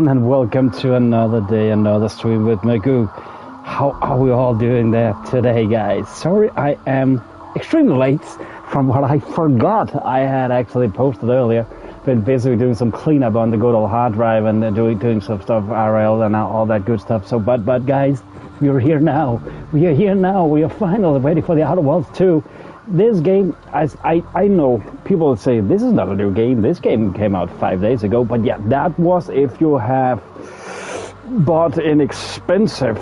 everyone, and welcome to another day, another stream with Magoo. How are we all doing there today, guys? Sorry, I am extremely late from what I forgot I had actually posted earlier. Been basically doing some cleanup on the good old hard drive and doing some stuff, RL and all that good stuff. So, but guys, we are here now. We are here now. We are finally ready for the Outer Worlds 2. This game, as I know, people would say, this is not a new game. This game came out 5 days ago. But yeah, that was if you have bought inexpensive,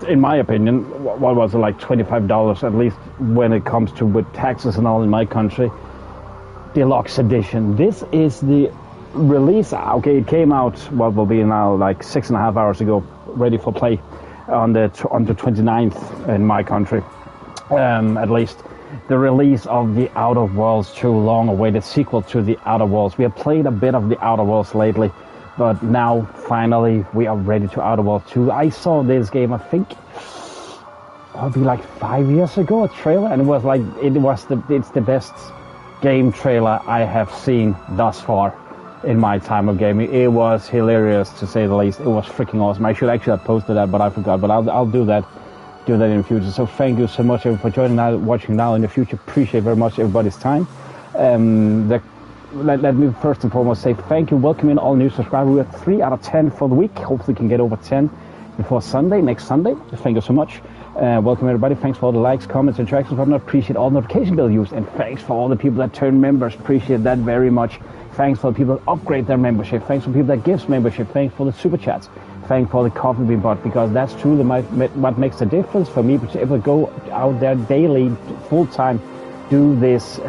in my opinion, what was it, like $25 at least when it comes to with taxes and all in my country, deluxe edition. This is the release. Okay, it came out, what will be now, like 6.5 hours ago, ready for play on the 29th in my country, at least. The release of the Outer Worlds 2, long-awaited sequel to the Outer Worlds. We have played a bit of the Outer Worlds lately, but now finally we are ready to Outer Worlds 2. I saw this game, I think, it'll be like 5 years ago, a trailer, and it was like it's the best game trailer I have seen thus far in my time of gaming. It was hilarious, to say the least. It was freaking awesome. I should actually have posted that, but I forgot. But I'll do that in the future. So thank you so much for joining now, watching now in the future. Appreciate very much everybody's time. Let me first and foremost say thank you. Welcome in all new subscribers. We are 3 out of 10 for the week. Hopefully we can get over 10 before Sunday, next Sunday. Thank you so much. Welcome everybody. Thanks for all the likes, comments, interactions. I appreciate all notification bell use, and thanks for all the people that turn members. Appreciate that very much. Thanks for the people that upgrade their membership. Thanks for people that gives membership. Thanks for the super chats. Thanks for the coffee bean bot, because that's truly what makes the difference for me to ever go out there daily, full time, do this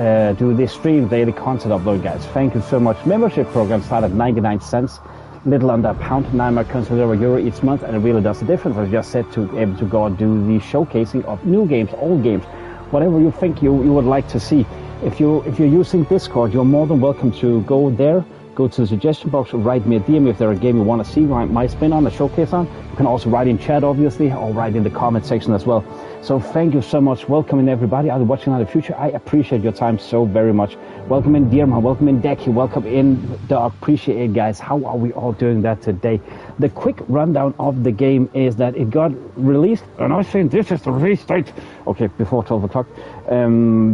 stream, daily content upload, guys. Thank you so much. Membership program start at 99 cents. Little under £1, 9 my currency €1 each month, and it really does a difference. As I just said, to be able to go and do the showcasing of new games, old games, whatever you think you would like to see. If you're using Discord, you're more than welcome to go there. Go to the suggestion box, write me a DM if there's a game you want to see my spin on, a showcase on. You can also write in chat, obviously, or write in the comment section as well. So thank you so much. Welcome in everybody. I'll be watching in the future. I appreciate your time so very much. Welcome in Dearman, welcome in Decky, welcome in Dog. Appreciate it, guys. How are we all doing that today? The quick rundown of the game is that it got released, and I think this is the release date. Okay, before 12 o'clock.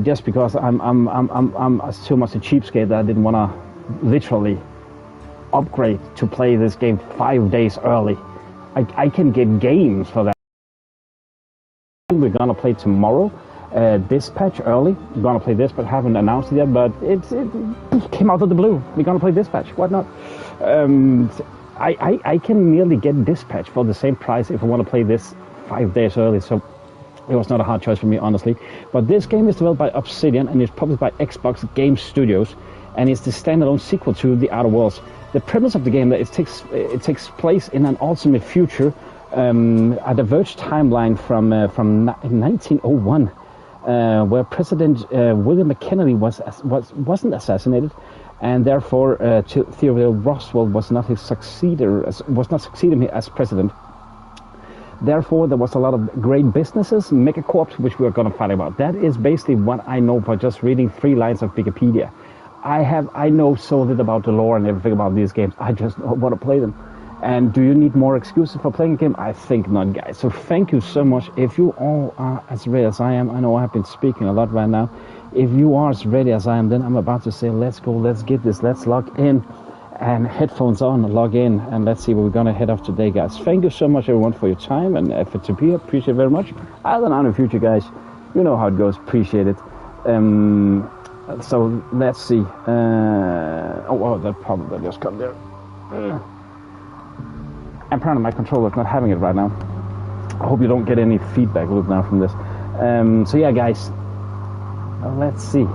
Just because I'm too much a cheapskate that I didn't want to literally upgrade to play this game 5 days early. I can get games for that. We're gonna play tomorrow, Dispatch early. We're gonna play this, but haven't announced it yet. But it came out of the blue. We're gonna play Dispatch. Why not? I can nearly get Dispatch for the same price if I want to play this 5 days early. So it was not a hard choice for me, honestly. But this game is developed by Obsidian and is published by Xbox Game Studios, and it's the standalone sequel to The Outer Worlds. The premise of the game that it takes place in an alternate future, a diverged timeline from 1901, where President William McKinley wasn't assassinated, and therefore Theodore Roosevelt was not succeeding him as president. Therefore, there was a lot of great businesses, megacorps, which we are going to find about. That is basically what I know by just reading 3 lines of Wikipedia. I know so little about the lore and everything about these games. I just want to play them. And do you need more excuses for playing a game? I think not, guys. So thank you so much. If you all are as ready as I am, I know I've been speaking a lot right now. If you are as ready as I am, then I'm about to say, let's go, let's get this, let's log in. And headphones on, log in, and let's see where we're going to head off today, guys. Thank you so much, everyone, for your time and effort to be here. Appreciate it very much. I'll know in the future, guys. You know how it goes. Appreciate it. So let's see. That probably just come there. Apparently my controller's not having it right now. I hope you don't get any feedback loop now from this. So yeah, guys, let's see.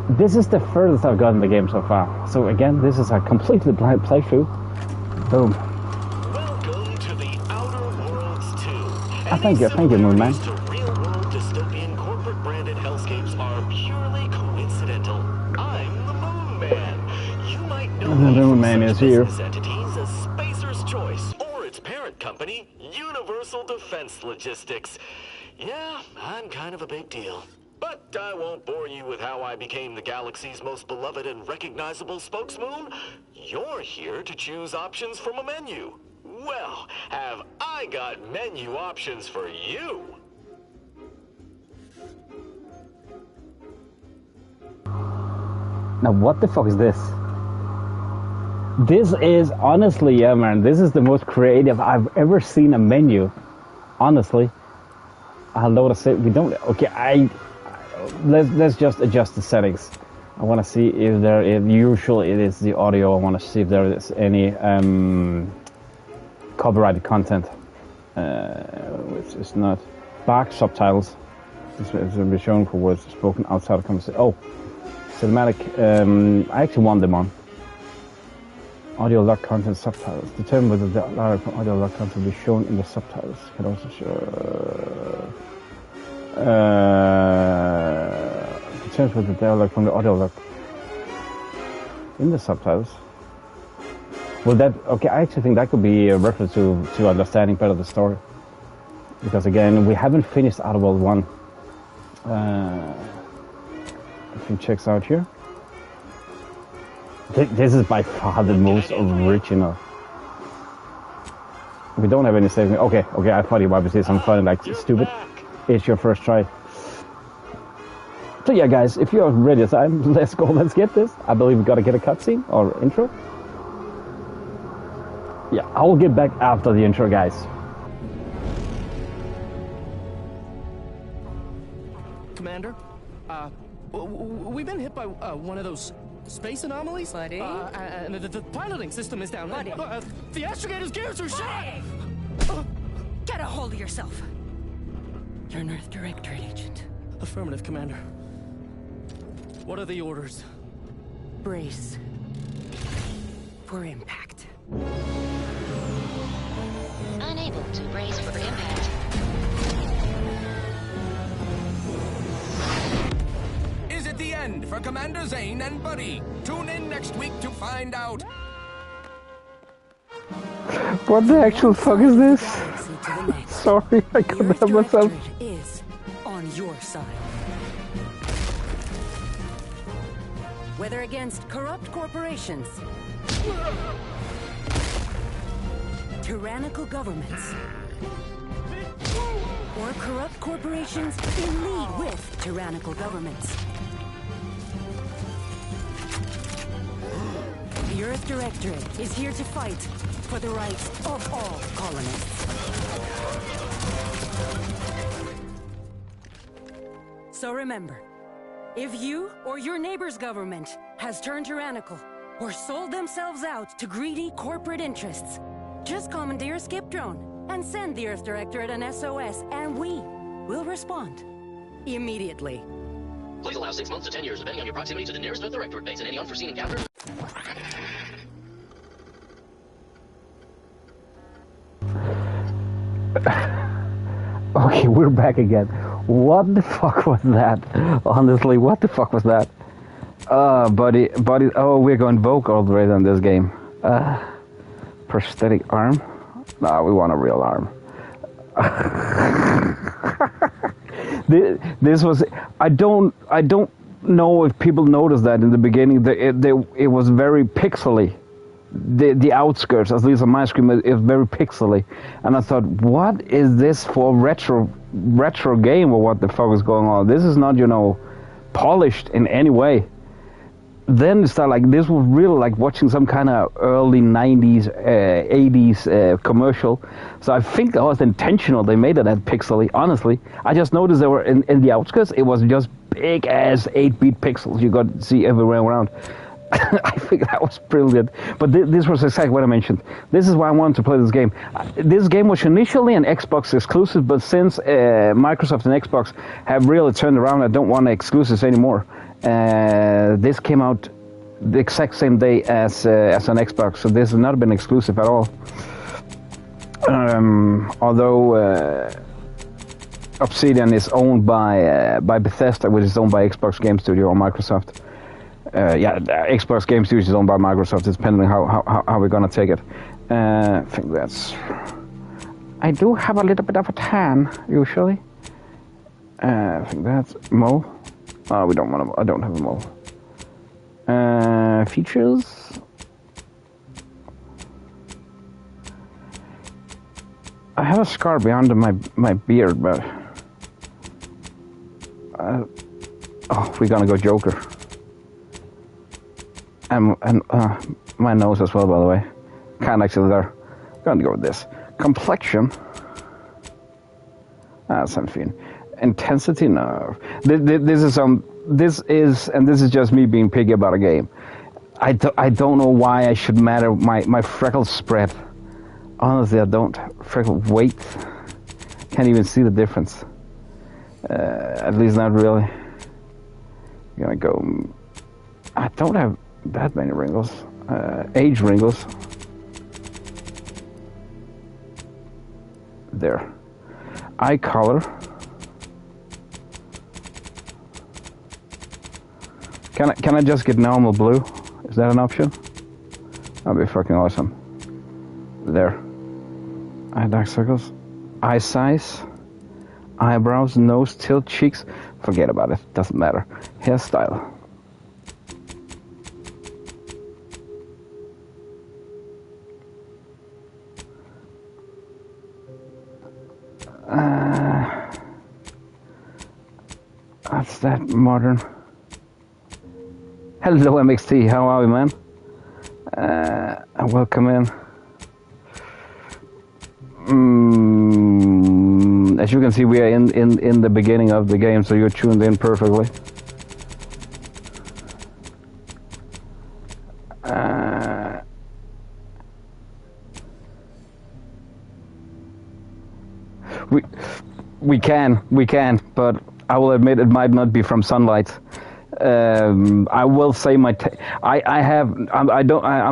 This is the furthest I've gotten in the game so far. So again, this is a completely blind playthrough. Boom. Welcome to the Outer Worlds 2. Thank you, Moon Man. Real-world dystopian corporate-branded hellscapes are purely coincidental. I'm the Moon Man. You might know The Moon Man is here. entities as Spacer's Choice or its parent company, Universal Defense Logistics. Yeah, I'm kind of a big deal. But But I won't bore you with how I became the galaxy's most beloved and recognizable spokesmoon. You're here to choose options from a menu. Well, have I got menu options for you? Now what the fuck is this? This is honestly, yeah man, this is the most creative I've ever seen a menu. Honestly. I'll notice it. We don't, okay, let's just adjust the settings. I want to see if there is, usually it is the audio. I want to see if there is any copyrighted content, which is not. Back subtitles. This will be shown for words spoken outside of conversation. Oh, cinematic. I actually want them on. Audio lock content subtitles. Determine whether the audio lock content will be shown in the subtitles. Can also show. Determine whether the dialogue from the audio lock in the subtitles. Well, that okay? I actually think that could be a reference to understanding better the story. Because again, we haven't finished Outer World 1. If you check out here. This is by far the most original. We don't have any saving. Okay, I thought you might say something funny like stupid. It's your first try. So yeah, guys, if you're ready, let's go. Let's get this. I believe we gotta get a cutscene or intro. Yeah, I will get back after the intro, guys. Commander, we've been hit by one of those space anomalies? Buddy? And the piloting system is down. Buddy? The astrogator's gears are shot! Get a hold of yourself. You're an Earth Directorate agent. Affirmative, Commander. What are the orders? Brace for impact. Unable to brace for impact. Is it the end for Commander Zane and Buddy? Tune in next week to find out. What the actual fuck is this? Sorry, I couldn't help myself. Is on your side. Whether against corrupt corporations, tyrannical governments, or corrupt corporations in league with tyrannical governments. The Earth Directorate is here to fight for the rights of all colonists. So remember, if you or your neighbor's government has turned tyrannical or sold themselves out to greedy corporate interests, just commandeer a skip drone and send the Earth Directorate an SOS, and we will respond immediately. Please allow 6 months to 10 years, depending on your proximity to the nearest Earth Directorate base and any unforeseen encounters. Okay, we're back again. What the fuck was that? Honestly, what the fuck was that? Buddy, oh, we're going Vogue all the way on this game. Prosthetic arm? No, we want a real arm. This was, I don't know if people noticed that in the beginning. It was very pixely. The outskirts, at least on my screen, is very pixely, and I thought, what is this for retro game, or what the fuck is going on? This is not, polished in any way. Then it started like this was really like watching some kind of early 90s, 80s commercial. So I think that was intentional. They made it that pixely. Honestly, I just noticed they were in the outskirts. It was just big ass 8-bit pixels you got to see everywhere around. I think that was brilliant. But this was exactly what I mentioned. This is why I wanted to play this game. This game was initially an Xbox exclusive, but since Microsoft and Xbox have really turned around, I don't want exclusives anymore. This came out the exact same day as an Xbox, so this has not been exclusive at all. Although Obsidian is owned by Bethesda, which is owned by Xbox Game Studio or Microsoft. Xbox Game Studios is owned by Microsoft. It's depending how we're gonna take it. I think that's. I do have a little bit of a tan usually. I think that's Mo. Oh, we don't want them. I don't have them all. Features. I have a scar behind my beard, but we're gonna go Joker. And my nose as well, by the way. Kind of actually there. Gonna go with this. Complexion. Something. Intensity, no. This is just me being picky about a game. I don't know why I should matter my freckles spread. Honestly, I don't. Freckle weight. Can't even see the difference. At least not really. I'm gonna go. I don't have that many wrinkles. Age wrinkles. There. Eye color. Can I just get normal blue? Is that an option? That'd be fucking awesome. There. Eye dark circles. Eye size. Eyebrows, nose, tilt, cheeks. Forget about it. Doesn't matter. Hairstyle. That's that modern. Hello MXT, how are we, man? Welcome in. As you can see, we are in the beginning of the game, so you're tuned in perfectly. We can, but I will admit it might not be from sunlight. I will say I'm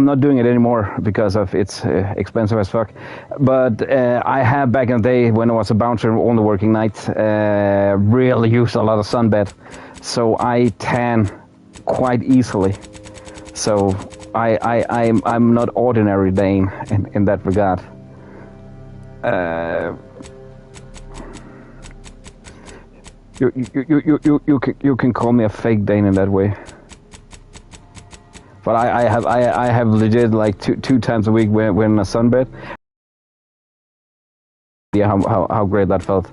not doing it anymore because of it's expensive as fuck. But I have back in the day when I was a bouncer on the working night, really used a lot of sunbed, so I tan quite easily. So I'm not ordinary Dane in that regard. You can call me a fake Dane in that way, but I have legit like two times a week when in a sunbed. Yeah, how great that felt.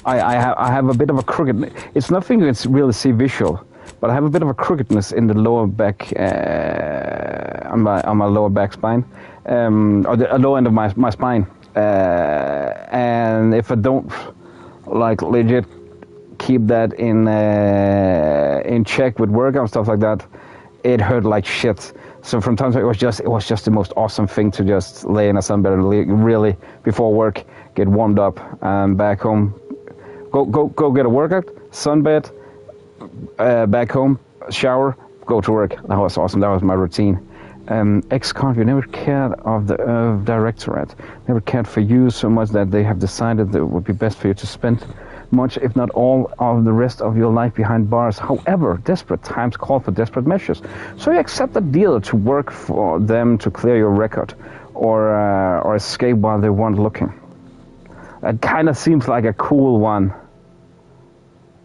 I have a bit of a crooked. It's nothing you can really see visual, but I have a bit of a crookedness in the lower back, on my lower back spine, or the lower end of my spine, and if I don't like legit keep that in check with workout and stuff like that, it hurt like shit. So from time to time it was just the most awesome thing to just lay in a sunbed and really before work get warmed up and back home, go get a workout, sunbed, back home, shower, go to work. That was awesome. That was my routine. Ex-convict never cared of the directorate, never cared for you so much that they have decided that it would be best for you to spend much, if not all, of the rest of your life behind bars. However, desperate times call for desperate measures. So you accept a deal to work for them to clear your record, or escape while they weren't looking. That kind of seems like a cool one.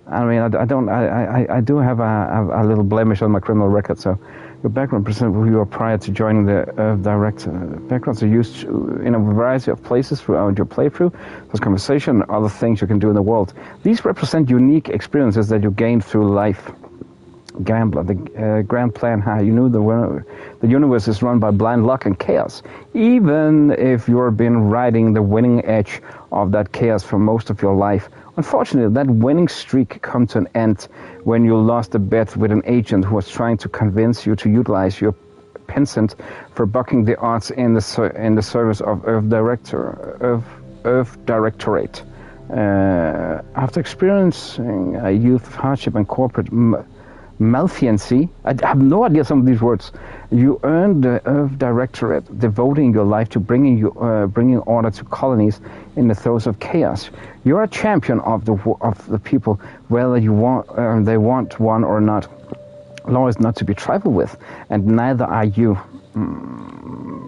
I mean, I do have a little blemish on my criminal record, so. Your background presents who you are prior to joining the direct. Backgrounds are used in a variety of places throughout your playthrough. There's conversation and other things you can do in the world. These represent unique experiences that you gain through life. Gambler, the grand plan, how you knew the universe is run by blind luck and chaos. Even if you've been riding the winning edge of that chaos for most of your life. Unfortunately, that winning streak come to an end when you lost a bet with an agent who was trying to convince you to utilize your penchant for bucking the odds in the service of Earth Directorate. After experiencing a youth of hardship and corporate malfeasance, I have no idea some of these words. You earned the Earth Directorate, devoting your life to bringing order to colonies in the throes of chaos. You're a champion of the people, whether they want one or not. Law is not to be trifled with, and neither are you.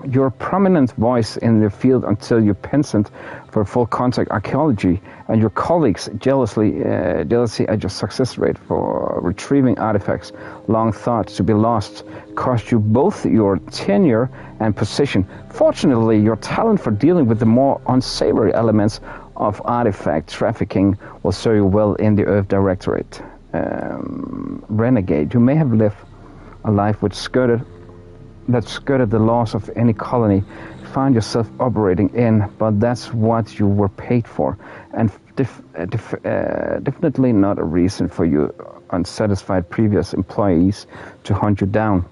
You're a prominent voice in the field until you pensioned for full contact archaeology, and your colleagues jealousy at your success rate for retrieving artifacts long thought to be lost cost you both your tenure and position. Fortunately, your talent for dealing with the more unsavory elements of artifact trafficking will serve you well in the Earth Directorate. Renegade, you may have lived a life that skirted the laws of any colony you find yourself operating in, but that's what you were paid for, and definitely not a reason for your unsatisfied previous employees to hunt you down,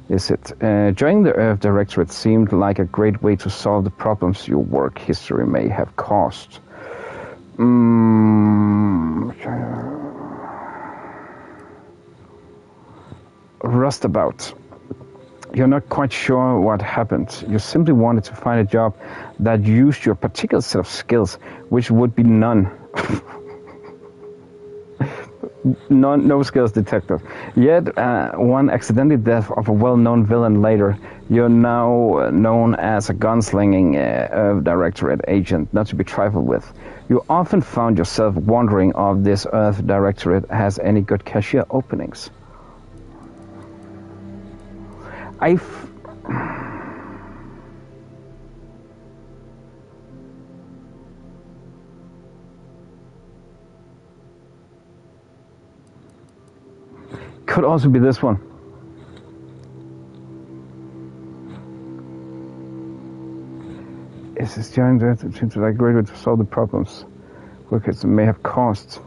is it? Joining the Earth Directorate seemed like a great way to solve the problems your work history may have caused. Rustabout. You're not quite sure what happened. You simply wanted to find a job that used your particular set of skills, which would be none. No skills detected. Yet, one accidental death of a well-known villain later, you're now known as a gunslinging Directorate agent, not to be trifled with. You often found yourself wondering if this Earth Directorate has any good cashier openings. Could also be this one. Is this giant Earth seems like a great way to solve the problems workers may have caused?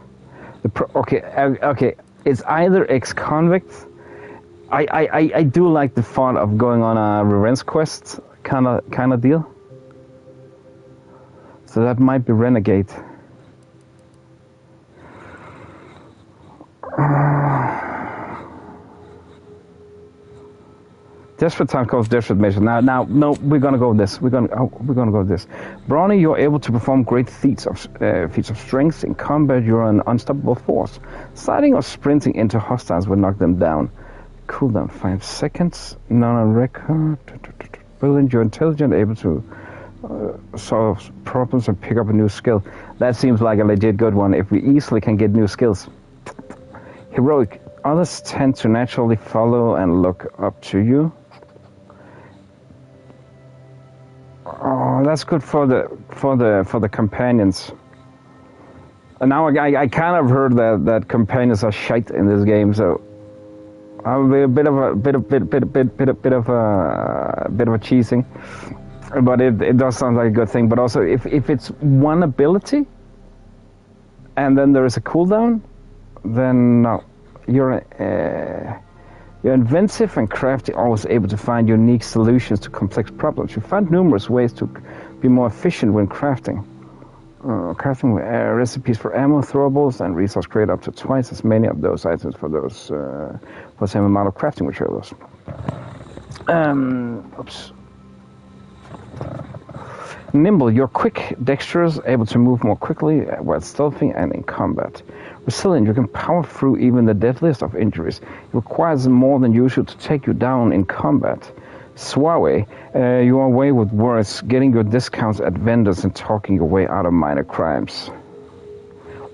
Okay. It's either ex-convict. I do like the thought of going on a revenge quest kind of deal. So that might be renegade. Desperate time calls desperate measure. Now, no, we're gonna go with this. We're gonna go with this. Brawny, you're able to perform great feats of strength in combat. You're an unstoppable force. Sliding or sprinting into hostiles will knock them down. Cooldown 5 seconds. None on record. Brilliant. You're intelligent, able to solve problems and pick up a new skill. That seems like a legit good one. If we easily can get new skills. Heroic. Others tend to naturally follow and look up to you. Oh, that's good for the companions. And now I kind of heard that companions are shite in this game, so I'll be a bit of a cheesing. But it does sound like a good thing. But also, if it's one ability, and then there is a cooldown, then no, you're inventive and crafty, always able to find unique solutions to complex problems. You find numerous ways to be more efficient when crafting. Crafting recipes for ammo, throwables, and resource create up to twice as many of those items for the same amount of crafting materials. Oops. Nimble, you're quick, dexterous, able to move more quickly while stealthing and in combat. Resilient, you can power through even the deadliest of injuries. It requires more than usual to take you down in combat. Suave, you are away with words, getting your discounts at vendors and talking your way out of minor crimes.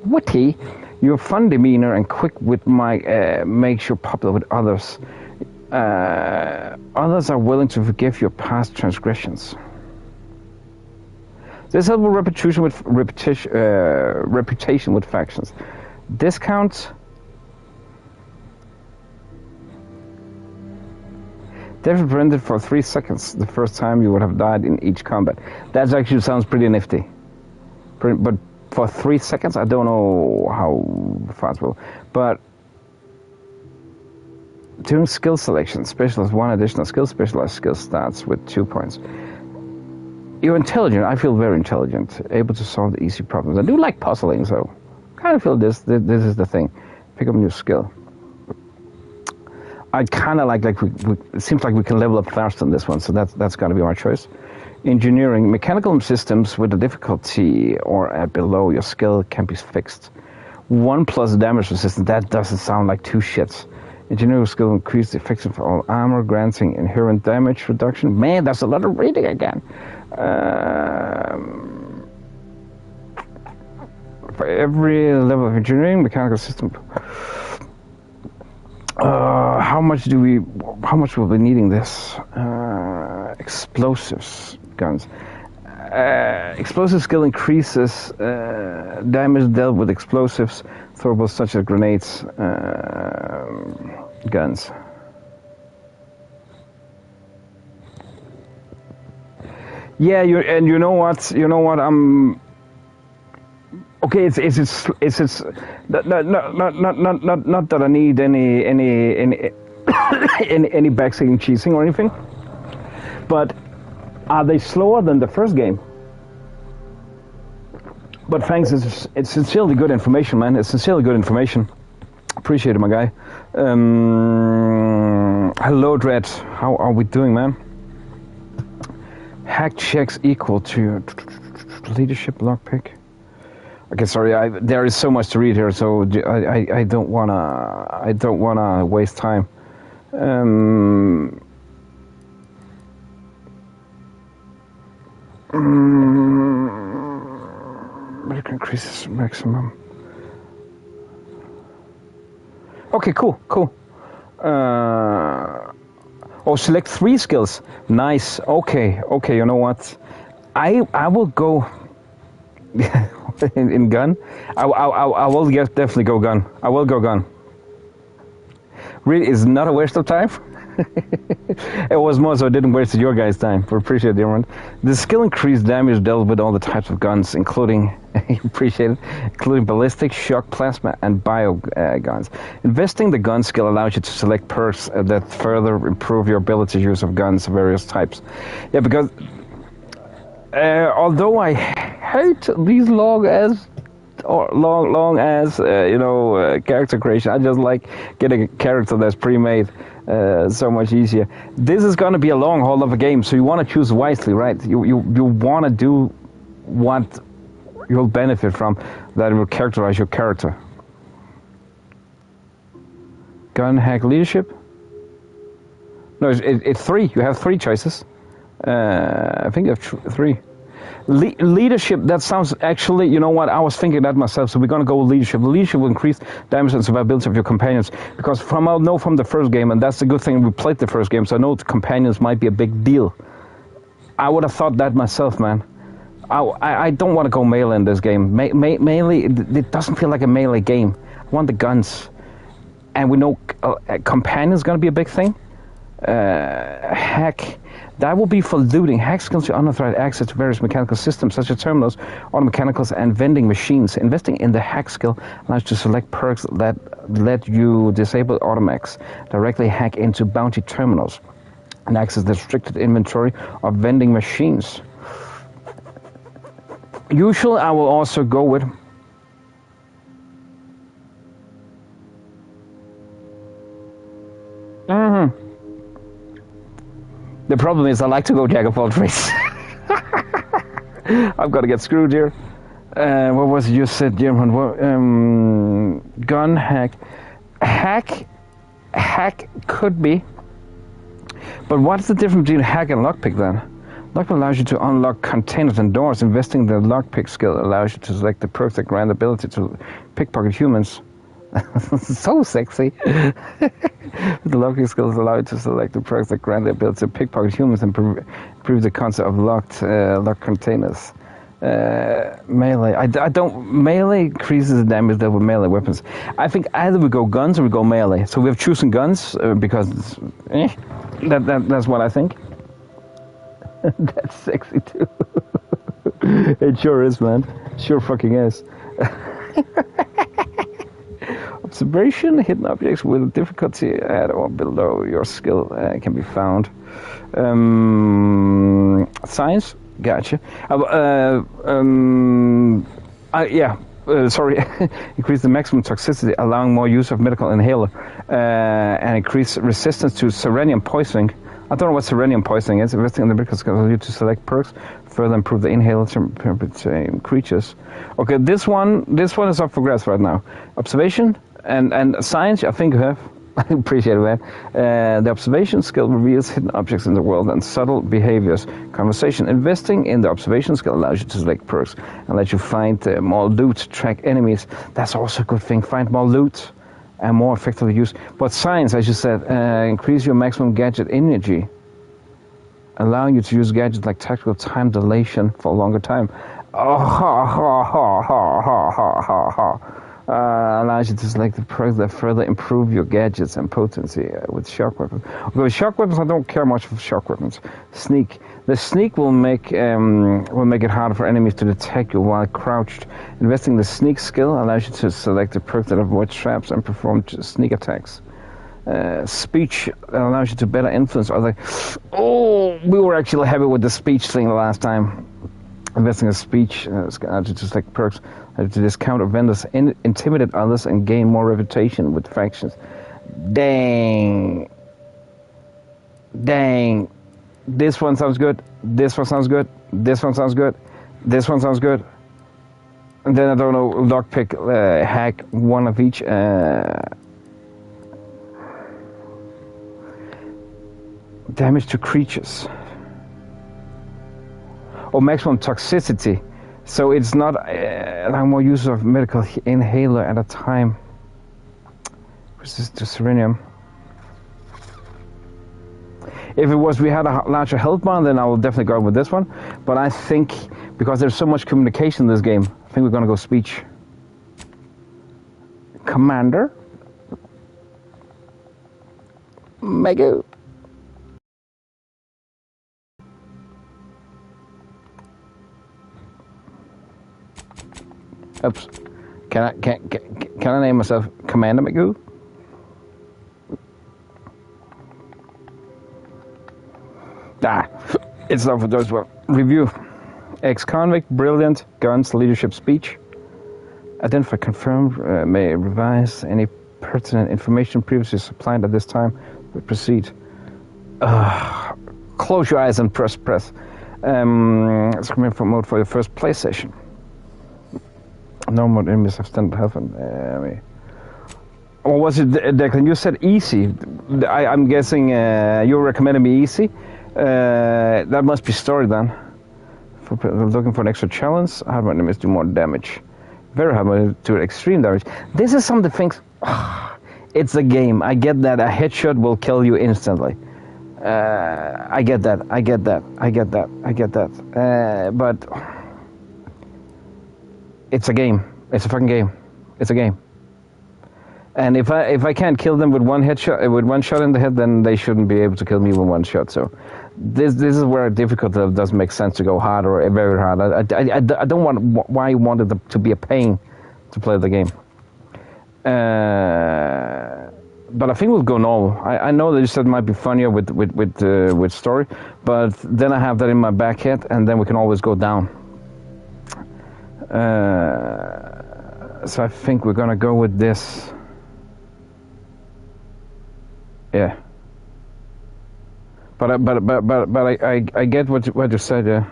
Witty, your fun demeanor and quick wit makes you popular with others. Others are willing to forgive your past transgressions. This helpful reputation with factions. Discount. Death rendered for 3 seconds the first time you would have died in each combat. That actually sounds pretty nifty. But for 3 seconds, I don't know how possible. But during skill selection, specialist, one additional skill, specialized skill starts with 2 points. You're intelligent. I feel very intelligent, able to solve the easy problems. I do like puzzling, so kind of feel this is the thing. Pick up a new skill. I kind of like it seems like we can level up faster on this one, so that's got to be our choice. Engineering, mechanical systems with a difficulty or at below your skill can be fixed. 1+ damage resistance. That doesn't sound like two shits. Engineering skill increase the effectiveness of all armor, granting inherent damage reduction. Man, that's a lot of reading again. For every level of engineering, mechanical system. How much will be needing this? Explosives guns. Explosive skill increases damage dealt with explosives, throwables such as grenades, guns. Yeah, you know what? I'm okay. It's not that I need any any backseating cheesing or anything, but are they slower than the first game? But thanks, it's sincerely good information, man. It's sincerely good information. Appreciate it, my guy. Hello, Dread. How are we doing, man? Hack checks equal to leadership lockpick. Okay, sorry. There is so much to read here, so I don't wanna waste time. It increases maximum. Okay, cool. Select 3 skills. Nice. Okay. You know what? I will go in gun. I will definitely go gun. I will go gun. Really, it's not a waste of time. It was more so I didn't waste your guys' time. We appreciate it, everyone. The skill increased damage dealt with all the types of guns, including ballistic, shock, plasma, and bio guns. Investing the gun skill allows you to select perks that further improve your ability to use of guns of various types. Yeah, because although I hate these long as character creation, I just like getting a character that's pre-made. So much easier. This is going to be a long haul of a game, so you want to choose wisely, right? You want to do what you'll benefit from that will characterize your character. Gun hack leadership? No, it's 3. You have 3 choices. I think you have 3. Leadership, that sounds actually, you know what, I was thinking that myself, so we're going to go with leadership. Leadership will increase damage and survivability of your companions, because I know from the first game, and that's the good thing, we played the first game, so I know the companions might be a big deal. I would have thought that myself, man. I don't want to go melee in this game. Melee, it doesn't feel like a melee game. I want the guns. And we know companions going to be a big thing. Hack. That will be for looting. Hacks gives you unauthorized access to various mechanical systems, such as terminals, auto mechanicals, and vending machines. Investing in the hack skill allows you to select perks that let you disable automechs, directly hack into bounty terminals, and access the restricted inventory of vending machines. Usually, I will also go with The problem is I like to go jack of all trades. I've got to get screwed here. What was it you said, German? Gun hack. Hack could be. But what's the difference between hack and lockpick then? Lockpick allows you to unlock containers and doors. Investing in the lockpick skill allows you to select the perks that grant ability to pickpocket humans. So sexy. The lockpick skills allow you to select the perks that grant the ability to pickpocket humans and improve the concept of locked containers. Melee. I don't. Melee increases the damage dealt with melee weapons. I think either we go guns or we go melee. So we have chosen guns because that's what I think. That's sexy too. It sure is, man. Sure fucking is. Observation, hidden objects with difficulty at or below your skill can be found. Science, gotcha. Increase the maximum toxicity, allowing more use of medical inhaler, and increase resistance to serenium poisoning. I don't know what serenium poisoning is. Investing in the medical skill allows you to select perks, further improve the inhaler to creatures. Okay, this one is up for grabs right now. Observation and science, I think you have. I appreciate it, man. The observation skill reveals hidden objects in the world and subtle behaviors. Conversation. Investing in the observation skill allows you to select perks and let you find more loot, track enemies. That's also a good thing. Find more loot and more effectively use. But science, as you said, increase your maximum gadget energy, allowing you to use gadgets like tactical time dilation for a longer time. Allows you to select the perks that further improve your gadgets and potency with shock weapons. With shock weapons, I don't care much for shock weapons. Sneak. The sneak will make it harder for enemies to detect you while crouched. Investing the sneak skill allows you to select the perks that avoid traps and perform sneak attacks. Speech allows you to better influence others. Oh, we were actually heavy with the speech thing the last time. Investing in speech allows you to select perks to discount vendors, intimidate others, and gain more reputation with factions. Dang. This one sounds good. This one sounds good. This one sounds good. This one sounds good. And then I don't know, lockpick, hack, one of each. Damage to creatures. Or maximum toxicity. So it's not allowing more use of medical inhaler at a time. Resist to serenium. If it was we had a larger health bar, then I will definitely go with this one. But I think because there's so much communication in this game, I think we're gonna go speech. Commander. Mega. Oops. Can I name myself Commander Magoo? It's not for those one. Review. Ex-convict, brilliant, guns, leadership, speech. Identify, confirm, may revise any pertinent information previously supplied at this time. We proceed. Close your eyes and press. Screen for mode for your first play session. No more enemies have standard health. Or was it, Declan? You said easy. I'm guessing you recommended me easy. That must be story then. For looking for an extra challenge, hard enemies do more damage. Very hard to extreme damage. This is some of the things. It's a game. I get that a headshot will kill you instantly. I get that. But it's a game. It's a fucking game. It's a game. And if I can't kill them with one headshot, with one shot in the head, then they shouldn't be able to kill me with one shot. So this is where difficult doesn't make sense to go hard or very hard. I don't want why you wanted to be a pain to play the game. But I think we'll go normal. I know that you said it might be funnier with story, but then I have that in my back head, and then we can always go down. So I think we're gonna go with this. Yeah. But I get what you said. Yeah.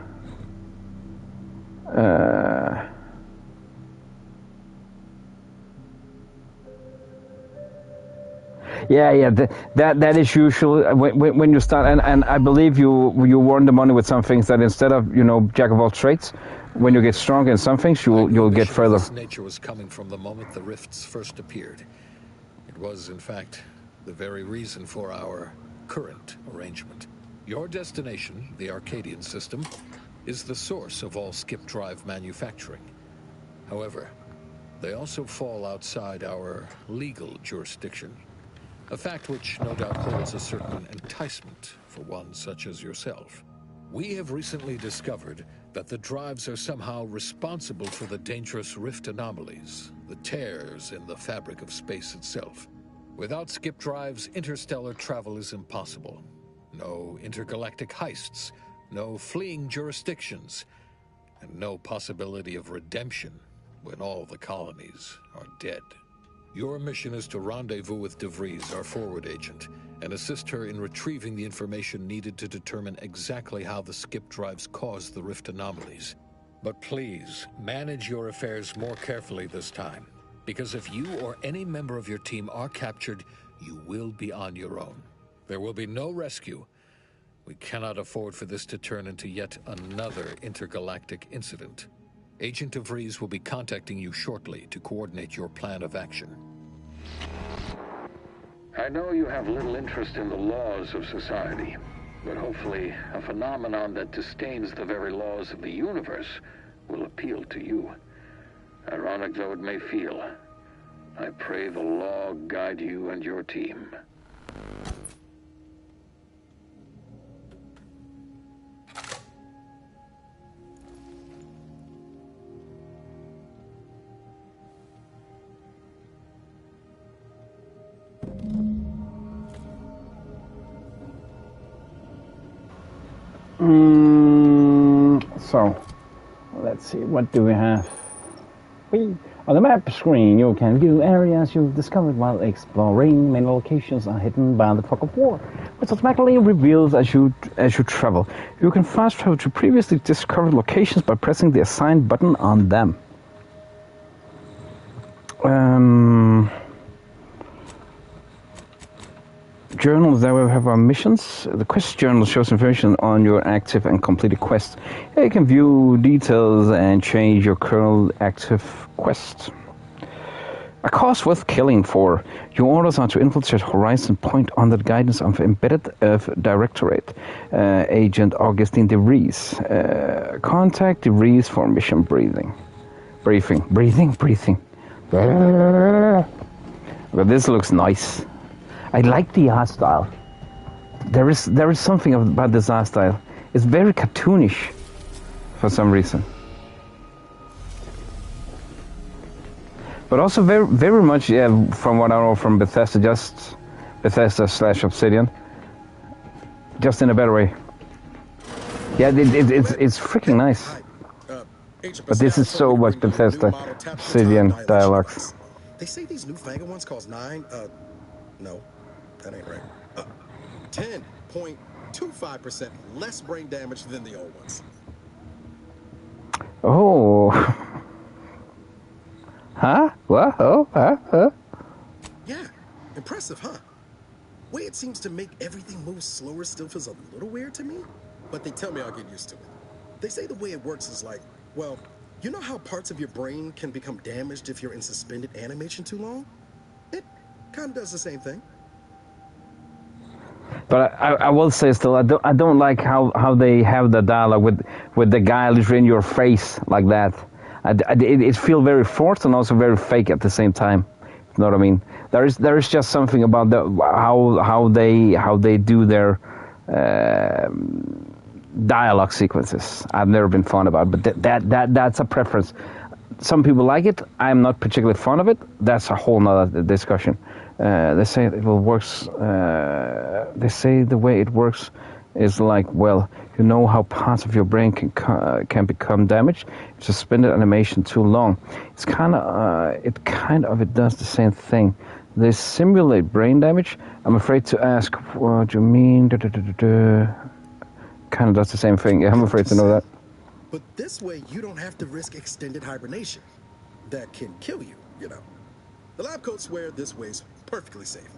Yeah. That is usually when you start, and I believe you warn the money with some things that instead of jack of all trades, when you get stronger in some things, you'll get further. This nature was coming from the moment the rifts first appeared. It was, in fact, the very reason for our current arrangement. Your destination, the Arcadian system, is the source of all skip drive manufacturing. However, they also fall outside our legal jurisdiction. A fact which no doubt holds a certain enticement for one such as yourself. We have recently discovered that the drives are somehow responsible for the dangerous rift anomalies, the tears in the fabric of space itself. Without skip drives, interstellar travel is impossible. No intergalactic heists, no fleeing jurisdictions, and no possibility of redemption when all the colonies are dead. Your mission is to rendezvous with DeVries, our forward agent, and assist her in retrieving the information needed to determine exactly how the skip drives cause the rift anomalies. But please, manage your affairs more carefully this time, because if you or any member of your team are captured, you will be on your own. There will be no rescue. We cannot afford for this to turn into yet another intergalactic incident. Agent DeVries will be contacting you shortly to coordinate your plan of action. I know you have little interest in the laws of society, but hopefully a phenomenon that disdains the very laws of the universe will appeal to you. Ironic though it may feel, I pray the law guide you and your team. So, let's see, what do we have? On the map screen, you can view areas you've discovered while exploring. Many locations are hidden by the fog of war, which automatically reveals as you travel. You can fast travel to previously discovered locations by pressing the assigned button on them. Journals, there we have our missions. The quest journal shows information on your active and completed quests. Here you can view details and change your current active quest. A cause worth killing for. Your orders are to infiltrate Horizon Point under the guidance of Embedded Earth Directorate Agent Augustine DeVries. Contact DeVries for mission briefing. But this looks nice. I like the art style. There is something about this art style. It's very cartoonish for some reason. But also very much, yeah, from what I know from Bethesda, just Bethesda/Obsidian. Just in a better way. Yeah, it's freaking nice. But this is so much Bethesda Obsidian dialogues. They say these newfangled ones cause 9, no, that ain't right. 10.25% less brain damage than the old ones. Oh. Huh? What? Oh, huh? Yeah, impressive, huh? Way it seems to make everything move slower still feels a little weird to me, but they tell me I'll get used to it. They say the way it works is like, well, you know how parts of your brain can become damaged if you're in suspended animation too long? It kind of does the same thing. But I will say still, I don't like how they have the dialogue with the guy literally in your face like that. It feels very forced and also very fake at the same time. You know what I mean? There is just something about how they do their dialogue sequences. I've never been fond about, but that's a preference. Some people like it. I'm not particularly fond of it. That's a whole nother discussion. They say it will works. They say the way it works is like, well, you know how parts of your brain can become damaged. If suspended animation too long, it's it does the same thing. They simulate brain damage. I'm afraid to ask what do you mean. Kind of does the same thing. Yeah, I'm afraid to know that. But this way, you don't have to risk extended hibernation. That can kill you, you know. The lab coats swear this way's perfectly safe.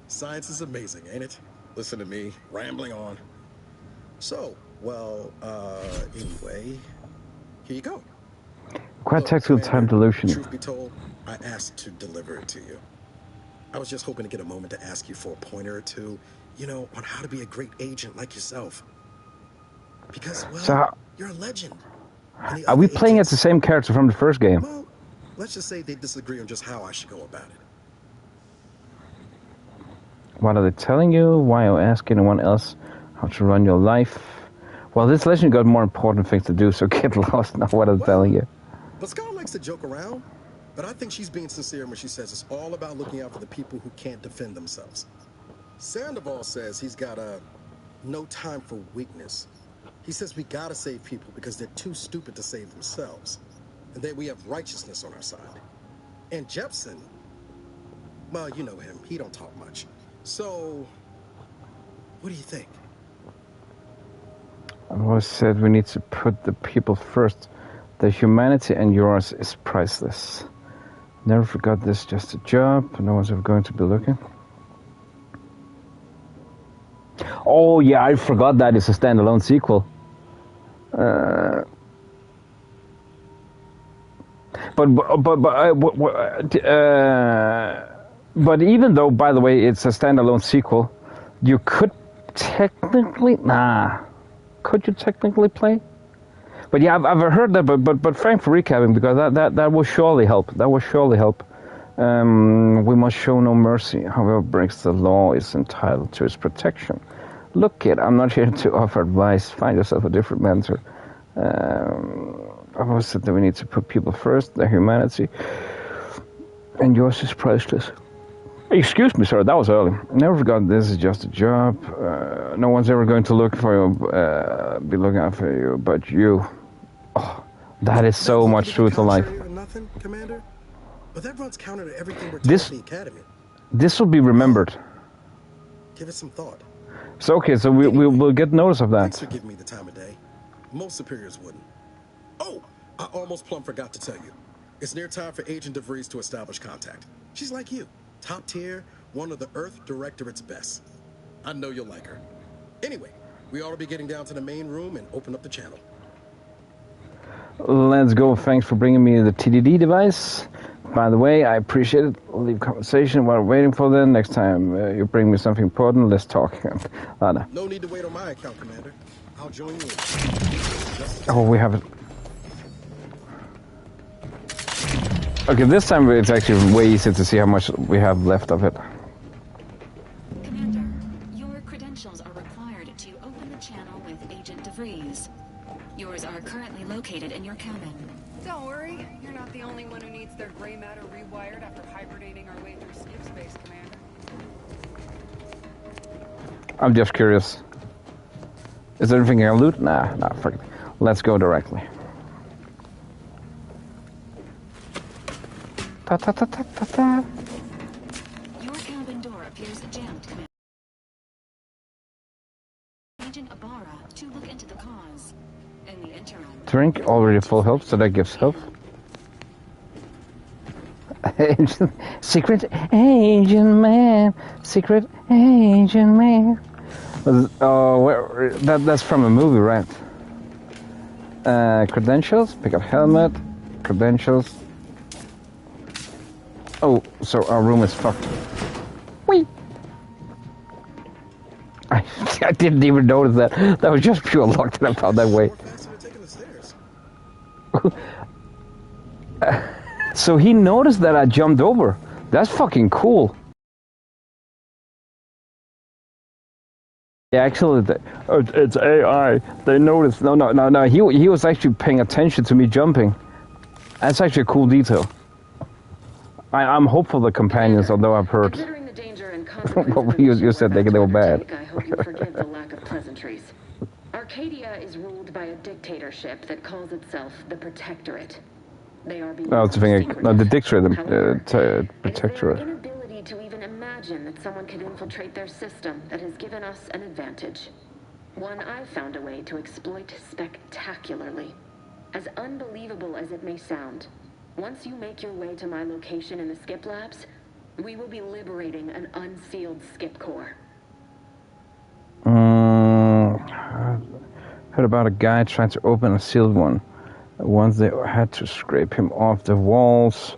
Science is amazing, ain't it? Listen to me, rambling on. So, well, anyway, here you go. Quite tactical time dilution. Truth be told, I asked to deliver it to you. I was just hoping to get a moment to ask you for a pointer or two, you know, on how to be a great agent like yourself. Because, well, so, you're a legend. Are we playing as the same character from the first game? Well, let's just say they disagree on just how I should go about it. What are they telling you? Why are you asking anyone else how to run your life? Well, this legend got more important things to do, so get lost now. What are they telling you? But Scar likes to joke around, but I think she's being sincere when she says it's all about looking out for the people who can't defend themselves. Sandoval says he's got no time for weakness. He says we gotta save people because they're too stupid to save themselves. And that we have righteousness on our side. And Jepson, well, you know him. He don't talk much. So, what do you think? I've always said we need to put the people first. The humanity and yours is priceless. Never forgot this, just a job. No one's ever going to be looking. Oh yeah, I forgot that it's a standalone sequel. But even though, by the way, it's a standalone sequel, you could technically could you technically play? But yeah, I've heard that. But thanks for recapping, because that will surely help. That will surely help. We must show no mercy. Whoever breaks the law is entitled to its protection. Look, kid, I'm not here to offer advice. Find yourself a different mentor. I've always said that we need to put people first, their humanity, and yours is priceless. Excuse me, sir, that was early. Never forgot this is just a job. No one's ever going to look for you, be looking out for you, but you. Oh, that is so much truth to life. Nothing, Commander? But that runs counter to everything we're taught in the Academy. This will be remembered. Give it some thought. So okay, so we'll get notice of that. Thanks for giving me the time of day. Most superiors wouldn't. Oh, I almost plumb forgot to tell you. It's near time for Agent DeVries to establish contact. She's like you, top tier, one of the Earth Directorate's best. I know you'll like her. Anyway, we ought to be getting down to the main room and open up the channel. Let's go. Thanks for bringing me the TDD device. By the way, I appreciate it. We'll leave conversation while waiting for them. Next time you bring me something important, let's talk. No need to wait on my account, Commander. I'll join you. Oh, we have it. Okay, this time it's actually way easier to see how much we have left of it. Commander, your credentials are required to open the channel with Agent DeVries. Yours are currently located in your cabin. Don't worry, you're not the only one who needs their gray matter rewired after hibernating our way through skip space, Commander. I'm just curious. Is there anything I can loot? Nah, fuck it. Let's go directly. Ta ta ta ta ta ta. Your cabin door appears jammed, Commander. Agent Ibarra to look into the cause. In the interim. Drink already full health, so that gives health. Secret agent man, secret agent man. That's from a movie, right? Credentials, pick up helmet, credentials. Oh, so our room is fucked. Whee! I didn't even notice that. That was just pure luck that I found that way. So he noticed that I jumped over. That's fucking cool. Yeah, actually, it's AI. They noticed. No. He was actually paying attention to me jumping. That's actually a cool detail. I'm hopeful the companions, although I've heard. What you said they were bad. I hope you forgive the lack of pleasantries. Arcadia is ruled by a dictatorship that calls itself the Protectorate. They are being No, it's the dictatorate, Protectorate. It is their inability to even imagine that someone could infiltrate their system that has given us an advantage. One I've found a way to exploit spectacularly. As unbelievable as it may sound, once you make your way to my location in the skip labs, we will be liberating an unsealed skip core. Heard about a guy trying to open a sealed one. Once they had to scrape him off the walls.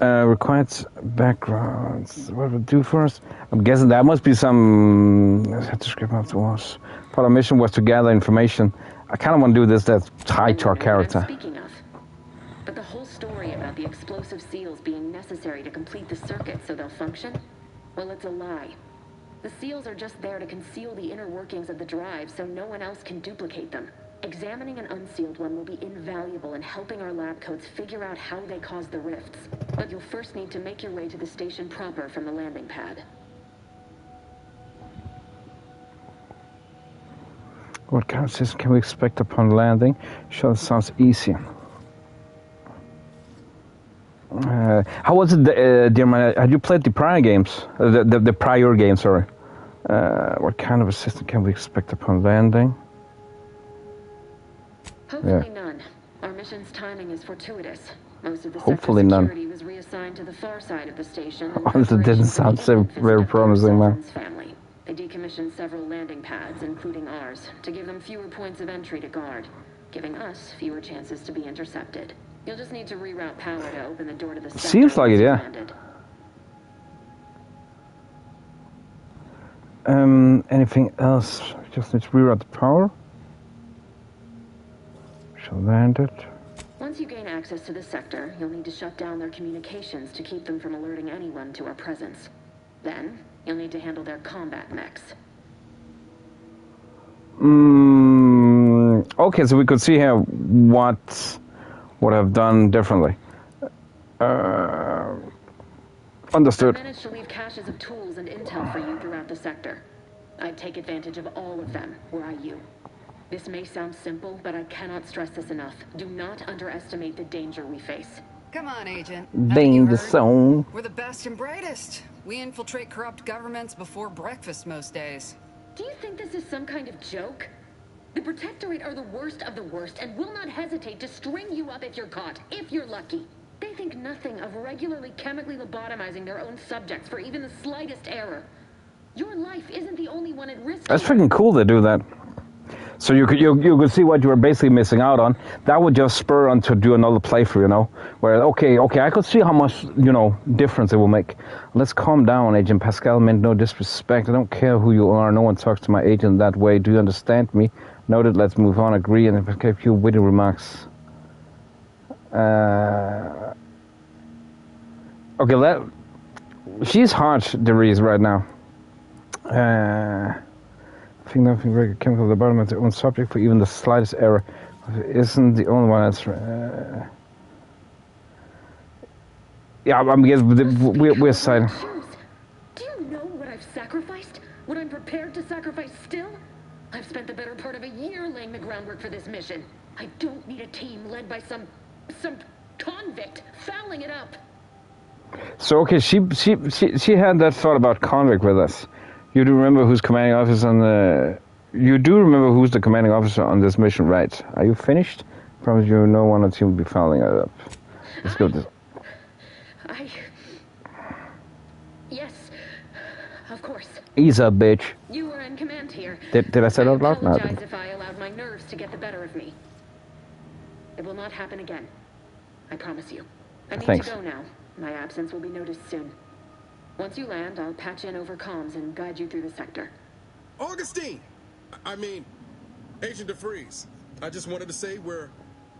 Required backgrounds. What would it do for us? I'm guessing that must be some. Had to scrape off the walls. Part of our mission was to gather information. I kind of want to do this that's tied to our character. Speaking of, but the whole story about the explosive seals being necessary to complete the circuit so they'll function, well, it's a lie. The seals are just there to conceal the inner workings of the drive so no one else can duplicate them. Examining an unsealed one will be invaluable in helping our lab coats figure out how they cause the rifts. But you'll first need to make your way to the station proper from the landing pad. What kind of system can we expect upon landing? Sure, sounds easy. How was it, dear man? Had you played the prior games? The prior games, sorry. What kind of a system can we expect upon landing? Hopefully none. Our mission's timing is fortuitous. Most of the Hopefully security was reassigned to the far side of the station. Honestly, it didn't sound so very promising, man. Family. They decommissioned several landing pads, including ours, to give them fewer points of entry to guard, giving us fewer chances to be intercepted. You'll just need to reroute power to open the door to the sector. Seems like it, yeah. Landed. Anything else? Just need to reroute the power. Shall land it. Once you gain access to the sector, you'll need to shut down their communications to keep them from alerting anyone to our presence. Then, you'll need to handle their combat mechs. Okay, so we could see here what I've done differently. Understood. I managed to leave caches of tools and intel for you throughout the sector. I'd take advantage of all of them, were I you. This may sound simple, but I cannot stress this enough. Do not underestimate the danger we face. Come on, Agent. Danger zone. We're the best and brightest. We infiltrate corrupt governments before breakfast most days. Do you think this is some kind of joke? The Protectorate are the worst of the worst and will not hesitate to string you up if you're caught, if you're lucky. They think nothing of regularly chemically lobotomizing their own subjects for even the slightest error. Your life isn't the only one at risk. That's freaking cool they do that. So you could see what you were basically missing out on. That would just spur on to do another playthrough, you know, where okay, I could see how much, you know, difference it will make. Let's calm down, Agent Pascal. Meant no disrespect. I don't care who you are. No one talks to my agent that way. Do you understand me? Noted. Let's move on. Agree. And if I give you witty remarks. Okay, she's hard to read right now. I think nothing very chemical at the bottom of their own subject for even the slightest error. Isn't the only one that's... yeah, I'm guessing we're side. Do you know what I've sacrificed? What I'm prepared to sacrifice still? I've spent the better part of a year laying the groundwork for this mission. I don't need a team led by some convict fouling it up. So okay, she had that thought about convict with us. You do remember who's commanding officer on the... You do remember who's the commanding officer on this mission, right? Are you finished? Promise you no one on the team will be fouling it up. Let's go to... Yes, of course. Ease up, bitch. You were in command here. Did I say that out loud? No, I apologize didn't. if I allowed my nerves to get the better of me. It will not happen again. I promise you. I need Thanks. to go now. My absence will be noticed soon. Once you land, I'll patch in over comms and guide you through the sector. Augustine! I mean, Agent DeFreeze. I just wanted to say we're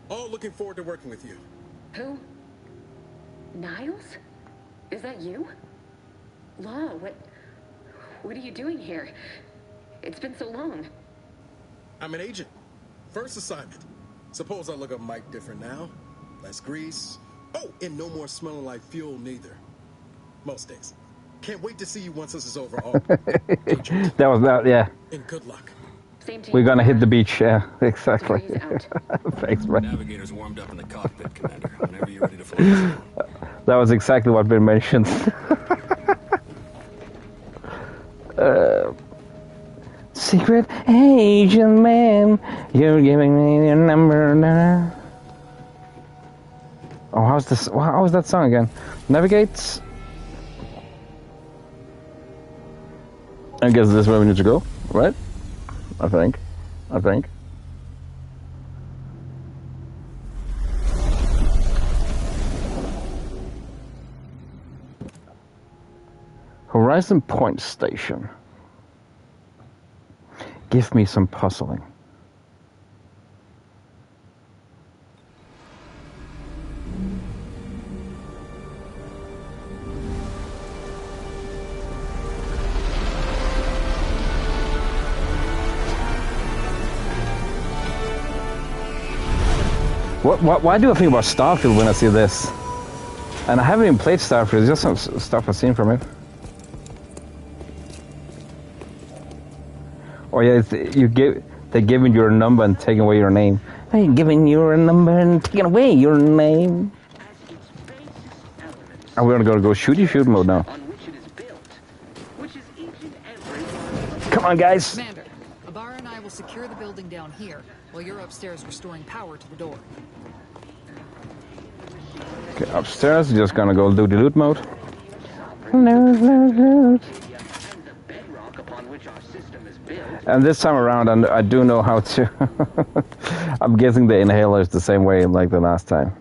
all looking forward to working with you. Who? Niles? Is that you? Law, what are you doing here? It's been so long. I'm an agent. First assignment. Suppose I look up Mike different now. Less grease. Oh, and no more smelling like fuel neither. Most days. Can't wait to see you once this is over. Oh, that was that, yeah. And good luck. Same to We're you. gonna hit the beach, yeah, exactly. Thanks, man. Navigator's warmed up in the cockpit, Commander. Whenever you're ready to fly. That was exactly what been mentioned. Secret agent man, you're giving me your number now. Oh, how's this? How was that song again? Navigates. I guess this is where we need to go, right? I think. Horizon Point Station. Give me some puzzling. Why do I think about Starfield when I see this? And I haven't even played Starfield, just some stuff I've seen from it. Oh yeah, they're giving you a number and taking away your name. They're giving you a number and taking away your name. And we're gonna go shooty mode now. Come on, guys. Commander, Ibarra and I will secure the building down here while you're upstairs restoring power to the door. Okay, upstairs, just gonna go do the loot mode. Loot. And this time around, I do know how to. I'm guessing the inhaler is the same way like the last time.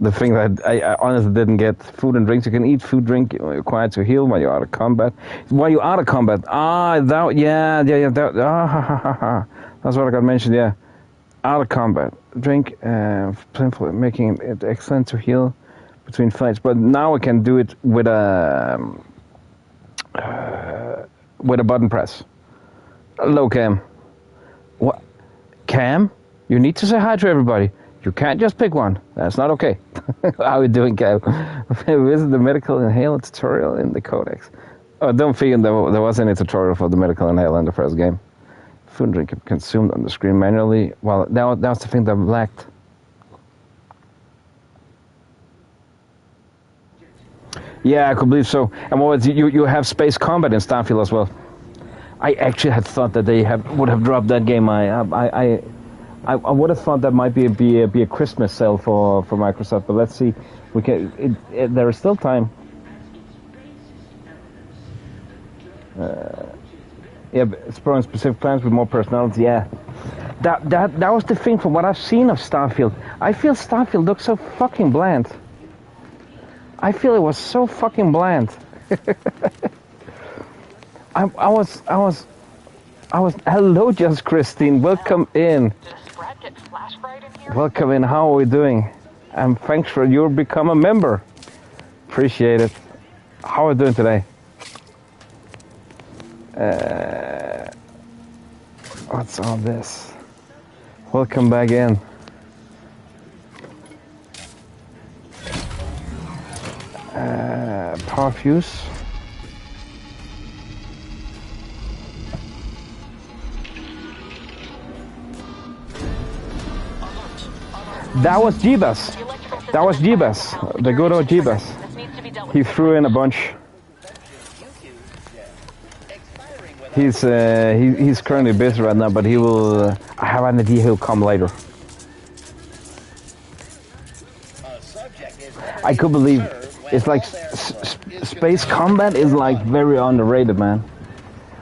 The thing that I honestly didn't get, food and drinks. You can eat food, drink, required to heal while you're out of combat. While you're out of combat, that's what I got mentioned, yeah. Out of combat. Drink, making it excellent to heal between fights. But now I can do it with a button press. Hello, Cam. What? Cam? You need to say hi to everybody. You can't just pick one. That's not okay. How are you doing, Cam? Visit the medical inhaler tutorial in the codex. Oh, don't think there was any tutorial for the medical inhaler in the first game. Food and drink consumed on the screen manually. Well, that was the thing that lacked. Yeah, I could believe so. And what was you have space combat in Starfield as well. I actually had thought that they would have dropped that game. I would have thought that might be a Christmas sale for Microsoft, but let's see. We can. There is still time. Yeah, exploring specific plans with more personality. Yeah, that was the thing from what I've seen of Starfield. I feel Starfield looks so fucking bland. I feel it was so fucking bland. I was. Hello, Just Christine. Welcome in. Welcome in. How are we doing? And thanks for you become a member. Appreciate it. How are we doing today? What's all this? Welcome back in. Power fuse. That was Jeebus. That was Jeebus. The good old Jeebus. He threw in a bunch. He's currently busy right now, but he will. I have an idea he'll come later. I could believe it's like space combat is like very underrated, man.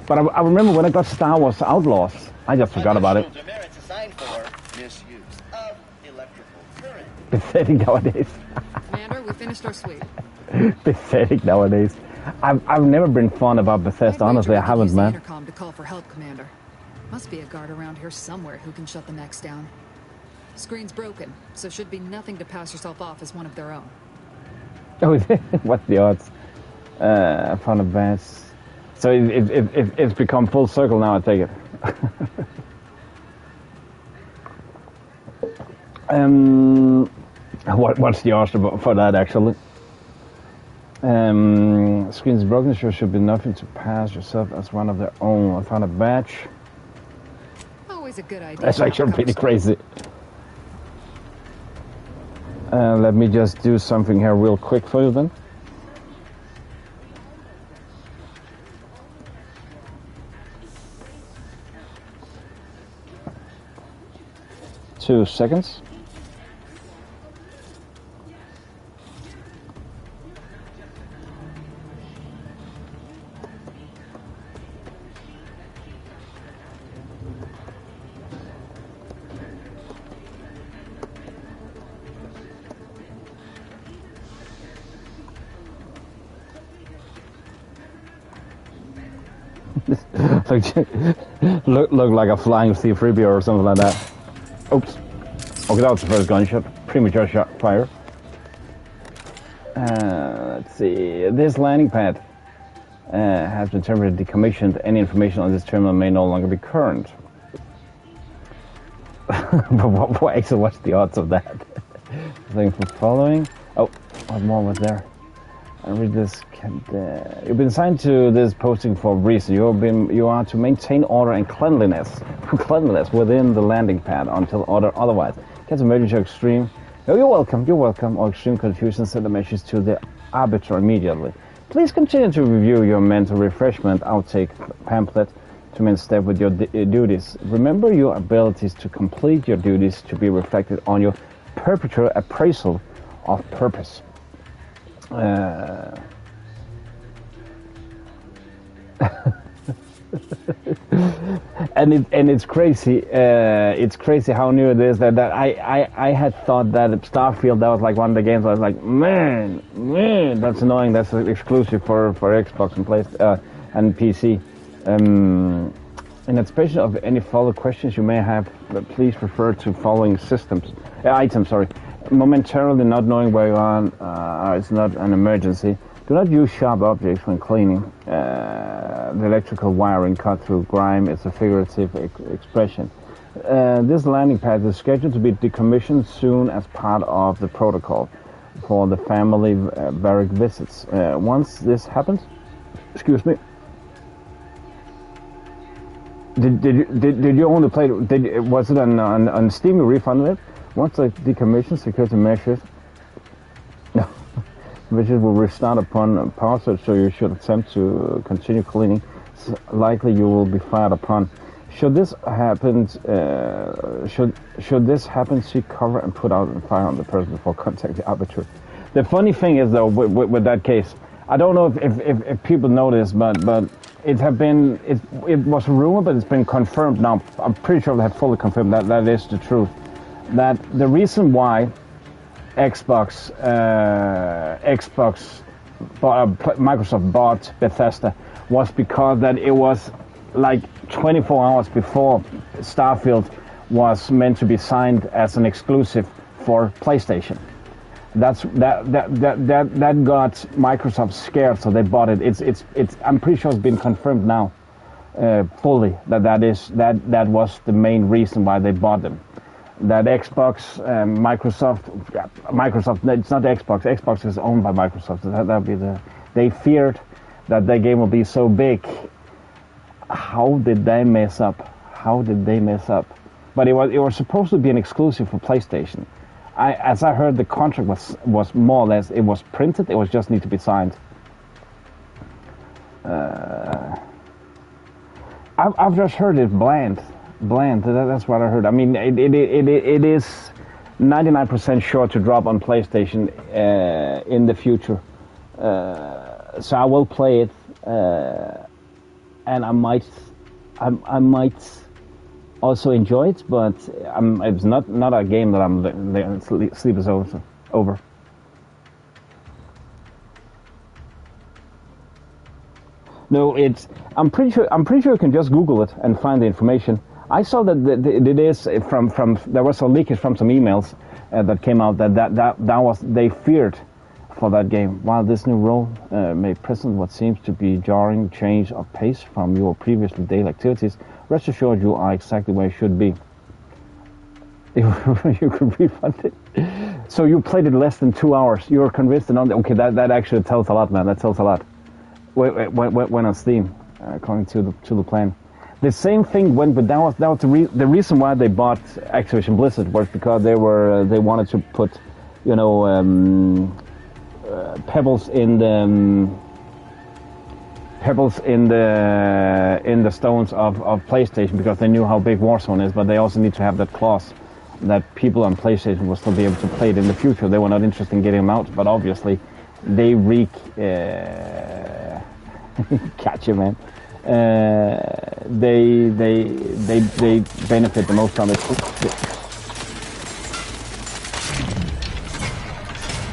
But I remember when I got Star Wars Outlaws, I just forgot about it. Pathetic nowadays. Commander, we finished our sweep. Pathetic nowadays. I've never been fond about Bethesda, honestly. I haven't, man. Intercom to call for help, Commander. Must be a guard around here somewhere who can shut the mechs down. Screen's broken, so should be nothing to pass yourself off as one of their own. Oh, what's the odds? I found a best. So it's become full circle now, I take it. What's the odds for that, actually? Screen's broken, sure should be nothing to pass yourself as one of their own. I found a badge. Always a good idea. That's actually pretty crazy. Let me just do something here real quick for you then. Two seconds. look like a flying C-3PO or something like that. Oops. Okay, that was the first gunshot. Premature shot fire. Let's see. This landing pad has been temporarily decommissioned. Any information on this terminal may no longer be current. But what's the odds of that? Thanks for following. Oh, what more was there? I read this. You've been assigned to this posting for a reason. You are to maintain order and cleanliness within the landing pad until ordered otherwise. Get emergency or extreme. Oh, you're welcome. Or extreme confusion, send the message to the arbiter immediately. Please continue to review your mental refreshment outtake pamphlet to maintain step with your duties. Remember your abilities to complete your duties to be reflected on your perpetual appraisal of purpose. And it's crazy. It's crazy how new it is. That I had thought that Starfield, that was like one of the games. I was like, man, that's annoying. That's exclusive for Xbox and PC. In anticipation of any follow questions you may have, please refer to following items. Sorry, momentarily not knowing where you are. It's not an emergency. Do not use sharp objects when cleaning. The electrical wiring cut through grime is a figurative expression. This landing pad is scheduled to be decommissioned soon as part of the protocol for the family barrack visits. Once this happens, excuse me. Did you only play? Was it on Steam? You refunded it? Once the decommission security measures. No. Measures will restart upon power surge, so you should attempt to continue cleaning. It's likely you will be fired upon. Should this happen, seek cover and put out and fire on the person before contacting the arbiter. The funny thing is, though, with that case, I don't know if people know this, but it was a rumor, but it's been confirmed now. I'm pretty sure they have fully confirmed that is the truth. That the reason why Microsoft bought Bethesda was because that it was like 24 hours before Starfield was meant to be signed as an exclusive for PlayStation. That got Microsoft scared, so they bought it. It's I'm pretty sure it's been confirmed now, fully that was the main reason why they bought them. That Xbox, Microsoft, it's not Xbox. Xbox is owned by Microsoft. That'd be they feared that their game would be so big. How did they mess up? But it was supposed to be an exclusive for PlayStation. As I heard, the contract was more or less, it was printed. It was just need to be signed. I've just heard it bland. That's what I heard. I mean, it is 99% sure to drop on PlayStation in the future. So I will play it, and I might also enjoy it, but it's not a game that sleep is over. No, I'm pretty sure you can just Google it and find the information. I saw that it is from there was a leakage from some emails that came out that was they feared for that game. While this new role may present what seems to be jarring change of pace from your previously daily activities, rest assured you are exactly where you should be. You could refund it. So you played it less than 2 hours. You were convinced, and okay, that actually tells a lot, man. That tells a lot. Went on Steam, according to the plan. The same thing went, but that was the reason why they bought Activision Blizzard was because they wanted to put, pebbles in the stones of PlayStation, because they knew how big Warzone is, but they also need to have that clause that people on PlayStation will still be able to play it in the future. They were not interested in getting them out, but obviously they gotcha, man. They benefit the most from it.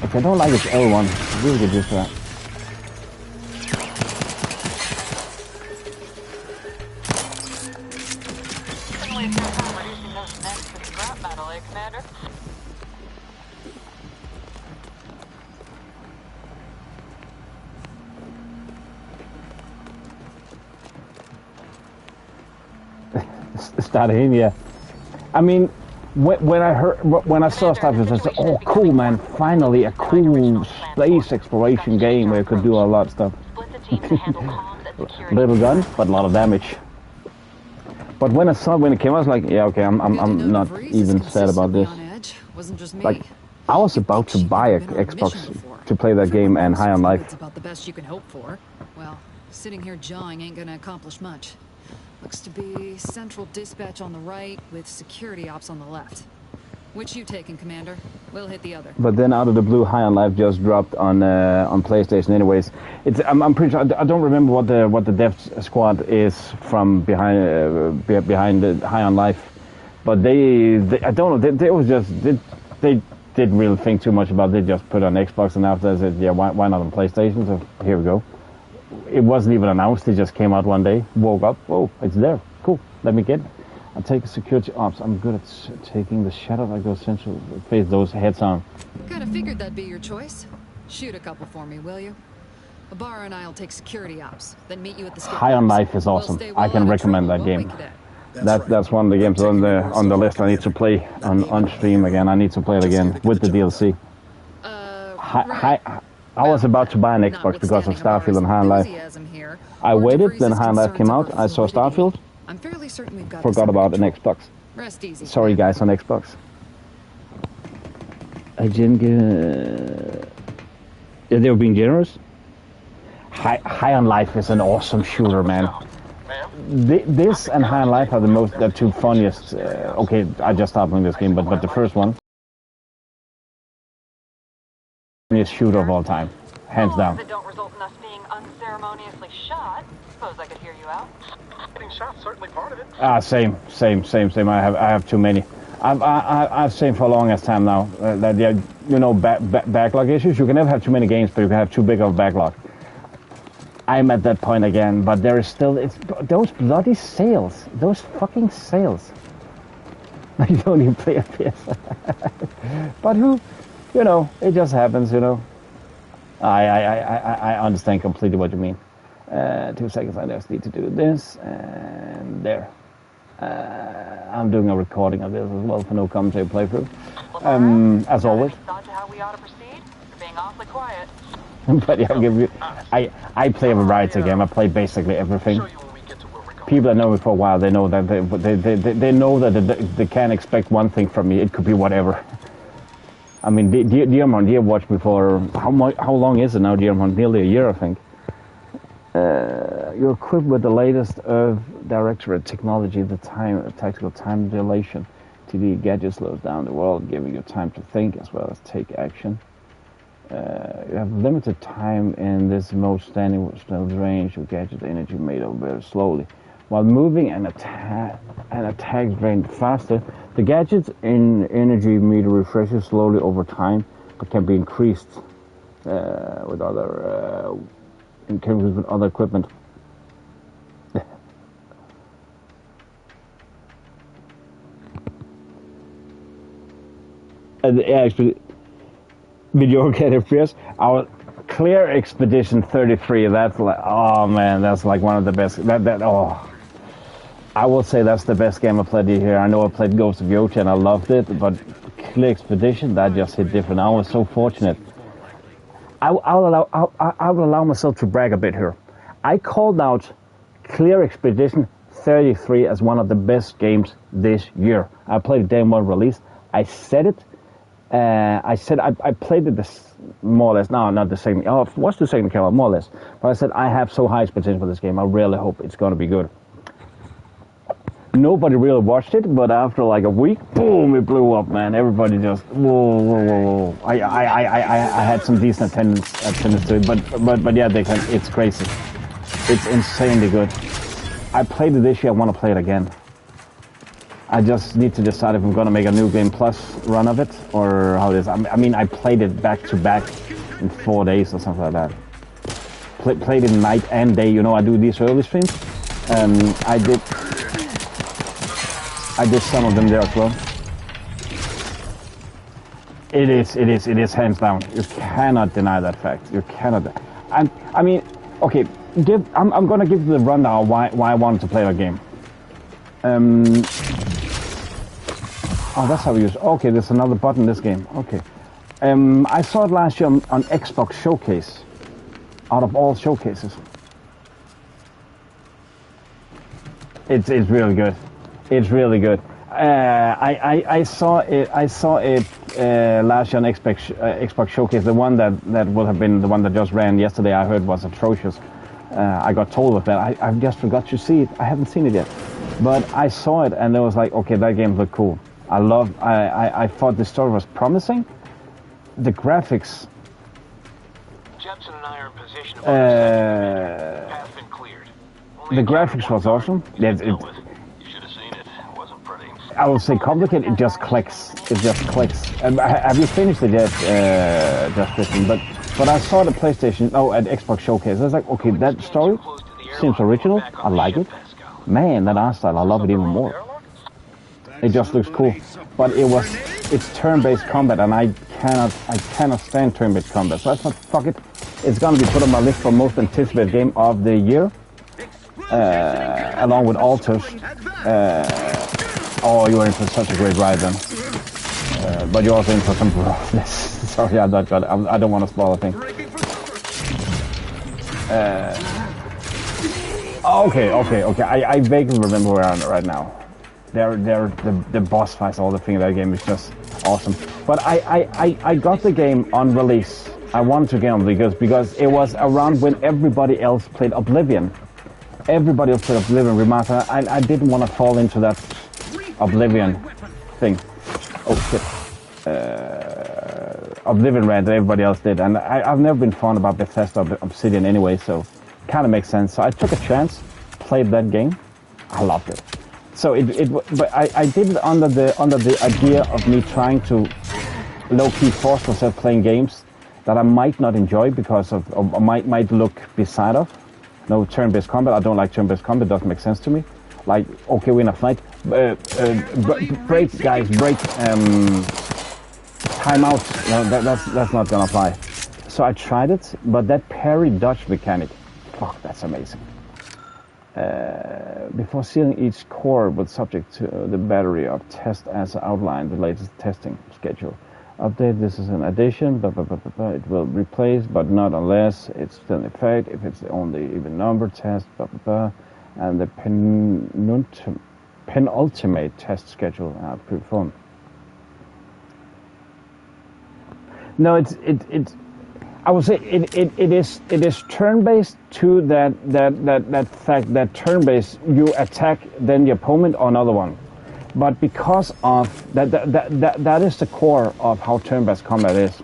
If I don't like it's L1, really get used to that. Started yeah. I mean, when I saw stuff, I said, "Oh, cool, man! Finally, a cool space exploration game where you could do a lot of stuff." Little gun, but a lot of damage. But when it came, I was like, "Yeah, okay, I'm not even sad about this." Like, I was about to buy an Xbox to play that game and High on Life. It's about the best you can hope for. Well, sitting here jawing ain't gonna accomplish much. Looks to be central dispatch on the right with security ops on the left. Which you taking, Commander? We'll hit the other. But then out of the blue, High on Life just dropped on PlayStation. Anyways, I'm pretty sure I don't remember what the dev squad is from behind the High on Life, but they I don't know. They was just they didn't really think too much about it. They just put it on Xbox, and after I said, yeah, why not on PlayStation? So here we go. It wasn't even announced. It just came out one day. Woke up. Oh, it's there. Cool. Let me get it. I'll take the security ops. I'm good at taking the shadow like those central face those heads on. Kinda figured that'd be your choice. Shoot a couple for me, will you? Abara and I'll take security ops, then meet you at the skip. High on Life is awesome. I can recommend that game. That's one of the games on the list I need to play on stream again. I need to play it again with the DLC. I was about to buy an Xbox because of Starfield and High on Life. I waited, then High on Life came out. I saw Starfield. I'm fairly certain we've got Forgot about an Xbox. Rest easy. Sorry guys on Xbox. I didn't get... Yeah, they were being generous. High on Life is an awesome shooter, man. This and High on Life are the two funniest. Okay, I just started playing this game, but the first one, funniest shooter of all time, hands down. That don't result in us being unceremoniously shot. Suppose I could hear you out. Getting shot certainly part of it. Same. I have too many. I've seen for a longest time now that backlog issues. You can never have too many games, but you can have too big of a backlog. I'm at that point again, but there is still those bloody sales, those fucking sales. I don't even play a PS. But it just happens, I understand completely what you mean. 2 seconds, I just need to do this, and there. I'm doing a recording of this as well for no commentary playthrough. As always. Thought to how we ought to proceed? You're being awfully quiet. But yeah, I play a variety game. I play basically everything. People that know me for a while, they know that they know that they can't expect one thing from me. It could be whatever. I mean, Dear watched me for how long is it now, Dear Mon? Nearly a year, I think. You're equipped with the latest Directorate technology, the tactical time dilation. TD gadget slows down the world, giving you time to think as well as take action. You have limited time in this mode, standing with still range. Your gadget energy made up very slowly. While moving and attacks drain faster, the gadget's energy meter refreshes slowly over time, but can be increased with other equipment. Video get FPS. Our Clear Expedition 33. That's like, oh man, that's like one of the best. I will say that's the best game I played here. I know I played Ghost of Yoshi and I loved it, but Clear Expedition, that just hit different. I was so fortunate. I will allow myself to brag a bit here. I called out Clear Expedition 33 as one of the best games this year. I played it day one release. I said it. I played it more or less. No, not the same. Oh, what's the second camera? More or less. But I said I have so high expectations for this game. I really hope it's going to be good. Nobody really watched it, but after like a week, boom, it blew up, man. Everybody just whoa. I had some decent attendance to it, but yeah, it's crazy. It's insanely good. I played it this year. I want to play it again. I just need to decide if I'm going to make a New Game Plus run of it or how it is. I mean, I played it back to back in 4 days or something like that. Played it night and day. I do these early streams. I did some of them there as well. It is hands down. You cannot deny that fact. You cannot. I mean, okay. I'm going to give you the rundown why I wanted to play the game. Oh, that's how we use it. Okay, there's another button in this game. Okay. I saw it last year on Xbox Showcase. Out of all showcases. It's really good. It's really good. I saw it last year on Xbox Showcase. The one that would have been the one that just ran yesterday, I heard was atrocious. I got told of that. I just forgot to see it. I haven't seen it yet. But I saw it and it was like, okay, that game looked cool. I thought the story was promising. The graphics. Jepson and I are in position. Path's been cleared. The graphics was awesome. Yeah, You should have seen it. It wasn't pretty. I would say complicated. It just clicks. It just clicks. Have you finished it yet, Justin? But I saw the PlayStation. At Xbox Showcase. I was like, okay, that story seems original. I like it. Man, that art style, I love it even more. It just looks cool. But it's turn-based combat, and I cannot stand turn-based combat. So I thought, fuck it. It's gonna be put on my list for most anticipated game of the year, along with Alters. Oh, you're in for such a great ride then. But you're also in for some roughness. Sorry, I don't want to spoil a thing. Okay. I vaguely remember where I am right now. The boss fights, all the thing in that game is just awesome. But I got the game on release. I wanted to get on because it was around when everybody else played Oblivion. Everybody else played Oblivion Remaster. I didn't want to fall into that Oblivion thing. Oh shit. Oblivion ran that everybody else did, and I've never been fond about Bethesda Obsidian anyway, so kind of makes sense. So I took a chance, played that game. I loved it. So but I did it under the idea of me trying to low-key force myself playing games that I might not enjoy because of might look beside of. No turn-based combat. I don't like turn-based combat. It doesn't make sense to me. Like, okay, we're in a fight. Break, guys, break. Time out. No, that's not gonna apply. So I tried it, but that parry dodge mechanic, fuck, that's amazing. Before sealing each core with subject to the battery of test as outlined the latest testing schedule. Update, this is an addition, it will replace, but not unless it's still in effect, if it's the only even number test, and the penultimate test schedule performed. No, I would say it is turn-based to that fact that turn-based you attack then the opponent or another one, but because of that is the core of how turn-based combat is.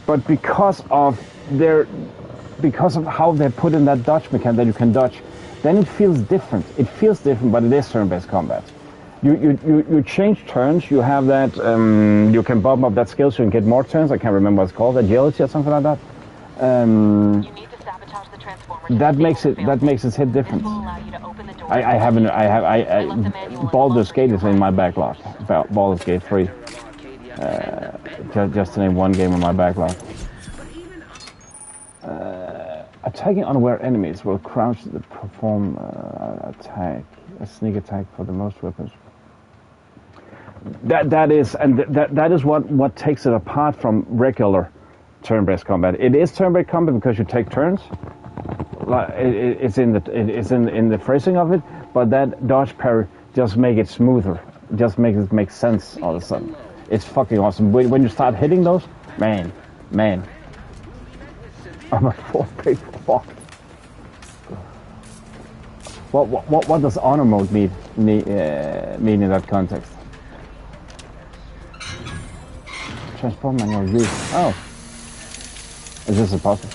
But because of how they put in that dodge mechanic that you can dodge, then it feels different. It feels different, but it is turn-based combat. You change turns. You have that. You can bump up that skill so you can get more turns. I can't remember what it's called, agility or something like that. You need to sabotage the transformer. That makes it hit different. Baldur's Gate is in my backlog. Baldur's Gate 3. Just to name one game in my backlog. Attacking unaware enemies will crouch to perform attack. A sneak attack for the most weapons. That is what takes it apart from regular turn-based combat. It is turn-based combat because you take turns. It's in the phrasing of it, but that dodge parry just make it smoother. Just makes it make sense all of a sudden. It's fucking awesome. When you start hitting those, man. I'm a 4-page fuck. What does honor mode mean in that context? Transform manual use. Oh. Is this a puzzle?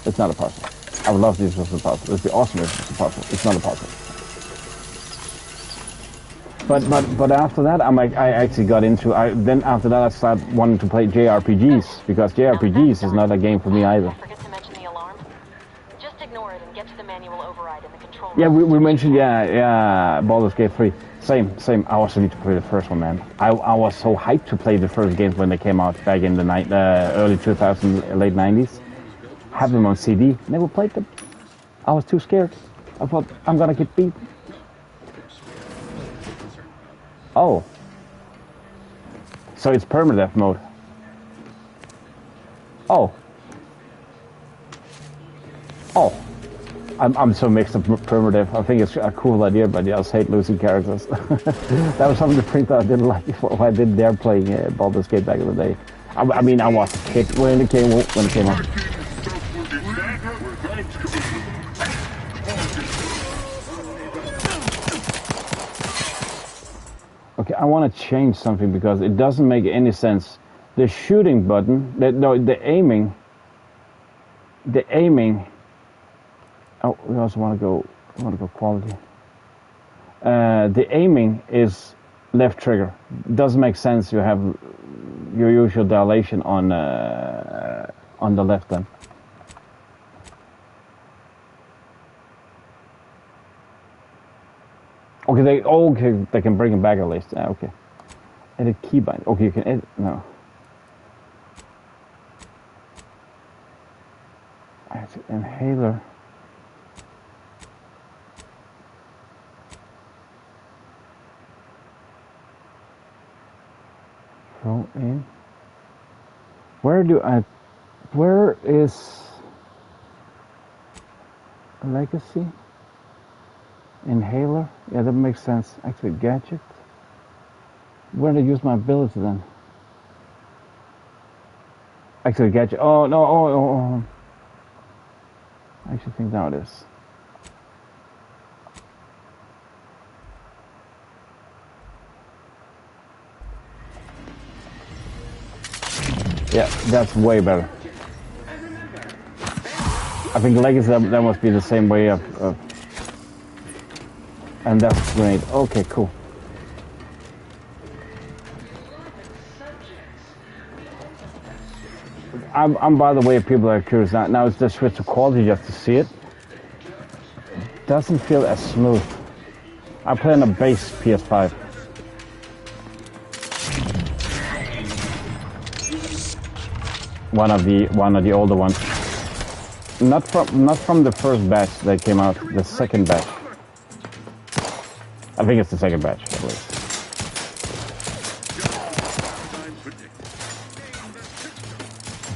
It's not a puzzle. I would love this was a puzzle. It'd be awesome if it's a puzzle. It's not a puzzle. But after that, I actually got into. Then after that, I started wanting to play JRPGs because JRPGs is not a game for me either. Forget to mention the alarm. Just ignore it and get to the manual override in the control room. Yeah, we mentioned Baldur's Gate 3. Same. I also need to play the first one, man. I was so hyped to play the first games when they came out back in the early 2000s, late 90s. Have them on CD. Never played them. I was too scared. I thought I'm gonna get beat. Oh. So it's permadeath mode. Oh. I'm so mixed up permadeath. I think it's a cool idea, but I just hate losing characters. That was something the printer I didn't like before. I didn't dare playing Baldur's Gate back in the day. I mean, I was a kid when it came out. I want to change something because it doesn't make any sense. The shooting button, the aiming. Oh, we also want to go quality. The aiming is left trigger. Doesn't make sense. You have your usual dilation on the left then. Okay, they can bring it back at least. Okay. Edit keybind. Okay, you can edit. No. Inhaler. Throw in. Where is legacy? Inhaler? Yeah, that makes sense. Actually, gadget. Where do I use my ability then? Actually, gadget. Oh, no. Oh. I actually think now it is. Yeah, that's way better. I think legacy, that must be the same way of and that's great. Okay, cool. I'm by the way, people are curious now it's just switch to quality just to see it. Doesn't feel as smooth. I play on a base PS5. One of the older ones. Not from the first batch that came out, the second batch. I think it's the second batch, at least.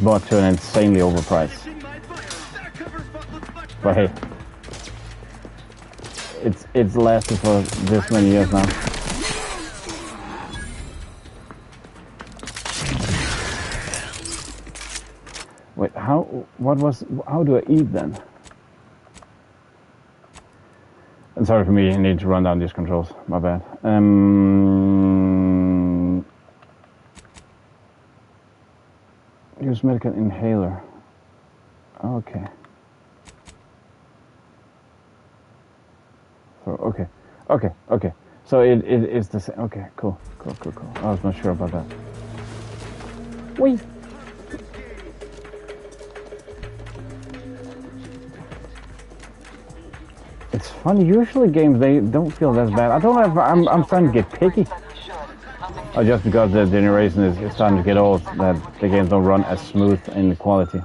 Bought to an insanely overpriced. But hey, it's lasted for this many years now. Wait, how do I eat then? And sorry for me, I need to run down these controls, my bad. Use medical inhaler. Okay. So, okay. So it is the same. Okay, cool. I was not sure about that. Wait. It's funny, usually games, they don't feel that bad. I don't know if I'm starting to get picky. Or just because the generation is starting to get old, that the games don't run as smooth in quality.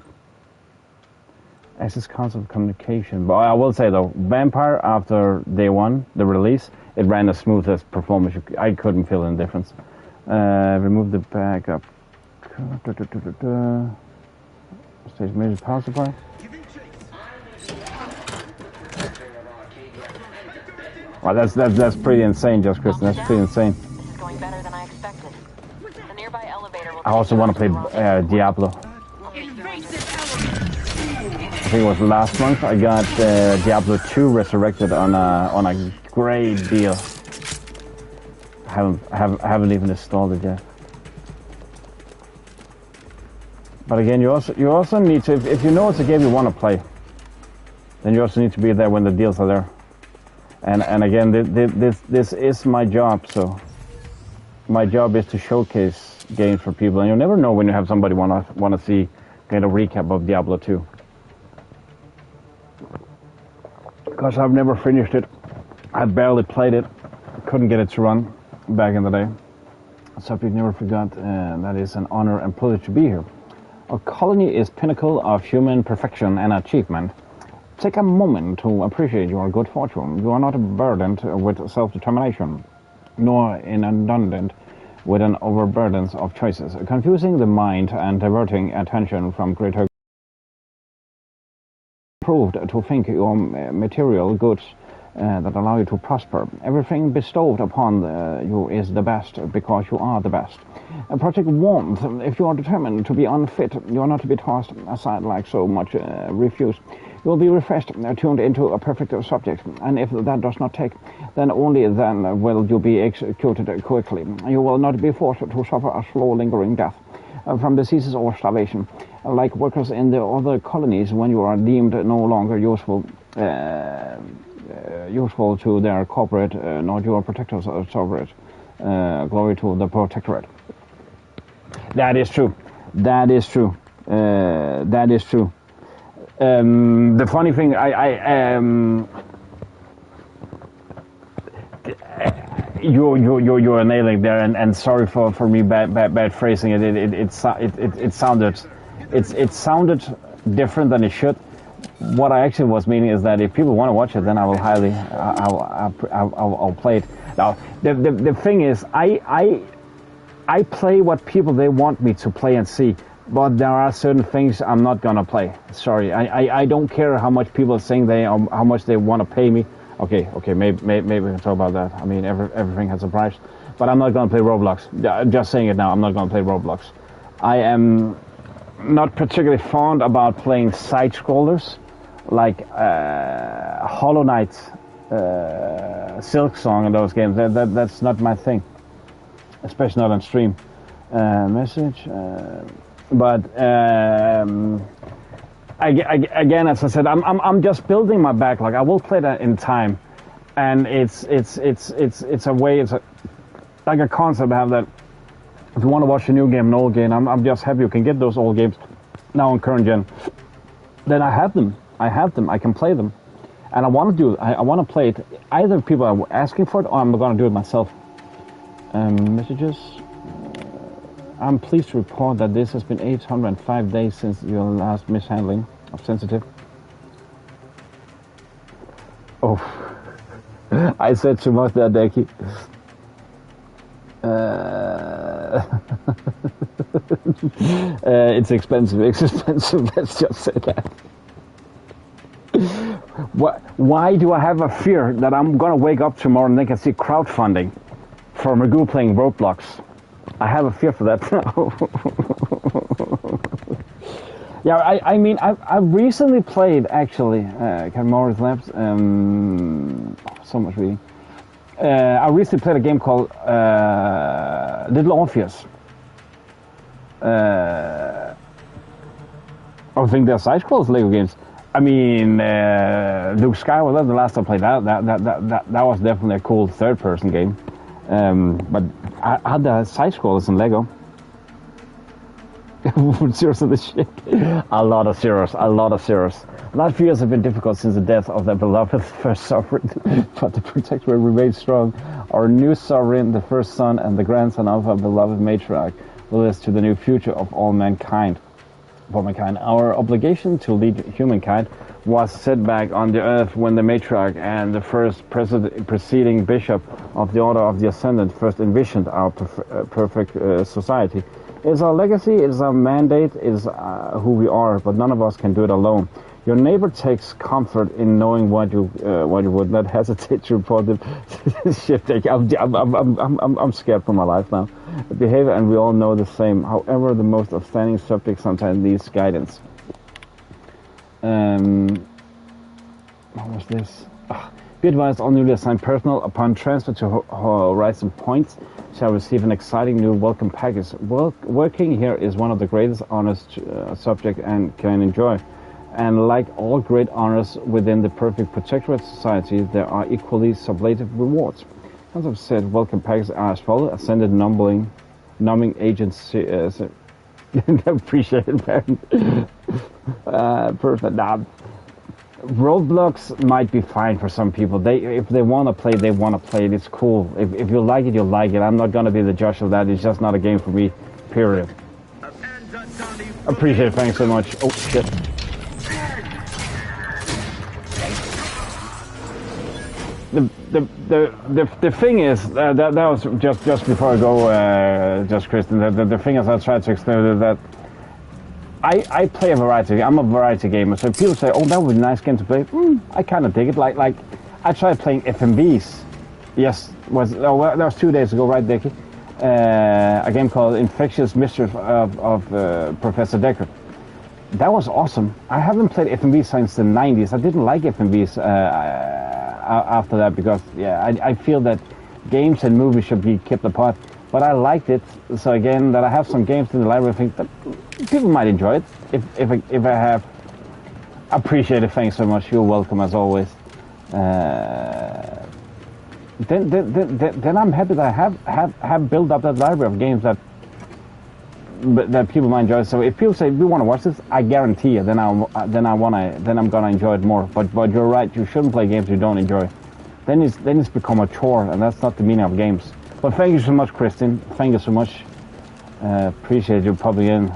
Access console communication. But I will say though, Vampire, after day one, the release, it ran as smooth as performance. I couldn't feel any difference. Remove the backup. Stage major power supply. Well, that's pretty insane, just Kristen. That's pretty insane. This is going better than I expected. The nearby elevator will I also want to play Diablo. I think it was last month. I got Diablo 2 Resurrected on a great deal. I haven't even installed it yet. But again, you also need to, if you know it's a game you want to play, then you also need to be there when the deals are there. And again, this is my job, so my job is to showcase games for people, and you never know when you have somebody want to see kind of recap of Diablo 2. Because I've never finished it, I barely played it, couldn't get it to run back in the day. Subject never forgot, that is an honor and privilege to be here. Our colony is pinnacle of human perfection and achievement. Take a moment to appreciate your good fortune. You are not burdened with self-determination, nor inundated with an overburden of choices, confusing the mind and diverting attention from greater proved to think your material goods that allow you to prosper. Everything bestowed upon you is the best because you are the best. Project warmth. If you are determined to be unfit, you are not to be tossed aside like so much refuse. You will be refreshed, tuned into a perfect subject, and if that does not take, then only then will you be executed quickly. You will not be forced to suffer a slow, lingering death from diseases or starvation, like workers in the other colonies when you are deemed no longer useful to their corporate, not your protectors or sovereign. Glory to the protectorate. That is true. That is true. That is true. The funny thing, you're nailing there, and sorry for me bad phrasing it. It sounded different than it should. What I actually was meaning is that if people want to watch it, then I will I'll play it. Now the thing is, I play what people they want me to play and see. But there are certain things I'm not gonna play. Sorry, I don't care how much people are saying how much they want to pay me. Okay, maybe we can talk about that. I mean, everything has a price. But I'm not gonna play Roblox. Just saying it now, I'm not gonna play Roblox. I am not particularly fond about playing side scrollers like Hollow Knight, Silk Song, and those games. That's not my thing, especially not on stream. Message. But again, as I said, I'm just building my backlog. I will play that in time, and it's a way. It's like a concept I have that. If you want to watch a new game, an old game, I'm just happy you can get those old games now in current gen. Then I have them. I can play them, and I want to do. I want to play it. Either people are asking for it, or I'm going to do it myself. Messages. I'm pleased to report that this has been 805 days since your last mishandling of sensitive. Oh, I said too much there, Decky. It's expensive. Let's just say that. Why do I have a fear that I'm gonna wake up tomorrow and they can see crowdfunding for Magoo playing Roblox? I have a fear for that now. Yeah, I mean, I recently played, actually, Camorra's Labs, so much reading. I recently played a game called Little Orpheus. I think they're side-scrollers Lego games. I mean, Luke Skywalker, that's the last time I played that was definitely a cool third-person game. But are there side-scrollers in Lego? Zeros of the shit. A lot of zeros. Last few years have been difficult since the death of their beloved first sovereign, but the protectorate remains strong. Our new sovereign, the first son and the grandson of our beloved matriarch, will lead us to the new future of all mankind. For mankind, our obligation to lead humankind was set back on the earth when the matriarch and the first preceding bishop of the Order of the Ascendant first envisioned our perfect society. It's our legacy, it's our mandate, it's who we are, but none of us can do it alone. Your neighbor takes comfort in knowing what you would not hesitate to report the shit. I'm scared for my life now. Behavior, and we all know the same. However, the most outstanding subject sometimes needs guidance. What was this? Be advised, all newly assigned personnel upon transfer to Horizon Points shall receive an exciting new welcome package. Working here is one of the greatest honors subject and can enjoy. And like all great honors within the perfect protectorate society, there are equally sublative rewards. As I've said, welcome packages are as follows: ascended numbing agents. Appreciate it, man. Perfect. Now, Roblox might be fine for some people. If they want to play, they want to play it. It's cool. If you like it, you'll like it. I'm not going to be the judge of that. It's just not a game for me, period. Appreciate it. Thanks so much. Oh, shit. The thing is, that was just before I go, just Kristen, the thing is I tried to explain that I play a variety. I'm a variety gamer, so if people say, "Oh, that would be a nice game to play," I kind of dig it. Like I tried playing FMVs. Yes, that was 2 days ago, right, Dickie? A game called Infectious Mistress of Professor Decker. that was awesome. I haven't played FMV since the 90s. I didn't like FMVs after that because, yeah, I feel that games and movies should be kept apart. But I liked it. So again, that I have some games in the library, I think that people might enjoy it. If I have. Appreciate it. Thanks so much. You're welcome as always. Then I'm happy that I have built up that library of games that people might enjoy. So if people say we want to watch this, I guarantee you, then I'm gonna enjoy it more. But you're right. You shouldn't play games you don't enjoy. Then it's become a chore, and that's not the meaning of games. But thank you so much, Kristin. Thank you so much. Appreciate you popping in.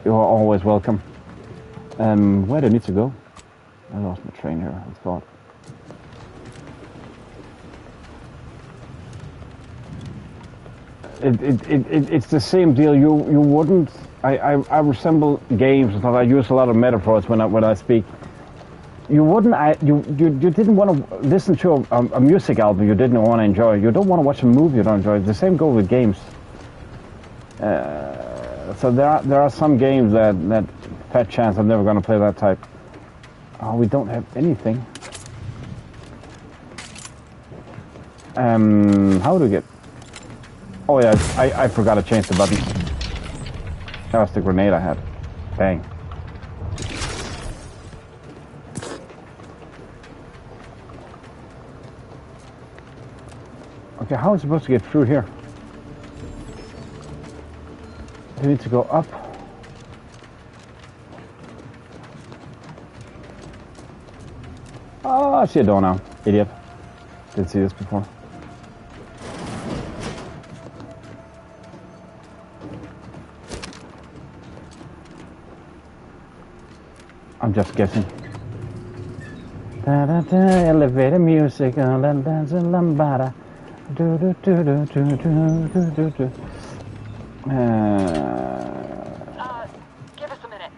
You are always welcome. Where do I need to go? I lost my train here. I thought. It's the same deal. You wouldn't. I resemble games. I use a lot of metaphors when I speak. You wouldn't. You didn't want to listen to a music album you didn't want to enjoy. You don't want to watch a movie you don't enjoy. The same goes with games. So there are some games that fat chance I'm never going to play that type. Oh, we don't have anything. How do we get? Oh yeah, I forgot to change the button. That was the grenade I had. Bang. Okay, how am I supposed to get through here? Do we need to go up? Oh, I see a door now. Idiot. Didn't see this before. I'm just guessing. Da da da, elevator music, lambada. Do do do do do do do do. Give us a minute.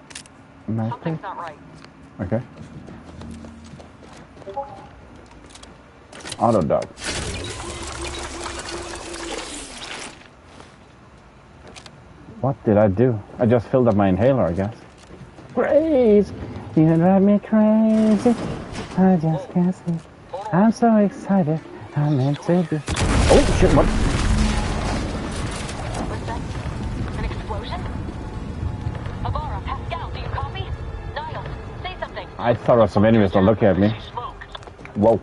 Okay. Something's not right. Okay. Auto dog. What did I do? I just filled up my inhaler, I guess. Crazy, you drive me crazy. I just can't sleep. I'm so excited. I'm meant to be. Oh shit! What? What's that? An explosion? Avara, Pascal, do you copy? Niles, say something. I thought there was some enemies that looking at me. Whoa.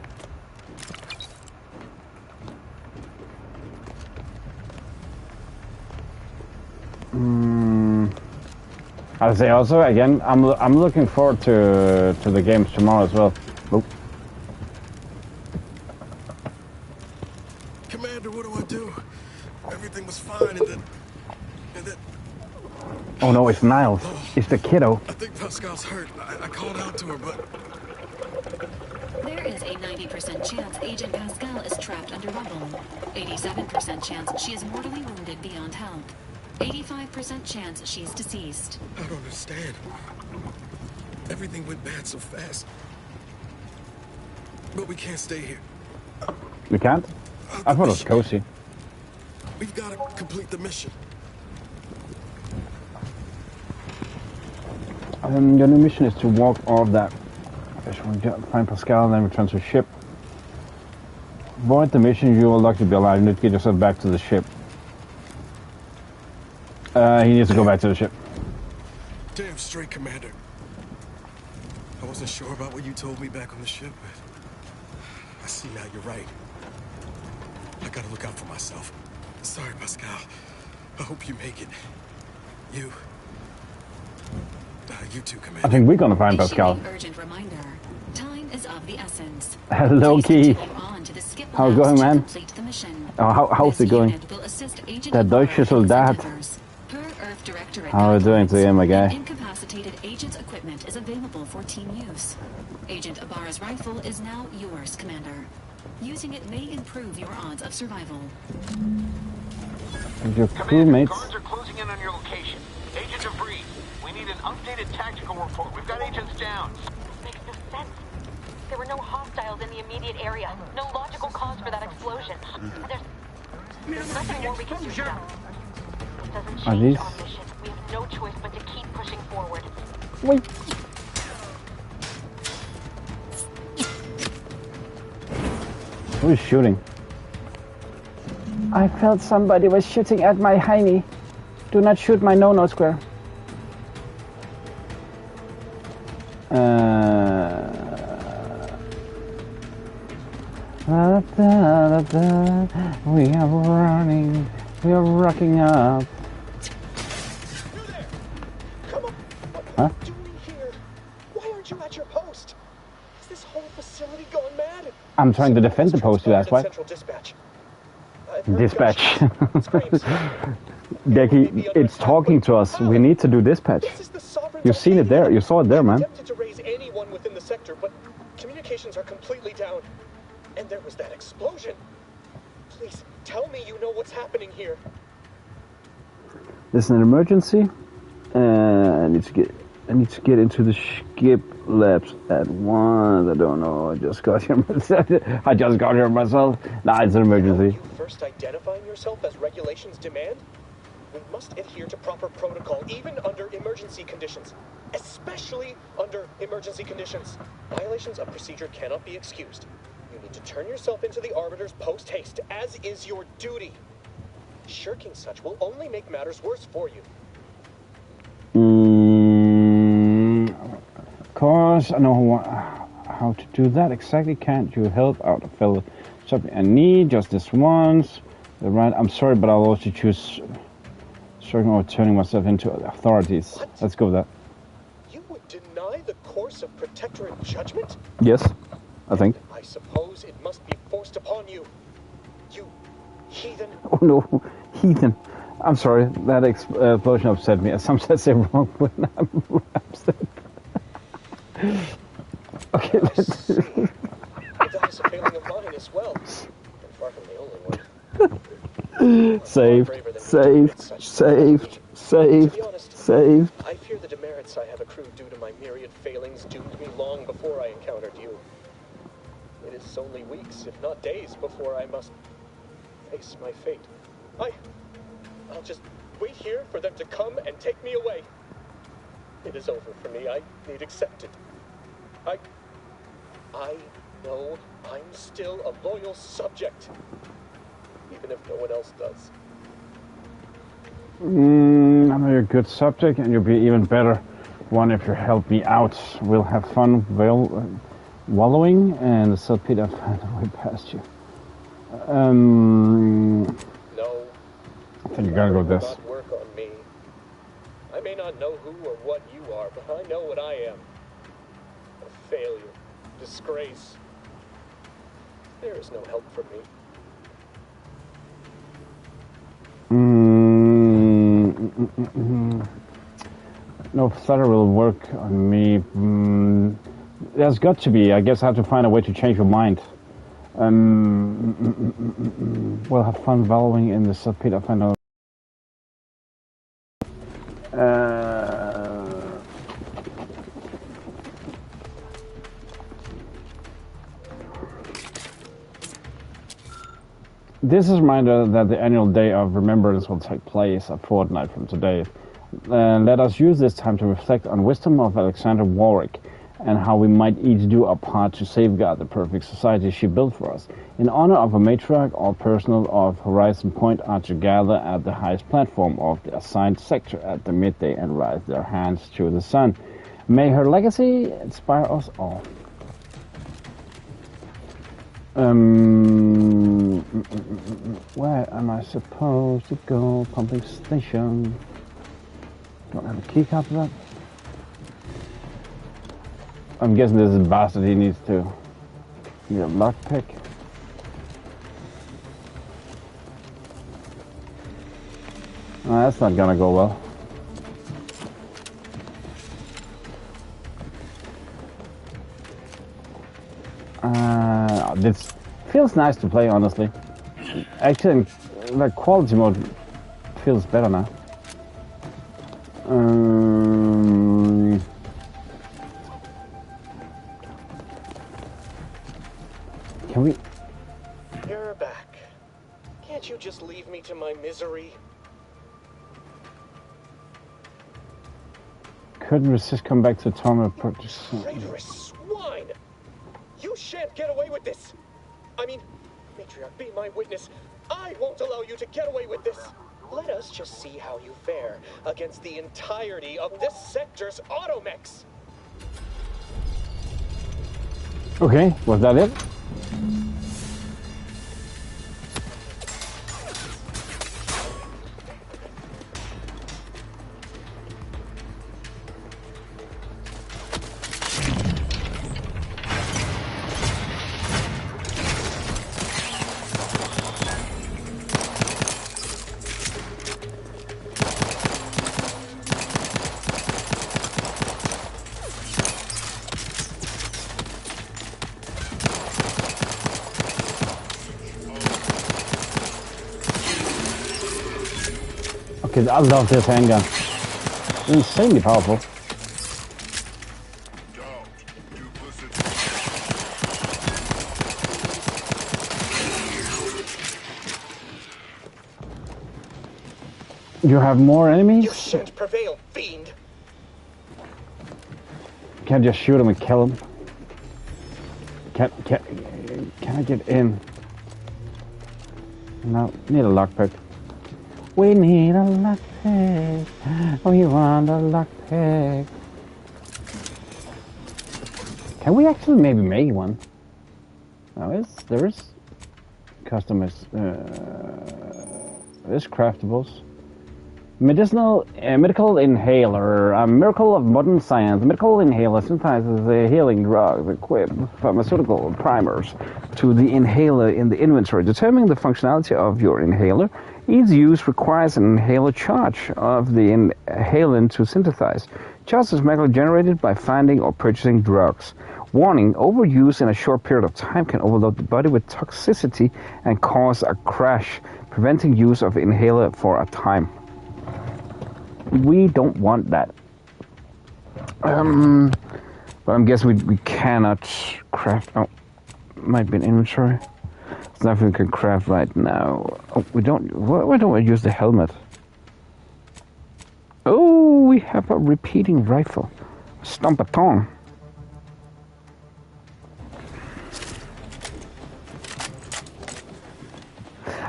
I'll say also again, I'm looking forward to the games tomorrow as well. Oop. Commander, what do I do? Everything was fine, and then. Oh no, it's Niles. It's the kiddo. I think Pascal's hurt. I called out to her, but. There is a 90% chance Agent Pascal is trapped under rubble. 87% chance she is mortally wounded beyond help. 85% chance she's deceased. I don't understand. Everything went bad so fast. But we can't stay here. We can't? I thought it was cozy. We've got to complete the mission. Your new mission is to walk off that. Find Pascal and then return to the ship. Avoid the mission, you will likely be alive. You need to get yourself back to the ship. He needs to go back to the ship. Damn straight, Commander. I wasn't sure about what you told me back on the ship, but I see now you're right. I gotta look out for myself. Sorry, Pascal. I hope you make it. You too, Commander. I think we're gonna find Pascal. Urgent reminder. Time is of the essence. Hello, Key. How's it going, man? Oh, how's it going? Der deutsche Soldat. How are you doing today, my guy? Incapacitated agent's equipment is available for team use. Agent Ibarra's rifle is now yours, Commander. Using it may improve your odds of survival. And your crewmates. Guards are closing in on your location. Agent DeVries, we need an updated tactical report. We've got agents down. Makes no sense. There were no hostiles in the immediate area. No logical cause for that explosion. There's nothing more we can do now. It doesn't change our mission. We have no choice but to keep pushing Wait. Who is shooting? I felt somebody was shooting at my hiney. Do not shoot my no-no square. We are running. We are rocking up. Come on. Huh? What are you doing here? Why aren't you at your post? Is this whole facility gone mad? I'm trying to defend the post, you ask why? Central dispatch. Dispatch. Decky, it's talking to us. We need to do dispatch. You've seen it there. You saw it there, man. Attempted to raise anyone within the sector, but communications are completely down. And there was that explosion. Please, tell me you know what's happening here. There's an emergency. I need to get into the skip labs at once. I don't know. I just got here myself. Nah, it's an emergency. First identifying yourself as regulations demand? We must adhere to proper protocol, even under emergency conditions. Especially under emergency conditions. Violations of procedure cannot be excused. You need to turn yourself into the Arbiter's post-haste, as is your duty. Shirking such will only make matters worse for you. Of course, I know how to do that exactly. Can't you help out a fellow? Something I need just this once. The right. I'm sorry, but I'll also choose certain or turning myself into authorities. What? Let's go with that. You would deny the course of protectorate judgment? Yes, I think. I suppose it must be forced upon you. You heathen. Oh no, heathen. I'm sorry, that explosion upset me. I sometimes say wrong when I'm upset. Okay, let's... That is a failing of mine as well. I'm far from the only one. Saved. To be honest, saved. I fear the demerits I have accrued due to my myriad failings doomed me long before I encountered you. It is only weeks, if not days, before I must face my fate. I'll just wait here for them to come and take me away. It is over for me. I need accepted. I know I'm still a loyal subject, even if no one else does. I know you're a good subject, and you'll be even better one if you help me out. We'll have fun wallowing, and the saltpeter will find a way past you. No. I think you gotta go with this. Not work on me. I may not know who or what you are, but I know what I am. A failure. Disgrace. There is no help for me. No flutter will work on me. There's got to be. I guess I have to find a way to change your mind. We'll have fun wallowing in the saltpeter. I find out. This is a reminder that the annual Day of Remembrance will take place a fortnight from today. Let us use this time to reflect on wisdom of Alexander Warwick and how we might each do our part to safeguard the perfect society she built for us. In honor of a matriarch, all personnel of Horizon Point are to gather at the highest platform of the assigned sector at the midday and raise their hands to the sun. May her legacy inspire us all. Where am I supposed to go? Pumping station. Don't have a key card for that. I'm guessing this is a bastard. He needs to need a lockpick. Oh, that's not gonna go well. This feels nice to play, honestly. Actually, the quality mode feels better now. Can we? You're back. Can't you just leave me to my misery? Couldn't resist coming back to the torment. Traitorous swine! You shan't get away with this! I mean, Matriarch, be my witness. I won't allow you to get away with this! Let us just see how you fare against the entirety of this sector's automechs! Okay, was that it? Okay, I love this handgun. It's insanely powerful. You have more enemies? You shan't prevail, fiend! Can't just shoot him and kill him. Can I get in? No, need a lockpick. We need a lockpick. We want a lockpick. Can we actually maybe make one? No, there is customers. There's craftables. Medical inhaler, a miracle of modern science. Medical inhaler synthesizes the healing drugs, equip pharmaceutical primers to the inhaler in the inventory. Determining the functionality of your inhaler. Each use requires an inhaler charge of the inhalant to synthesize. Charge is magically generated by finding or purchasing drugs. Warning, overuse in a short period of time can overload the body with toxicity and cause a crash, preventing use of inhaler for a time. We don't want that. But I'm guessing we cannot craft. Oh, might be an inventory. There's nothing we can craft right now. Oh, we don't. Why don't we use the helmet? Oh, we have a repeating rifle. Stomp-a-tong.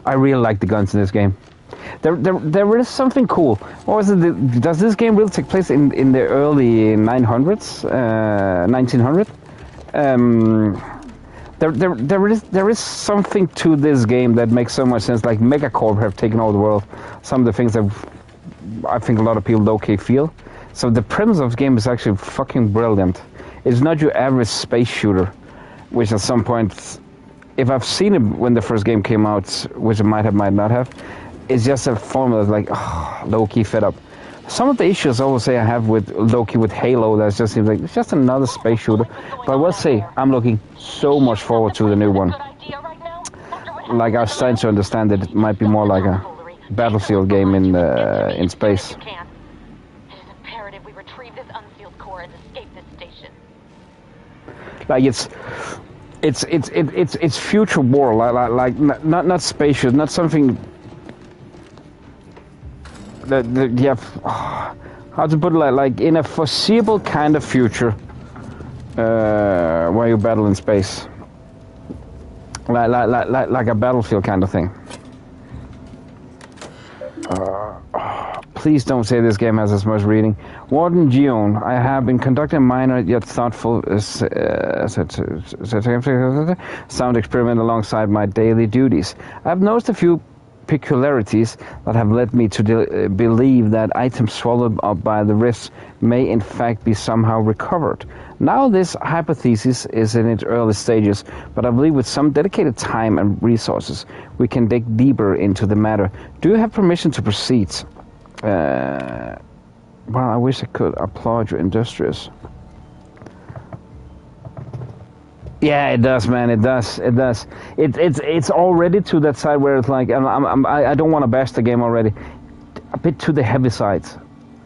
I really like the guns in this game. There is something cool. What was it? Does this game really take place in the early 900s, 1900? There is something to this game that makes so much sense. Like Megacorp have taken over the world. Some of the things that I think a lot of people low-key feel. So the premise of the game is actually fucking brilliant. It's not your average space shooter, which at some point, if I've seen it when the first game came out, which it might have, might not have. It's just a formula that's like, low-key fed up. Some of the issues I will say I have with low-key with Halo, that just seems like it's just another space shooter. But I will say, I'm looking so much forward to the new one. Like, I was starting to understand that it might be more like a Battlefield game in space. It is imperative we retrieve this unsealed core and escape this station. Like, it's future war, like not space shooter, not something... how to put it, like in a foreseeable kind of future where you battle in space, like a Battlefield kind of thing. Please don't say this game has as much reading. Warden Geon, I have been conducting a minor yet thoughtful sound experiment alongside my daily duties. I've noticed a few peculiarities that have led me to believe that items swallowed up by the rifts may in fact be somehow recovered. Now this hypothesis is in its early stages, but I believe with some dedicated time and resources we can dig deeper into the matter. Do you have permission to proceed? Well, I wish I could applaud you, industrious. Yeah, it does, man. It does. It's already to that side where it's like I don't want to bash the game already. A bit to the heavy side.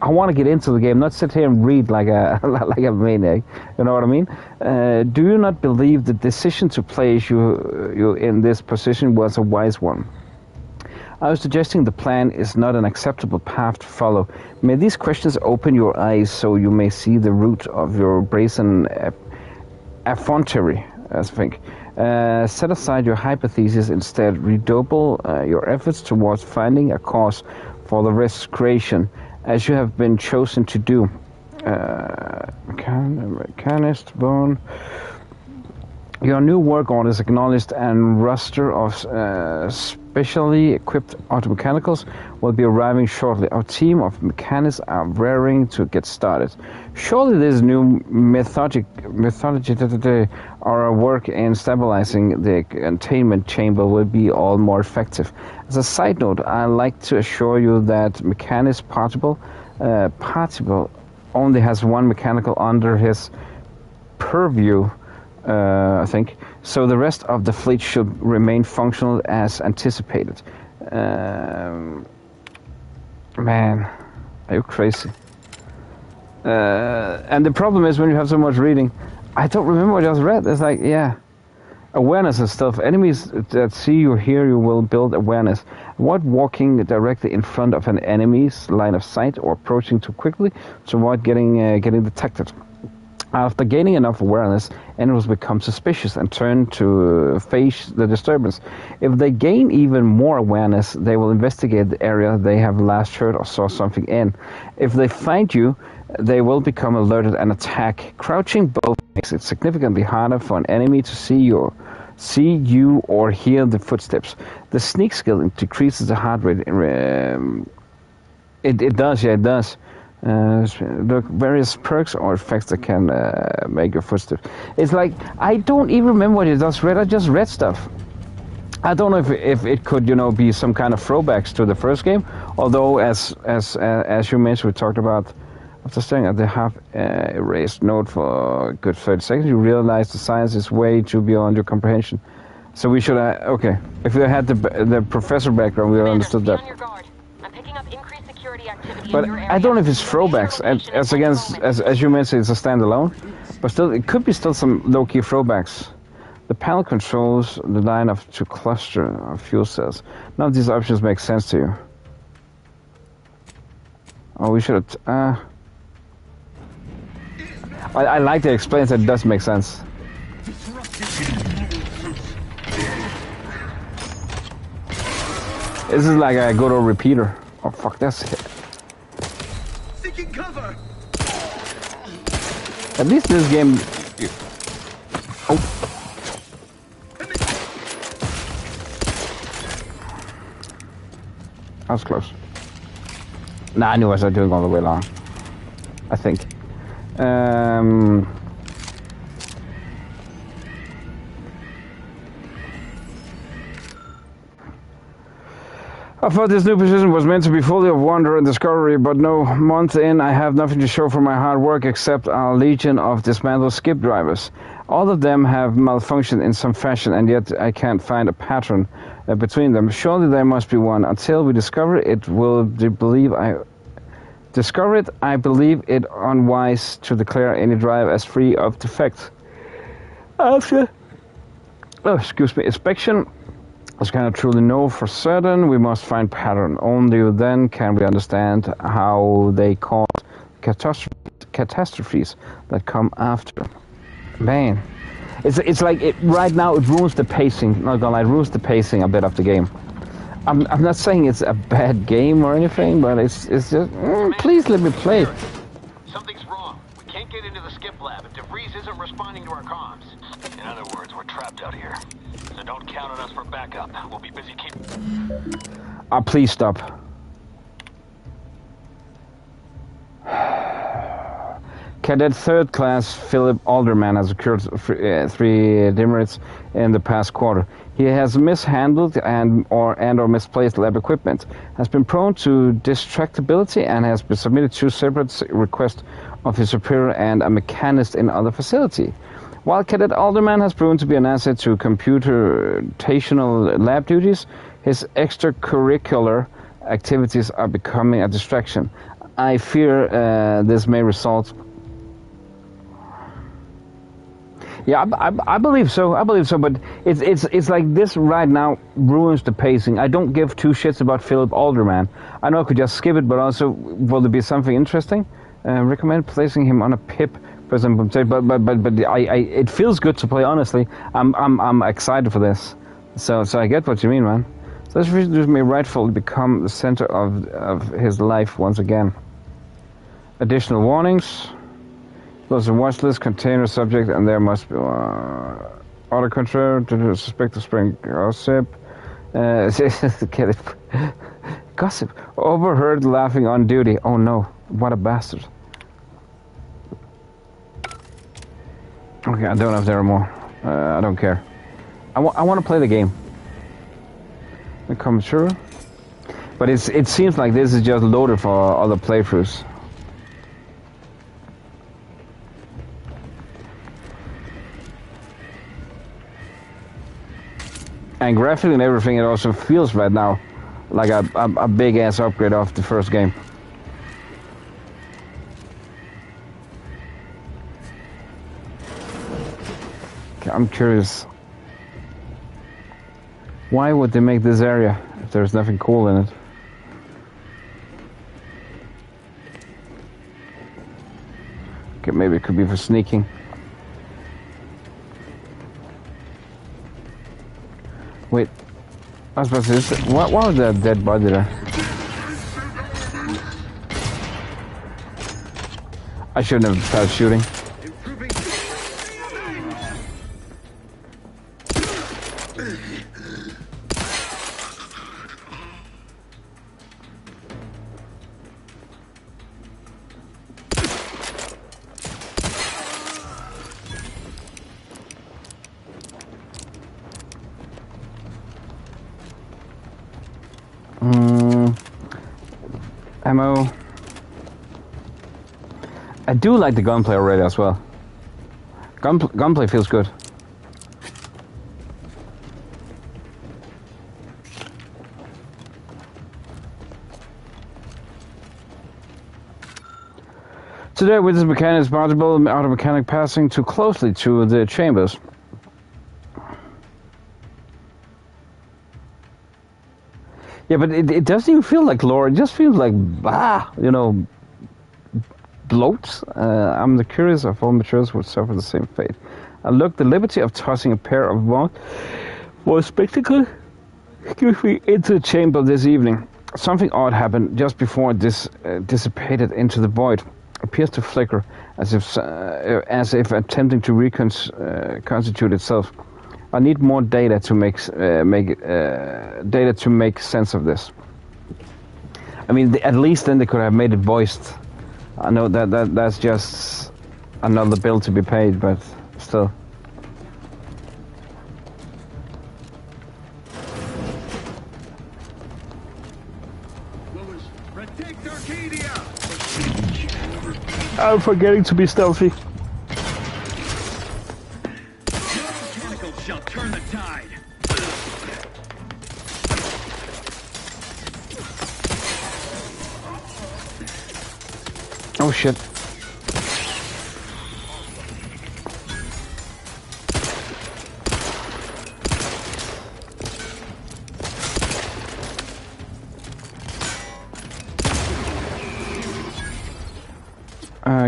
I want to get into the game, not sit here and read like a maniac. You know what I mean? Do you not believe the decision to place you in this position was a wise one? I was suggesting the plan is not an acceptable path to follow. May these questions open your eyes so you may see the root of your brazen effrontery, I think. Set aside your hypothesis, instead redouble your efforts towards finding a cause for the risk's creation, as you have been chosen to do. Mechanist Bone. Your new work order is acknowledged, and roster of specially equipped automechanicals will be arriving shortly. Our team of mechanists are raring to get started. Surely this new methodology our work in stabilizing the containment chamber will be all more effective. As a side note, I'd like to assure you that Mechanist Partible only has one mechanical under his purview, I think, so the rest of the fleet should remain functional as anticipated. Man, are you crazy? And the problem is when you have so much reading, I don't remember what I just read. It's like, yeah, awareness and stuff. Enemies that see you here, you will build awareness. Avoid walking directly in front of an enemy's line of sight or approaching too quickly to avoid getting detected. After gaining enough awareness, enemies become suspicious and turn to face the disturbance. If they gain even more awareness, they will investigate the area they have last heard or saw something in. If they find you, they will become alerted and attack. Crouching both makes it significantly harder for an enemy to see you or hear the footsteps. The sneak skill decreases the heart rate. It does. Look, various perks or effects that can make your footsteps. It's like, I don't even remember what I just read. I just read stuff. I don't know if it could, be some kind of throwbacks to the first game. Although, as you mentioned, we talked about after staring at the half erased note for a good 30 seconds, you realize the science is way too beyond your comprehension. So we should, okay. If we had the professor background, we would have understood that. But I don't know if it's throwbacks, as you mentioned, it's a standalone, but still, it could be still some low-key throwbacks. The panel controls the line to cluster of fuel cells. None of these options make sense to you. Oh, we should have. I like to explain that it does make sense. This is like a good old repeater. Oh fuck, that's it. Seeking cover. At least this game. Oh. That was close. Nah, I knew I was doing all the way along. I think. I thought this new position was meant to be fully of wonder and discovery, but no, month in I have nothing to show for my hard work except our legion of dismantled skip drivers. All of them have malfunctioned in some fashion, and yet I can't find a pattern between them. Surely there must be one. Until we discover it, I believe it unwise to declare any drive as free of defects. After inspection, as cannot truly know for certain, we must find pattern. Only then can we understand how they cause catastrophes that come after. Man, it's like right now it ruins the pacing. Not gonna lie, it ruins the pacing a bit of the game. I'm not saying it's a bad game or anything, but it's just please let me play. Something's wrong. We can't get into the skip lab, and DeVries isn't responding to our comms. In other words, we're trapped out here. So don't count on us for backup. We'll be busy keeping... Please stop. Cadet 3rd Class Philip Alderman has occurred 3 demerits in the past quarter. He has mishandled and or misplaced lab equipment, has been prone to distractibility, and has been submitted 2 separate requests of his superior and a mechanist in other facility. While Cadet Alderman has proven to be an asset to computational lab duties, his extracurricular activities are becoming a distraction. I fear this may result... Yeah, I believe so. I believe so. But it's like this right now ruins the pacing. I don't give two shits about Philip Alderman. I know I could just skip it, but also will there be something interesting? Recommend placing him on a pip for example. But it feels good to play. Honestly, I'm excited for this. So I get what you mean, man. So this may rightfully become the center of his life once again. Additional warnings. There's a watch list, container subject, and there must be auto control to suspect the spring gossip. Gossip. Overheard laughing on duty. Oh no, what a bastard. Okay, I don't know if there are more. I don't care. I want to play the game. Become sure. But it seems like this is just loaded for other playthroughs. And graphically and everything, it also feels right now like a big ass upgrade of the first game. Okay, I'm curious. Why would they make this area if there's nothing cool in it? Okay, maybe it could be for sneaking. Wait, I was supposed to say, what was that dead body there? I shouldn't have started shooting. Ammo. I do like the gunplay already as well. Gunplay feels good. Today, with this mechanic is possible, auto mechanic passing too closely to the chambers. Yeah, but it doesn't even feel like lore. It just feels like, you know, bloat. I'm the curious of all materials would suffer the same fate. I look the liberty of tossing a pair of more spectacle into the chamber this evening. Something odd happened just before this dissipated into the void. Appears to flicker as if attempting to reconstitute itself. I need more data to make sense of this. I mean, at least then they could have made it voiced. I know that's just another bill to be paid, but still. Protect Arcadia! I'm forgetting to be stealthy. Shall turn the tide. Oh shit.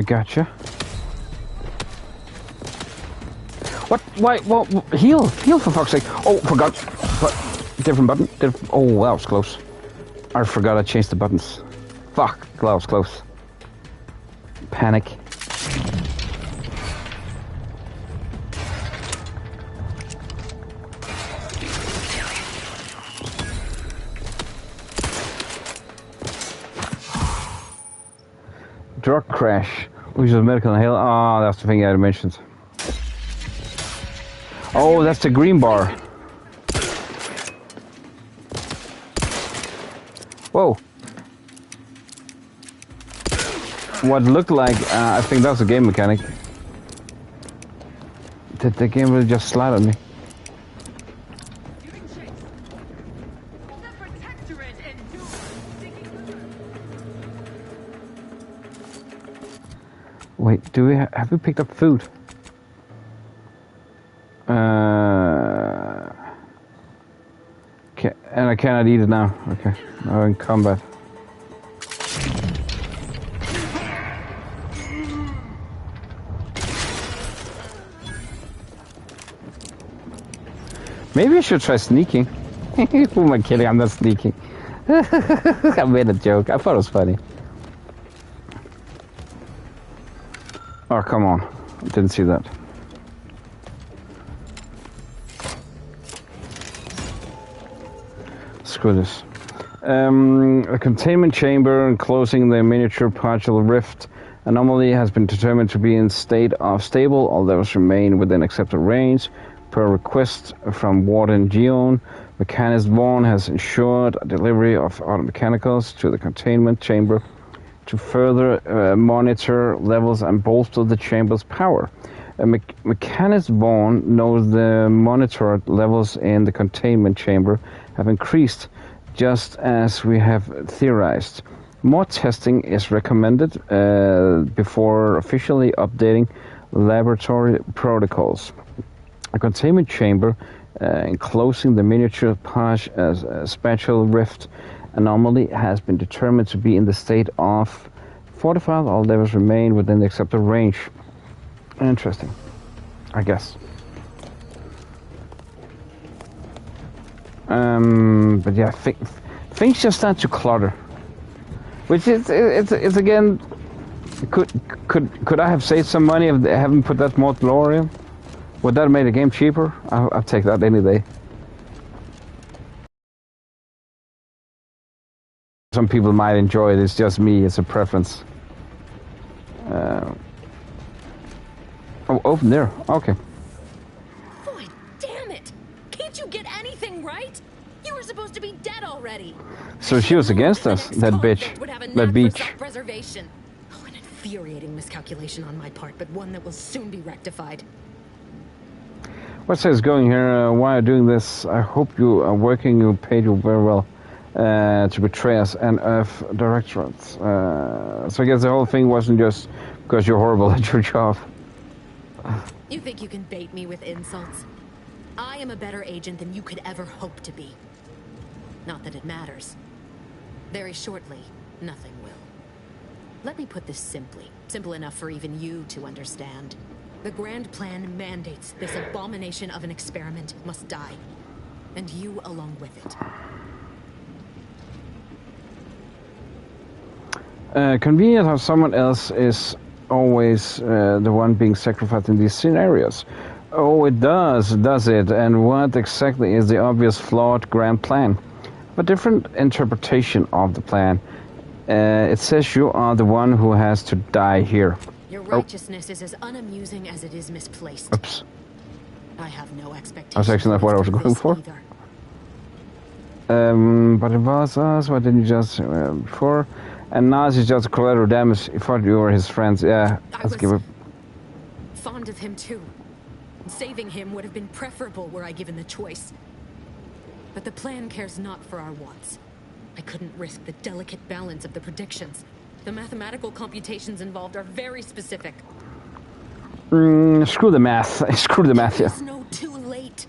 Gotcha. What? Why? Well, heal for fuck's sake! Oh, forgot. What? Different button. Oh, that was close. I forgot I changed the buttons. Fuck, that was close. Panic. Drug crash. Which is medical and health. Ah, that's the thing I had mentioned. Oh, that's the green bar. Whoa. What looked like, I think that was a game mechanic. Did the game really just slide on me? Wait, have we picked up food? Okay, and I cannot eat it now. Okay, now in combat. Maybe I should try sneaking. Who am I kidding? I'm not sneaking. I made a joke. I thought it was funny. Oh, come on. I didn't see that. Screw this. A containment chamber enclosing the miniature partial rift anomaly has been determined to be in state of stable. All levels remain within accepted range. Per request from Warden Geon, Mechanist Vaughn has ensured a delivery of auto mechanicals to the containment chamber to further monitor levels and bolster the chamber's power. Mechanist Vaughn knows the monitored levels in the containment chamber have increased, just as we have theorized. More testing is recommended before officially updating laboratory protocols. A containment chamber enclosing the miniature spatial rift anomaly has been determined to be in the state of fortified. All levels remain within the accepted range. Interesting, I guess. But yeah, things just start to clutter. Which is it's again. Could I have saved some money if I haven't put that mod lore in? Would that have made the game cheaper? I'll take that any day. Some people might enjoy it, it's just me, it's a preference. Oh, open there, okay. Boy, damn it! Can't you get anything right? You were supposed to be dead already. So she was against us, that bitch, that beach. Preservation. Oh, an infuriating miscalculation on my part, but one that will soon be rectified. What says going here? Why are you doing this? I hope you are working. You paid you very well to betray us and Earth Directorate. So I guess the whole thing wasn't just because you're horrible at your job. You think you can bait me with insults? I am a better agent than you could ever hope to be. Not that it matters. Very shortly, nothing will. Let me put this simply. Simple enough for even you to understand. The grand plan mandates this abomination of an experiment must die. And you along with it. Convenient how someone else is always the one being sacrificed in these scenarios. Oh, it does it? And what exactly is the obvious flawed grand plan? A different interpretation of the plan. It says you are the one who has to die here. Your righteousness is as unamusing as it is misplaced. Oops. I have no expectations. That's actually not what I was going for. But it was us. Why didn't you just before? And now it's just collateral damage. He thought you were his friends. Yeah, let's give it. Fond of him too. Saving him would have been preferable were I given the choice. But the plan cares not for our wants. I couldn't risk the delicate balance of the predictions. The mathematical computations involved are very specific. Screw the math. Screw the math, yeah. There's no too late.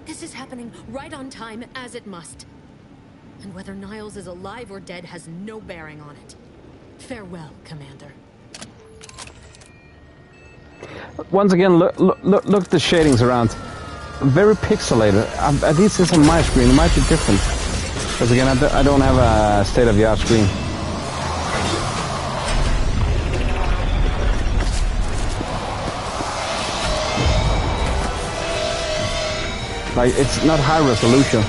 This is happening right on time, as it must. And whether Niles is alive or dead has no bearing on it. Farewell, Commander. Once again, look at the shadings around. Very pixelated. At least it's on my screen. It might be different. Because again, I don't have a state-of-the-art screen. Like, it's not high resolution.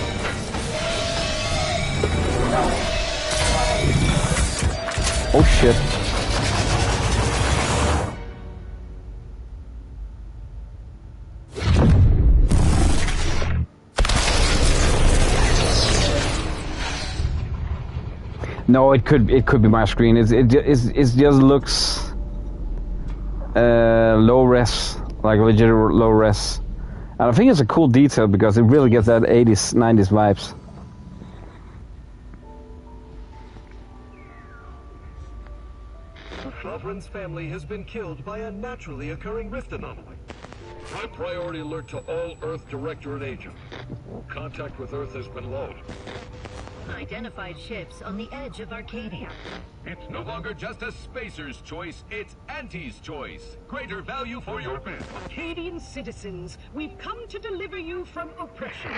Oh shit. No, it could be my screen. It just looks low res, like legit low res. And I think it's a cool detail because it really gets that 80s, 90s vibes. The Sovereign's family has been killed by a naturally occurring rift anomaly. High priority alert to all Earth Directorate agents. Contact with Earth has been low. Identified ships on the edge of Arcadia. It's no longer just a spacer's choice, it's Auntie's choice. Greater value for your men. Arcadian citizens, we've come to deliver you from oppression.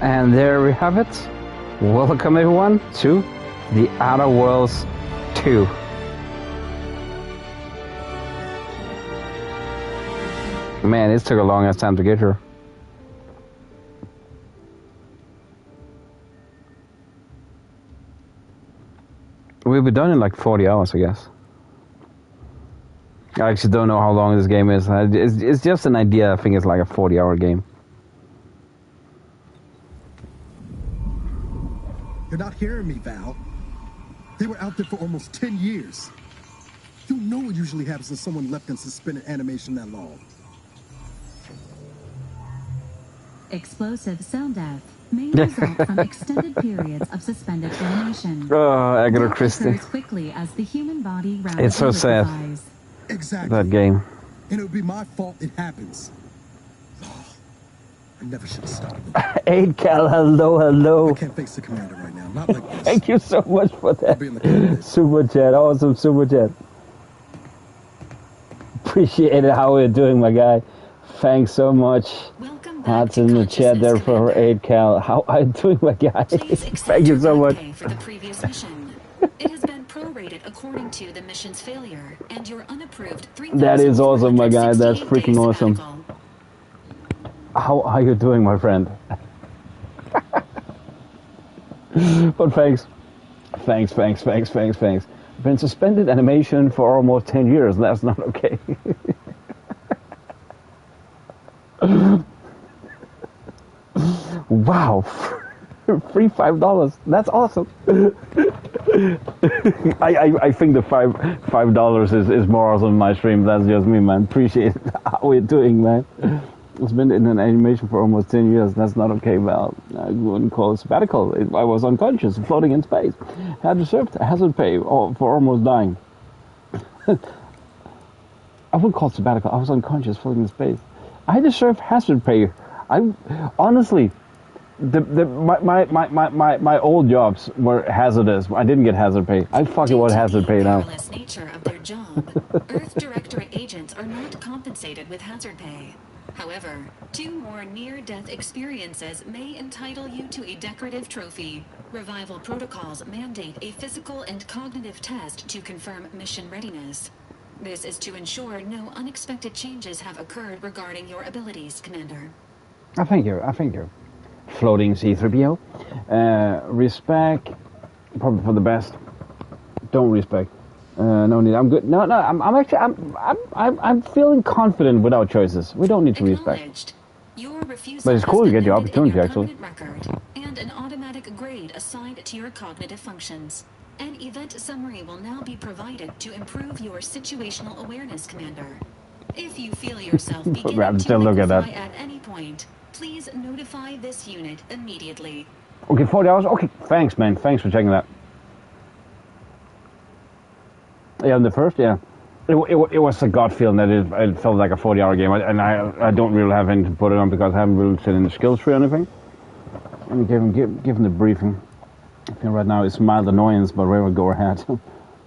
And there we have it. Welcome everyone to The Outer Worlds 2. Man, it took a long ass time to get here. We'll be done in like 40 hours, I guess. I actually don't know how long this game is. It's just an idea. I think it's like a 40-hour game. You're not hearing me, Val. They were out there for almost 10 years. You know what usually happens when someone left in suspended animation that long. Explosive cell death may result from extended periods of suspended animation. Oh, Agatha Christie. As quickly as the human body It's so sad. Exactly. That game. And it would be my fault it happens. I never should have stopped. 8 Cal, hello. I can't face the commander right now. Not like this. Thank you so much for that. Super chat, awesome super chat. Appreciate it. How are you doing, my guy? Thanks so much. Hearts in the chat there for 8 Cal. How are you doing, my guy? Thank you so much. For the previous mission. It has been prorated according to the mission's failure, and your unapproved 3,000. That is awesome, my guy. That's freaking awesome. How are you doing, my friend? But thanks. Been suspended animation for almost 10 years. That's not okay. Wow. Free $5. That's awesome. I think the $5 is more awesome in my stream. That's just me, man. Appreciate how we're doing, man. It's been in an animation for almost 10 years. That's not okay, Val. I wouldn't call it sabbatical. I was unconscious, floating in space. Had deserved hazard pay for almost dying. I wouldn't call it sabbatical. I was unconscious, floating in space. I deserve hazard pay. Honestly, my old jobs were hazardous. I didn't get hazard pay. I fucking want hazard pay now. The nature of their job, Earth Directorate agents are not compensated with hazard pay. However, 2 more near-death experiences may entitle you to a decorative trophy. Revival protocols mandate a physical and cognitive test to confirm mission readiness. This is to ensure no unexpected changes have occurred regarding your abilities, Commander. Thank you. Floating C-3PO. Respect, probably for the best. Don't respect. No need. I'm good. No. I'm feeling confident with our choices. We don't need to respect. But it's cool to get the opportunity, actually. And an automatic grade assigned to your cognitive functions. An event summary will now be provided to improve your situational awareness, Commander. If you feel yourself beginning to liquefy at any point, please notify this unit immediately. Okay, 40 hours. Okay, thanks, man. Thanks for checking that. Yeah, in the first, yeah. It was a gut feeling that it felt like a 40-hour game, and I don't really have anything to put it on because I haven't really seen any skills tree or anything. And give him the briefing. I feel right now it's mild annoyance, but wherever go ahead.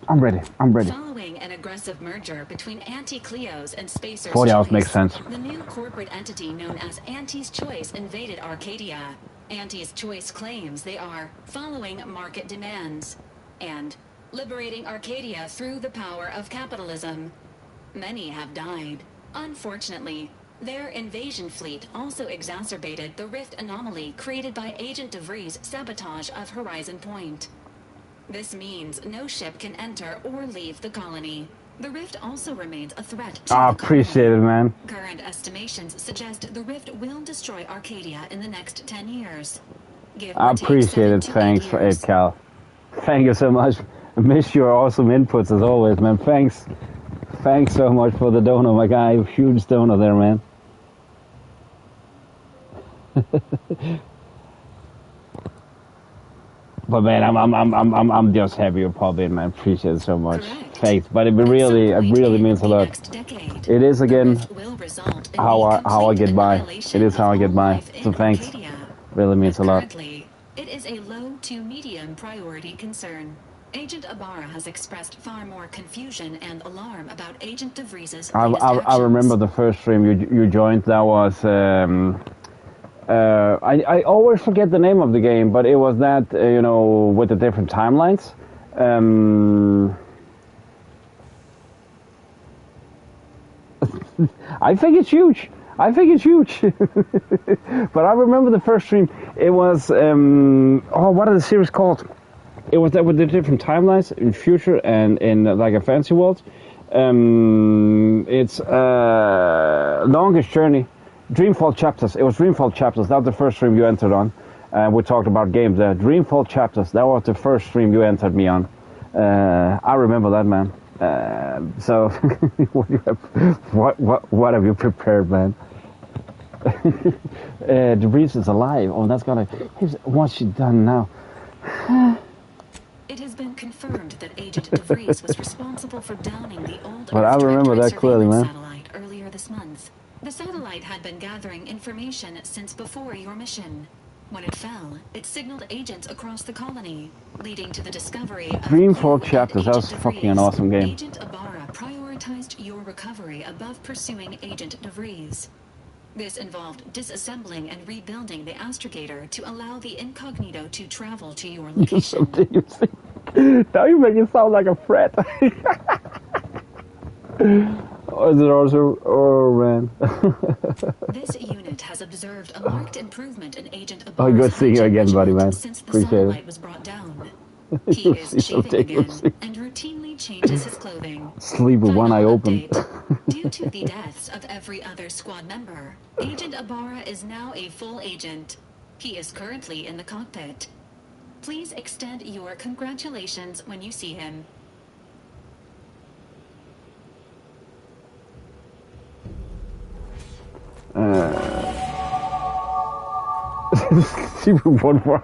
I'm ready. Following an aggressive merger between Anti-Cleos and Spacers 40 hours Choice, makes sense. The new corporate entity known as Anti's Choice invaded Arcadia. Anti's Choice claims they are following market demands and liberating Arcadia through the power of capitalism. Many have died. Unfortunately, Their invasion fleet also exacerbated the rift anomaly created by Agent DeVries' sabotage of Horizon Point. This means no ship can enter or leave the colony. The rift also remains a threat to the colony. Appreciate it, man. Current estimations suggest the rift will destroy Arcadia in the next 10 years. I appreciate it. Thanks for it, Cal. Thank you so much. I miss your awesome inputs as always, man. Thanks. Thanks so much for the donor, my guy. Huge donor there, man. But man, I'm just happy you're popping in, man. Appreciate it so much. Correct. Thanks, but it really means a lot. It is again how I get by. It is how I get by. So thanks. Really means a lot. Currently, it is a low to medium priority concern. Agent Ibarra has expressed far more confusion and alarm about Agent DeVries' I remember the first stream you joined. That was I always forget the name of the game, but it was that you know, with the different timelines. I think it's huge. I think it's huge. But I remember the first stream. It was oh, what are the series called? It was that with the different timelines in future and in like a fantasy world. It's Longest Journey, Dreamfall Chapters. It was Dreamfall Chapters. That was the first stream you entered on. We talked about games. Dreamfall Chapters. That was the first stream you entered me on. I remember that, man. So what have you prepared, man? DeVries is alive. Oh, that's gonna. What's she done now? It has been confirmed that Agent DeVries was responsible for downing the old But I remember that clearly, man. satellite earlier this month. The satellite had been gathering information since before your mission. When it fell, it signaled agents across the colony, leading to the discovery of Dreamfall Chapters. That was fucking an awesome game. Agent Ibarra prioritized your recovery above pursuing Agent DeVries. This involved disassembling and rebuilding the astrogator to allow the incognito to travel to your location. Now you make it sound like a threat. Oh, is it also? Oh, man. This unit has observed a marked improvement in Agent Ibarra's Oh, good seeing you again, buddy, man. since the Appreciate satellite it. was brought down. He is shaving again and routinely changes his clothing. Sleep with one eye open. Due to the deaths of every other squad member, Agent Ibarra is now a full agent. He is currently in the cockpit. Please extend your congratulations when you see him. Sleep with one word.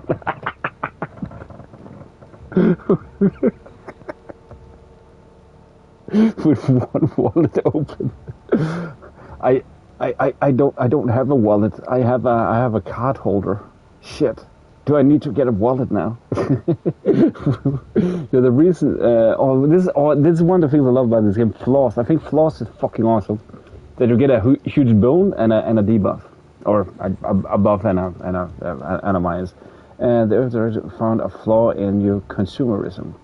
With one wallet open. I don't have a wallet. I have a card holder. Shit. Do I need to get a wallet now? Yeah, the reason this is one of the things I love about this game, Floss. I think Floss is fucking awesome. That you get a huge bone and a debuff, or a buff and a minus. And the author found a flaw in your consumerism.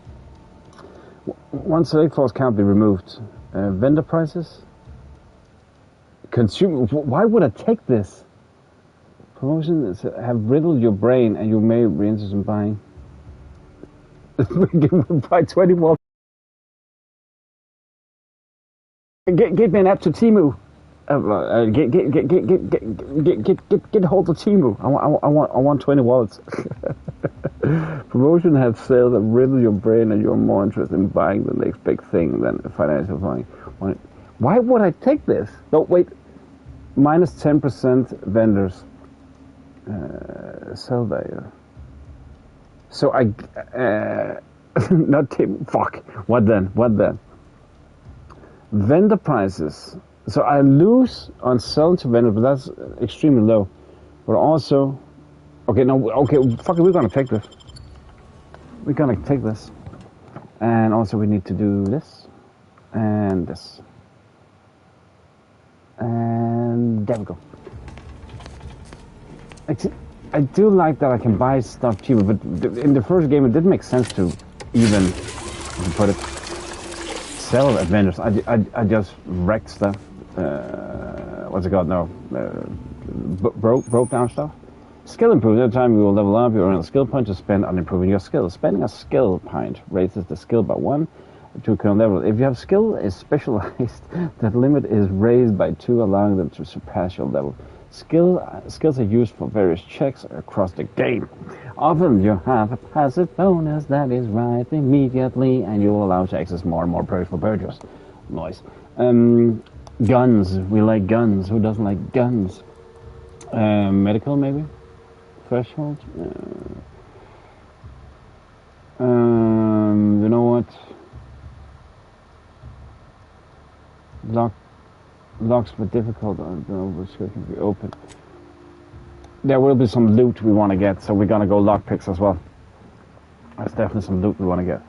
One select flaws can't be removed. Vendor prices? Why would I take this? Promotions have riddled your brain and you may be interested in buying. Buy 20 more. Get me an app to Temu. Get hold of Temu. I want 20 wallets. Promotion has sales that riddle your brain and you're more interested in buying the next big thing than financial buying. Why would I take this? No, wait. Minus 10% vendors. Sell value. So I not Tim. Fuck. What then? Vendor prices. So I lose on selling to vendors, but that's extremely low. But also, fuck it, we're gonna take this. We're gonna take this, and also we need to do this, and this, and there we go. I do like that I can buy stuff cheaper, but in the first game it didn't make sense to even put it sell at vendors. I just wrecked stuff. what's it called now? Broke down stuff. Skill improvement. Every time you will level up, you earn a skill point to spend on improving your skills. Spending a skill point raises the skill by 1 to current level. If you have skill is specialized, that limit is raised by 2, allowing them to surpass your level. Skills are used for various checks across the game. Often you have a passive bonus that is right immediately, and you will allow to access more and more perks for purchase. Nice. Guns. We like guns. Who doesn't like guns? Medical, maybe? Threshold? You know what? Locks were difficult. I don't know which can be open. There will be some loot we want to get, so we're gonna go lockpicks as well. There's definitely some loot we want to get.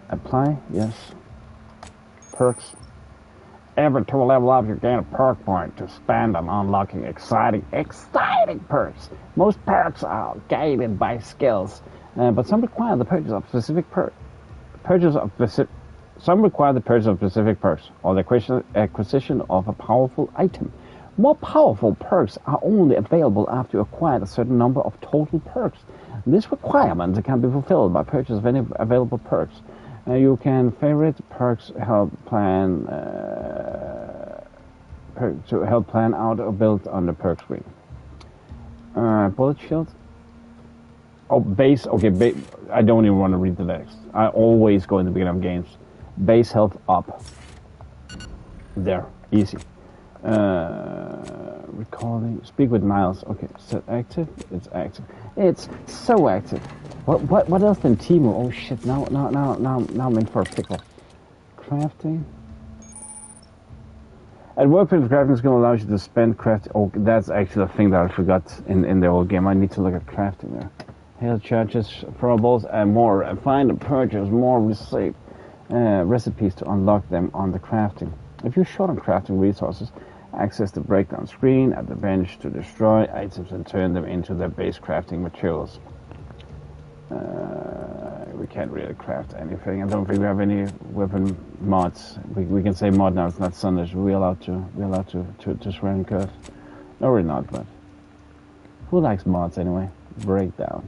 Apply, yes. Perks. Every 2 level up, you gain a perk point to spend on unlocking exciting perks. Most perks are gated by skills, but some require the purchase of specific Some require the purchase of specific perks or the acquisition of a powerful item. More powerful perks are only available after you acquire a certain number of total perks. This requirement can be fulfilled by purchase of any available perks. You can favorite perks help plan out or build on the perk screen. Bullet shield. Oh, base. Okay, I don't even want to read the next. I always go in the beginning of games. Base health up. There, easy. Recording. Speak with Niles. Okay, set active. It's active. It's so active. What else than Timo? Oh shit! Now I'm in for a pickle. Crafting. At workbench, crafting is going to allow you to spend crafting. Oh, that's actually a thing that I forgot in the old game. I need to look at crafting there. Hail charges, throwables, and more. And find and purchase more recipes to unlock them on the crafting. If you're short on crafting resources, access the breakdown screen at the bench to destroy items and turn them into their base crafting materials. We can't really craft anything. I don't think we have any weapon mods. We can say mod now. It's not Sunday. We're allowed to swear and curse. No, we're not. But who likes mods anyway? Breakdown.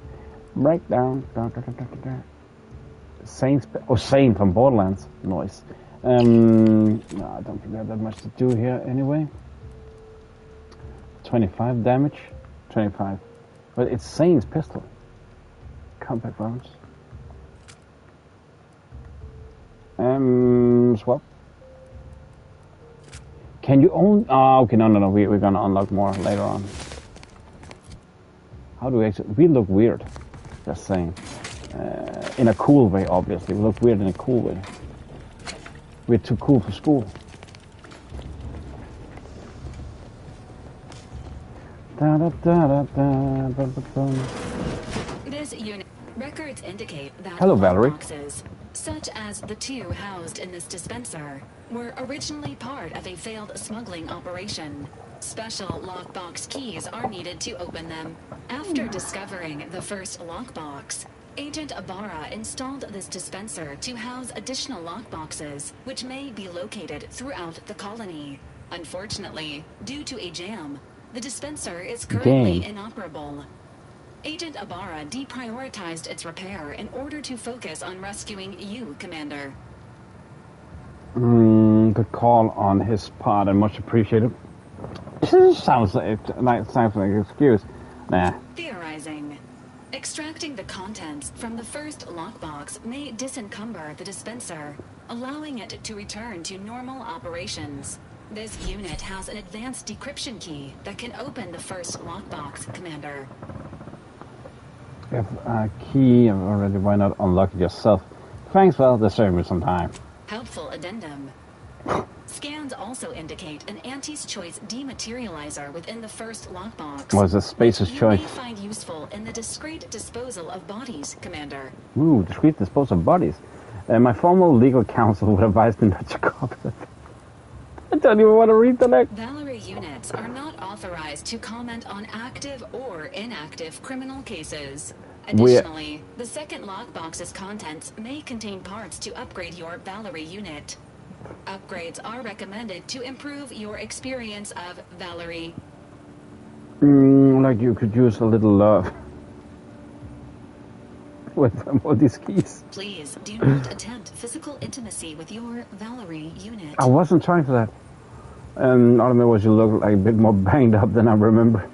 Saint from Borderlands. Nice. No, I don't think we have that much to do here anyway. 25 damage. 25. But it's Saint's pistol. Compact rounds. Swap. Can you own? Oh, okay, no. We're gonna unlock more later on. How do we actually? We look weird. Just saying. In a cool way, obviously. We look weird in a cool way. We're too cool for school. This unit records indicate that hello, Valerie. Boxes, such as the 2 housed in this dispenser, were originally part of a failed smuggling operation. Special lockbox keys are needed to open them. After discovering the first lockbox, Agent Ibarra installed this dispenser to house additional lockboxes, which may be located throughout the colony. Unfortunately, due to a jam, the dispenser is currently inoperable. Agent Ibarra deprioritized its repair in order to focus on rescuing you, Commander. Good call on his part and much appreciated. Sounds like an excuse. Nah. Theorizing. Extracting the contents from the first lockbox may disencumber the dispenser, allowing it to return to normal operations. This unit has an advanced decryption key that can open the first lockbox, Commander. If a key already, why not unlock it yourself? Thanks, well, this saved me some time. Helpful addendum. Scans also indicate an Auntie's Choice dematerializer within the first lockbox. Was a Space's Choice? You may find useful in the discreet disposal of bodies, Commander. Ooh, discreet disposal of bodies. My formal legal counsel would advise me not to copy that. I don't even want to read the next. Valerie units are not authorized to comment on active or inactive criminal cases. Additionally, the second lockbox's contents may contain parts to upgrade your Valerie unit. Upgrades are recommended to improve your experience of Valerie. Like you could use a little love with all these keys. Please do not attempt physical intimacy with your Valerie unit. I wasn't trying for that. And all I remember was you look like a bit more banged up than I remember.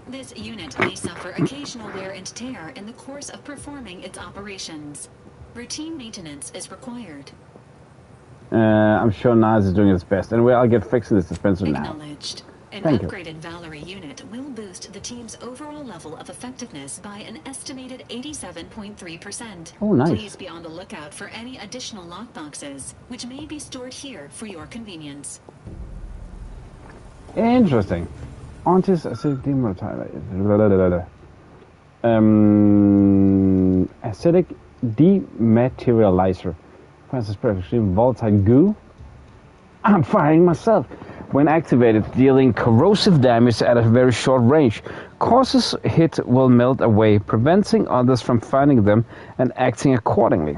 This unit may suffer occasional wear and tear in the course of performing its operations. Routine maintenance is required. I'm sure Naz is doing its best. Anyway, I'll get fixing this dispenser now. Acknowledged. An Thank you. upgraded Valerie unit will boost the team's overall level of effectiveness by an estimated 87.3%. Oh, nice. Please be on the lookout for any additional lockboxes, which may be stored here for your convenience. Interesting. Acidic acidic dematerializer. Francis extreme volatile goo. I'm firing myself. When activated, dealing corrosive damage at a very short range. Causes hit will melt away, preventing others from finding them and acting accordingly.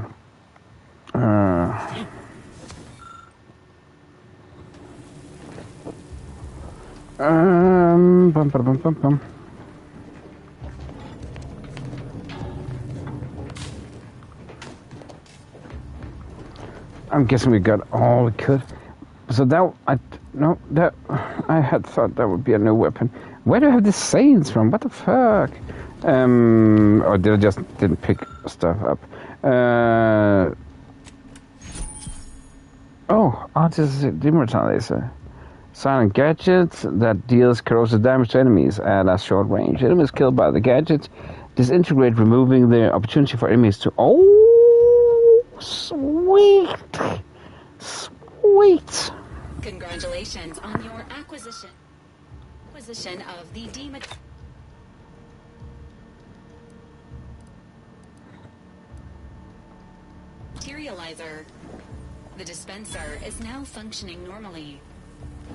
I'm guessing we got all we could. So that I had thought that would be a new weapon. Where do I have the sayings from? What the fuck? Or did I just didn't pick stuff up? Artistic demoralizer. Silent gadgets that deals corrosive damage to enemies at a short range. Enemies killed by the gadget disintegrate, removing the opportunity for enemies to. Oh, sweet. Congratulations on your acquisition of the dematerializer. The dispenser is now functioning normally.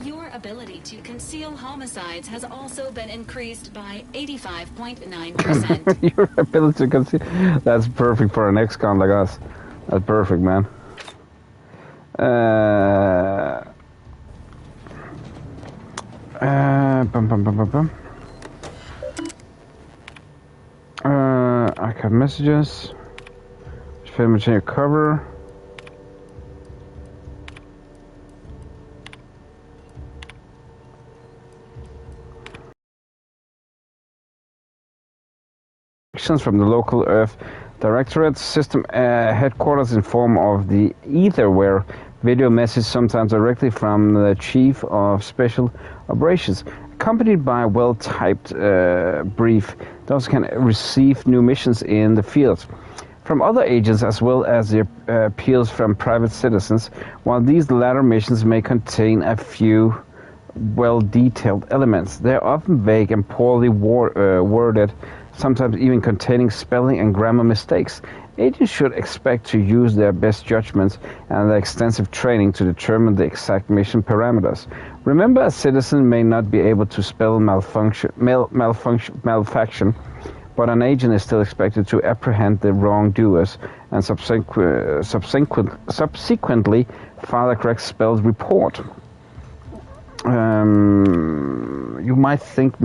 Your ability to conceal homicides has also been increased by 85.9%. Your ability to conceal. That's perfect for an ex-con like us. That's perfect, man. Archive messages. Film change cover. From the local Earth Directorate system headquarters in form of the Etherware video message, sometimes directly from the Chief of Special Operations, accompanied by a well-typed brief. Those can receive new missions in the field from other agents as well as the appeals from private citizens, while these latter missions may contain a few well-detailed elements. They're often vague and poorly worded, sometimes even containing spelling and grammar mistakes. Agents should expect to use their best judgments and their extensive training to determine the exact mission parameters. Remember, a citizen may not be able to spell malfaction, but an agent is still expected to apprehend the wrongdoers and subsequently file a correct spelled report. You might think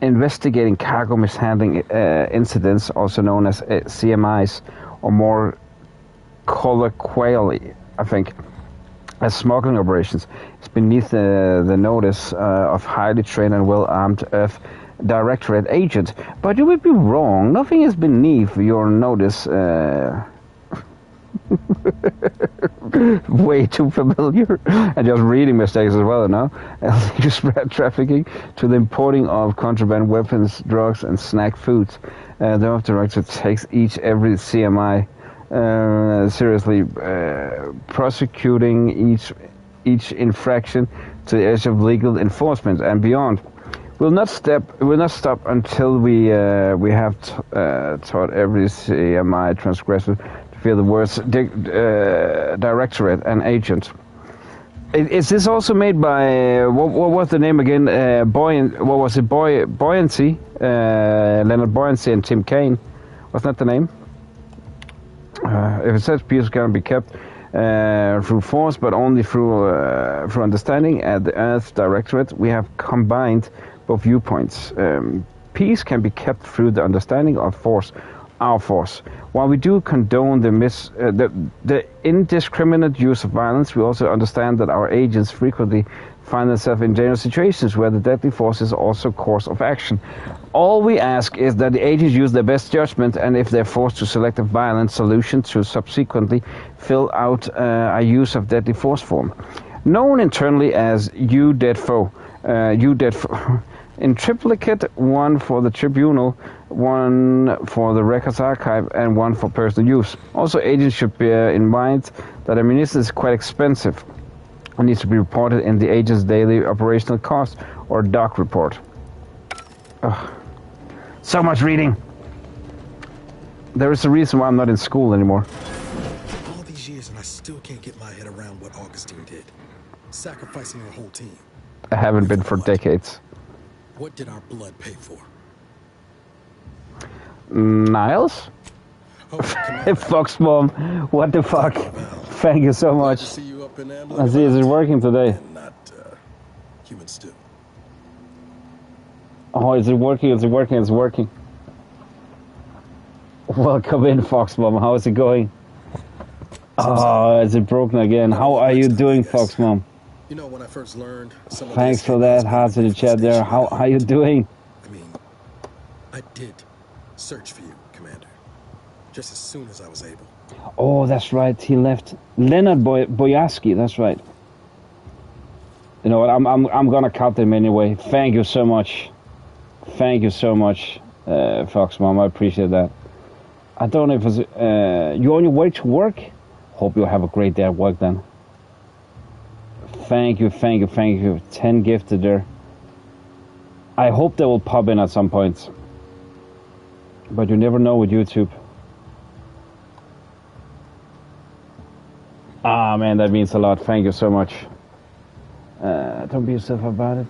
investigating cargo mishandling incidents, also known as CMIs, or more colloquially, I think, as smuggling operations, is beneath the notice of highly trained and well-armed Earth Directorate agent. But you would be wrong. Nothing is beneath your notice. Way too familiar, and just reading mistakes as well, no? Illegal spread trafficking to the importing of contraband weapons, drugs, and snack foods. The Earth Director takes every CMI seriously, prosecuting each infraction to the edge of legal enforcement and beyond. We'll not stop until we have taught every CMI transgressor feel the words directorate and agent. Is this also made by what was the name again? Buoyancy, Leonard Buoyancy and Tim Kaine. Wasn't that the name? If it says peace can be kept through force, but only through understanding, at the Earth Directorate, we have combined both viewpoints. Peace can be kept through the understanding of force, our force. While we do condone the indiscriminate use of violence, we also understand that our agents frequently find themselves in dangerous situations where the deadly force is also course of action. All we ask is that the agents use their best judgment, and if they're forced to select a violent solution, to subsequently fill out a use of deadly force form, known internally as "you dead foe." In triplicate, one for the tribunal, one for the records archive, and one for personal use. Also, agents should bear in mind that ammunition is quite expensive and needs to be reported in the agent's daily operational cost or doc report. Ugh. So much reading. There is a reason why I'm not in school anymore. All these years and I still can't get my head around what Augustine did. Sacrificing her whole team. I haven't been for decades. What did our blood pay for? Niles? Fox Mom, what the fuck? Thank you so much. I see, is it working today? Not human stew. Oh, is it working? Is it working? It's working. Welcome in, Fox Mom. How is it going? Oh, is it broken again? How are you doing, Fox Mom? You know, when I first learned Thanks for that. Hearts in the chat there. How are you doing? I mean, I did search for you, Commander. Just as soon as I was able. Oh, that's right. He left. Leonard Boyarsky. That's right. You know what? I'm gonna count them anyway. Thank you so much. Thank you so much, Fox Mom. I appreciate that. I don't know if it's you on your way to work. Hope you have a great day at work then. Thank you, thank you, thank you. 10 gifted there. I hope they will pop in at some point. But you never know with YouTube. Ah, man, that means a lot. Thank you so much. Don't be yourself about it.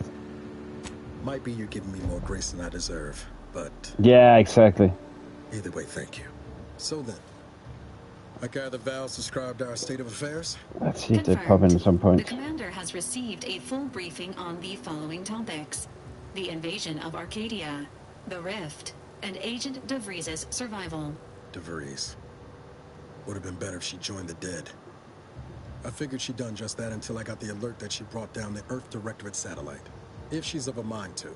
Might be you're giving me more grace than I deserve, but... Yeah, exactly. Either way, thank you. So then, I gather Val subscribed to our state of affairs? Let's see if they pop in at some point. The commander has received a full briefing on the following topics: the invasion of Arcadia, the Rift, and Agent DeVries' survival. DeVries. Would have been better if she joined the dead. I figured she'd done just that until I got the alert that she brought down the Earth Directorate satellite. If she's of a mind to,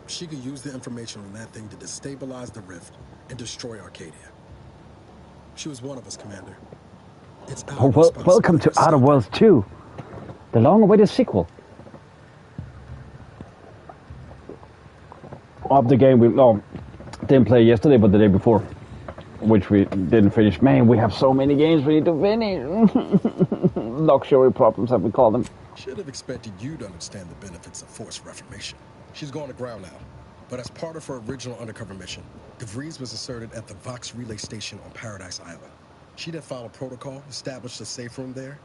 she could use the information on that thing to destabilize the Rift and destroy Arcadia. She was one of us, Commander. It's our responsibility. Welcome to Outer Worlds 2, the long-awaited sequel. Of the game we didn't play yesterday, but the day before, which we didn't finish. Man, we have so many games we need to finish. Luxury problems, as we call them. Should have expected you to understand the benefits of forced reformation. She's gone to ground now, but as part of her original undercover mission, DeVries was asserted at the Vox relay station on Paradise Island. She'd have followed protocol, established a safe room there.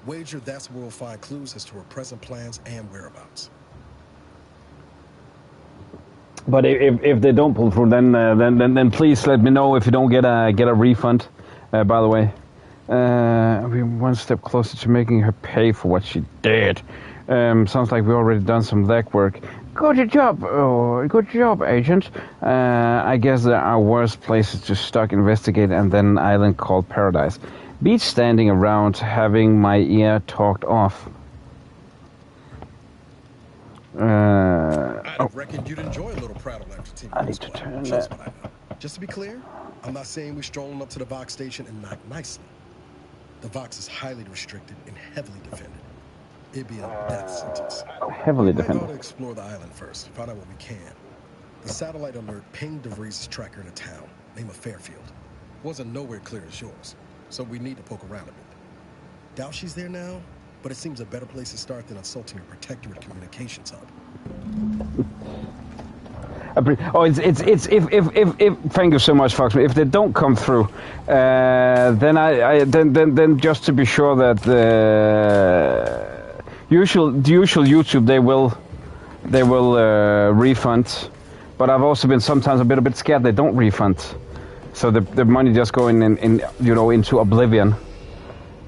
Wager that's where we'll find clues as to her present plans and whereabouts. But if they don't pull through, then please let me know if you don't get a refund. By the way, we're one step closer to making her pay for what she did. Sounds like we already done some legwork. Good job, Agent. I guess there are worse places to stuck investigate and then an island called Paradise. Beach standing around having my ear talked off. I reckoned you'd enjoy a little prattle after team. I need to turn that. Just to be clear, I'm not saying we're strolling up to the Vox station and not nicely. The Vox is highly restricted and heavily defended. It'd be a death sentence. Heavily We defended. ought to explore the island first, find out what we can. The satellite alert pinged DeVries' tracker in a town named Fairfield. Wasn't nowhere clear as yours, so we need to poke around a bit. Doubt she's there now, but it seems a better place to start than assaulting a protectorate communications hub. If thank you so much, Fox. If they don't come through, then just to be sure that the usual YouTube they will refund, but I've also been sometimes a bit scared they don't refund. So the money just going in you know, into oblivion,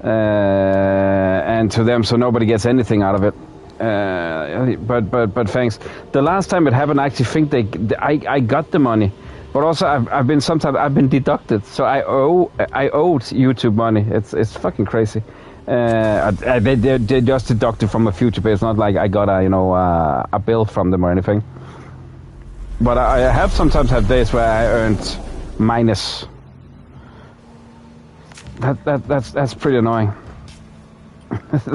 and to them, so nobody gets anything out of it. But thanks. The last time it happened, I actually think I got the money, but also I've been deducted, so I owed YouTube money. It's fucking crazy. They just deducted from a future, but it's not like I got a bill from them or anything. But I have sometimes had days where I earned minus. That's pretty annoying.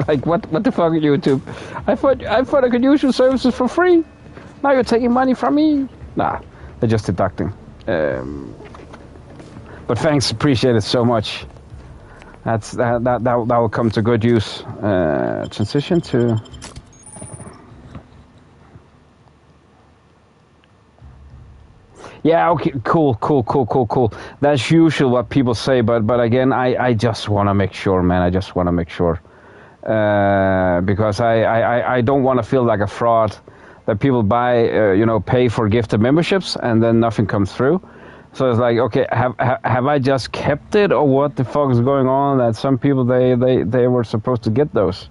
Like what the fuck, YouTube? I thought I could use your services for free. Now you're taking money from me. Nah, they're just deducting. But thanks, appreciate it so much. That will come to good use. Transition to. Yeah, okay, cool. That's usually what people say, but again, I just want to make sure, man. I just want to make sure. Because I don't want to feel like a fraud that people buy, pay for gifted memberships and then nothing comes through. So it's like, okay, have I just kept it, or what the fuck is going on? That some people they were supposed to get those.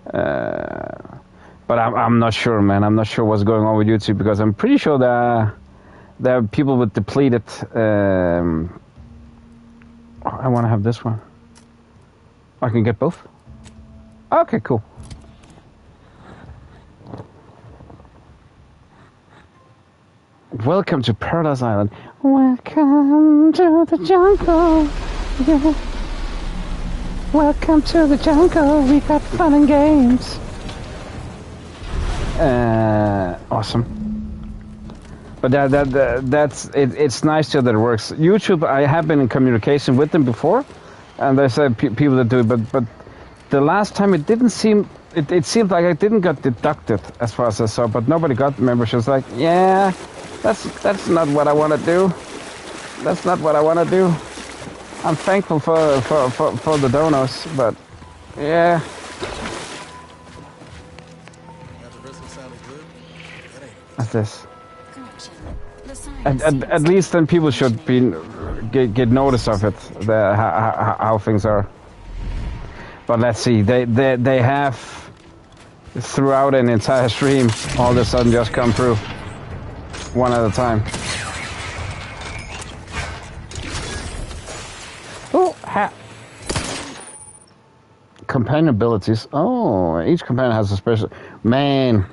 But I'm not sure, man. I'm not sure what's going on with YouTube, because I'm pretty sure there are people with depleted. I want to have this one. I can get both. Okay, cool. Welcome to Paradise Island. Welcome to the jungle. Yeah. Welcome to the jungle. We got fun and games. Awesome. But that's it. It's nice to that it works. YouTube, I have been in communication with them before, and they said people that do it, but the last time it didn't seem. It seemed like I didn't get deducted as far as I saw, but nobody got memberships. Like, yeah, that's not what I want to do. That's not what I want to do. I'm thankful for the donors, but yeah. What's this? At least then people should be get notice of it, how things are. But let's see, they have throughout an entire stream all of a sudden just come through one at a time. Oh, companion abilities. Oh, each companion has a special. Man,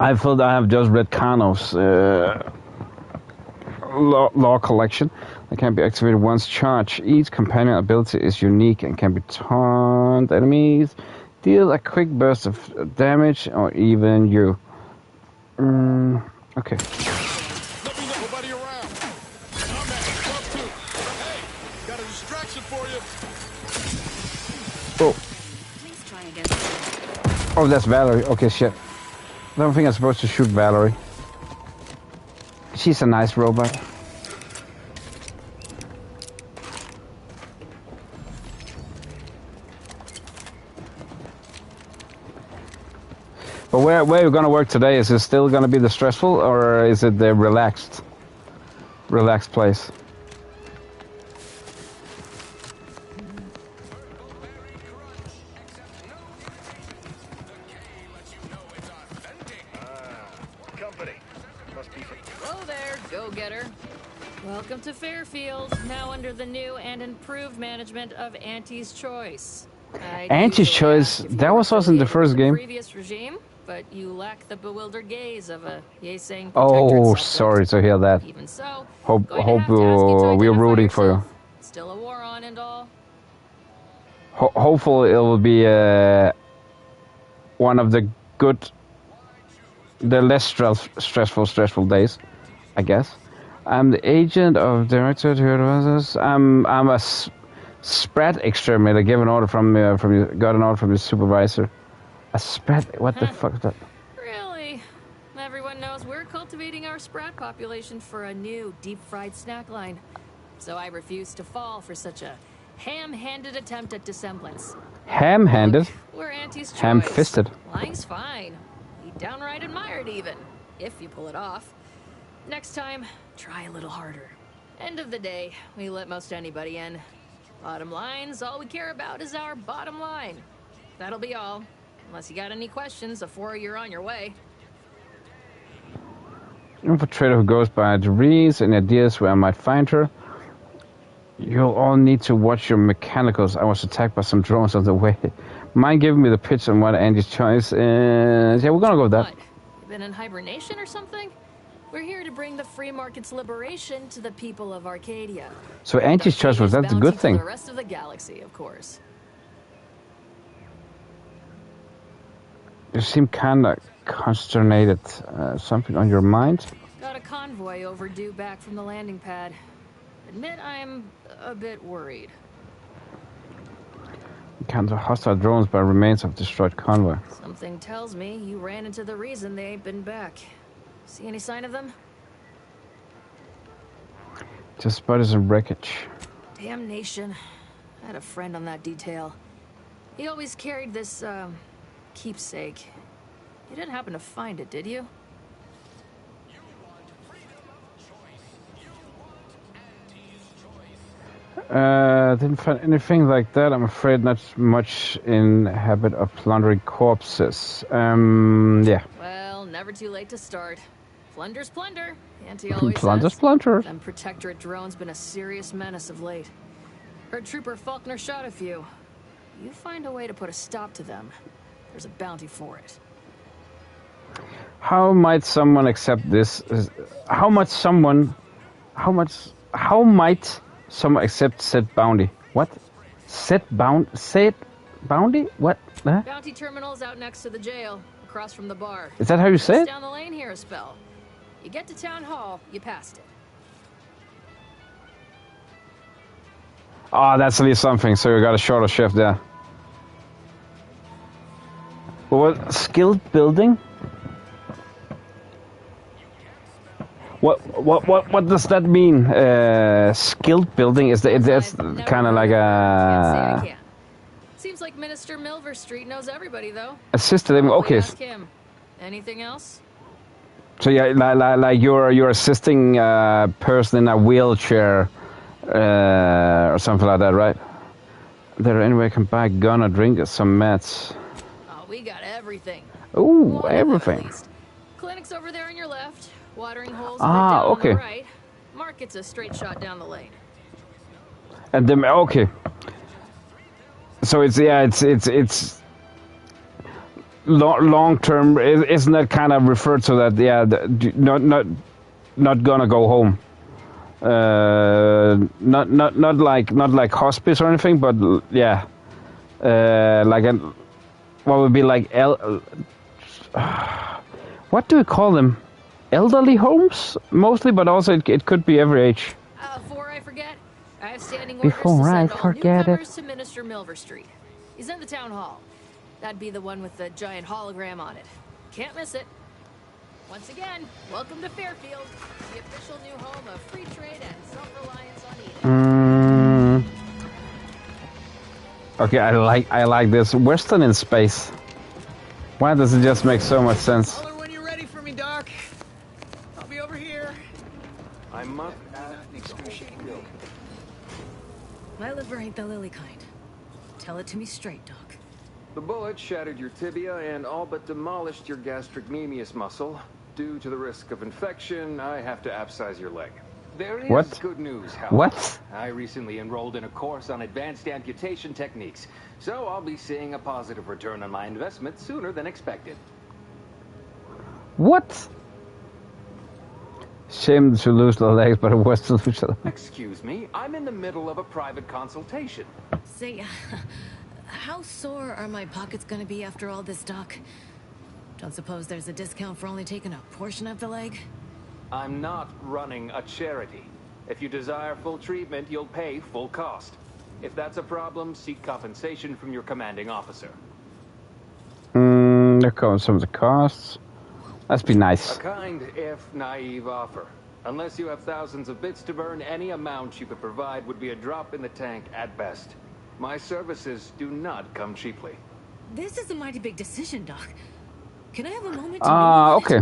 I feel that I have just read Kano's law collection. That can be activated once charged. Each companion ability is unique and can be taunt enemies, deal a quick burst of damage, or even you. Okay. Let me know nobody around. I'm at 12-2. Hey, got a distraction for you. Oh. Please try again. Oh, that's Valerie. Okay, shit. I don't think I'm supposed to shoot Valerie. She's a nice robot. But where you're gonna work today? Is it still gonna be the stressful, or is it the relaxed place? Hello there, go-getter. Welcome to Fairfield, now under the new and improved management of Auntie's Choice. Auntie's Choice, that was also in the first game. Previous regime, but you lack the bewildered gaze of a Yeseng. Oh, sorry to hear that. Even so, hope we're rooting for you. Still a war on and all. Hopefully it will be one of the less stressful days, I guess. I'm the agent of Director Theodore Roosevelt. I'm a spread exterminator. Got an order from your supervisor. A spread? What the fuck is that? Really? Everyone knows we're cultivating our sprat population for a new deep-fried snack line. So I refuse to fall for such a ham-handed attempt at dissemblance. Ham-handed? We're Auntie's Choice. Ham-fisted. Lying's fine. We downright admire it even, if you pull it off. Next time, try a little harder. End of the day, we let most anybody in. Bottom lines, all we care about is our bottom line. That'll be all. Unless you got any questions before you're on your way. Infiltrator who goes by degrees and ideas where I might find her. You'll all need to watch your mechanicals. I was attacked by some drones on the way. Mind giving me the pitch on what Andy's choice is? Yeah, we're gonna go with that. What? You been in hibernation or something? We're here to bring the free market's liberation to the people of Arcadia. So Andy's choice was that a good thing? The rest of the galaxy, of course. You seem kinda consternated. Something on your mind? Got a convoy overdue back from the landing pad. Admit I'm a bit worried. Counter hostile drones by remains of destroyed convoy. Something tells me you ran into the reason they ain't been back. See any sign of them? Just spotted some wreckage. Damnation. I had a friend on that detail. He always carried this, keepsake. You didn't happen to find it, did you? Didn't find anything like that. I'm afraid not much in habit of plundering corpses. Yeah. Well, never too late to start. Plunder's plunder. Auntie always Plunder's says. plunder. Them protectorate drones been a serious menace of late. Heard Trooper Faulkner shot a few. You find a way to put a stop to them. There's a bounty for it. How might someone accept this? How might someone accept said bounty? What? Said bounty? What? Huh? Bounty terminal's out next to the jail, across from the bar. Is that how you say it? Down the lane here a spell. You get to town hall, you passed it. Oh, that's at least something. So you got a shorter shift there. What skilled building? What does that mean? Skilled building is that's kind of like a. Can't say I can. Seems like Minister Milver Street knows everybody though. Assisted him. Okay. Ask him. Anything else? So yeah, like you're assisting a person in a wheelchair or something like that, right? There anyway can buy a gun or drink or some meds. Oh, we got everything. Ooh, everything. Clinic's over there on your left. Watering holes down on the right. Market's a straight shot down the lane. And then okay. So it's long term. Isn't that kind of referred to that? Yeah, not gonna go home. Not like hospice or anything, but yeah, like what would be like what do we call them? Elderly homes mostly, but also it could be every age. Before I forget, I have standing orders Before to I send all forget newcomers to Minister Milver Street. He's in the town hall. That'd be the one with the giant hologram on it. Can't miss it. Once again, welcome to Fairfield, the official new home of free trade and self-reliance on eating. Okay, I like this Western in space. Why does it just make so much sense? Holler when you're ready for me, Doc. I'll be over here. I must excruciate you. My liver ain't the lily kind. Tell it to me straight, Doc. The bullet shattered your tibia and all but demolished your gastrocnemius muscle. Due to the risk of infection, I have to upsize your leg. There is What? good news, however. What? I recently enrolled in a course on advanced amputation techniques, so I'll be seeing a positive return on my investment sooner than expected. What? Shame to lose the legs, but it was to lose the legs. Excuse me, I'm in the middle of a private consultation. Say, how sore are my pockets gonna be after all this, Doc? Don't suppose there's a discount for only taking a portion of the leg? I'm not running a charity. If you desire full treatment, you'll pay full cost. If that's a problem, seek compensation from your commanding officer. There comes some of the costs. Let's be nice. A kind, if naive offer. Unless you have thousands of bits to burn, any amount you could provide would be a drop in the tank at best. My services do not come cheaply. This is a mighty big decision, Doc. Can I have a moment to Okay.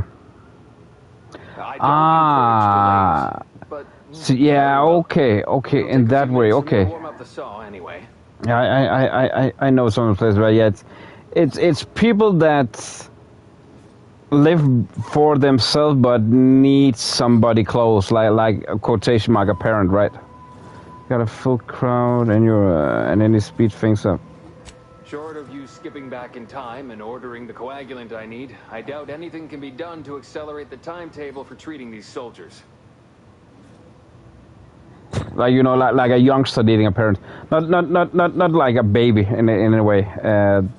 I don't encourage delays, but So, yeah, okay, in that way, okay. Warm up the saw anyway. I know some of the places, right? Yeah, it's people that live for themselves but need somebody close, like a quotation mark, a parent, right? Got a full crowd and and then you speed things up. Short of you skipping back in time and ordering the coagulant I need, I doubt anything can be done to accelerate the timetable for treating these soldiers. Like, you know, like a youngster needing a parent, not like a baby in a way.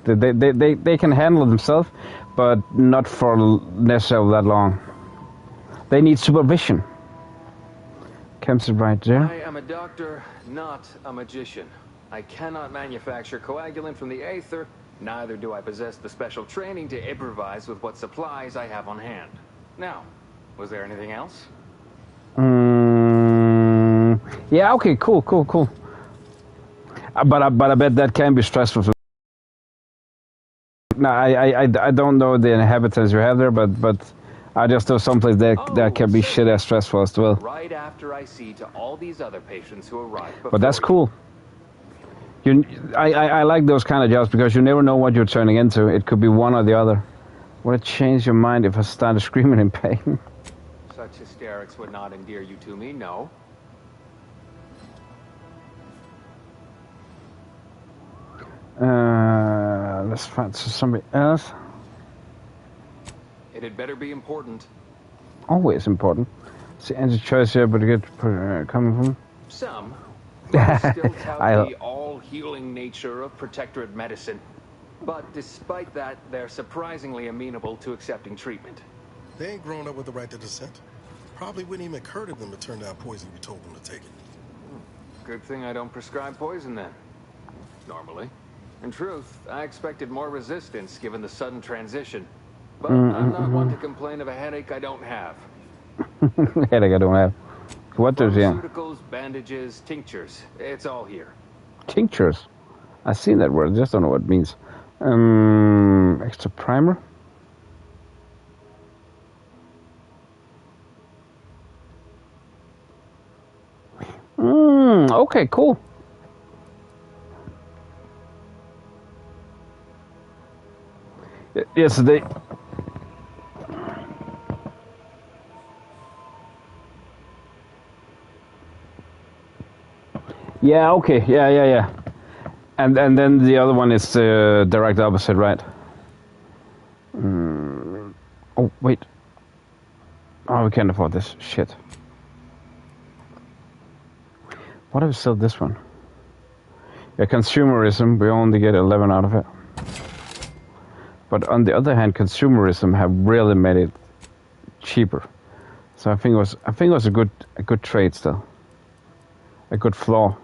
They can handle themselves, but not for necessarily that long. They need supervision. Comes right there. I am a doctor, not a magician. I cannot manufacture coagulant from the aether. Neither do I possess the special training to improvise with what supplies I have on hand. Now, was there anything else? Yeah, okay, cool. But I bet that can be stressful. No, I don't know the inhabitants you have there, but I just know someplace that can be shit as stressful as well. Right after I see to all these other patients who arrive. But that's cool. I like those kind of jobs because you never know what you're turning into. It could be one or the other. Would it change your mind if I started screaming in pain? Such hysterics would not endear you to me, no. Let's find somebody else. It had better be important. Always important. See, any choice here, but good coming from Some. Most still tout the all-healing nature of protectorate medicine. But despite that, they're surprisingly amenable to accepting treatment. They ain't grown up with the right to dissent. Probably wouldn't even occur to them to turn down poison if you told them to take it. Good thing I don't prescribe poison then. Normally. In truth, I expected more resistance given the sudden transition. But I'm not one to complain of a headache I don't have. Headache I don't have. What does Pharmaceuticals, bandages, tinctures. It's all here. Tinctures? I've seen that word, just don't know what it means. Extra primer? Okay, cool. Yes, they... Yeah, okay, yeah. And then the other one is the direct opposite, right? Oh, wait. Oh, we can't afford this. Shit. What if we sell this one? Yeah, consumerism, we only get 11 out of it. But on the other hand, consumerism have really made it cheaper. So I think it was a good trade still. A good flaw.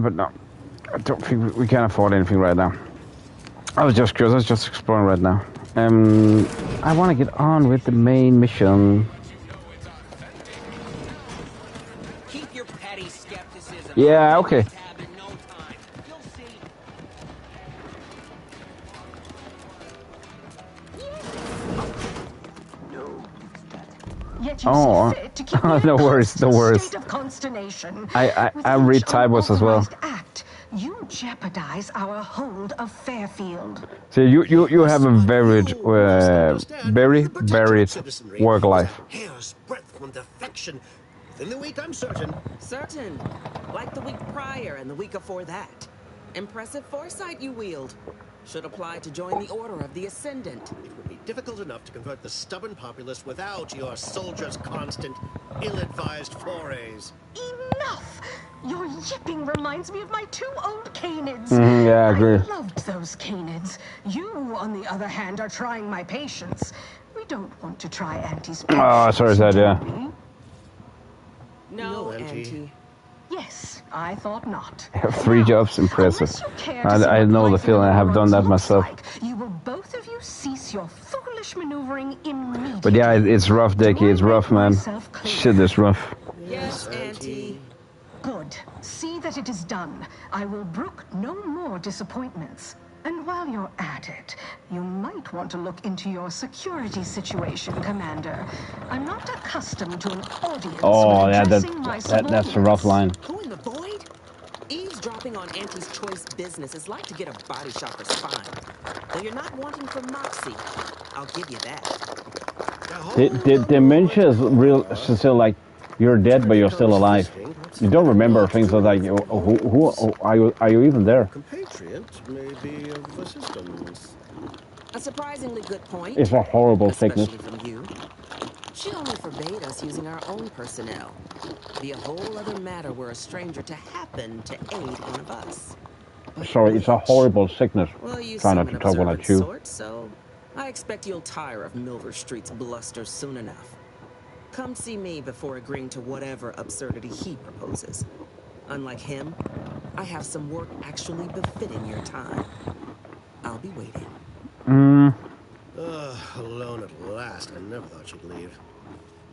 But no, I don't think we can afford anything right now. I was just curious, I was just exploring right now. I want to get on with the main mission. Keep your petty skepticism. Yeah, okay. Oh, no worries, no worries. I read typos as well. You jeopardize our hold of Fairfield. So you have a varied work life. Hair's breadth from defection. Within the week, I'm certain. Certain. Like the week prior and the week before that. Impressive foresight you wield. Should apply to join the Order of the Ascendant. It would be difficult enough to convert the stubborn populace without your soldiers' constant, ill-advised forays. Enough! Your yipping reminds me of my two old canids. Yeah, I agree. I loved those canids. You, on the other hand, are trying my patience. We don't want to try Auntie's patience. Oh, sorry, Sad, yeah. No, Auntie. Yes, I thought not. I have 3 jobs, impressive. I know the feeling, I have done that myself. You will both of you cease your foolish maneuvering immediately. But yeah, it's rough, Dickie, it's rough, man. Shit, it's rough. Yes, Auntie. Good. See that it is done. I will brook no more disappointments. And while you're at it, you might want to look into your security situation, Commander. I'm not accustomed to an audience when addressing my that's a rough line. Who in the void? Eavesdropping on Auntie's choice business is like to get a body shot for spine. Though you're not wanting for moxie, I'll give you that. The dementia is real. It's still like you're dead, but you're still alive. You don't remember things like who are you even there? Compatriot may be of assistance. A surprisingly good point. It's a horrible sickness. Especially from you. She only forbade us using our own personnel. Be a whole other matter were a stranger to happen to aid one of us. Sorry, it's a horrible sickness. Well, you Try not seem to an talk when I observant chew. sort, so I expect you'll tire of Milver Street's bluster soon enough. Come see me before agreeing to whatever absurdity he proposes. Unlike him, I have some work actually befitting your time. I'll be waiting. Alone at last. I never thought she'd leave.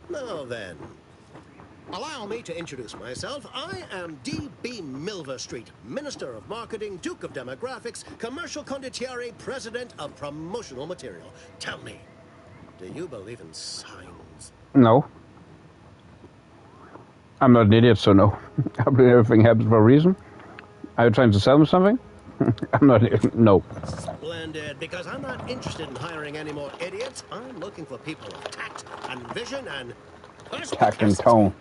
Now then, allow me to introduce myself. I am D.B. Milver Street, Minister of Marketing, Duke of Demographics, Commercial Condottiere, President of Promotional Material. Tell me, do you believe in signs? No. I'm not an idiot, so no. I believe everything happens for a reason. Are you trying to sell me something? I'm not. No. Splendid, because I'm not interested in hiring any more idiots. I'm looking for people of tact and vision and Tact and tone.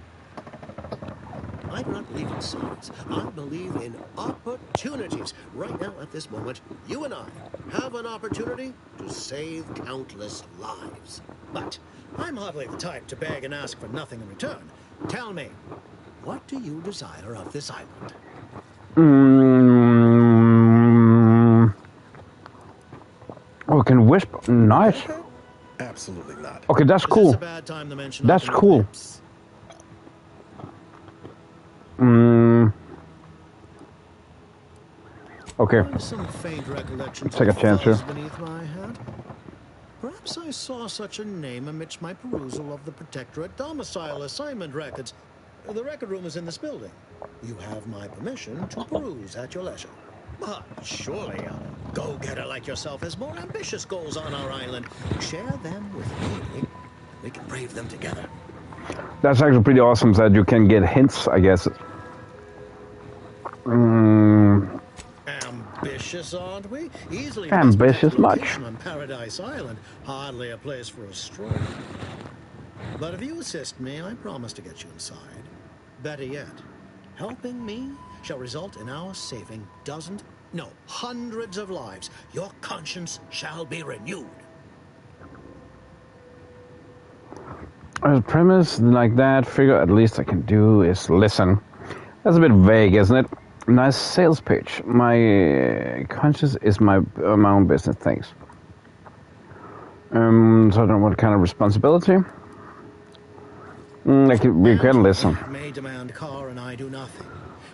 I do not believe in signs. I believe in opportunities. Right now, at this moment, you and I have an opportunity to save countless lives. But I'm hardly the type to beg and ask for nothing in return. Tell me, what do you desire of this island? Oh, can whisper. Nice. Absolutely not. Okay, that's cool. That's cool. Okay. Some faint recollections Take a chance here. beneath my hat. Perhaps I saw such a name amidst my perusal of the Protectorate domicile assignment records. The record room is in this building. You have my permission to peruse at your leisure. But surely a go-getter like yourself has more ambitious goals on our island. Share them with me. We can brave them together. That's actually pretty awesome that you can get hints, I guess. Ambitious, aren't we? Easily ambitious much. On Paradise Island, hardly a place for a stroll. But if you assist me, I promise to get you inside. Better yet, helping me shall result in our saving dozens, no, hundreds of lives. Your conscience shall be renewed. A premise like that, figure at least I can do is listen. That's a bit vague, isn't it? Nice sales pitch. My conscience is my own business. Thanks. So I don't know what kind of responsibility. We can listen. May demand car and I do nothing.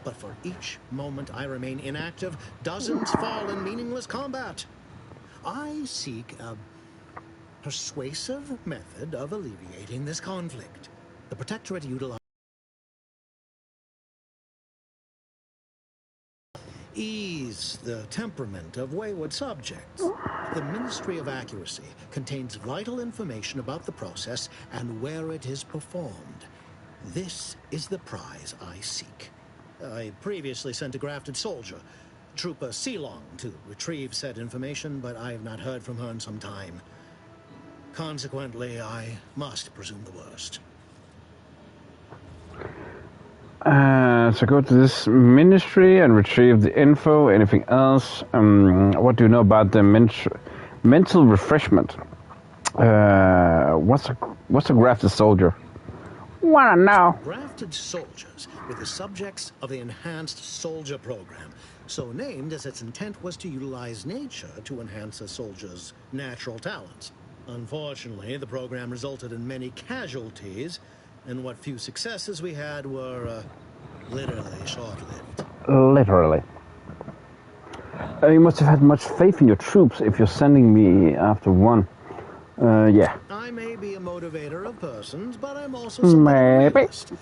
But for each moment I remain inactive, dozens fall in meaningless combat. I seek a persuasive method of alleviating this conflict. The Protectorate utilizes ease the temperament of wayward subjects. The Ministry of Accuracy contains vital information about the process and where it is performed. This is the prize I seek. I previously sent a grafted soldier, Trooper Ceylon, to retrieve said information, but I have not heard from her in some time. Consequently, I must presume the worst. So go to this ministry and retrieve the info. Anything else? What do you know about the mental refreshment? What's a grafted soldier? Wanna know? Grafted soldiers were the subjects of the Enhanced Soldier Program, so named as its intent was to utilize nature to enhance a soldier's natural talents. Unfortunately, the program resulted in many casualties, and what few successes we had were literally short-lived. Literally. You must have had much faith in your troops if you're sending me after one. Yeah. I may be a motivator of persons, but I'm also somewhat a realist.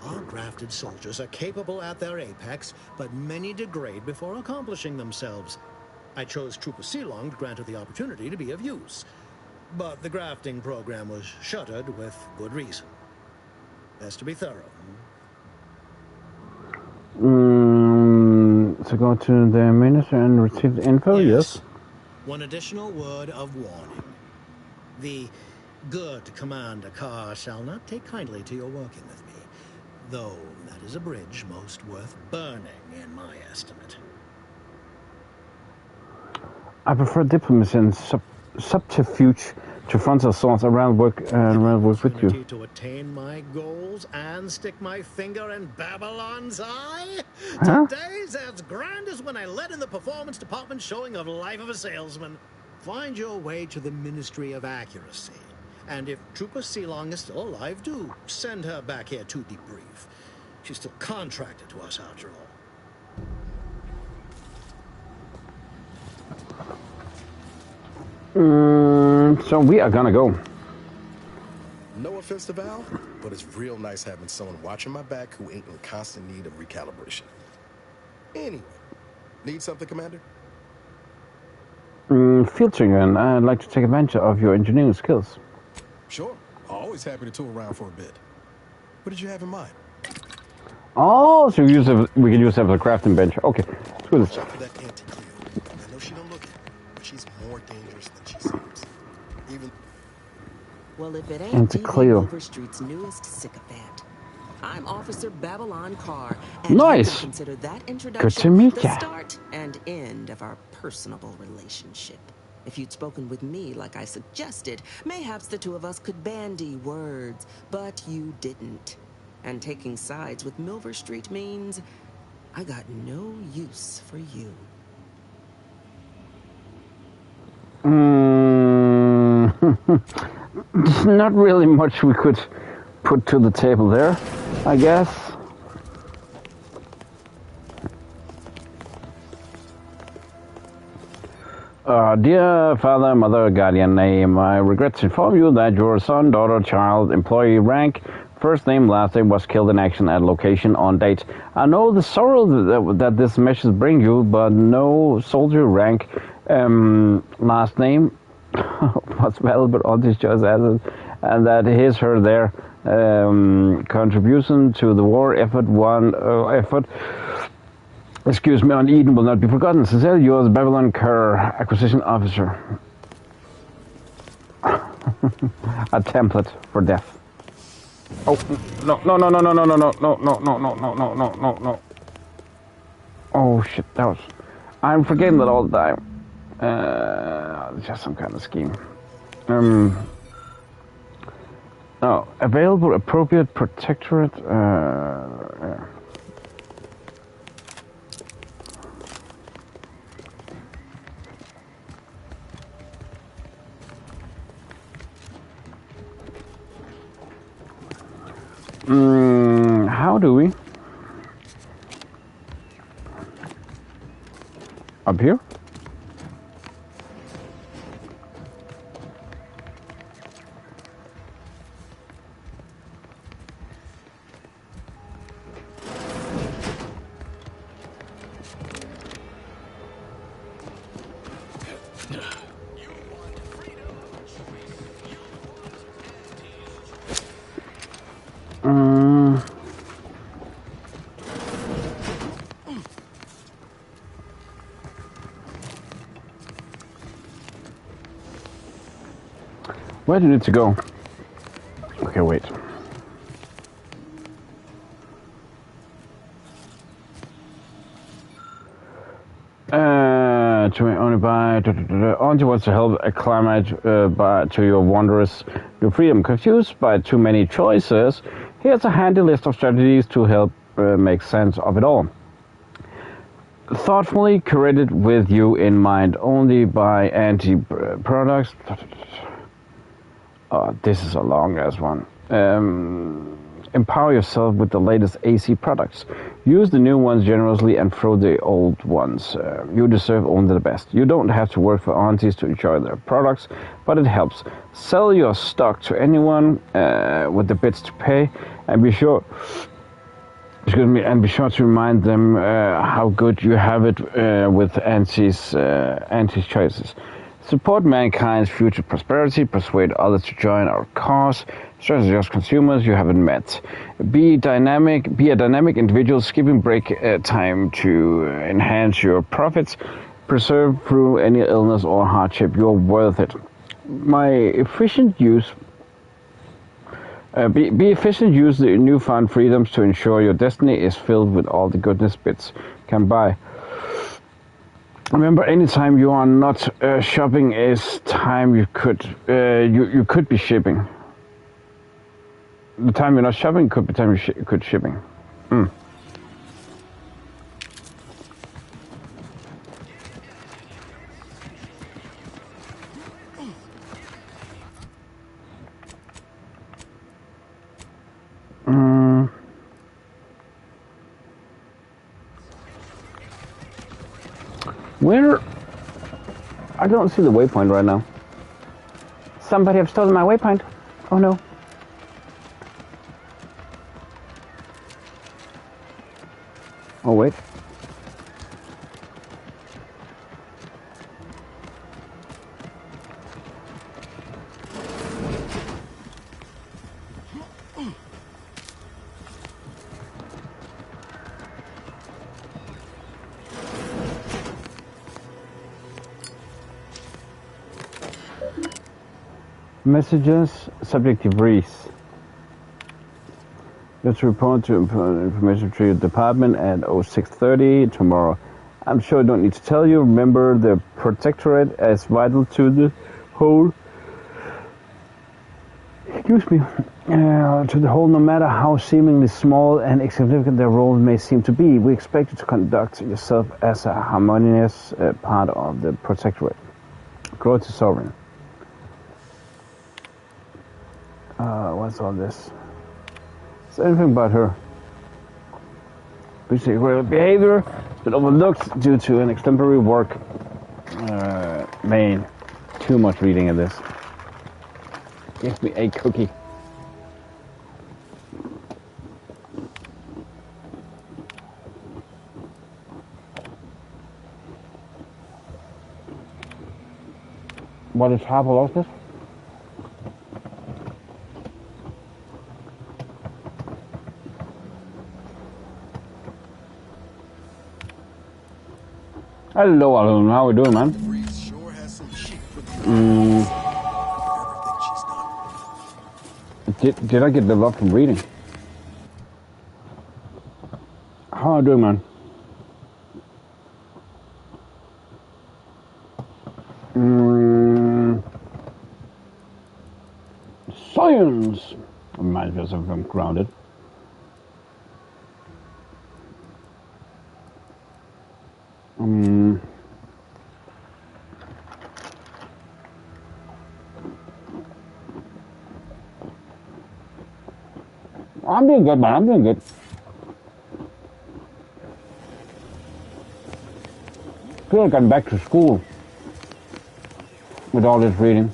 Our grafted soldiers are capable at their apex, but many degrade before accomplishing themselves. I chose Trooper Sealong to grant her the opportunity to be of use. But the grafting program was shuttered with good reason. Best to be thorough. To go to the minister and receive the info, yes. One additional word of warning. The good Commander Carr shall not take kindly to your working with me, though that is a bridge most worth burning in my estimate. I prefer diplomacy and subterfuge to frontal assaults around work with you. To attain my goals and stick my finger in Babylon's eye? Huh? Today's as grand as when I led in the performance department showing of Life of a Salesman. Find your way to the Ministry of Accuracy. And if Trooper Sealong is still alive, do send her back here to debrief. She's still contracted to us after all. So we are gonna go. No offense to Val, but it's real nice having someone watching my back who ain't in constant need of recalibration. Anyway, need something, Commander? Filtering, and I'd like to take advantage of your engineering skills. Sure, always happy to tool around for a bit. What did you have in mind? Oh, so we can use it as a crafting bench. Okay, let's do this. I know she don't look it, but she's more dangerous than she seems. Even well, if it ain't Cleo. Overstreet's newest sycophant, I'm Officer Babylon Carr, and nice. I consider that introduction Good to meet the ya. start and end of our personable relationship. If you'd spoken with me like I suggested, mayhaps the two of us could bandy words, but you didn't. And taking sides with Milverstreet means I got no use for you. Not really much we could put to the table there, I guess. Dear father, mother, guardian name, I regret to inform you that your son, daughter, child, employee, rank, first name, last name was killed in action at location on date. I know the sorrow that this message brings you, but no soldier, rank, last name was valuable on this choice asset, and that his, her, their contribution to the war effort on Eden will not be forgotten. Sincerely yours, Babylon Carr, Acquisition Officer. A template for death. Oh no. Oh shit, that was I'm forgetting that all the time. It's just some kind of scheme. Oh, available appropriate protectorate yeah. How do we? Up here? Where do you need to go? Okay, wait. To only by Auntie wants to help acclimate to your wanderers, your freedom. Confused by too many choices, here's a handy list of strategies to help make sense of it all. Thoughtfully curated with you in mind, only by anti-products. This is a long-ass one. Empower yourself with the latest AC products. Use the new ones generously and throw the old ones. You deserve only the best. You don't have to work for aunties to enjoy their products, but it helps. Sell your stock to anyone with the bits to pay, and be sure Excuse me, and be sure to remind them how good you have it with Auntie's choices. Support mankind's future prosperity, persuade others to join our cause, strategize consumers you haven't met. Be a dynamic individual, skipping break time to enhance your profits, preserve through any illness or hardship. You're worth it. My efficient use. Be efficient, use the newfound freedoms to ensure your destiny is filled with all the goodness bits can buy. Remember, anytime you are not shopping is time you could be shipping. The time you're not shopping could be time you could shipping. Where? I don't see the waypoint right now. Somebody have stolen my waypoint. Oh no. Oh wait. Messages, subjective Reese. Let's report to information to your department at 0630 tomorrow. I'm sure I don't need to tell you. Remember, the protectorate is vital to the whole. Excuse me. To the whole, no matter how seemingly small and insignificant their role may seem to be. We expect you to conduct yourself as a harmonious part of the protectorate. Grow to sovereign. What's all this? Is there anything about her? Basic behavior has been overlooked due to an exemplary work. Man, too much reading of this. Give me a cookie. What is half of this? Hello, Alun. How we doing, man? Did I get the love from reading? How are you doing, man? Science! Reminds me of something from Grounded. I'm doing good, man. I'm doing good. I feel like I'm back to school with all this reading.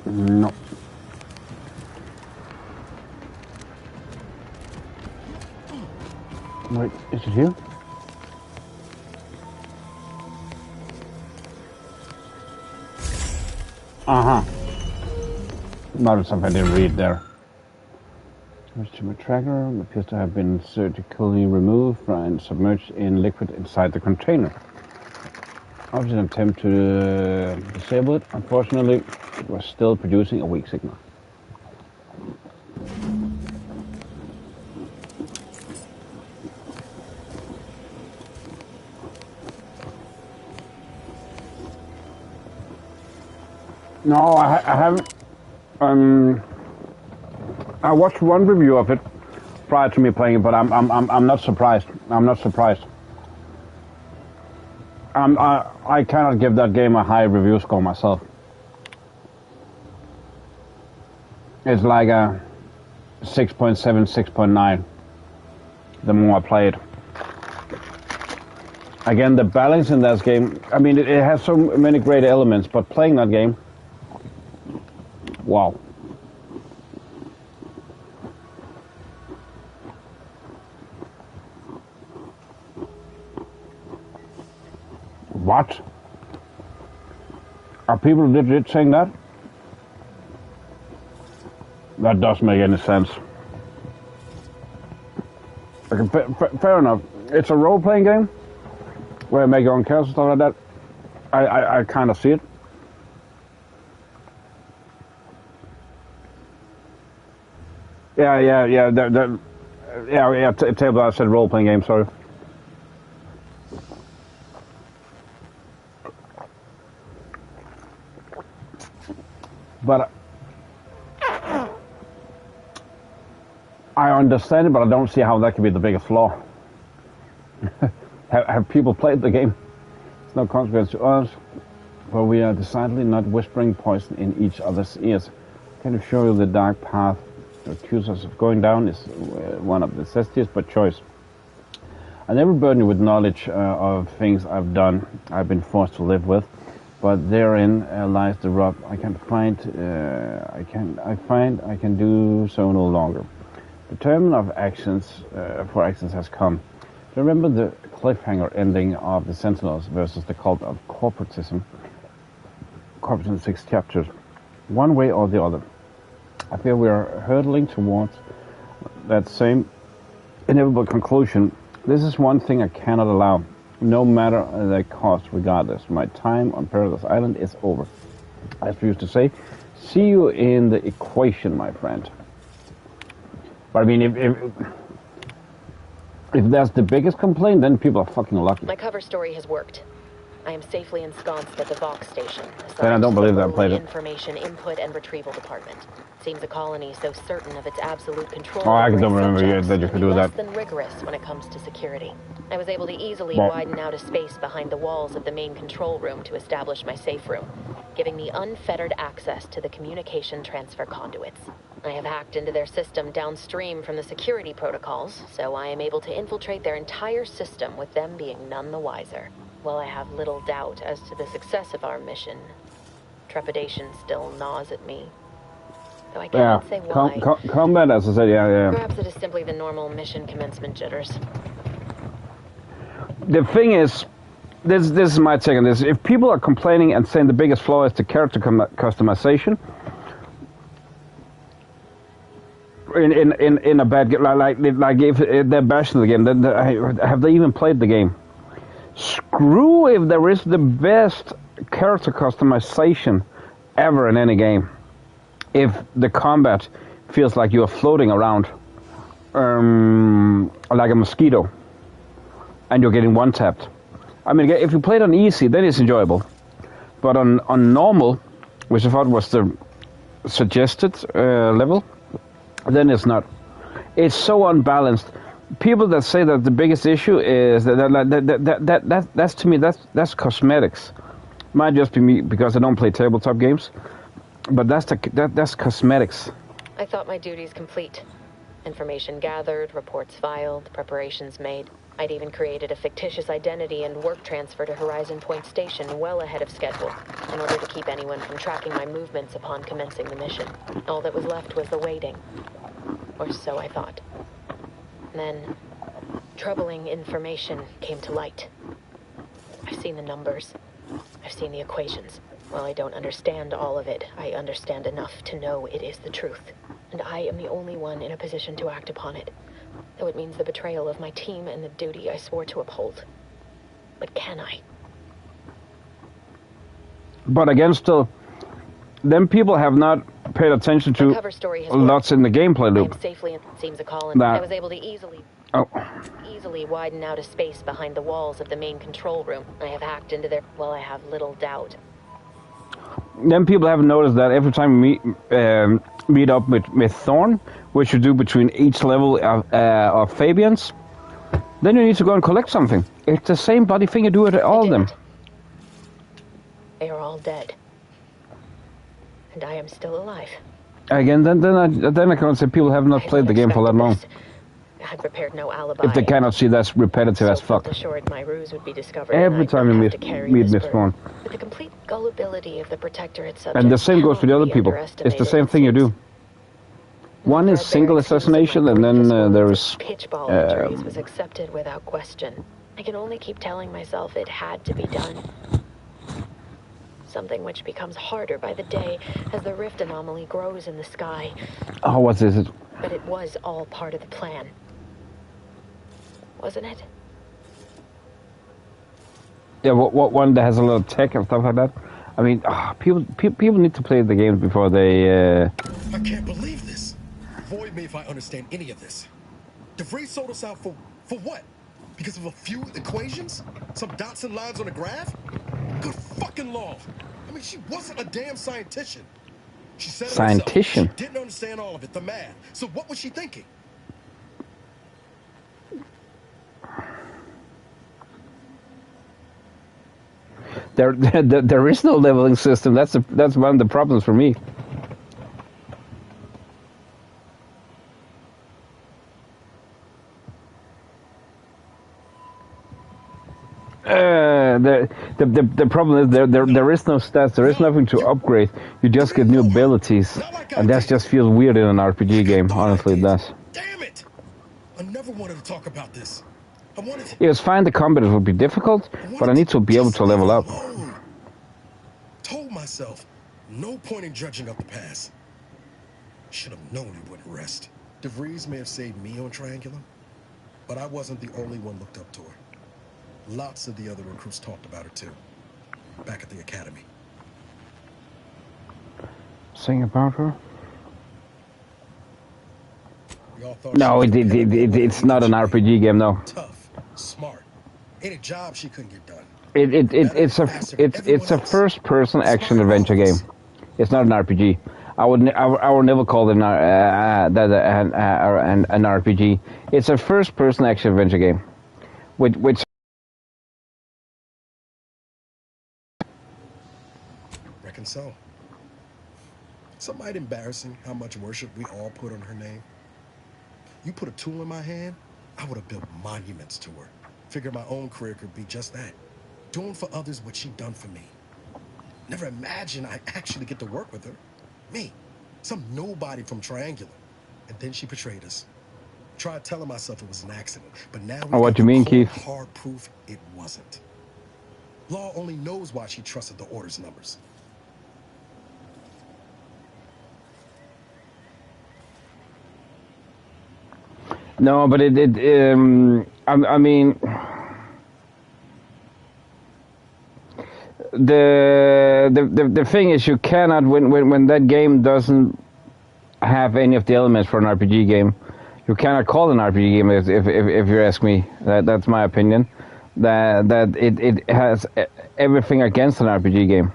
No. Wait, is it here? Notice something I didn't read there. Tumor tracker appears to have been surgically removed and submerged in liquid inside the container. Obviously, an attempt to disable it. Unfortunately, it was still producing a weak signal. No, I haven't. I watched one review of it prior to me playing it, but I'm not surprised. I'm not surprised. I cannot give that game a high review score myself. It's like a 6.7, 6.9. The more I play it. Again, the balance in that game, I mean, it has so many great elements, but playing that game, wow. What? Are people legit saying that? That doesn't make any sense. Okay, fair enough. It's a role-playing game where you make your own characters, stuff like that. I kind of see it. Yeah. Table. I said role-playing game. Sorry. But I understand it, but I don't see how that could be the biggest flaw. Have people played the game? It's no consequence to us, but we are decidedly not whispering poison in each other's ears. Can you show you the dark path to accuse us of going down is one of the necessities, but choice. I never burden you with knowledge of things I've done, I've been forced to live with. But therein lies the rub. I can do so no longer. The term of actions for actions has come. Remember the cliffhanger ending of the Sentinels versus the cult of corporatism. Corporatism 6 chapters. One way or the other. I feel we are hurtling towards that same inevitable conclusion. This is one thing I cannot allow. No matter the cost, regardless. My time on Paradise Island is over. As we used to say, see you in the equation, my friend. But I mean, if that's the biggest complaint, then people are fucking lucky. My cover story has worked. I am safely ensconced at the Vox station. Then I don't believe that I played it. Information input and retrieval department. Seems a colony so certain of its absolute control. Oh, I don't remember that you could do that. Less than rigorous when it comes to security. I was able to easily widen out a space behind the walls of the main control room to establish my safe room, giving me unfettered access to the communication transfer conduits. I have hacked into their system downstream from the security protocols, so I am able to infiltrate their entire system with them being none the wiser. While I have little doubt as to the success of our mission, trepidation still gnaws at me. Though I cannot say why. Combat, as I said, yeah. Perhaps it is simply the normal mission commencement jitters. The thing is, this is my take on this. If people are complaining and saying the biggest flaw is the character customization, in a bad game, like if they're bashing the game, then have they even played the game? Screw if there is the best character customization ever in any game. If the combat feels like you are floating around like a mosquito and you're getting one-tapped. I mean, if you play it on easy, then it's enjoyable. But on normal, which I thought was the suggested level, then it's not. It's so unbalanced. People that say that the biggest issue is that's to me that's cosmetics. Might just be me because I don't play tabletop games, but that's cosmetics. I thought my duties complete. Information gathered, reports filed, preparations made. I'd even created a fictitious identity and work transfer to Horizon Point Station well ahead of schedule, in order to keep anyone from tracking my movements upon commencing the mission. All that was left was the waiting. Or so I thought. Then, troubling information came to light. I've seen the numbers. I've seen the equations. While I don't understand all of it, I understand enough to know it is the truth. And I am the only one in a position to act upon it. Though it means the betrayal of my team and the duty I swore to uphold. But can I? But again, still, then people have not paid attention to lots in the gameplay loop. I am safely in seems a colony. I was able to easily widen out a space behind the walls of the main control room. I have hacked into their... Well, I have little doubt. Then people haven't noticed that every time we meet up with Thorn, which you do between each level of Fabians, then you need to go and collect something. It's the same bloody thing you do at all of them. They are all dead. And I am still alive. Again, then I can't say people have not played the game for that long. I prepared no alibi. If they cannot see, that's repetitive as fuck. Assured my ruse would be discovered. Every time you meet Miss Thrawn. With the complete gullibility of the Protectorate subject. And the same goes for the other people. It's the same thing you do. One is single assassination, and then there is... Pitchball injuries was accepted without question. I can only keep telling myself it had to be done. Something which becomes harder by the day as the rift anomaly grows in the sky. Oh, what is it? But it was all part of the plan. Wasn't it? Yeah, what one that has a lot of tech and stuff like that? I mean, people need to play the games before they... I can't believe this. Void me if I understand any of this. DeVries sold us out for what? Because of a few equations? Some dots and lines on a graph? Good fucking law. I mean, she wasn't a damn scientician. She said scientician? She didn't understand all of it, the math. So what was she thinking? There is no leveling system. That's one of the problems for me. The problem is there is no stats, there is nothing to upgrade. You just get new abilities, and that just feels weird in an RPG game. Honestly, it does. Damn it! I never wanted to talk about this. I wanted to... It was fine. The combat would be difficult, but I need to be able to level up. Told myself, no point in judging up the past. Should have known he wouldn't rest. DeVries may have saved me on Triangulum, but I wasn't the only one looked up to her. Lots of the other recruits talked about her too, back at the academy. Sing about her? No, it's not an RPG game, no. Tough, smart, ain't a job she couldn't get done. It's a first-person action adventure game. It's not an RPG. I would never call it an RPG. It's a first-person action adventure game, which. Reckon so. It's might embarrassing how much worship we all put on her name. You put a tool in my hand, I would have built monuments to her. Figure my own career could be just that. Doing for others what she done for me. Never imagined I'd actually get to work with her. Me, some nobody from Triangulum. And then she betrayed us. Tried telling myself it was an accident, but now what do you mean, Keith? Hard proof it wasn't. Law only knows why she trusted the Order's numbers. No, but I mean, the thing is, you cannot when that game doesn't have any of the elements for an RPG game, you cannot call it an RPG game. If you ask me, that's my opinion. That it has everything against an RPG game.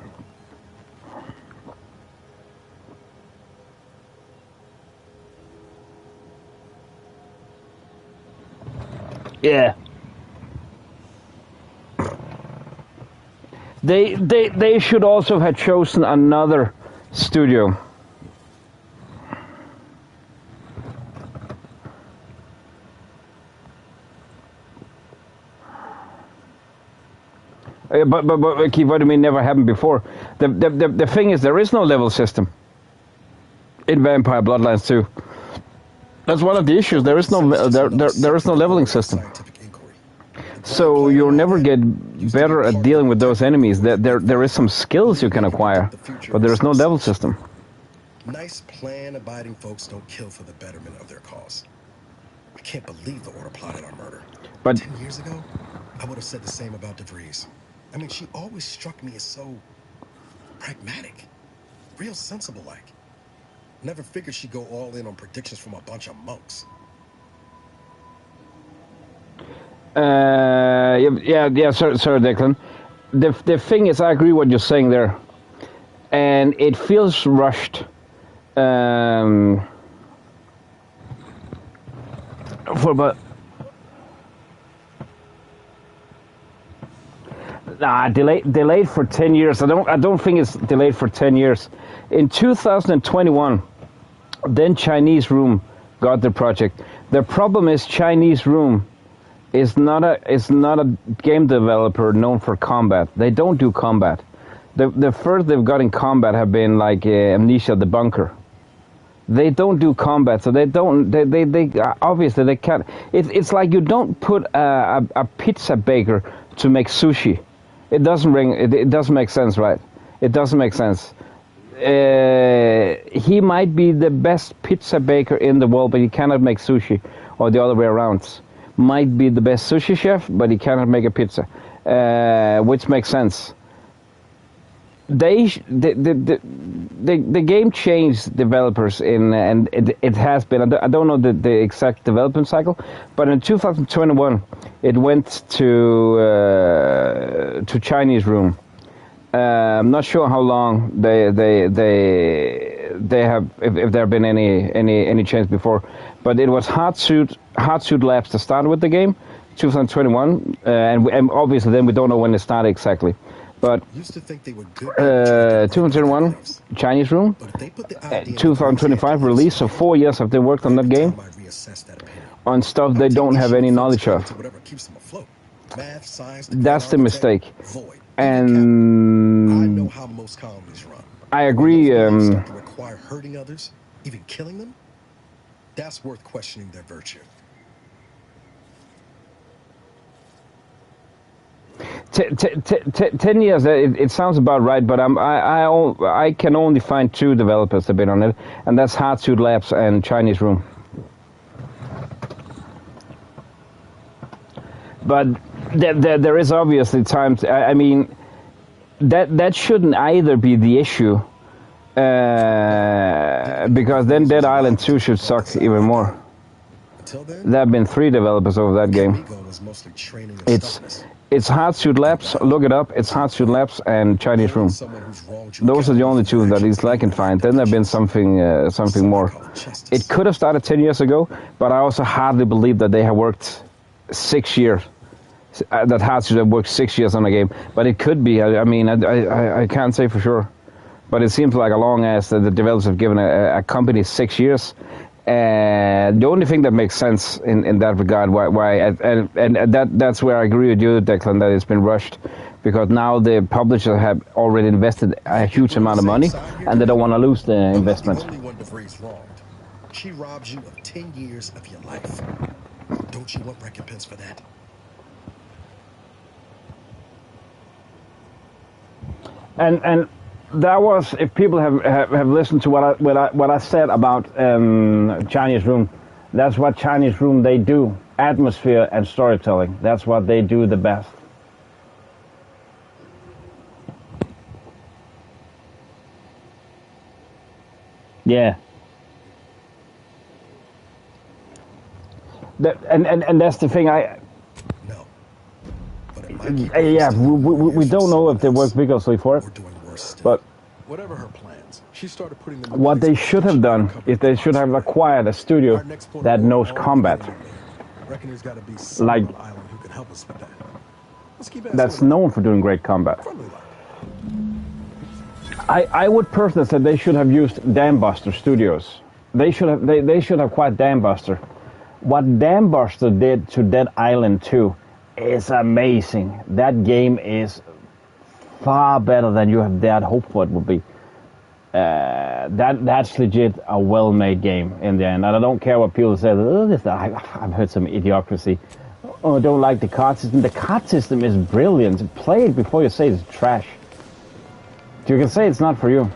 Yeah. They should also have chosen another studio. But Keith, what do you mean never happened before? The thing is, there is no level system in Vampire Bloodlines 2. That's one of the issues. There is no leveling system. So you'll never get better at dealing with those enemies. There is some skills you can acquire, but there is no level system. Nice plan. Abiding folks don't kill for the betterment of their cause. I can't believe the Order plotted our murder. But 10 years ago, I would have said the same about DeVries. I mean, she always struck me as so pragmatic, real sensible-like. Never figured she'd go all in on predictions from a bunch of monks. Sorry, Declan. The thing is, I agree what you're saying there, and it feels rushed. For about delayed for 10 years. I don't think it's delayed for 10 years. In 2021, then Chinese Room got the project. The problem is Chinese Room is not a game developer known for combat. They don't do combat. The first they've got in combat have been like Amnesia: The Bunker. They don't do combat, so they obviously they can't. It's like you don't put a pizza baker to make sushi. It doesn't it doesn't make sense, right? It doesn't make sense. He might be the best pizza baker in the world, but he cannot make sushi, or the other way around. Might be the best sushi chef, but he cannot make a pizza, which makes sense. The game changed developers and it has been. I don't know the exact development cycle, but in 2021 it went to Chinese Room. I'm not sure how long they have, if there have been any change before, but it was Hardsuit Labs that started with the game, 2021, and obviously then we don't know when it started exactly. But 2021 Chinese Room, 2025 release, so 4 years have they worked on that game on stuff they don't have any knowledge of. That's the mistake. And I agree. Require hurting others, even killing them. That's worth questioning their virtue. 10 years. It sounds about right, but I can only find 2 developers that have been on it, and that's Hardsuit Labs and Chinese Room. But there is obviously times. I mean, that shouldn't either be the issue, because then Dead Island 2 should suck even more. There have been 3 developers over that game. It's Hardsuit Labs. Look it up. It's Hardsuit Labs and Chinese Room. Those are the only 2 that at least I can find. Then there have been something more. It could have started 10 years ago, but I also hardly believe that they have worked 6 years. That Hardsuit have worked 6 years on a game, but it could be. I mean, I can't say for sure, but it seems like a long ass that the developers have given a company 6 years. The only thing that makes sense in that regard, that's where I agree with you, Declan, that it's been rushed, because now the publishers have already invested a huge amount of money, and they don't want to lose the investment. She robs you of 10 years of your life. Don't you want recompense for that? And that was, if people have listened to what I said about Chinese Room, that's what Chinese Room they do: atmosphere and storytelling. That's what they do the best. Yeah. And that's the thing. Yeah, we don't know if they work vigorously for it, but whatever her plans, she started putting them. What they should have done is they should have acquired a studio that knows combat, like that's known for doing great combat. I would personally say they should have used Dambuster Studios. They should have acquired Dambuster. What Dambuster did to Dead Island 2 is amazing. That game is far better than you have dared hope for it would be. That's legit a well-made game in the end. And I don't care what people say. I've heard some idiocracy. Oh, I don't like the card system. The card system is brilliant. Play it before you say it's trash. You can say it's not for you.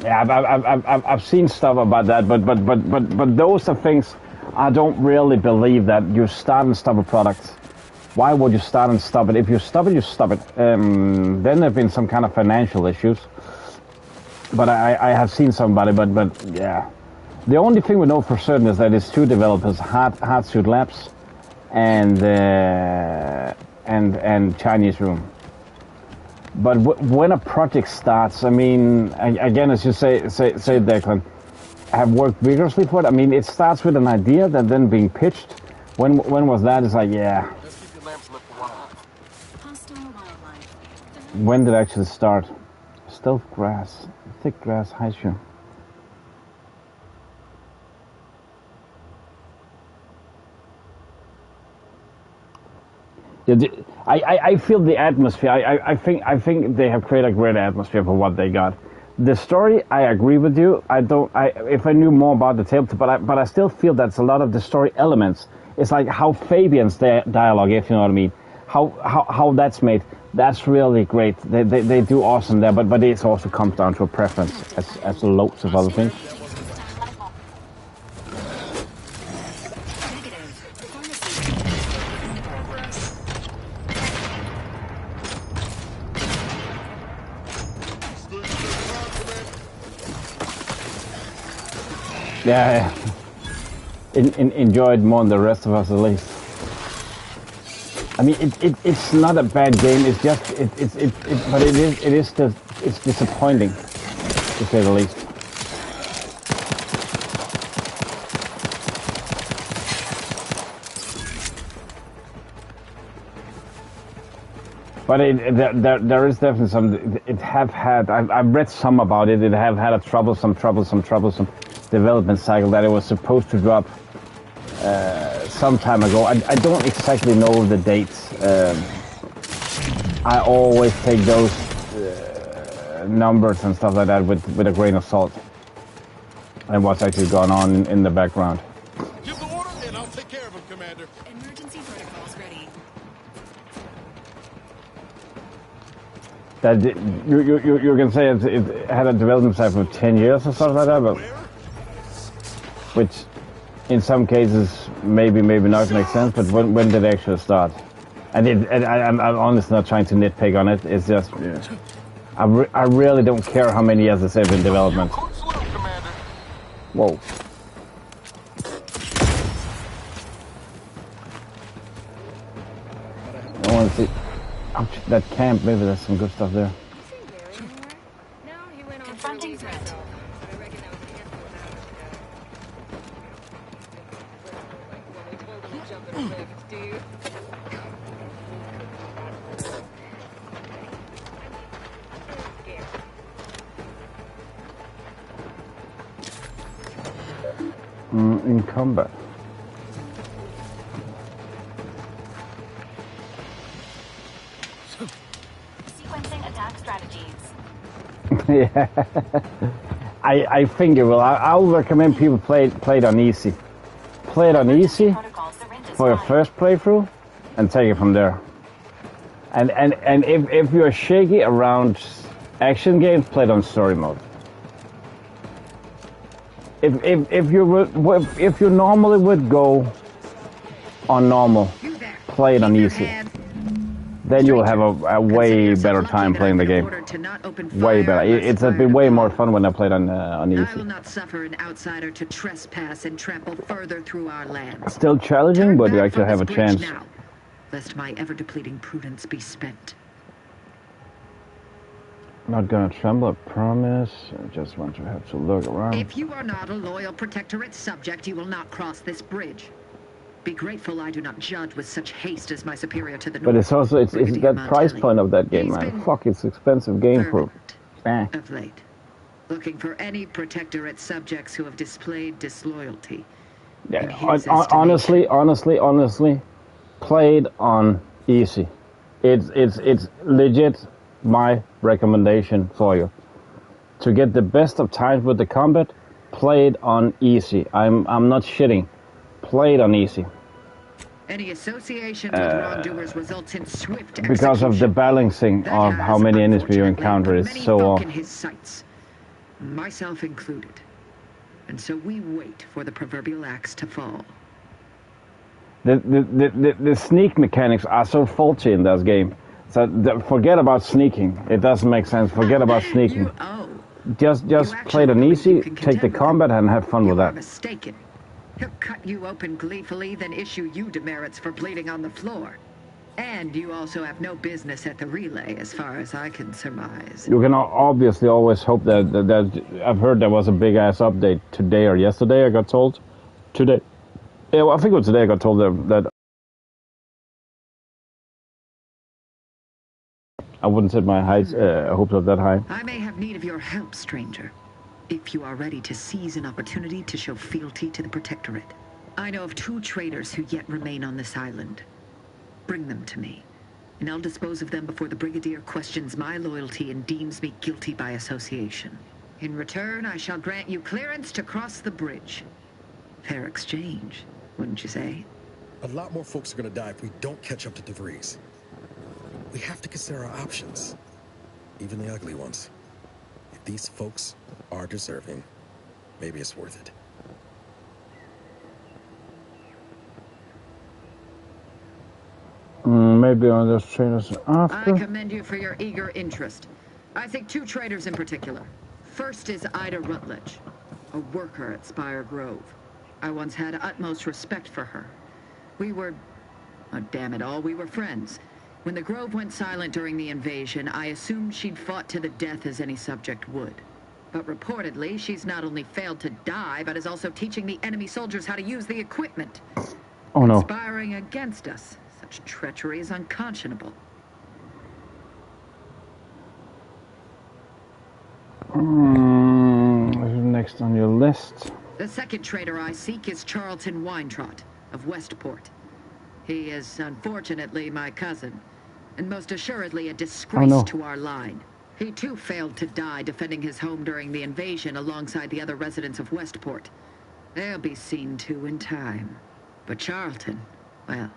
Yeah, I've seen stuff about that, but those are things I don't really believe, that you start and stop a product. Why would you start and stop it? If you stop it, you stop it. Then there have been some kind of financial issues. But I have seen somebody, but yeah. The only thing we know for certain is that it's 2 developers, Hardsuit Labs and Chinese Room. But when a project starts, I mean, again, as you say, Declan, have worked vigorously for it. I mean, it starts with an idea that then being pitched. When was that? It's like, yeah. When did it actually start? Stealth grass, thick grass, high shoe. I feel the atmosphere. I think they have created a great atmosphere for what they got. The story, I agree with you. If I knew more about the tale, but I still feel that's a lot of the story elements. It's like how Fabian's dialogue, if you know what I mean. How that's made. That's really great. They do awesome there, but it also comes down to a preference, as loads of other things. Yeah, enjoyed more than the rest of us, at least. I mean, it's not a bad game. It's just but it's disappointing, to say the least. But there is definitely some. It have had. I've read some about it. It have had a troublesome development cycle that it was supposed to drop some time ago. I don't exactly know the dates. I always take those numbers and stuff like that with a grain of salt, and what's actually going on in the background. Give the order, and I'll take care of him, Commander. Emergency protocols ready. That you can say it had a development cycle of 10 years or something like that, but which in some cases maybe not makes sense. But when did it actually start? And I'm honestly not trying to nitpick on it. It's just I really don't care how many years it's been in development. Whoa. I want to see. Ouch, that camp, maybe there's some good stuff there. Confronting threat. In combat. Sequencing attack strategies. Yeah, I think it will. I'll recommend people play it on easy. Play it on easy for your first playthrough, and take it from there. And if you're shaky around action games, play it on story mode. If you normally would go on normal, play it on easy. Then you will have a way better time playing the game. Way better. It's been way more fun when I played on easy. I will not suffer an outsider to trespass and trample further through our lands. Still challenging, but you actually have a chance. Now, lest my ever-depleting prudence be spent. Not gonna tremble, I promise. I just want to have to look around. If you are not a loyal Protectorate subject, you will not cross this bridge. Be grateful I do not judge with such haste as my superior to the north. But it's also it's that price point of that game, man. Fuck, it's expensive game for. Of late, looking for any Protectorate subjects who have displayed disloyalty. Yeah, honestly, played on easy. It's legit my recommendation for you. To get the best of times with the combat, play it on easy. I'm not shitting. Play it on easy. Any association with wrongdoers results in swift execution. Because of the balancing of how many enemies you encounter is so off. In his sights, myself included. And so we wait for the proverbial axe to fall. The sneak mechanics are so faulty in this game. So forget about sneaking. It doesn't make sense. Forget about sneaking. Just play it on easy, take the combat, and have fun with that. Mistaken. He'll cut you open gleefully, then issue you demerits for bleeding on the floor. And you also have no business at the relay, as far as I can surmise. You can obviously always hope that I've heard there was a big-ass update today or yesterday, I got told. Today. Yeah, well, I think it was today I got told that I wouldn't set my hopes up that high. I may have need of your help, stranger. If you are ready to seize an opportunity to show fealty to the Protectorate. I know of 2 traitors who yet remain on this island. Bring them to me, and I'll dispose of them before the Brigadier questions my loyalty and deems me guilty by association. In return, I shall grant you clearance to cross the bridge. Fair exchange, wouldn't you say? A lot more folks are gonna die if we don't catch up to DeVries. We have to consider our options, even the ugly ones. If these folks are deserving, maybe it's worth it. Maybe on those trainers after. I commend you for your eager interest. I think two traitors in particular. First is Ida Rutledge, a worker at Spire Grove. I once had utmost respect for her. We were, oh damn it all, we were friends. When the Grove went silent during the invasion, I assumed she'd fought to the death as any subject would. But reportedly, she's not only failed to die, but is also teaching the enemy soldiers how to use the equipment. Oh no. Conspiring against us. Such treachery is unconscionable. Next on your list. The second traitor I seek is Charlton Weintraut of Westport. He is, unfortunately, my cousin, and most assuredly a disgrace to our line. He too failed to die defending his home during the invasion alongside the other residents of Westport. They'll be seen to in time. But Charlton, well,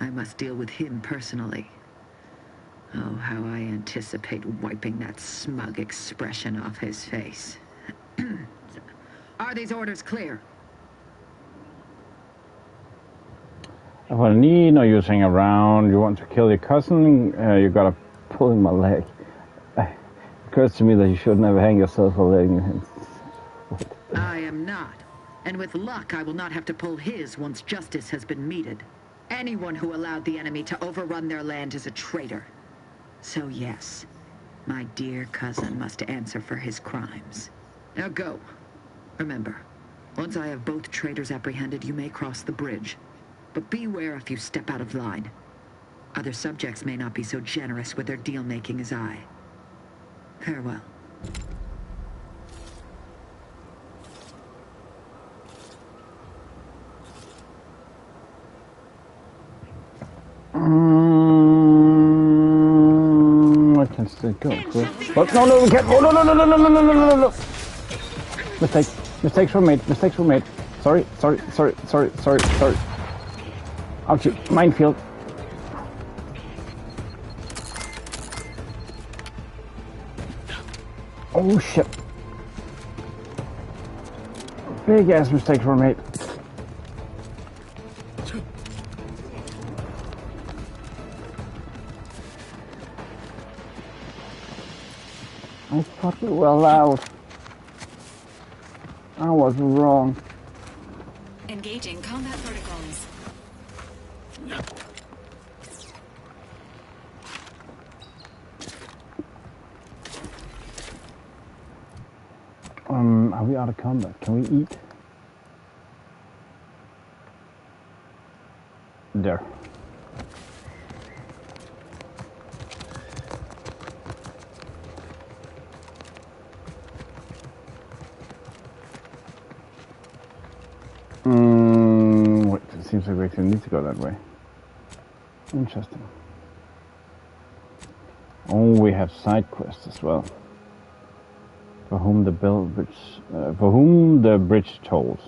I must deal with him personally. Oh, how I anticipate wiping that smug expression off his face. Are these orders clear? If I need no using around, you want to kill your cousin, you gotta pull in my leg. It occurs to me that you should never hang yourself a leg. I am not. And with luck, I will not have to pull his once justice has been meted. Anyone who allowed the enemy to overrun their land is a traitor. So yes, my dear cousin must answer for his crimes. Now go. Remember, once I have both traitors apprehended, you may cross the bridge. But beware if you step out of line. Other subjects may not be so generous with their deal-making as I. Farewell. I can still go. But no, we can't. Oh, no. Mistakes were made. Sorry. Ouchie, minefield. Oh shit. Big ass mistakes were made. I thought we were allowed. I was wrong. Engaging combat protocols. Are we out of combat? Can we eat? There. Wait, it seems like we actually need to go that way. Interesting. Oh, we have side quests as well. For whom the bridge tolls.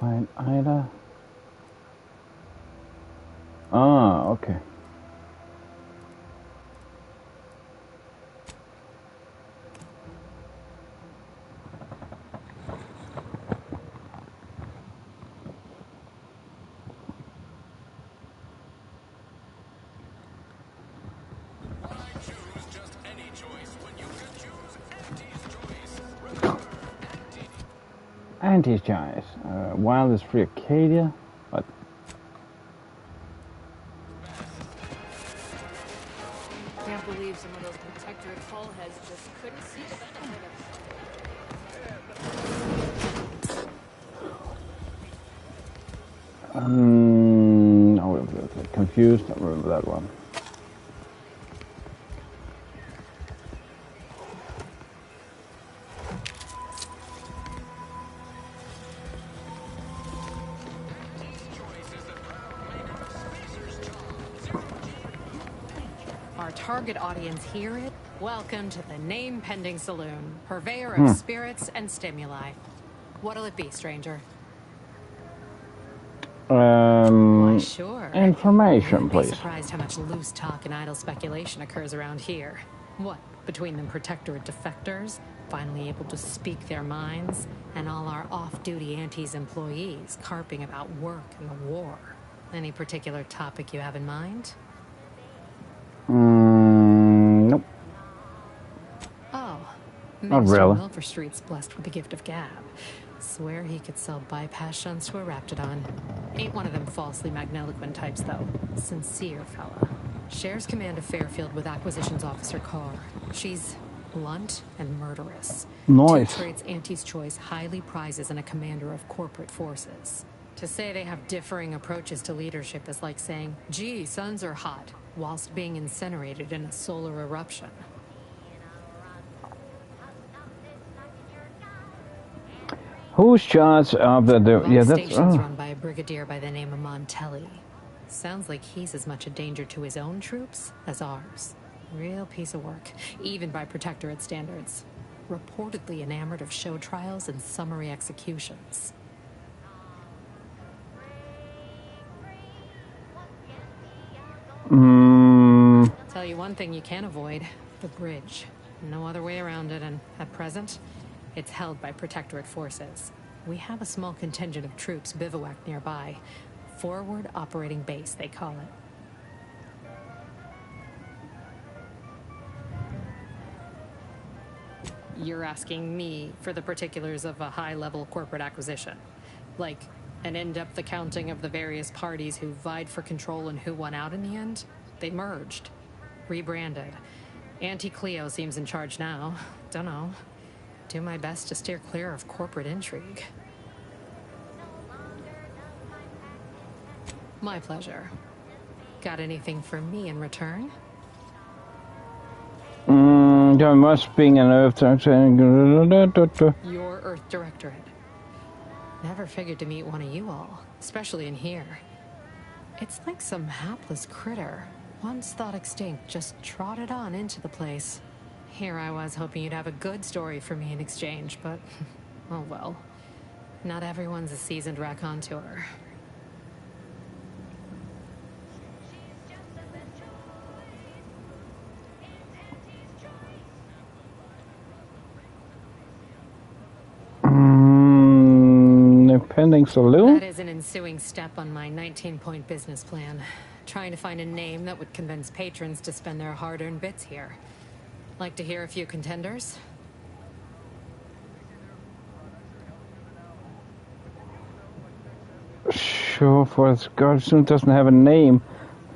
Find Ida. Ah, okay. Anti-choice. Wild is free Arcadia. What? Can't believe some of those protectorate hull heads just couldn't see the benefit of. Oh, I'm confused. I remember that one. Target audience hear it? Welcome to the name-pending saloon, purveyor of spirits and stimuli. What'll it be, stranger? Why, sure. Information, please. You'd be surprised how much loose talk and idle speculation occurs around here. What, between them protectorate defectors, finally able to speak their minds, and all our off-duty Antes employees carping about work and the war? Any particular topic you have in mind? Nope. Oh, not really. Milverstreet's blessed with the gift of gab. Swear he could sell bypass shunts to a Raptidon. Ain't one of them falsely magniloquent types, though. Sincere fella. Shares command of Fairfield with Acquisitions Officer Carr. She's blunt and murderous. Nice. Two traits Antes Choice highly prizes in a commander of corporate forces. To say they have differing approaches to leadership is like saying, gee, suns are hot, whilst being incinerated in a solar eruption. Who's charge of the yeah, that's station's run by a brigadier by the name of Montelli. Sounds like he's as much a danger to his own troops as ours. Real piece of work, even by protectorate standards. Reportedly enamored of show trials and summary executions. Tell you one thing you can't avoid, the bridge. No other way around it, and at present, it's held by protectorate forces. We have a small contingent of troops bivouacked nearby. Forward operating base, they call it. You're asking me for the particulars of a high-level corporate acquisition. Like an in-depth accounting of the various parties who vied for control and who won out in the end? They merged. Rebranded. Auntie Cleo seems in charge now. Dunno. Do my best to steer clear of corporate intrigue. My pleasure. Got anything for me in return? There must be an Earth Directorate. Your Earth Directorate. Never figured to meet one of you all, especially in here. It's like some hapless critter, once thought extinct, just trotted on into the place. Here I was hoping you'd have a good story for me in exchange, but oh well. Not everyone's a seasoned raconteur. Pending saloon? That is an ensuing step on my 19-point business plan. Trying to find a name that would convince patrons to spend their hard-earned bits here. Like to hear a few contenders? Sure, for its God, soon doesn't have a name.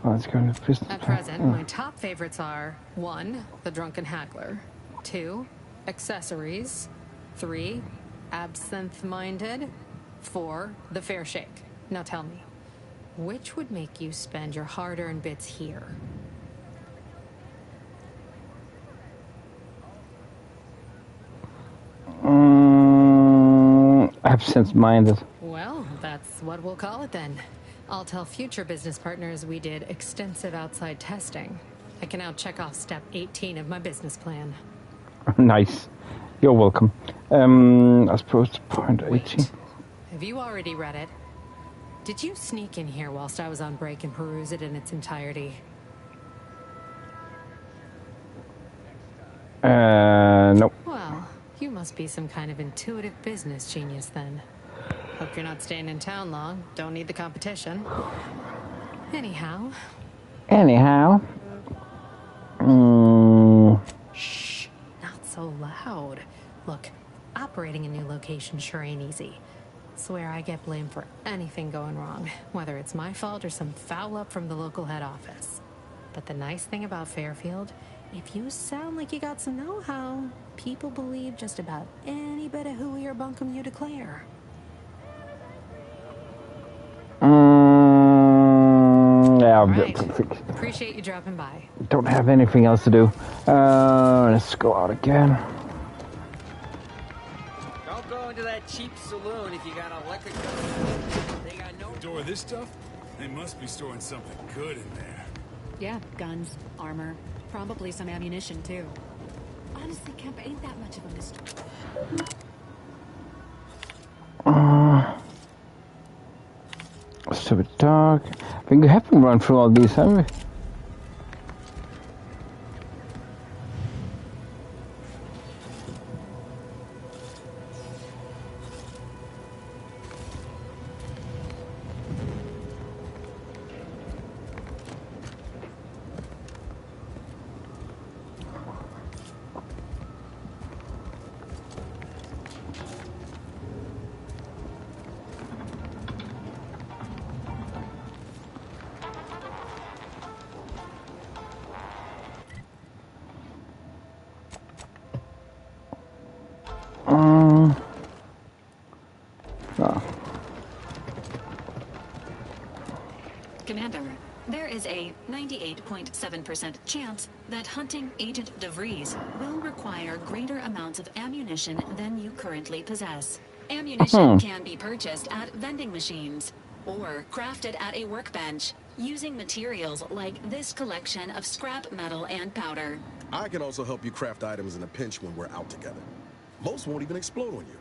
Oh, it's got a business. At present, my top favorites are 1. The Drunken Haggler, 2. Accessories, 3. Absinthe-Minded, 4. The Fair Shake. Now tell me, which would make you spend your hard-earned bits here? Absent-minded. Well, that's what we'll call it then. I'll tell future business partners we did extensive outside testing. I can now check off step 18 of my business plan. Nice. You're welcome. I suppose it's point 18. Have you already read it? Did you sneak in here whilst I was on break and peruse it in its entirety? Nope. Well, you must be some kind of intuitive business genius then. Hope you're not staying in town long. Don't need the competition. Anyhow. Shh. Not so loud. Look, operating a new location education sure ain't easy. Swear I get blamed for anything going wrong, whether it's my fault or some foul up from the local head office. But the nice thing about Fairfield, if you sound like you got some know-how, people believe just about any bit of hooey or bunkum you declare. Yeah, right. Appreciate you dropping by. Don't have anything else to do. Let's go out again. Don't go into that cheap saloon if you got a liquor. They got no. Store this stuff? They must be storing something good in there. Yeah, guns, armor, probably some ammunition too. Honestly, Kemp ain't that much of a mystery. Stupid dog. I think we haven't run through all these, have we? Commander, there is a 98.7% chance that hunting Agent DeVries will require greater amounts of ammunition than you currently possess. Ammunition can be purchased at vending machines or crafted at a workbench using materials like this collection of scrap metal and powder. I can also help you craft items in a pinch when we're out together. Most won't even explode on you.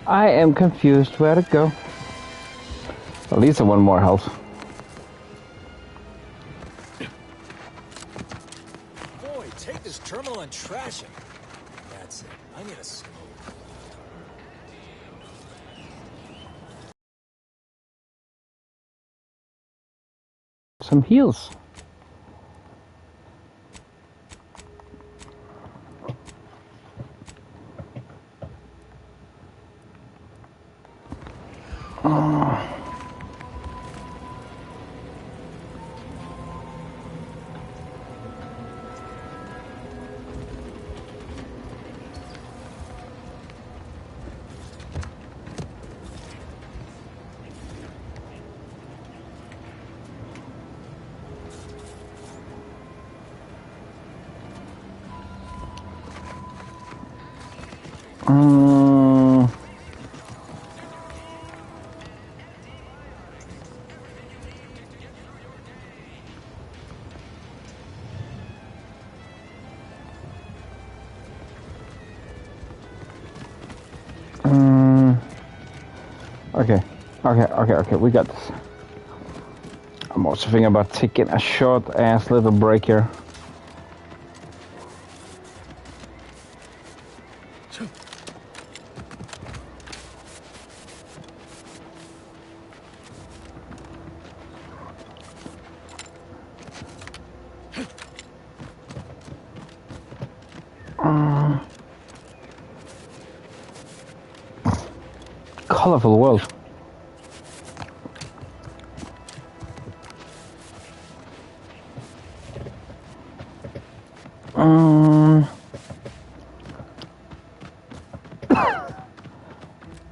I am confused where to go. At least I want more health. Boy, take this terminal and trash it. That's it. I need a smoke. Some heals. Okay, we got this. I'm also thinking about taking a short-ass little break here. Colorful world.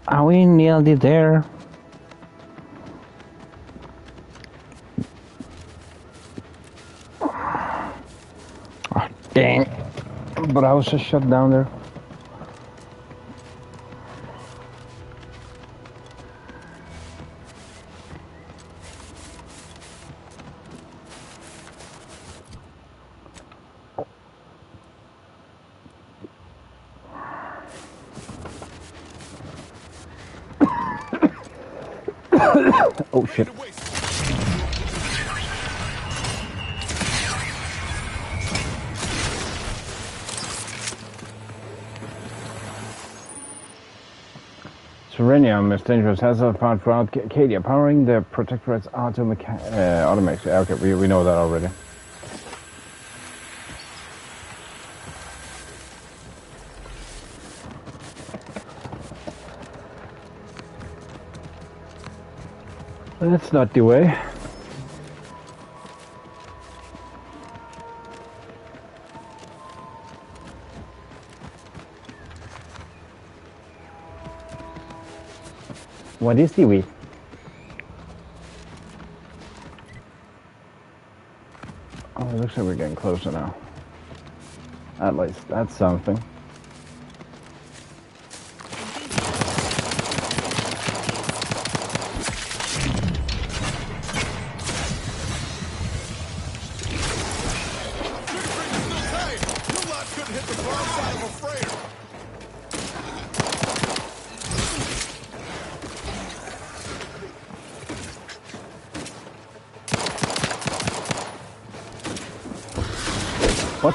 Are we nearly there? Oh, dang. But I was just shut down there. Oh shit. It's Serenium is dangerous hazard found throughout Arcadia, powering the Protectorate's automatics. Okay, we know that already. That's not the way. What is the way? Oh, it looks like we're getting closer now. At least that's something. What?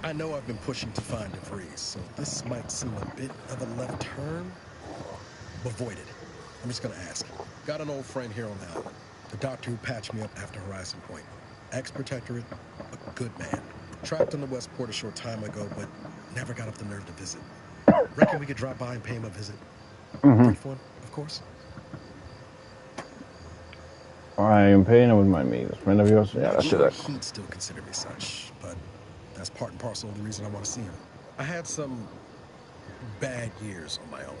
I know I've been pushing to find debris, so this might seem a bit of a left turn. Avoid it. I'm just gonna ask. Got an old friend here on the island. The doctor who patched me up after Horizon Point. Ex-Protectorate, a good man. Trapped on the Westport a short time ago, but never got up the nerve to visit. Reckon we could drop by and pay him a visit? Brief one, of course. I am paying him with my means. Friend of yours? Yeah, that's it. He'd still consider me such, but that's part and parcel of the reason I want to see him. I had some bad years on my own.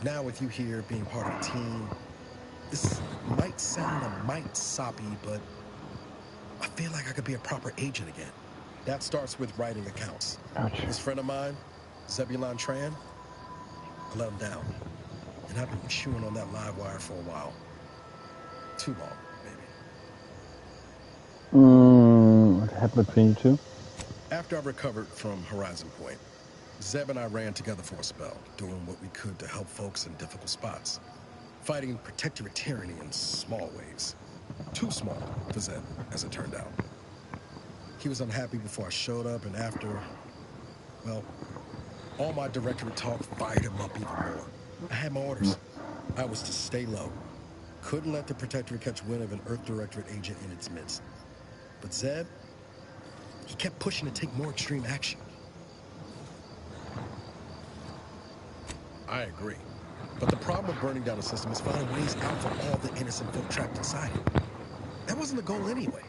Now with you here, being part of the team, this might sound a mite soppy, but I feel like I could be a proper agent again. That starts with writing accounts. Ouch. This friend of mine, Zebulon Tran, I let him down. And I've been chewing on that live wire for a while. Too long, maybe. What happened between you two? After I recovered from Horizon Point, Zeb and I ran together for a spell, doing what we could to help folks in difficult spots. Fighting Protectorate tyranny in small ways. Too small for Zeb, as it turned out. He was unhappy before I showed up, and after, well, all my Directorate talk fired him up even more. I had my orders. I was to stay low. Couldn't let the Protectorate catch wind of an Earth Directorate agent in its midst. But Zeb, he kept pushing to take more extreme action. I agree. But the problem with burning down the system is finding ways out for all the innocent folk trapped inside it. That wasn't the goal anyway.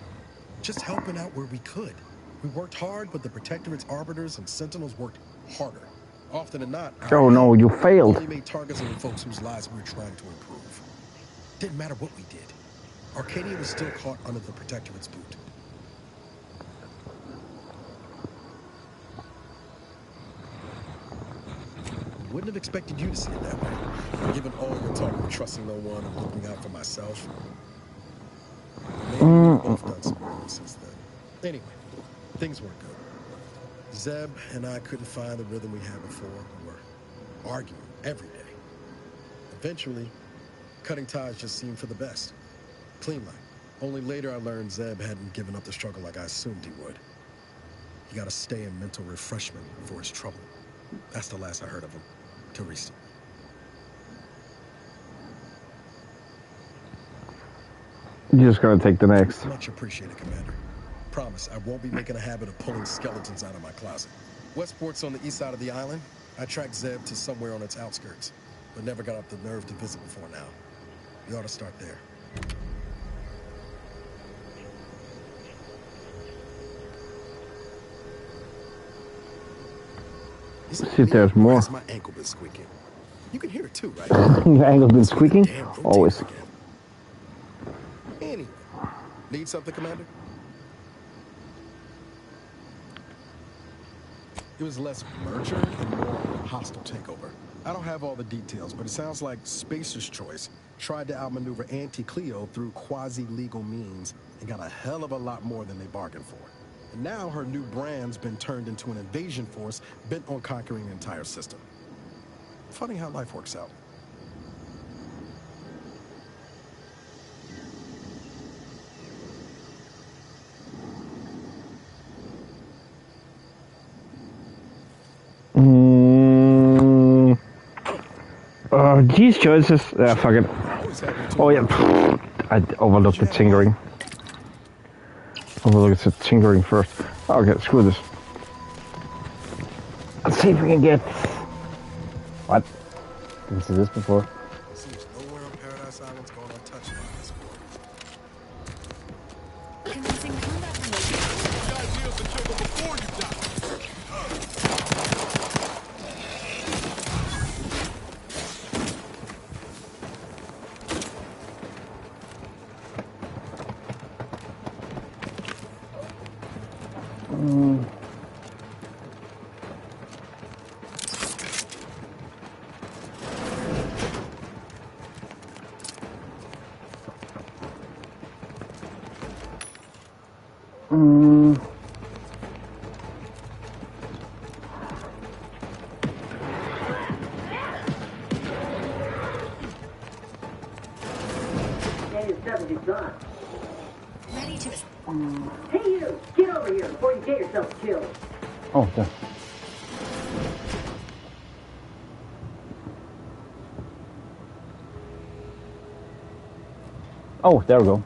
Just helping out where we could. We worked hard, but the Protectorate's arbiters and sentinels worked harder. Often than not, oh no, you failed. We made targets of the folks whose lives we were trying to improve. Didn't matter what we did. Arcadia was still caught under the Protectorate's boot. Wouldn't have expected you to see it that way. Given all your talk of trusting no one and looking out for myself. Maybe we've both done some wrong since then. Anyway, things weren't good. Zeb and I couldn't find the rhythm we had before. We were arguing every day. Eventually, cutting ties just seemed for the best. Clean line. Only later I learned Zeb hadn't given up the struggle like I assumed he would. He got to stay in mental refreshment for his trouble. That's the last I heard of him. Till recently. You're just gonna take the next. Much appreciated, Commander. Promise, I won't be making a habit of pulling skeletons out of my closet. Westport's on the east side of the island. I tracked Zeb to somewhere on its outskirts, but never got up the nerve to visit before now. You ought to start there. See if there's more. My ankle been squeaking. You can hear it too, right? Your ankle's been squeaking? Always. Anyway, need something, Commander? It was less merger and more hostile takeover. I don't have all the details, but it sounds like Spacer's Choice tried to outmaneuver Auntie Cleo through quasi-legal means and got a hell of a lot more than they bargained for. And now her new brand's been turned into an invasion force bent on conquering the entire system. Funny how life works out. These choices. Fuck it. Oh yeah. I overlooked the tinkering. Overlooked the tinkering first. Okay, screw this. Let's see if we can get. What? Didn't see this before. Seems nowhere on Paradise Island's going untouched by this war. Commencing combat The idea is to kill them before you die. ready to... Hey you! Get over here before you get yourself killed. Oh, there. Oh, there we go.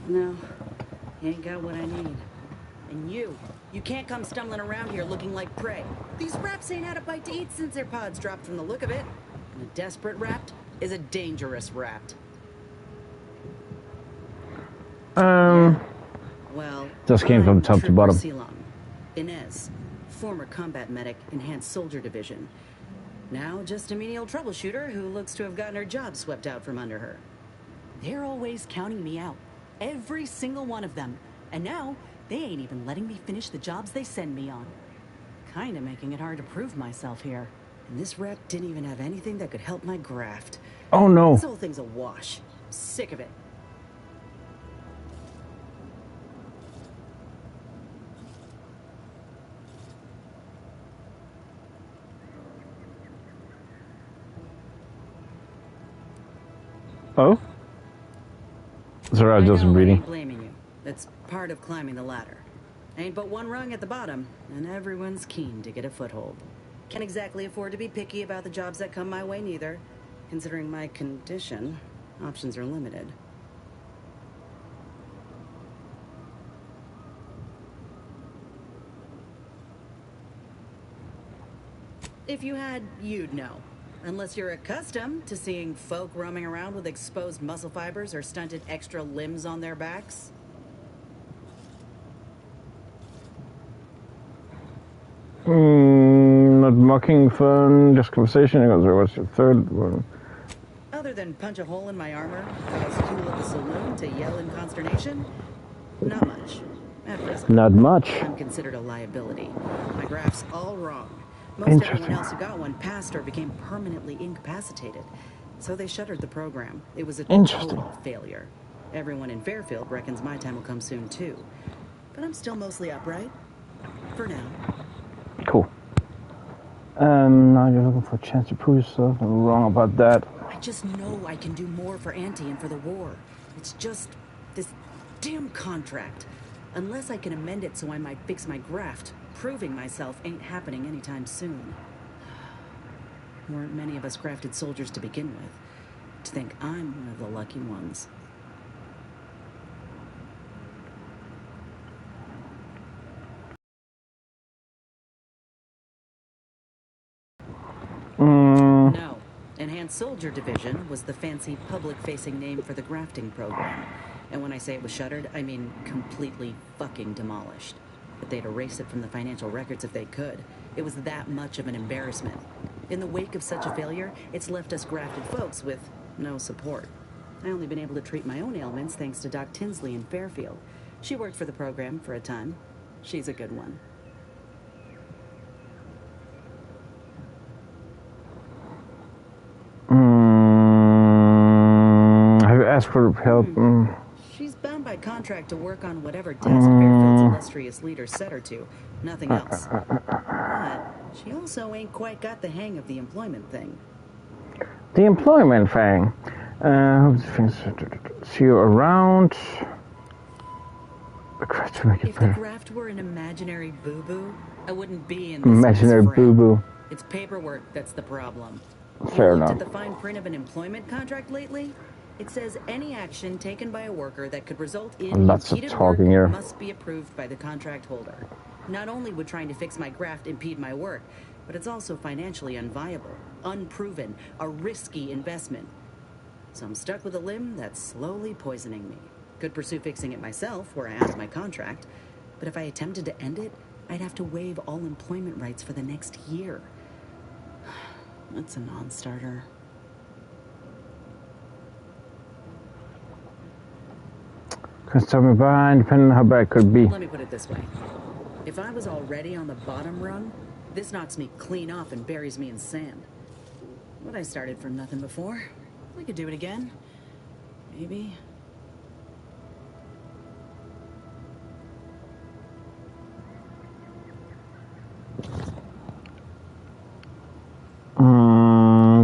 No, you ain't got what I need. And you can't come stumbling around here looking like prey. These raps ain't had a bite to eat since their pods dropped from the look of it. And a desperate rapt is a dangerous rapt. Well, just came from top to bottom. Inez, former combat medic, Enhanced Soldier Division. Now just a menial troubleshooter who looks to have gotten her job swept out from under her. They're always counting me out. Every single one of them. And now, they ain't even letting me finish the jobs they send me on. Kinda making it hard to prove myself here. And this rep didn't even have anything that could help my graft. Oh no. This whole thing's a wash. I'm sick of it. Oh? Sorry, I was just reading. I ain't blaming you. It's part of climbing the ladder. Ain't but one rung at the bottom, and everyone's keen to get a foothold. Can't exactly afford to be picky about the jobs that come my way neither. Considering my condition, options are limited. If you had, you'd know. Unless you're accustomed to seeing folk roaming around with exposed muscle fibers or stunted extra limbs on their backs. Not mocking, fun, just conversation. What's your third one? Other than punch a hole in my armor, cause cool at the saloon to yell in consternation? Not much. At present. Not much. I'm considered a liability. My graph's all wrong. Most everyone else who got one passed or became permanently incapacitated. So they shuttered the program. It was a total failure. Everyone in Fairfield reckons my time will come soon too. But I'm still mostly upright. For now. Cool. Now you're looking for a chance to prove yourself. I'm wrong about that. I just know I can do more for Auntie and for the war. It's just this damn contract. Unless I can amend it so I might fix my graft, proving myself ain't happening anytime soon. Weren't many of us grafted soldiers to begin with. To think I'm one of the lucky ones. No. Enhanced Soldier Division was the fancy public-facing name for the grafting program. And when I say it was shuttered, I mean completely fucking demolished. But they'd erase it from the financial records if they could. It was that much of an embarrassment. In the wake of such a failure, it's left us grafted folks with no support. I only been able to treat my own ailments thanks to Doc Tinsley in Fairfield. She worked for the program for a time. She's a good one. Have you asked for help? She's bound by contract to work on whatever task Fairfield's illustrious leader set her to. Nothing else. But she also ain't quite got the hang of the employment thing. The employment thing. See you around. If the graft were an imaginary boo-boo, I wouldn't be in this imaginary boo-boo. It's paperwork that's the problem. Fair You looked enough. at the fine print of an employment contract lately? It says any action taken by a worker that could result in Lots of impeded talking work here. must be approved by the contract holder. Not only would trying to fix my graft impede my work, but it's also financially unviable, unproven, a risky investment. So I'm stuck with a limb that's slowly poisoning me. Could pursue fixing it myself, where I asked my contract, but if I attempted to end it, I'd have to waive all employment rights for the next year. That's a non-starter. Cause tell me behind, depending on how bad it could be. Let me put it this way. If I was already on the bottom rung, this knocks me clean off and buries me in sand. But I started from nothing before. I could do it again. Maybe.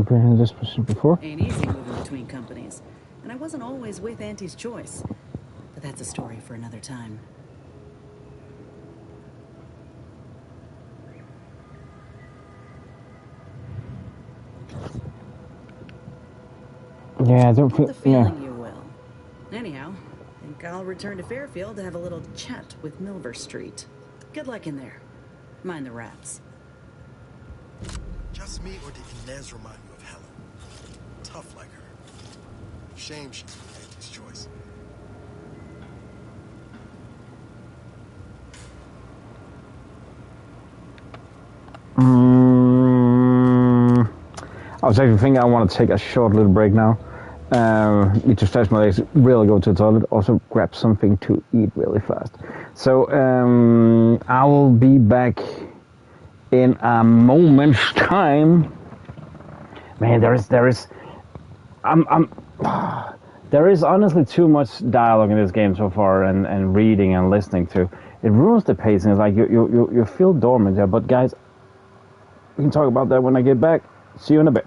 Been this person before. Ain't easy moving between companies. And I wasn't always with Auntie's choice. But that's a story for another time. Yeah, I don't feel. The feeling you will. Anyhow, I think I'll return to Fairfield to have a little chat with Milver Street. Good luck in there. Mind the rats. Just me, or did Inez remind you of Helen? Tough like her. Shame she's Auntie's choice. I was actually thinking I want to take a short little break now. Need to stretch my legs, really go to the toilet, also grab something to eat really fast. So I will be back in a moment's time. Man, there is honestly too much dialogue in this game so far, and reading and listening to. It ruins the pacing. It's like you feel dormant there. But guys, we can talk about that when I get back. See you in a bit.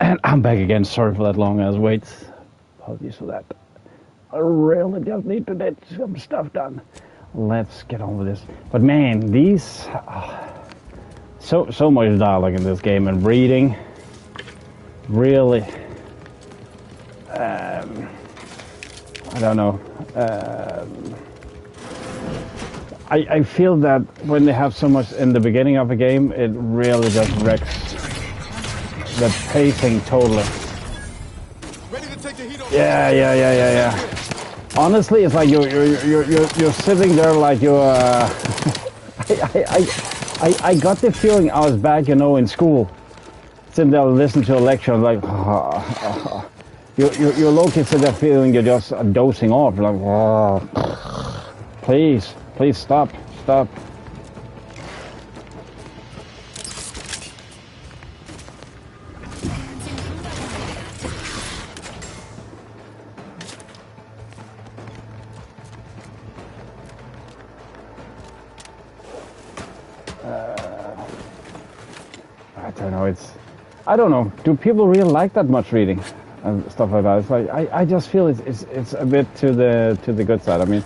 And I'm back again. Sorry for that long ass wait. Apologies for that. I really just need to get some stuff done. Let's get on with this. But man, these so much dialogue in this game and reading. Really, I don't know. I feel that when they have so much in the beginning of a game, it really just wrecks the pacing totally. Yeah. Honestly, it's like you're sitting there like you're. I got the feeling I was back, in school, sitting there listening to a lecture, like you're low-key sitting there feeling you're just dozing off, like please stop. I don't know. Do people really like that much reading and stuff like that? It's like I just feel it's a bit to the good side. I mean,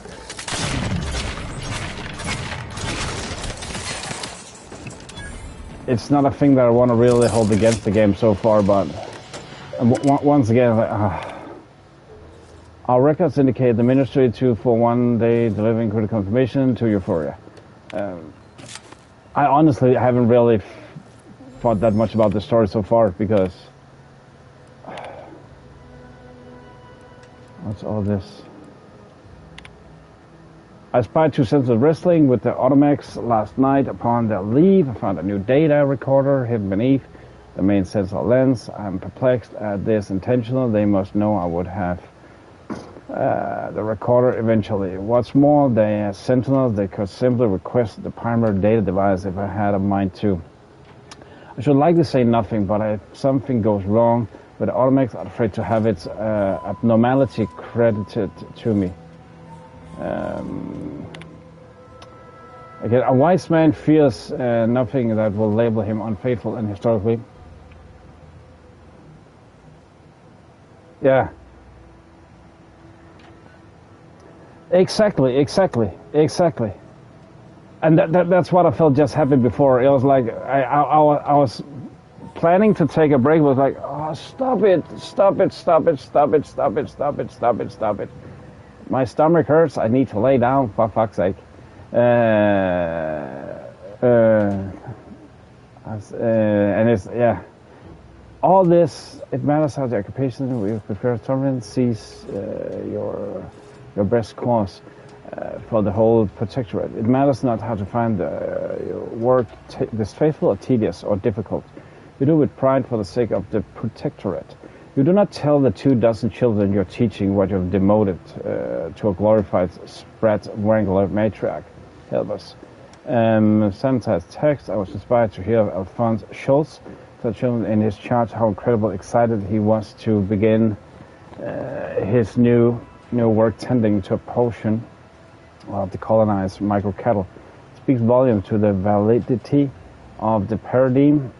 it's not a thing that I want to really hold against the game so far. But once again, our records indicate the Ministry for 1 day delivering critical information to Euphoria. I honestly haven't really thought that much about the story so far because what's all this? I spied 2 sensors of wrestling with the Automax last night. Upon their leave, I found a new data recorder hidden beneath the main sensor lens. I'm perplexed at this intentional. They must know I would have the recorder eventually. What's more, they are sentinels. They could simply request the primary data device if I had a mind to. I should likely say nothing, but if something goes wrong with the Automax, I'm afraid to have its abnormality credited to me. Again, a wise man fears nothing that will label him unfaithful and historically. Yeah. Exactly. And that's what I felt just happened before. It was like I was planning to take a break. It was like, oh, stop it. My stomach hurts. I need to lay down, for fuck's sake. And it's, yeah. All this, it matters how the occupation we prefer tolerance sees your best cause. For the whole protectorate. It matters not how to find your work distasteful or tedious or difficult. You do it with pride for the sake of the protectorate. You do not tell the 24 children you're teaching what you've demoted to a glorified spread wrangler matriarch. Help us. Sanitized text. I was inspired to hear Alphonse Schultz tell children in his charge how incredibly excited he was to begin his new work tending to a potion of the colonized micro cattle. It speaks volumes to the validity of the paradigm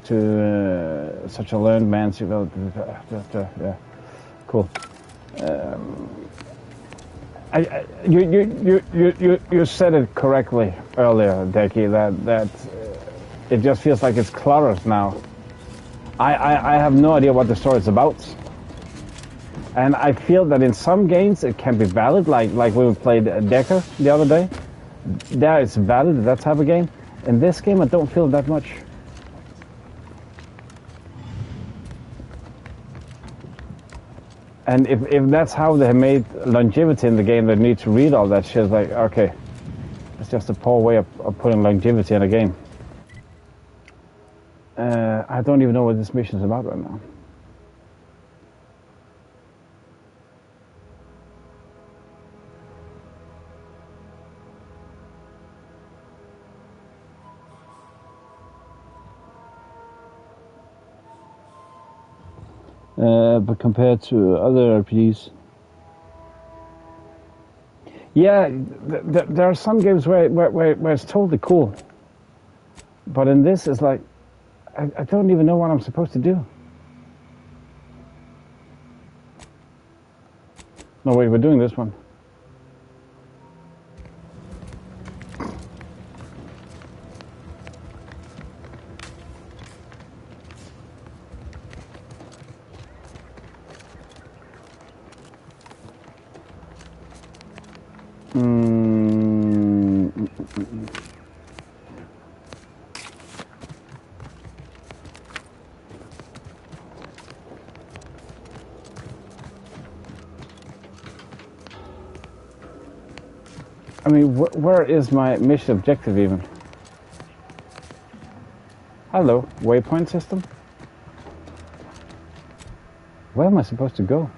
to such a learned man's yeah, cool. You said it correctly earlier, Deki, that it just feels like it's cluttered now. I have no idea what the story is about. And I feel that in some games it can be valid, like when we played Decker the other day. There it's valid, that type of game. In this game I don't feel that much. And if that's how they made longevity in the game, they need to read all that shit, like, okay, it's just a poor way of putting longevity in a game. I don't even know what this mission is about right now. But compared to other RPGs, yeah, there are some games where it's totally cool, but in this it's like I don't even know what I'm supposed to do. No, wait, we're doing this one. I mean, where is my mission objective even? Hello, waypoint system? Where am I supposed to go?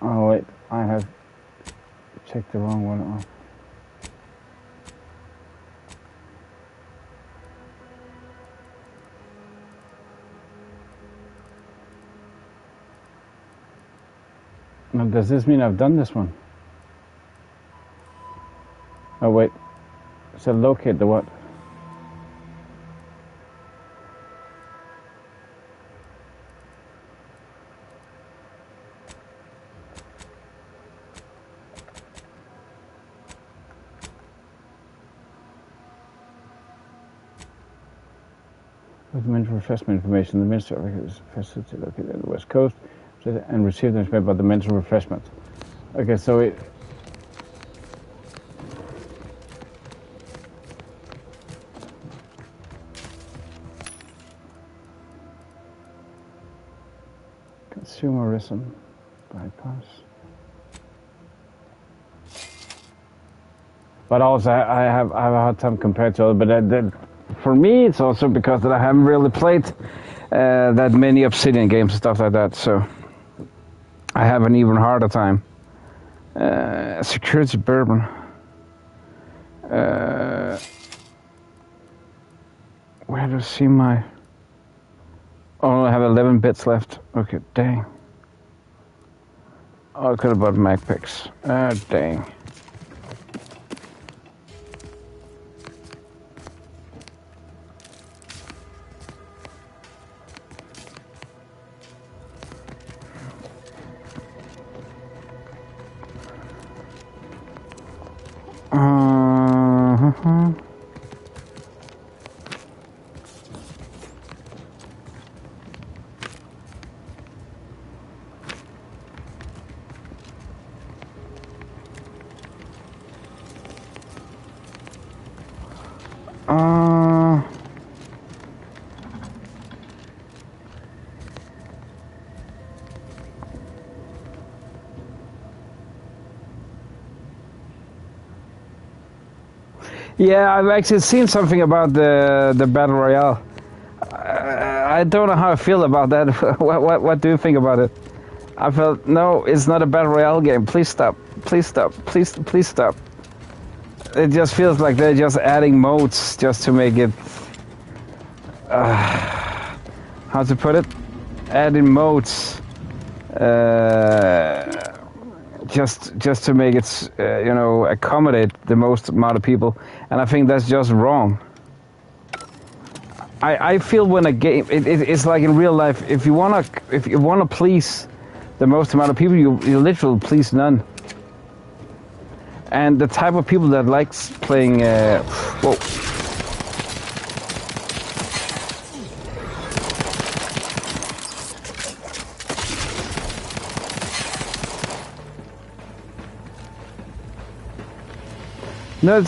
Oh wait, I have checked the wrong one off. Now, does this mean I've done this one? Oh wait, so locate the what? With mental refreshment information, the Minister of Agriculture facility located on the West Coast and received information about the mental refreshment. Okay, so it... Consumerism, bypass. But also I have a hard time compared to others, but for me it's also because that I haven't really played that many Obsidian games and stuff like that, so I have an even harder time. Security bourbon. Where do I see my... Oh, I have 11 bits left. Okay, dang. Oh, I could have bought mag picks. Dang. Yeah, I've actually seen something about the Battle Royale. I don't know how I feel about that. What do you think about it? I felt, no, it's not a Battle Royale game. Please stop. Please stop. Please stop. It just feels like they're just adding modes just to make it... how to put it? Adding modes. Just to make it, you know, accommodate the most amount of people, and I think that's just wrong. I feel when a game, it's like in real life. If you wanna please the most amount of people, you literally please none. And the type of people that likes playing, whoa. No,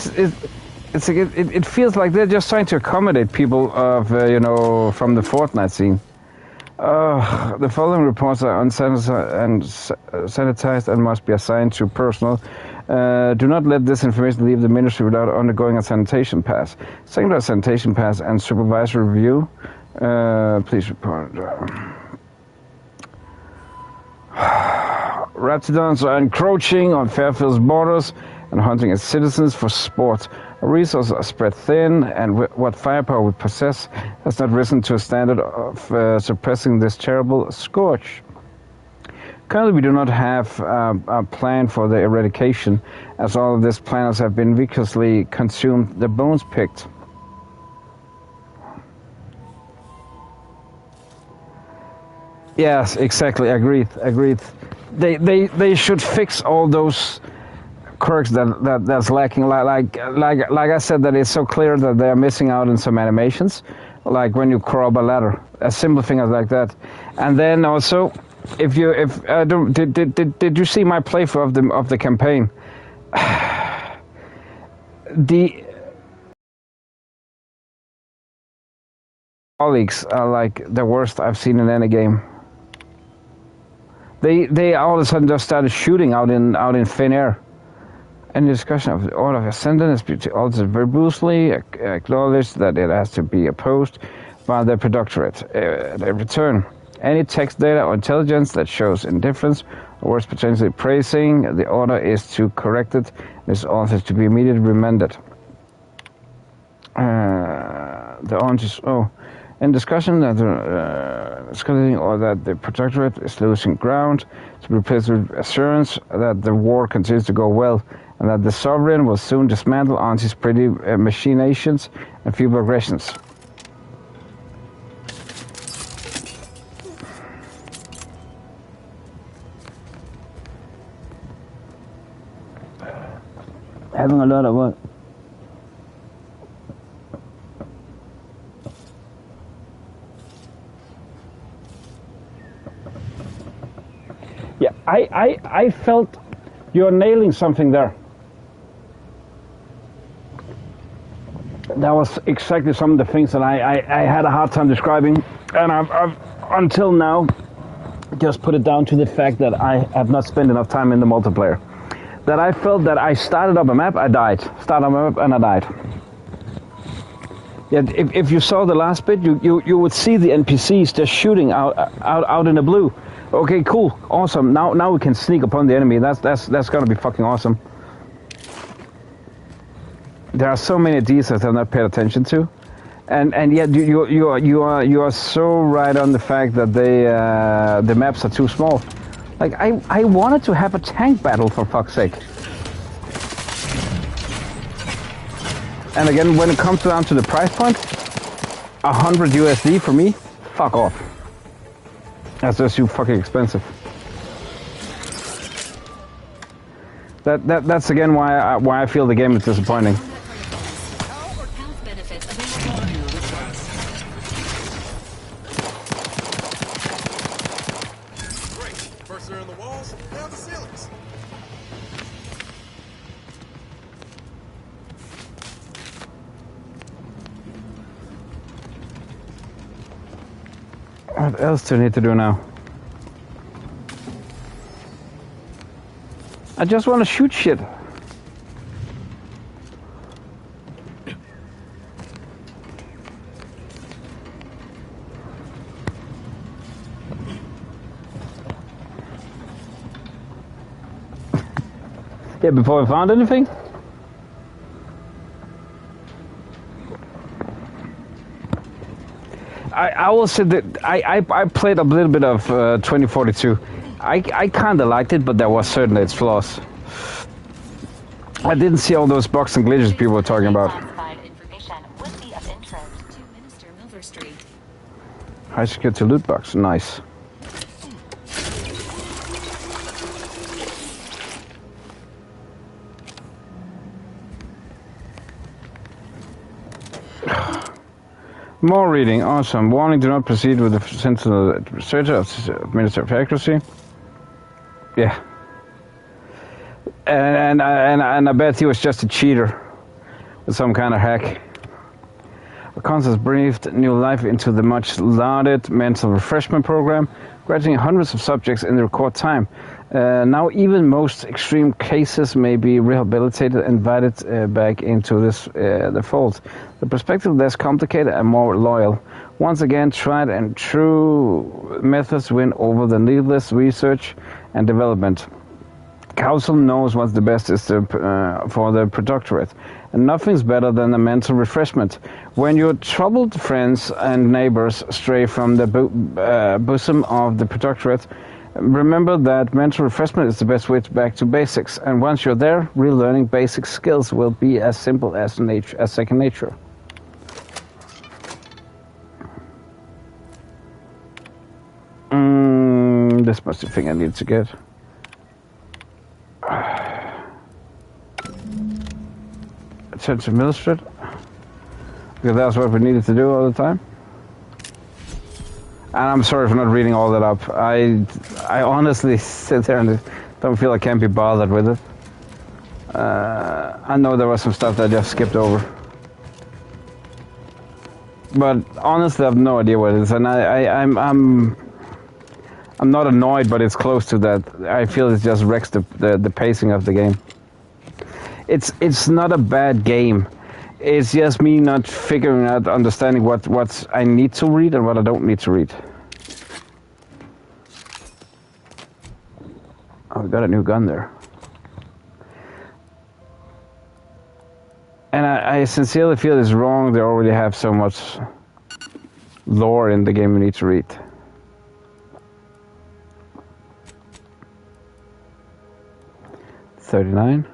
it feels like they're just trying to accommodate people of you know, from the Fortnite scene. The following reports are unsanitized and must be assigned to personnel. Do not let this information leave the ministry without undergoing a sanitation pass. Secondary sanitation pass and supervisory review. Please report. Raptidons are encroaching on Fairfield's borders and hunting its citizens for sport. Our resources are spread thin, and what firepower we possess has not risen to a standard of suppressing this terrible scourge. Currently, we do not have a plan for the eradication, as all of these planets have been viciously consumed, the bones picked. Yes, exactly. Agreed. They should fix all those quirks that's lacking. Like I said, that it's so clear that they are missing out on some animations, like when you crawl up a ladder, a simple thing like that. And then also, did you see my playthrough of the campaign? The colleagues are like the worst I've seen in any game. They all of a sudden just started shooting out in thin air. Any discussion of the order of ascendant is also verbosely acknowledged that it has to be opposed by the Protectorate. They return any text data or intelligence that shows indifference or worse, potentially praising the order is to correct it. This author is to be immediately remanded. The orange is in discussion that the Protectorate is losing ground to be replaced with assurance that the war continues to go well and that the Sovereign will soon dismantle Auntie's pretty machinations and feeble aggressions. Having a lot of what? Yeah, I felt you're nailing something there. That was exactly some of the things that I had a hard time describing, and I've until now just put it down to the fact that I have not spent enough time in the multiplayer. That I felt that I started up a map, I died. Started up a map and I died. Yeah, if you saw the last bit, you would see the NPCs just shooting out in the blue. Okay, cool, awesome. Now we can sneak upon the enemy. That's gonna be fucking awesome. There are so many details I've not paid attention to, and yet you are so right on the fact that the maps are too small. Like I wanted to have a tank battle, for fuck's sake. And again, when it comes down to the price point, 100 USD for me, fuck off. That's just too fucking expensive. That's again why I feel the game is disappointing. What else do I need to do now? I just want to shoot shit. Yeah, before I found anything? I will say that I played a little bit of 2042. I kind of liked it, but there was certainly its flaws. I didn't see all those bugs and glitches people were talking about. High security loot box, nice. More reading, awesome. Warning: do not proceed with the sentinel researcher of Minister of Accuracy. Yeah. And I bet he was just a cheater with some kind of hack. Arcadia has breathed new life into the much lauded mental refreshment program, graduating hundreds of subjects in the record time. Now even most extreme cases may be rehabilitated and invited back into the fold. The perspective less complicated and more loyal. Once again, tried and true methods win over the needless research and development. Council knows what's the best is for the Protectorate, and nothing's better than a mental refreshment. When your troubled friends and neighbors stray from the bosom of the Protectorate, Remember that mental refreshment is the best way back to basics, and once you're there, relearning basic skills will be as simple as second nature. This must be the thing I need to get. Attention administrator. Because that's what we needed to do all the time. And I'm sorry for not reading all that up. I honestly sit there and don't feel I can't be bothered with it. I know there was some stuff that I just skipped over. But honestly, I have no idea what it is. And I'm not annoyed, but it's close to that. I feel it just wrecks the pacing of the game. It's not a bad game. It's just me not figuring out, understanding what I need to read and what I don't need to read. Oh, we got a new gun there. And I sincerely feel it's wrong. They already have so much lore in the game we need to read. $39.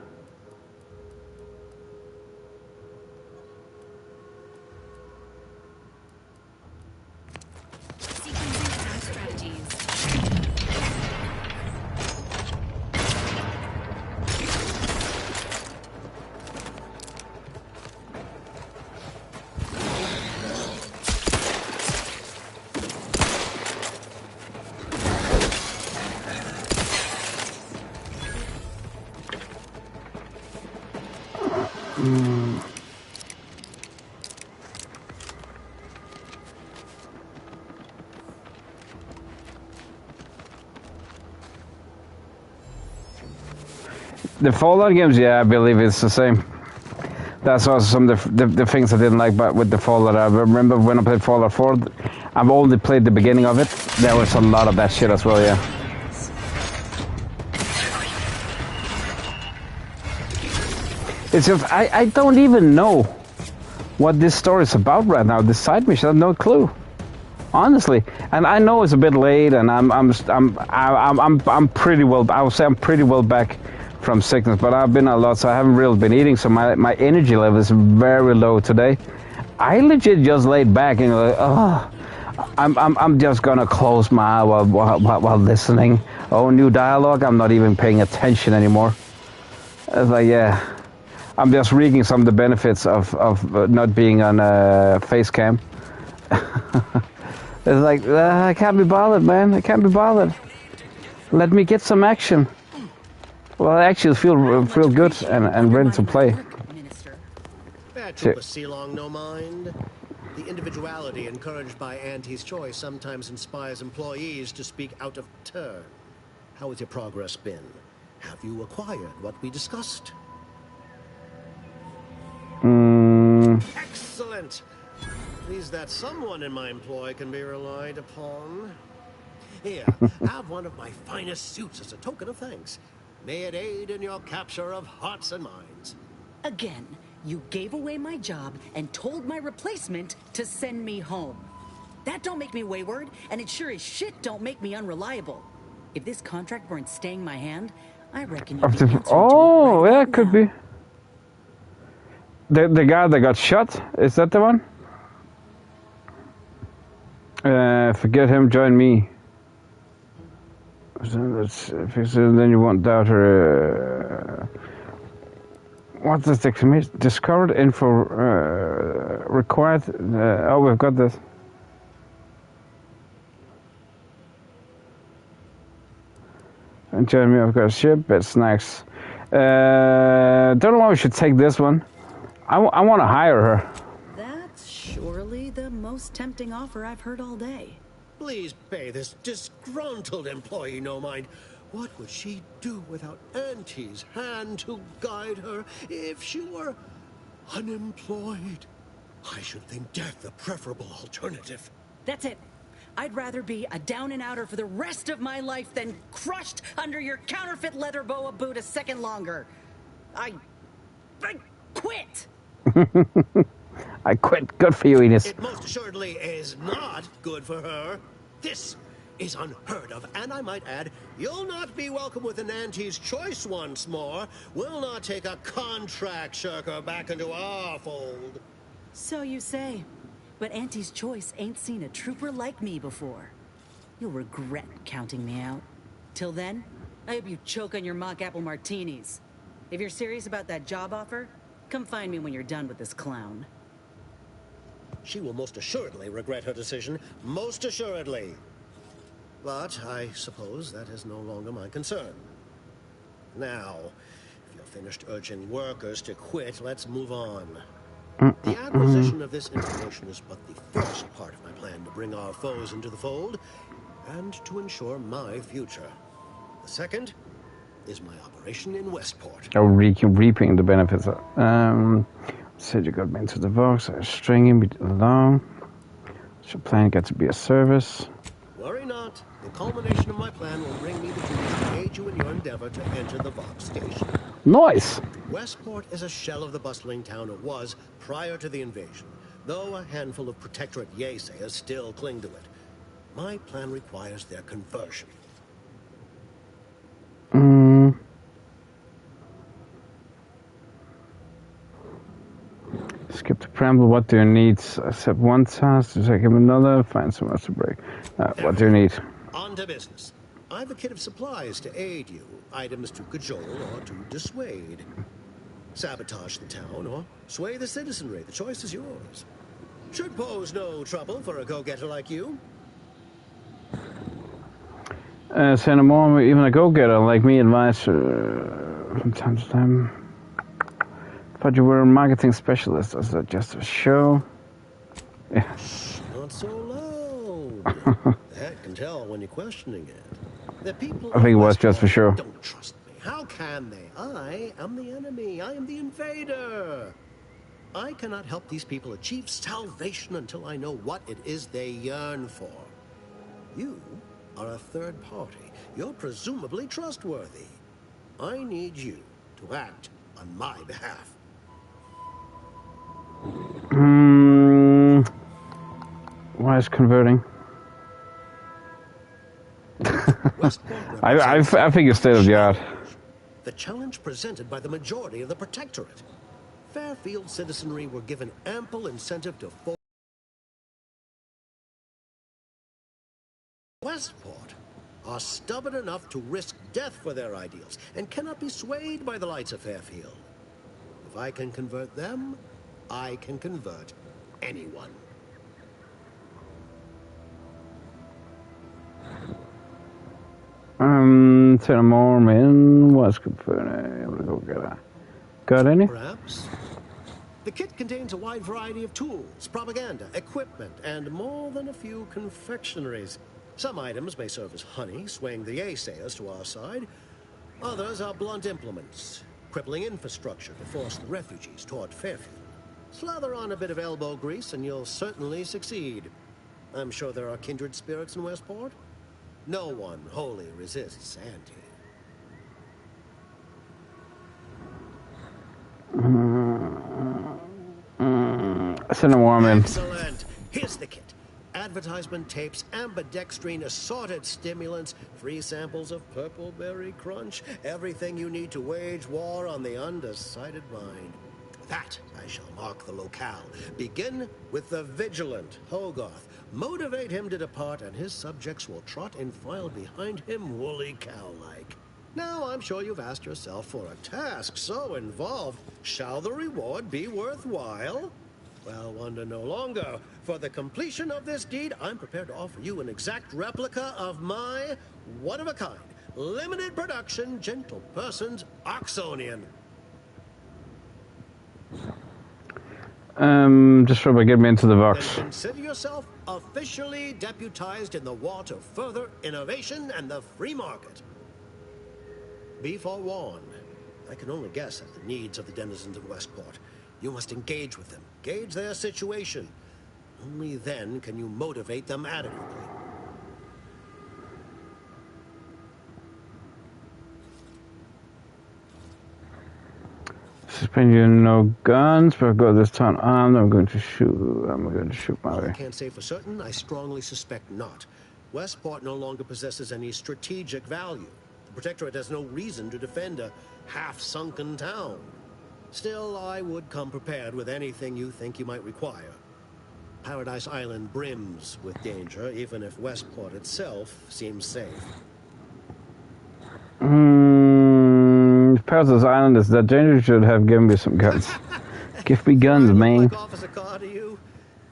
The Fallout games, yeah, I believe it's the same. That's also some of the things I didn't like with the Fallout. I remember when I played Fallout 4, I've only played the beginning of it. There was a lot of that shit as well, yeah. It's just, I don't even know what this story is about right now. This side mission, I have no clue, honestly. And I know it's a bit late, and I'm pretty well. I would say I'm pretty well back from sickness, but I've been a lot, so I haven't really been eating. So my energy level is very low today. I legit just laid back and like, oh, I'm just gonna close my eye while listening. Oh, new dialogue. I'm not even paying attention anymore. It's like, yeah. I'm just reaping some of the benefits of not being on a face cam. It's like, I can't be bothered, man. I can't be bothered. Let me get some action. Well, I actually feel good and ready to play. That took us long, no mind. The individuality encouraged by Auntie's choice sometimes inspires employees to speak out of turn. How has your progress been? Have you acquired what we discussed? Excellent! At least that someone in my employ can be relied upon. Here, have one of my finest suits as a token of thanks. May it aid in your capture of hearts and minds. Again, you gave away my job and told my replacement to send me home. That don't make me wayward, and it sure as shit don't make me unreliable. If this contract weren't staying my hand, I reckon you'd be answering to it right yeah, it could be. The guy that got shot, is that the one? Forget him, join me. Then you won't doubt her. What is the exclamation? Discovered info required. Oh, we've got this. And join me, I've got a ship, bed snacks. Don't know why we should take this one. I want to hire her. That's surely the most tempting offer I've heard all day. Please pay this disgruntled employee no mind. What would she do without Auntie's hand to guide her if she were unemployed? I should think death a preferable alternative. That's it. I'd rather be a down-and-outer for the rest of my life than crushed under your counterfeit leather boa boot a second longer. I quit! I quit. Good for you, Enos. It most assuredly is not good for her. This is unheard of, and I might add, you'll not be welcome with an Auntie's choice once more. We'll not take a contract shirker back into our fold. So you say, but Auntie's choice ain't seen a trooper like me before. You'll regret counting me out. Till then, I hope you choke on your mock apple martinis. If you're serious about that job offer, come find me when you're done with this clown. She will most assuredly regret her decision, most assuredly. But I suppose that is no longer my concern. Now, if you're finished urging workers to quit, let's move on. The acquisition of this information is but the first part of my plan to bring our foes into the fold and to ensure my future. The second is my operation in Westport. Oh, reaping the benefits. Said you got me into the box. I string him along. Your plan got to be a service. Worry not. The culmination of my plan will bring me the tools to aid you in your endeavor to enter the Vox station. Nice! Westport is a shell of the bustling town it was prior to the invasion, though a handful of Protectorate Yaysayers still cling to it. My plan requires their conversion. Skip the preamble. What do you need? Accept one task to take him another. Find somewhere to break. What do you need? On to business. I've a kit of supplies to aid you. Items to cajole or to dissuade. Sabotage the town or sway the citizenry. The choice is yours. Should pose no trouble for a go-getter like you. Say no more. Even a go-getter like me advise from time to time. Thought you were a marketing specialist. Is that just a show? Yeah. Not so loud. That can tell when you're questioning it. The people I think it was just for sure. Don't trust me. How can they? I am the enemy. I am the invader. I cannot help these people achieve salvation until I know what it is they yearn for. You are a third party. You're presumably trustworthy. I need you to act on my behalf. Why is converting? I think it's state of the art. The challenge presented by the majority of the Protectorate. Fairfield citizenry were given ample incentive to form Westport are stubborn enough to risk death for their ideals and cannot be swayed by the lights of Fairfield. If I can convert them, I can convert anyone. Tell more men was got any? Perhaps. The kit contains a wide variety of tools, propaganda, equipment, and more than a few confectionaries. Some items may serve as honey, swaying the Yaysayers to our side. Others are blunt implements, crippling infrastructure to force the refugees toward Fairfield. Slather on a bit of elbow grease and you'll certainly succeed. I'm sure there are kindred spirits in Westport. No one wholly resists Auntie. Send a warm in. Excellent. Here's the kit. Advertisement tapes, ambidextrine, assorted stimulants, free samples of purple berry crunch, everything you need to wage war on the undecided mind. That I shall mark the locale. Begin with the vigilant Hogarth. Motivate him to depart, and his subjects will trot in file behind him, woolly cow-like. Now, I'm sure you've asked yourself, for a task so involved, shall the reward be worthwhile? Well, wonder no longer. For the completion of this deed, I'm prepared to offer you an exact replica of my one-of-a-kind, limited production, gentle person's Oxonian. Just try to get me into the box. Then consider yourself officially deputized in the war to further innovation and the free market. Be forewarned. I can only guess at the needs of the denizens of Westport. You must engage with them, gauge their situation. Only then can you motivate them adequately. Suspend you no guns, but I've got this town armed. I'm going to shoot my way. I can't say for certain. I strongly suspect not. Westport no longer possesses any strategic value. The Protectorate has no reason to defend a half-sunken town. Still, I would come prepared with anything you think you might require. Paradise Island brims with danger, even if Westport itself seems safe. Paradise Island is that dangerous. Should have given me some guns. Give me guns, man. Like Officer Carr to you?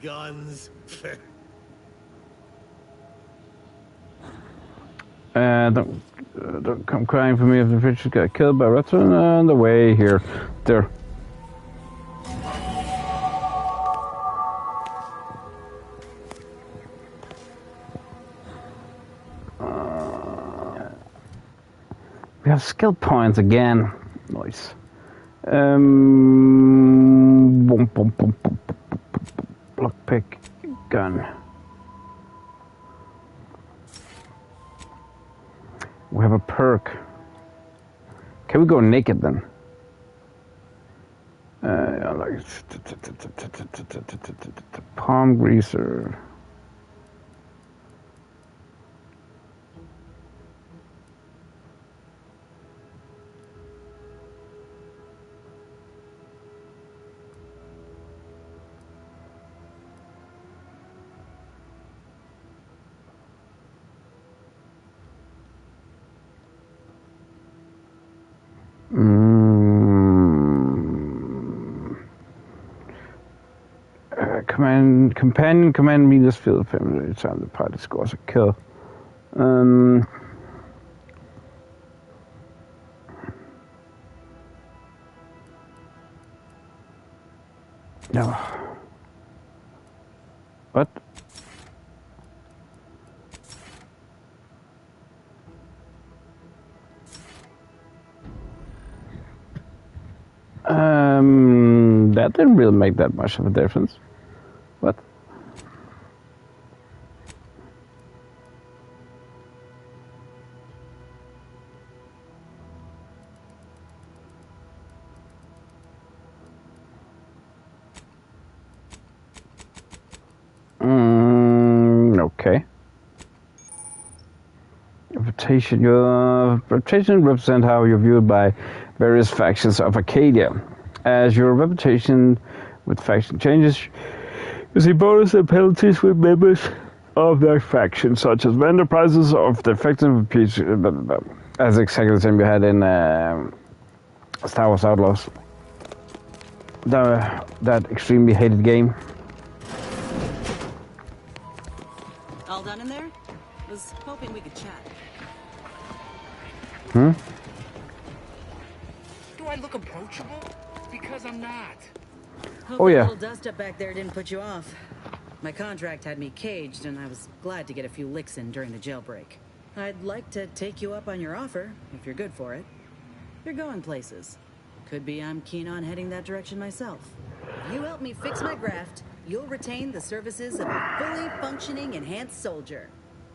Guns. Don't come crying for me if the Richard got killed by rats on the way here. There. We have skill points again. Nice. Lockpick gun. We have a perk. Can we go naked then? Like palm greaser. Companion command me this field of family every time the party scores a kill. No. What? That didn't really make that much of a difference. What? Okay. Reputation. Your reputation represents how you're viewed by various factions of Arcadia. As your reputation with faction changes, you see bonus and penalties with members of that faction, such as vendor prizes of the effective peace. That's exactly the same you had in Star Wars Outlaws. That extremely hated game. All done in there? Was hoping we could chat. Hmm? Do I look approachable? Because I'm not. Hope Oh yeah. The little dust up back there didn't put you off. My contract had me caged, and I was glad to get a few licks in during the jailbreak. I'd like to take you up on your offer, if you're good for it. You're going places. Could be I'm keen on heading that direction myself. If you help me fix my graft, you'll retain the services of a fully functioning enhanced soldier.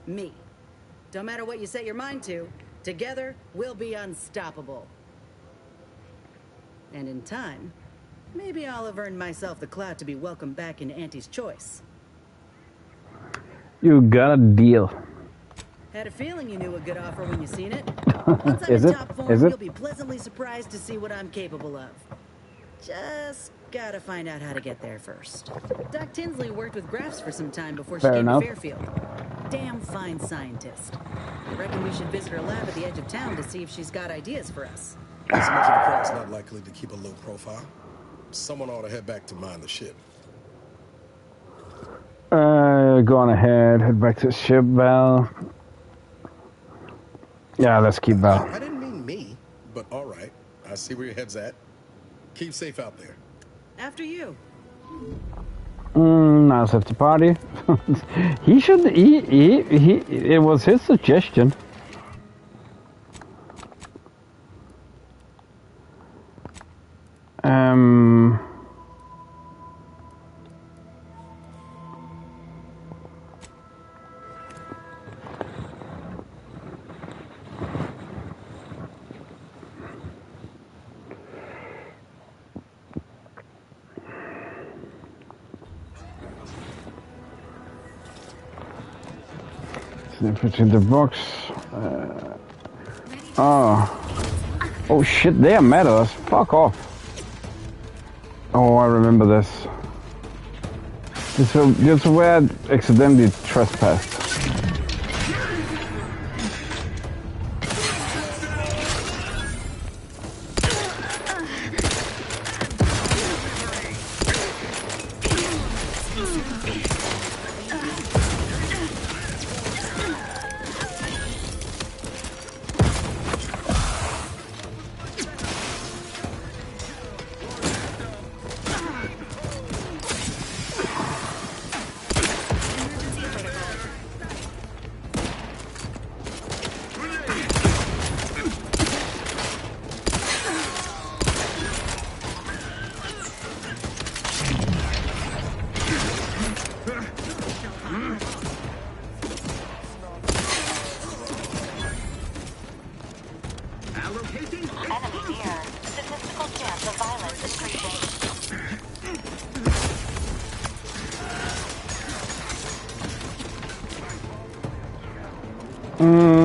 Me. Don't matter what you set your mind to, together we'll be unstoppable. And in time, maybe I'll have earned myself the clout to be welcomed back into Auntie's choice. You got a deal. Had a feeling you knew a good offer when you seen it. Once I'm Is in it? top form, Is it? you'll be pleasantly surprised to see what I'm capable of. Just gotta find out how to get there first. Doc Tinsley worked with graphs for some time before she Fair came enough. to Fairfield. Damn fine scientist. I reckon we should visit her lab at the edge of town to see if she's got ideas for us. This much of the crowd's not likely to keep a low profile. Someone ought to head back to mind the ship. Go on ahead, head back to the ship, Val. Yeah, let's keep Val. I didn't mean me, but all right. I see where your head's at. Keep safe out there. After you. Now it's after party. He should. It was his suggestion. in the box. Oh shit, they are mad at us. Fuck off. Oh, I remember this. This is where I accidentally trespassed. No.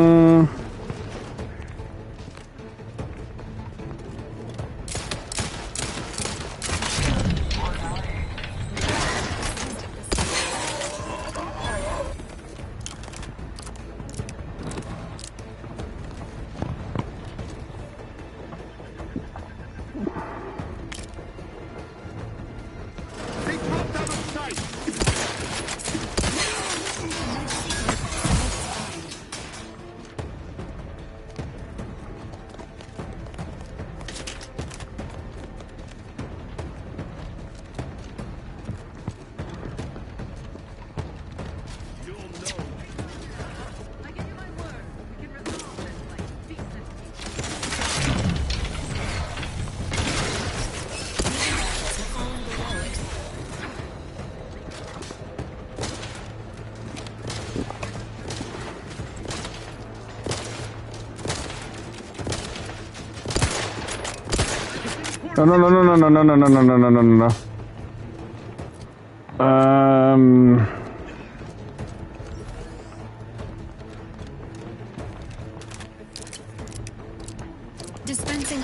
Dispensing.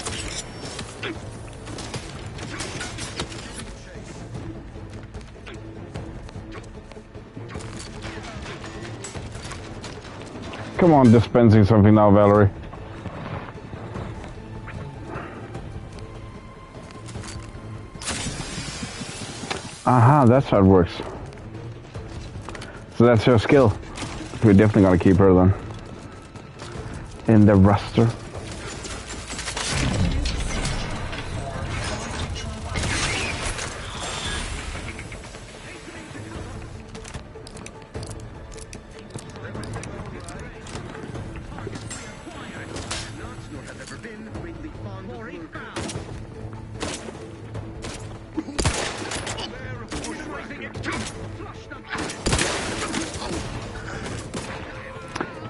Come on, dispensing something now, Valerie. Aha, that's how it works. So that's her skill. We're definitely gonna keep her then. In the roster.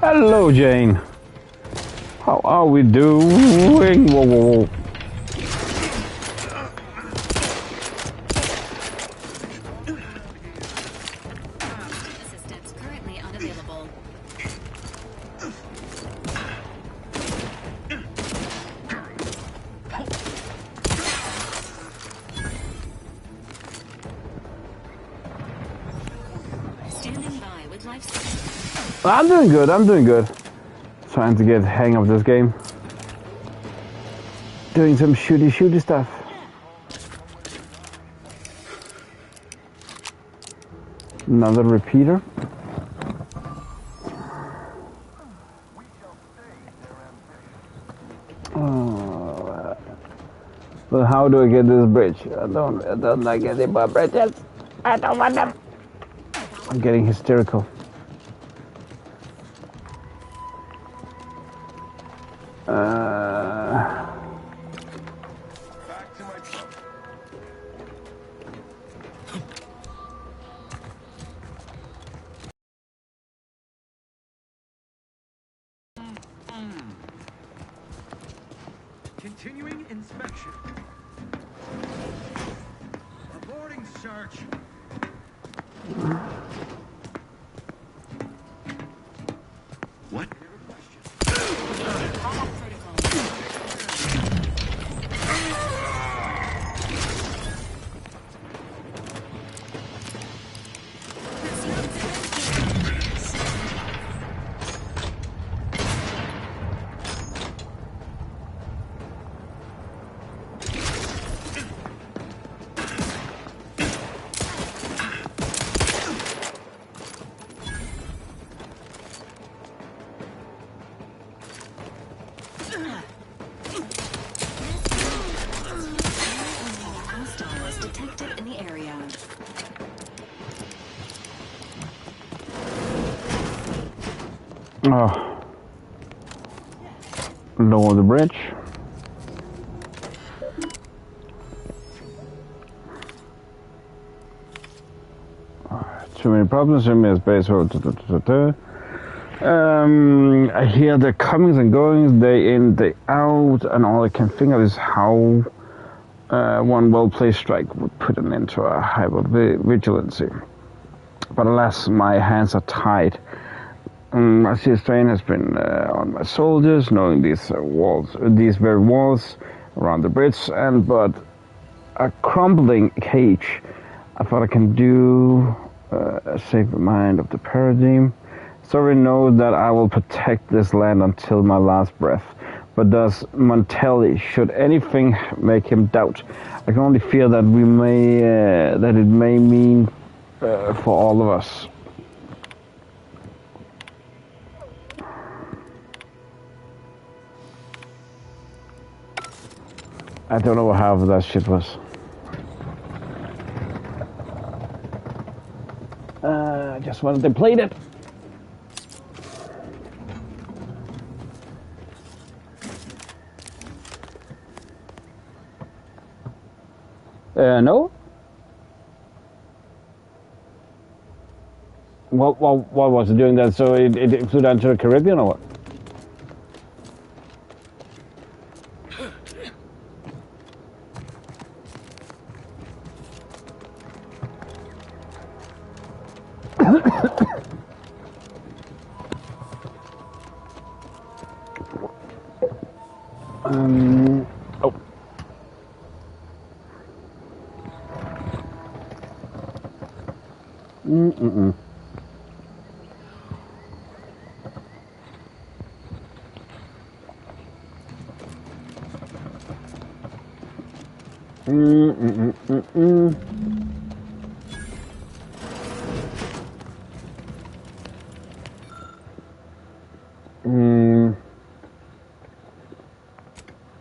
Hello, Jane. How are we doing? Whoa. Assistance currently unavailable. Standing by with Livestream. I'm doing good. Trying to get the hang of this game. Doing some shooty stuff. Another repeater. Oh, but how do I get this bridge? I don't like any more bridges. I don't want them. I'm getting hysterical. Continuing inspection. Aborting search. Oh. Lower the bridge. Too many problems in my space. I hear the comings and goings, day in, day out, and all I can think of is how one well-placed strike would put an end to a hyper-vigilancy. But alas, my hands are tied. I see a strain has been on my soldiers, knowing these very walls around the bridge, and but a crumbling cage. I thought I can do save the mind of the paradigm. Sorry, know that I will protect this land until my last breath. But does Montelli, should anything make him doubt? I can only fear that we may, that it may mean for all of us. I don't know how that shit was. I just wanted to play it. No. What was it doing that? So it flew down to the Caribbean or what? Oh.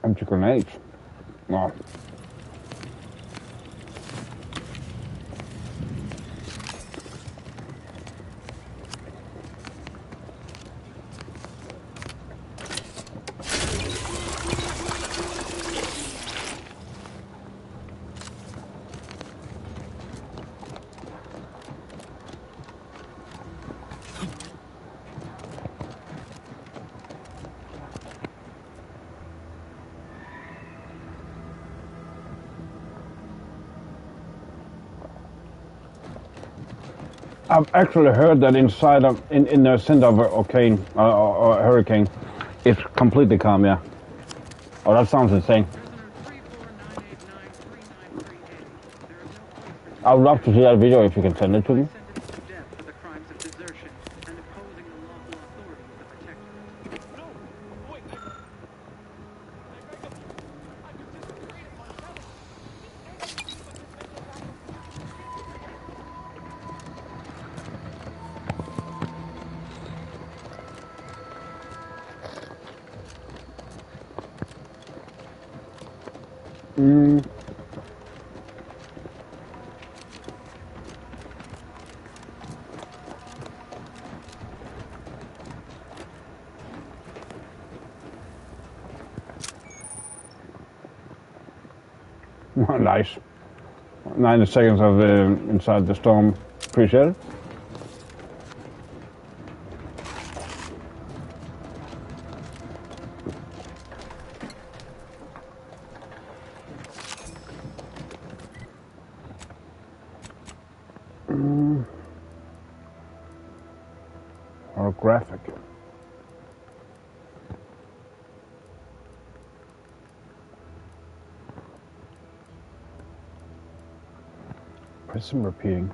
Empty grenades. Wow. I've actually heard that inside of in the center of a hurricane, it's completely calm. Yeah. Oh, that sounds insane. I'd love to see that video if you can send it to me. Nice. 90 seconds of inside the storm. Appreciate it. Holographic. Prism repeating.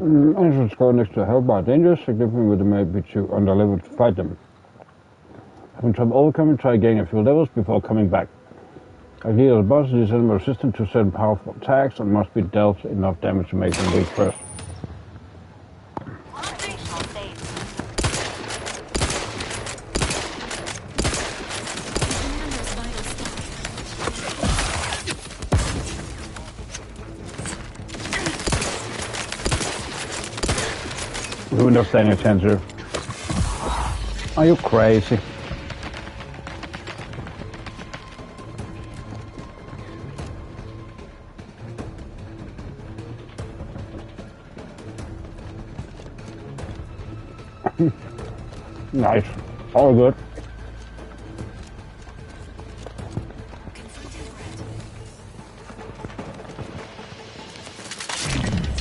Entrance go next to help are dangerous, significant with the maybe to under level to fight them. Having trouble overcoming, try gaining a few levels before coming back. Ideally, the boss is resistant to certain powerful attacks and must be dealt enough damage to make them weak first. We wouldn't have standing a chance here. Are you crazy? Nice. All good.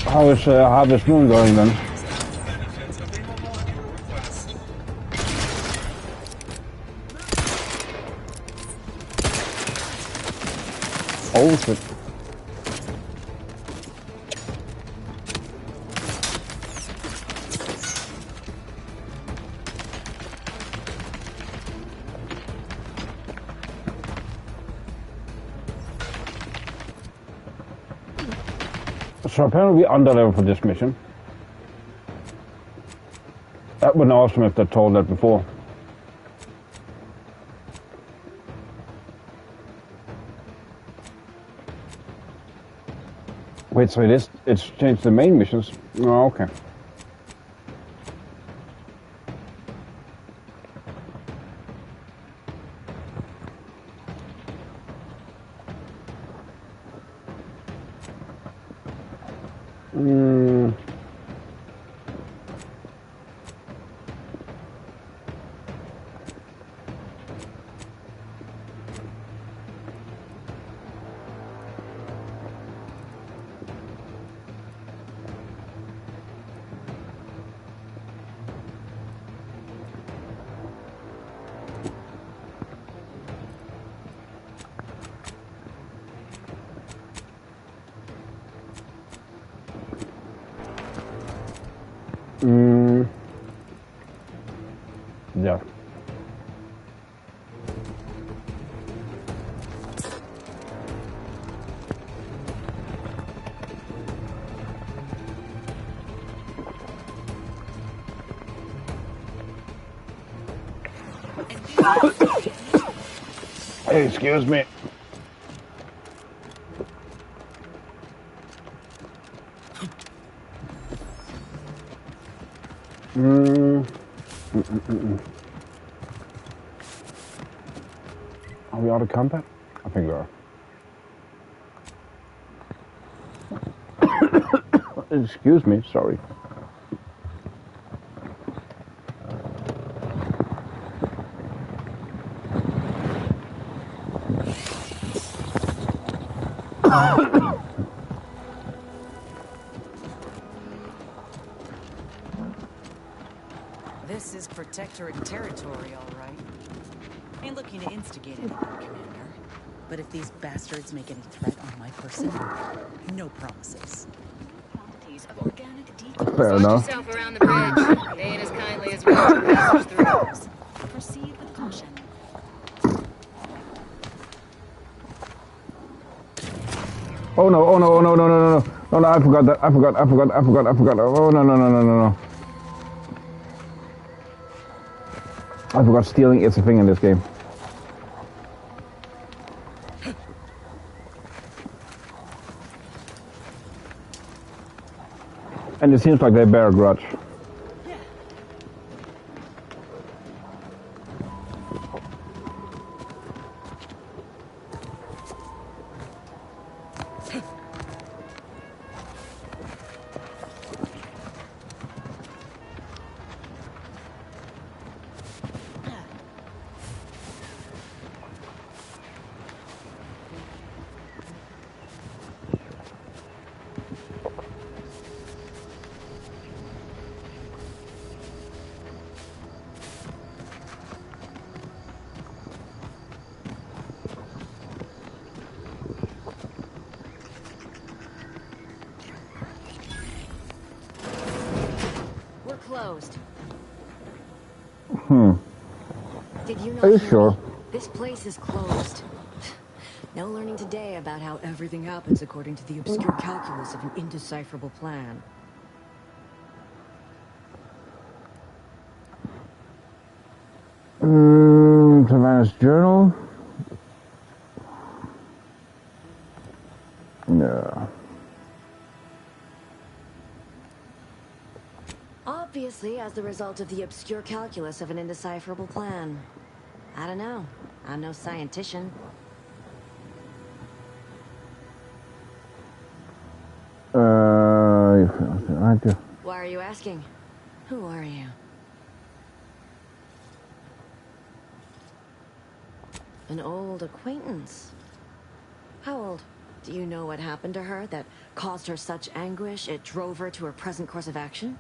How is Harvest Moon going then? Oh shit. So apparently we're under level for this mission. That would be awesome if they told that before. Wait, so it's changed the main missions? Oh, okay. Yeah. Hey, excuse me. Are we out of combat? I think we are. Excuse me, sorry. This is protectorate territory, all right. Ain't looking to instigate anything, Commander. But if these bastards make any threat on my person, no promises. Quantities of organic Fair enough. Yourself around the bridge. They ain't as kindly as we are passage through. Proceed with caution. Oh no, oh no, oh no, no, no, no, no. No, no, I forgot that. I forgot. Oh no, no, no, no, no, no. I forgot stealing is a thing in this game. And it seems like they bear a grudge. closed. Did you not Are you hear sure? me? This place is closed. No learning today about how everything happens according to the obscure calculus of an indecipherable plan. Savannah's journal. No. Obviously, as the result of the obscure calculus of an indecipherable plan. I don't know. I'm no scientician. Why are you asking? Who are you? An old acquaintance. How old? Do you know what happened to her that caused her such anguish it drove her to her present course of action?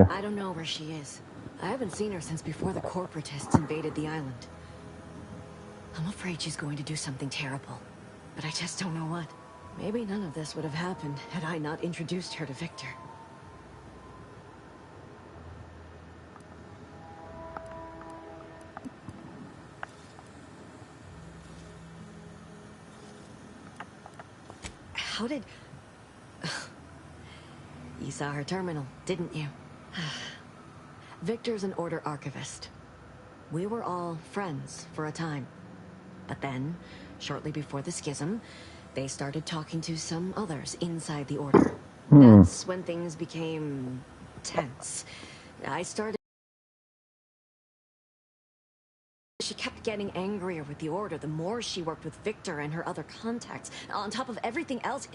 I don't know where she is. I haven't seen her since before the corporatists invaded the island. I'm afraid she's going to do something terrible, but I just don't know what. Maybe none of this would have happened had I not introduced her to Victor. How did... You saw her terminal, didn't you? Victor's an Order archivist. We were all friends for a time. But then, shortly before the schism, they started talking to some others inside the Order. That's when things became tense. She kept getting angrier with the Order the more she worked with Victor and her other contacts. On top of everything else,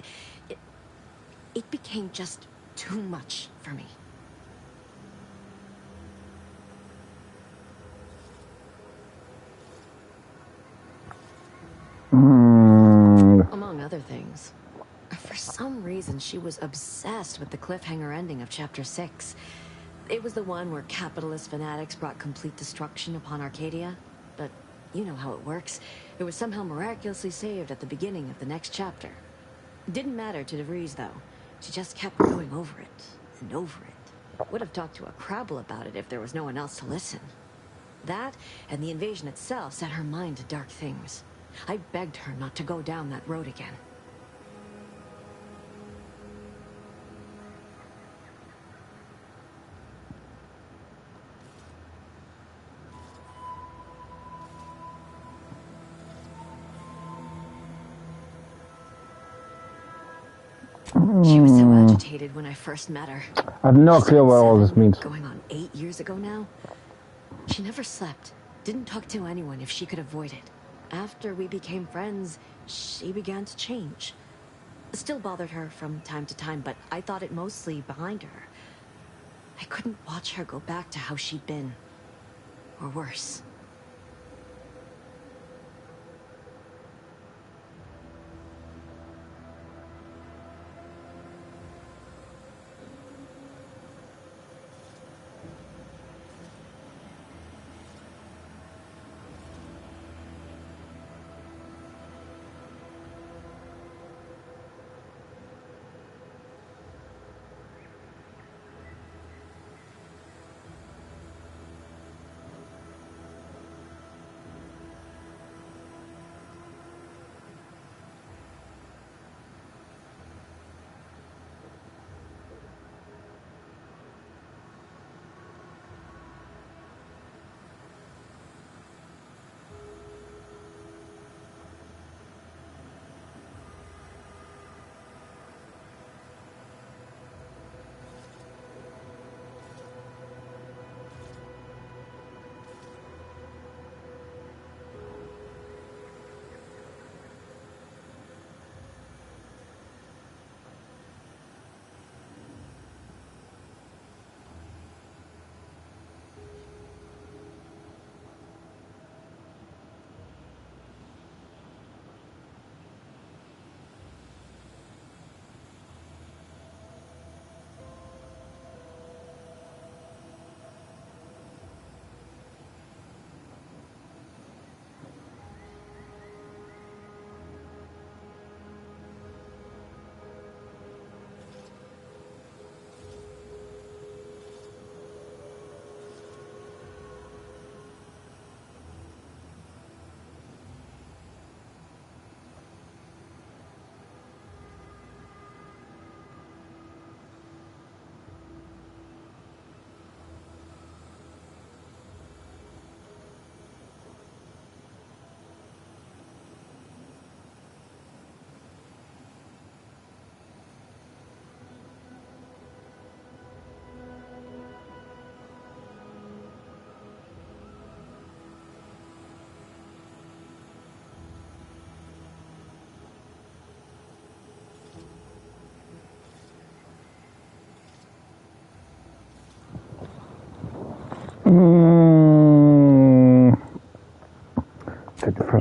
it became just too much for me. Among other things. For some reason, she was obsessed with the cliffhanger ending of Chapter 6. It was the one where capitalist fanatics brought complete destruction upon Arcadia. But you know how it works. It was somehow miraculously saved at the beginning of the next chapter. It didn't matter to DeVries, though. She just kept going over it and over it. Would have talked to a Crabble about it if there was no one else to listen. That, and the invasion itself, set her mind to dark things. I begged her not to go down that road again. She was so agitated when I first met her. I have no clue what all this means. Going on 8 years ago now. She never slept. Didn't talk to anyone if she could avoid it. After we became friends, she began to change. Still bothered her from time to time, but I thought it mostly behind her. I couldn't watch her go back to how she'd been. Or worse.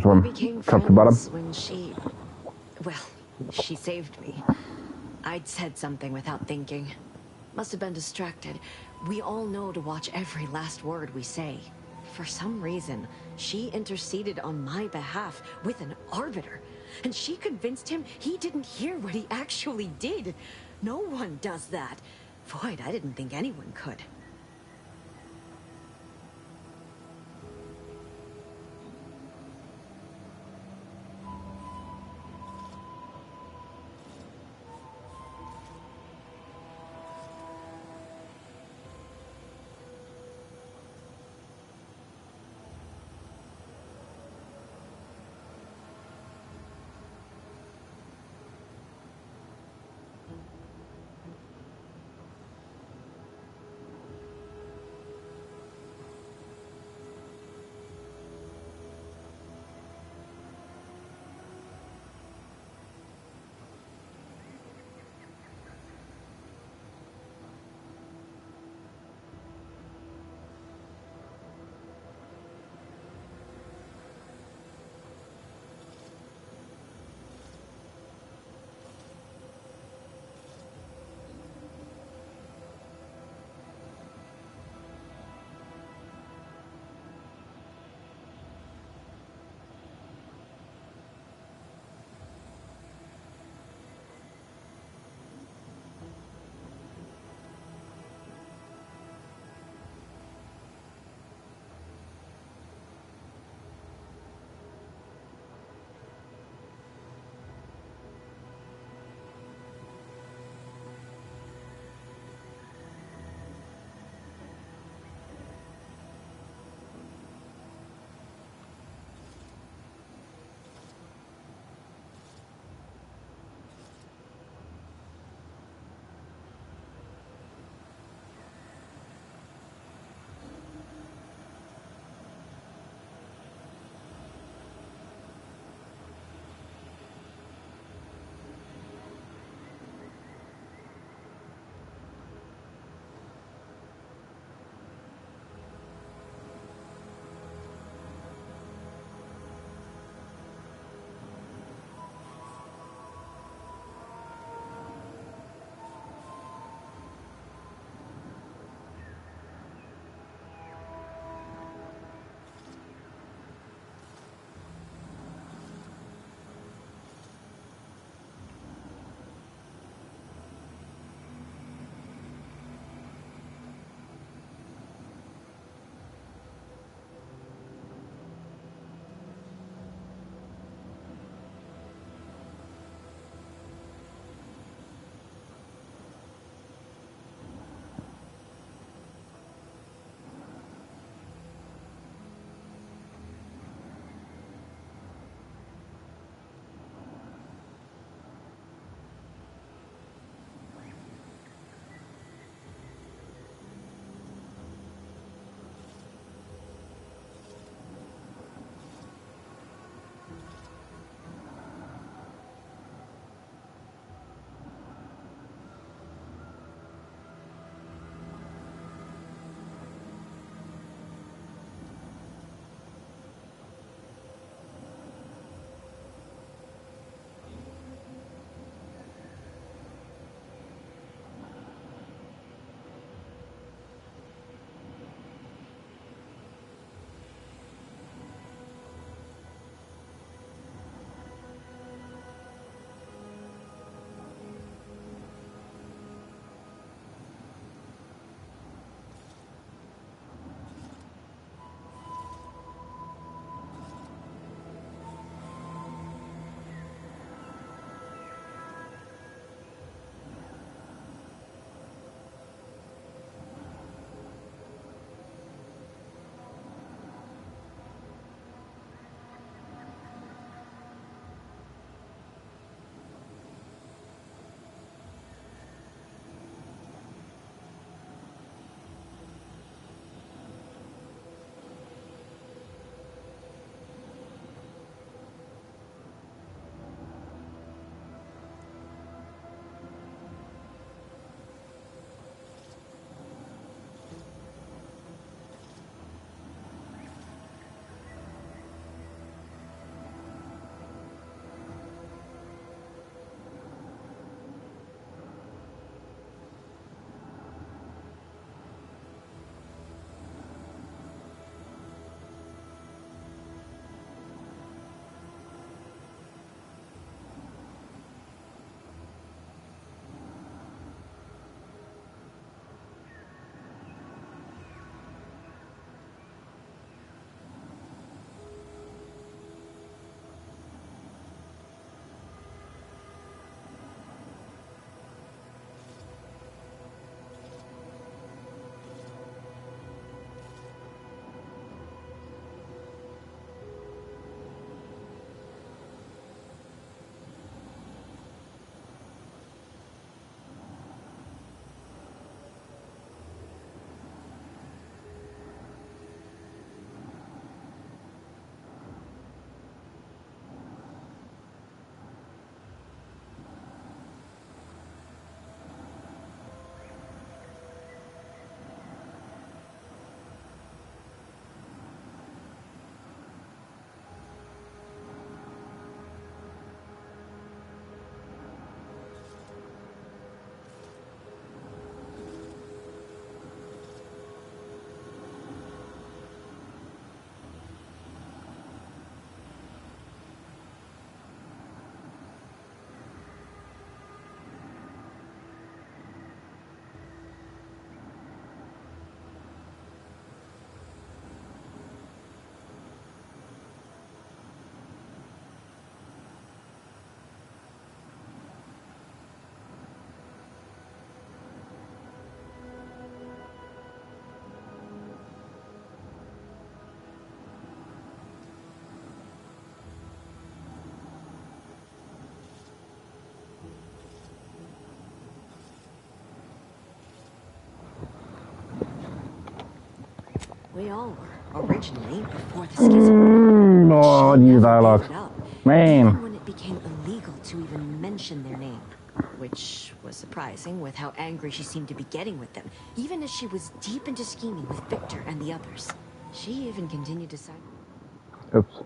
Nice one. We became Top to bottom. friends when she... Well, she saved me. I'd said something without thinking. Must have been distracted. We all know to watch every last word we say. For some reason, she interceded on my behalf with an arbiter. And she convinced him he didn't hear what he actually did. No one does that. Void, I didn't think anyone could. We all were, originally, before the schism. Oh, new dialogue. Man. Even when it became illegal to even mention their name. Which was surprising with how angry she seemed to be getting with them, even as she was deep into scheming with Victor and the others. She even continued to sign... Oops.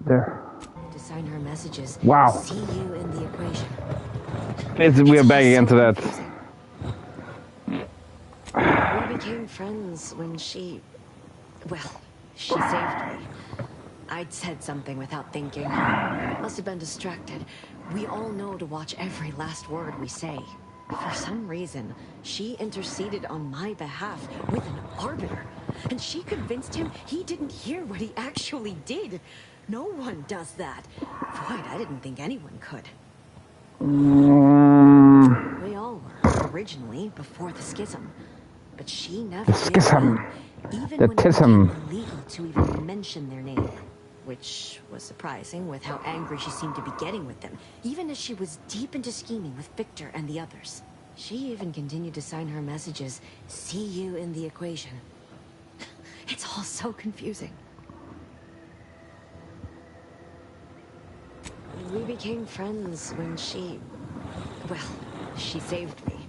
There. To sign her messages. Wow. See you in the equation. We're back into that. We became friends when she... Well, she saved me. I'd said something without thinking. Must have been distracted. We all know to watch every last word we say. For some reason, she interceded on my behalf with an arbiter. And she convinced him he didn't hear what he actually did. No one does that. Boy, I didn't think anyone could. We all were, originally, before the schism. But she never did. Schism. Even The when tism. it became illegal to even mention their name. Which was surprising with how angry she seemed to be getting with them, even as she was deep into scheming with Victor and the others. She even continued to sign her messages, see you in the equation. It's all so confusing. We became friends when she... Well, she saved me.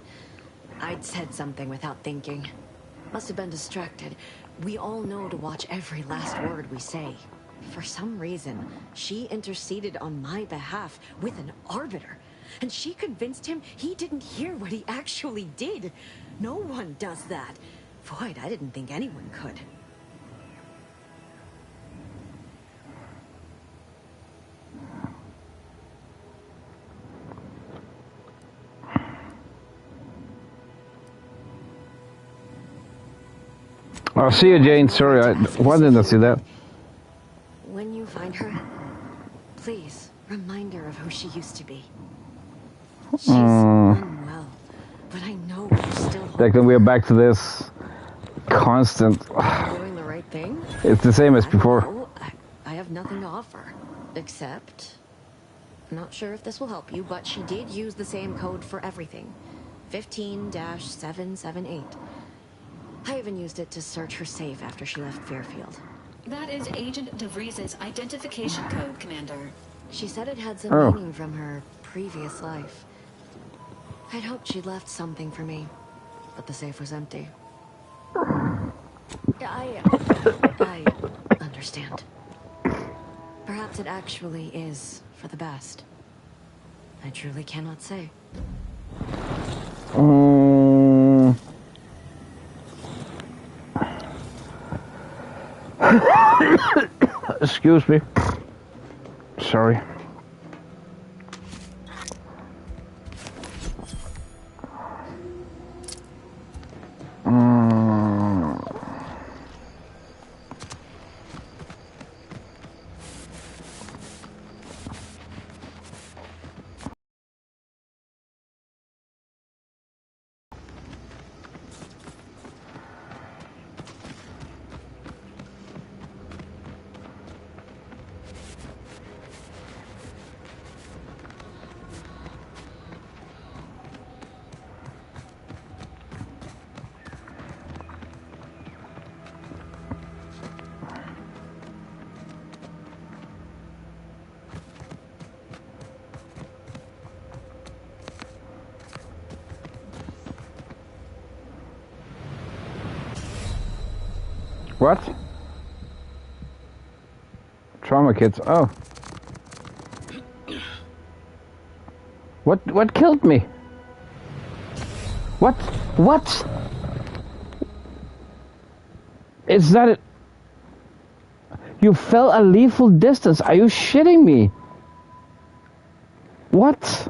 I'd said something without thinking. Must have been distracted. We all know to watch every last word we say. For some reason, she interceded on my behalf with an arbiter. And she convinced him he didn't hear what he actually did. No one does that. Boy, I didn't think anyone could. Oh, see you, Jane. Sorry, why didn't I see that? When you find her, please remind her of who she used to be. She's unwell, but I know you're still hoping. Declan, we're back to this constant. Doing the right thing? It's the same as before. No, I have nothing to offer, except... Not sure if this will help you, but she did use the same code for everything. 15-778. I even used it to search her safe after she left Fairfield. That is Agent DeVries' identification code, Commander. She said it had some meaning from her previous life. I'd hoped she'd left something for me, but the safe was empty. I understand. Perhaps it actually is for the best. I truly cannot say. Excuse me. Sorry. What? Trauma kits. Oh. What killed me? What? Is that it? You fell a lethal distance. Are you shitting me? What?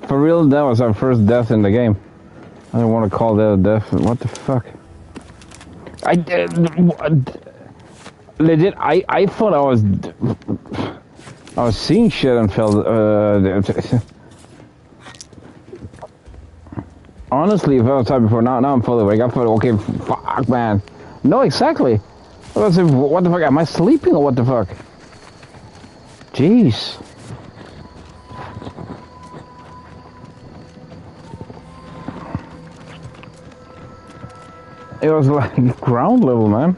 For real, that was our first death in the game. I don't want to call that a death. What the fuck? I did. Legit. I thought I was seeing shit and felt. Honestly, if I was tired before, now I'm fully awake. I thought, okay, fuck, man. No, exactly. What the fuck? Am I sleeping or what the fuck? Jeez. It was like ground level, man.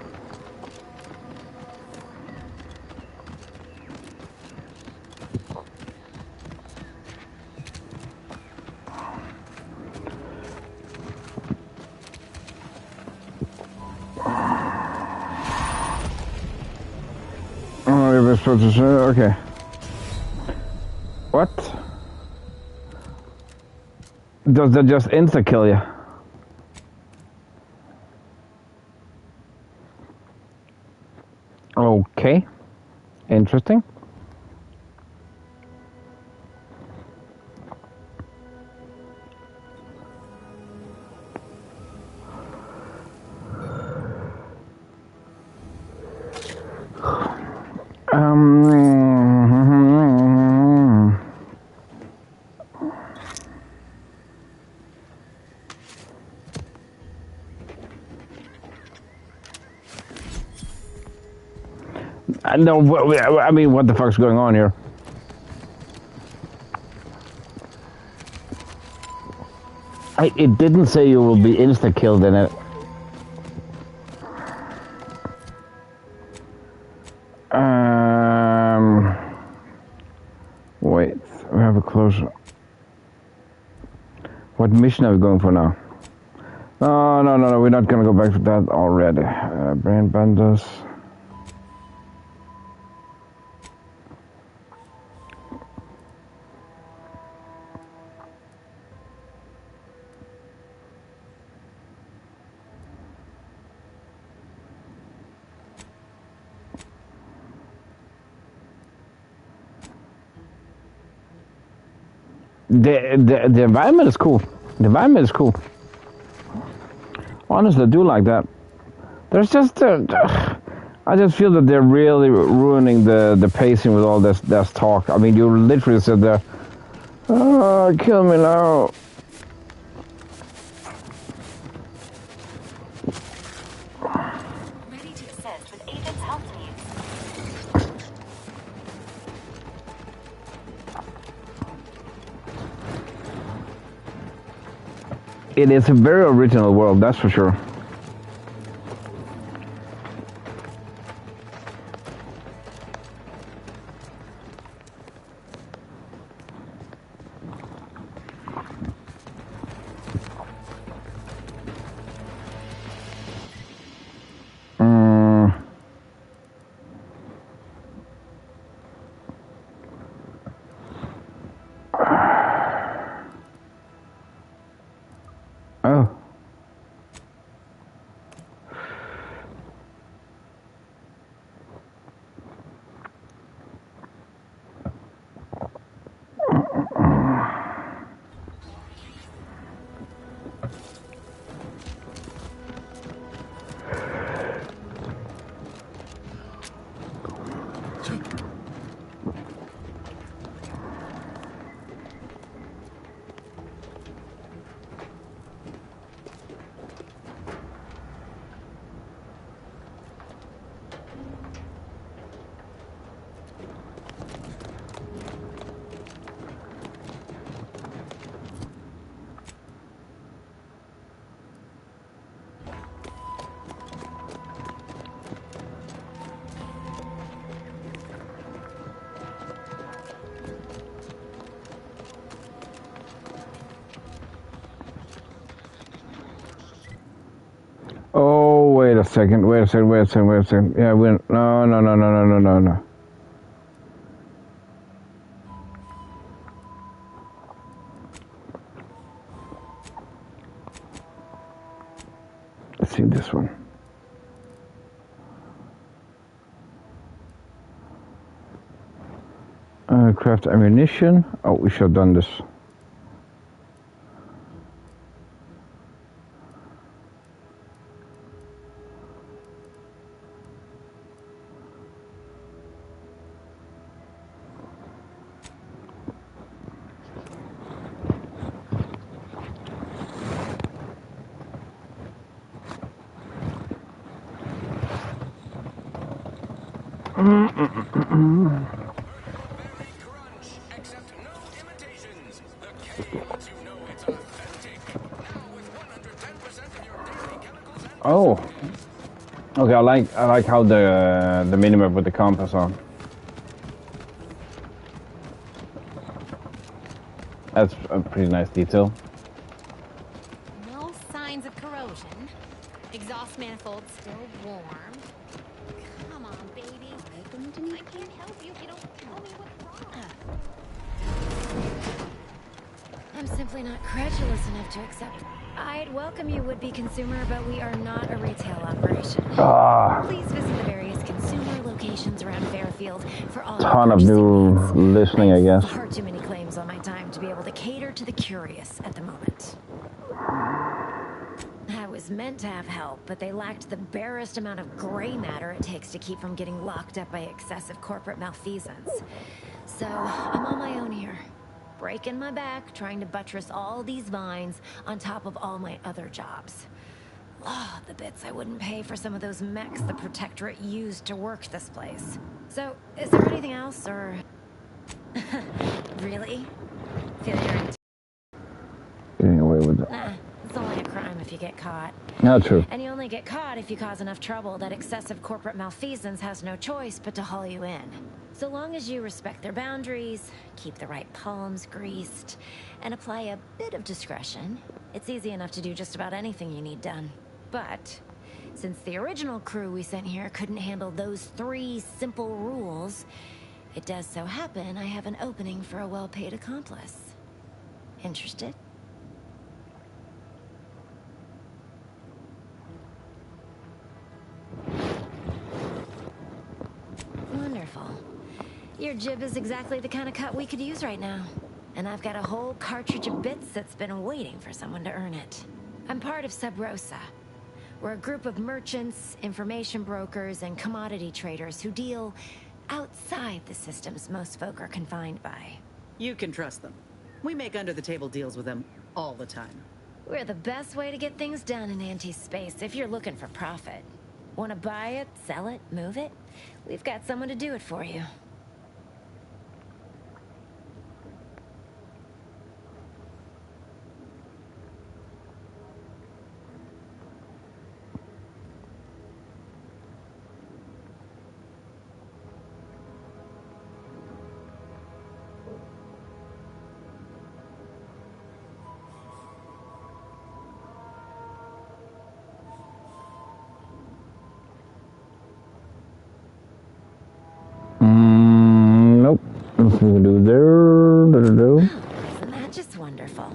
Okay. What? Does that just insta-kill you? Okay. Interesting. No, I mean, what the fuck's going on here? It didn't say you will be insta-killed in it. Wait, we have a closer. What mission are we going for now? Oh, no, we're not gonna go back to that already. Brain benders. The environment is cool. The environment is cool. Honestly, I do like that. There's just I just feel that they're really ruining the pacing with all this talk. I mean, you literally said there, "Oh, kill me now." Ready to assist with agent's health needs. It is a very original world, that's for sure. Oh. Oh, wait a second. Yeah, no. Let's see this one. Craft ammunition. Oh, we should have done this. Oh, okay. I like how the minimap with the compass on. That's a pretty nice detail. No signs of corrosion. Exhaust manifold still warm. Come on, baby. I can't help you if you don't tell me what's wrong. I'm simply not credulous enough to accept. I'd welcome you, would-be consumer, but we are not a retail operation. Please visit the various consumer locations around Fairfield for all ton of new listening, I guess. Far too many claims on my time to be able to cater to the curious at the moment. I was meant to have help, but they lacked the barest amount of gray matter it takes to keep from getting locked up by excessive corporate malfeasance. So, I'm on my own here. Breaking my back, trying to buttress all these vines on top of all my other jobs. Oh, the bits I wouldn't pay for some of those mechs the Protectorate used to work this place. So, is there anything else, or... Really? Feel you're Getting away with it. Nah, it's only a crime if you get caught. Not true. And you only get caught if you cause enough trouble that excessive corporate malfeasance has no choice but to haul you in. So long as you respect their boundaries, keep the right palms greased, and apply a bit of discretion, it's easy enough to do just about anything you need done. But since the original crew we sent here couldn't handle those 3 simple rules, it does so happen I have an opening for a well-paid accomplice. Interested? Wonderful. Your jib is exactly the kind of cut we could use right now. And I've got a whole cartridge of bits that's been waiting for someone to earn it. I'm part of Sub Rosa. We're a group of merchants, information brokers, and commodity traders who deal outside the systems most folk are confined by. You can trust them. We make under-the-table deals with them all the time. We're the best way to get things done in anti-space if you're looking for profit. Want to buy it, sell it, move it? We've got someone to do it for you. Nope. Nothing to do there. Isn't that just wonderful?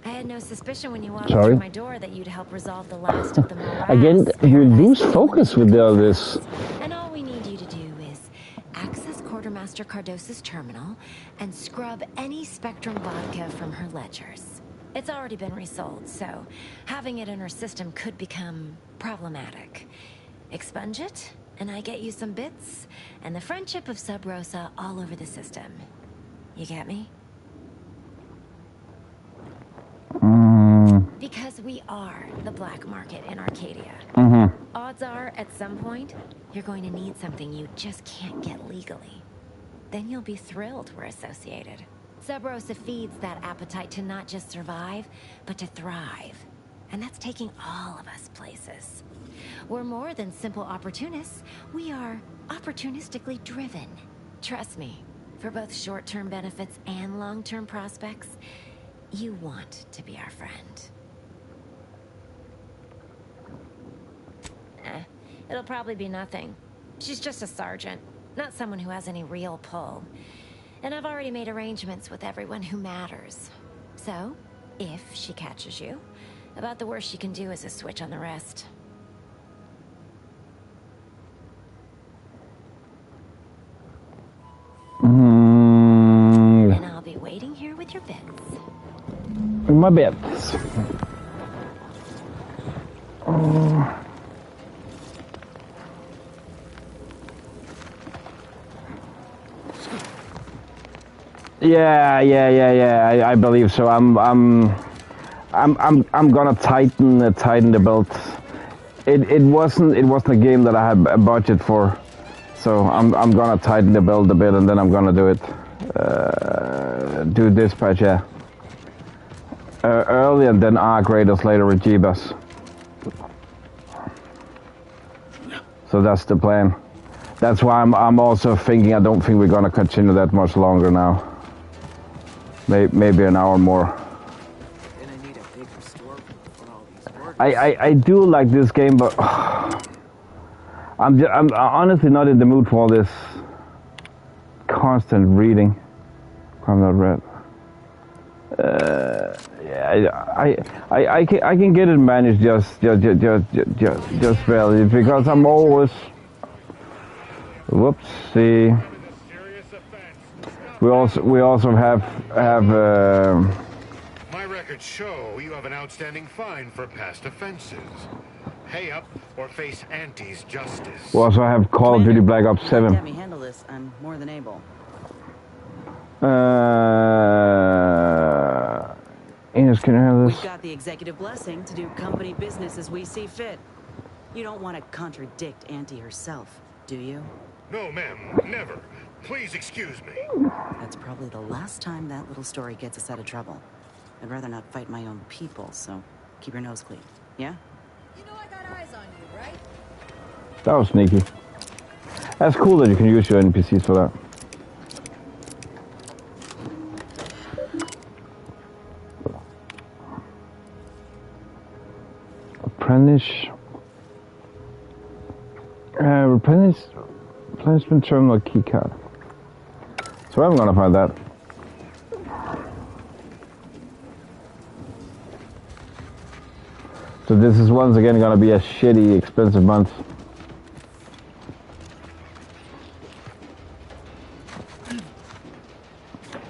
I had no suspicion when you walked through my door that you'd help resolve the last of the morass. Again, you lose focus with all this. And all we need you to do is access Quartermaster Cardos's terminal and scrub any Spectrum vodka from her ledgers. It's already been resold, so having it in her system could become problematic. Expunge it, and I get you some bits, and the friendship of Sub Rosa all over the system. You get me? Because we are the black market in Arcadia. Odds are, at some point, you're going to need something you just can't get legally. Then you'll be thrilled we're associated. Sub Rosa feeds that appetite to not just survive, but to thrive. And that's taking all of us places. We're more than simple opportunists. We are opportunistically driven. Trust me, for both short-term benefits and long-term prospects, you want to be our friend. It'll probably be nothing. She's just a sergeant, not someone who has any real pull. And I've already made arrangements with everyone who matters. So, if she catches you, about the worst she can do is a switch on the rest. And I'll be waiting here with your bits. My bits. Yeah. I believe so. I'm gonna tighten the belt. It wasn't a game that I had a budget for, So I'm gonna tighten the belt a bit, and then I'm gonna do it. Do dispatch, yeah. Early, and then Arcadia later with Jeebus. So that's the plan. That's why I'm also thinking I don't think we're gonna continue that much longer now. Maybe an hour more. I do like this game, but I'm honestly not in the mood for all this constant reading. I'm not read. Yeah, I can get it managed just barely because I'm always. Whoopsie. We also have. My records show you have an outstanding fine for past offenses. Pay up or face Auntie's justice. We also have Call of Duty Black Ops 7. Let me handle this. I'm more than able. Ines, can you handle this? We've got the executive blessing to do company business as we see fit. You don't want to contradict Auntie herself, do you? No, ma'am, never. Please excuse me. That's probably the last time that little story gets us out of trouble. I'd rather not fight my own people, so keep your nose clean, yeah? You know I got eyes on you, right? That was sneaky. That's cool that you can use your NPCs for that. Replenishment terminal keycard. So I'm gonna find that. So this is once again gonna be a shitty, expensive month.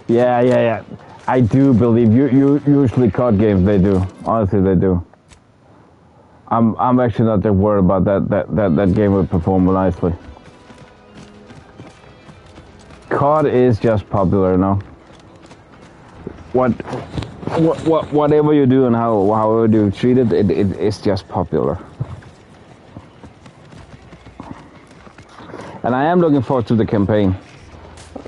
Yeah. I do believe you usually COD games they do. Honestly, they do. I'm actually not that worried about that game will perform nicely. COD is just popular now. Whatever you do and however you treat it, it's just popular. And I am looking forward to the campaign.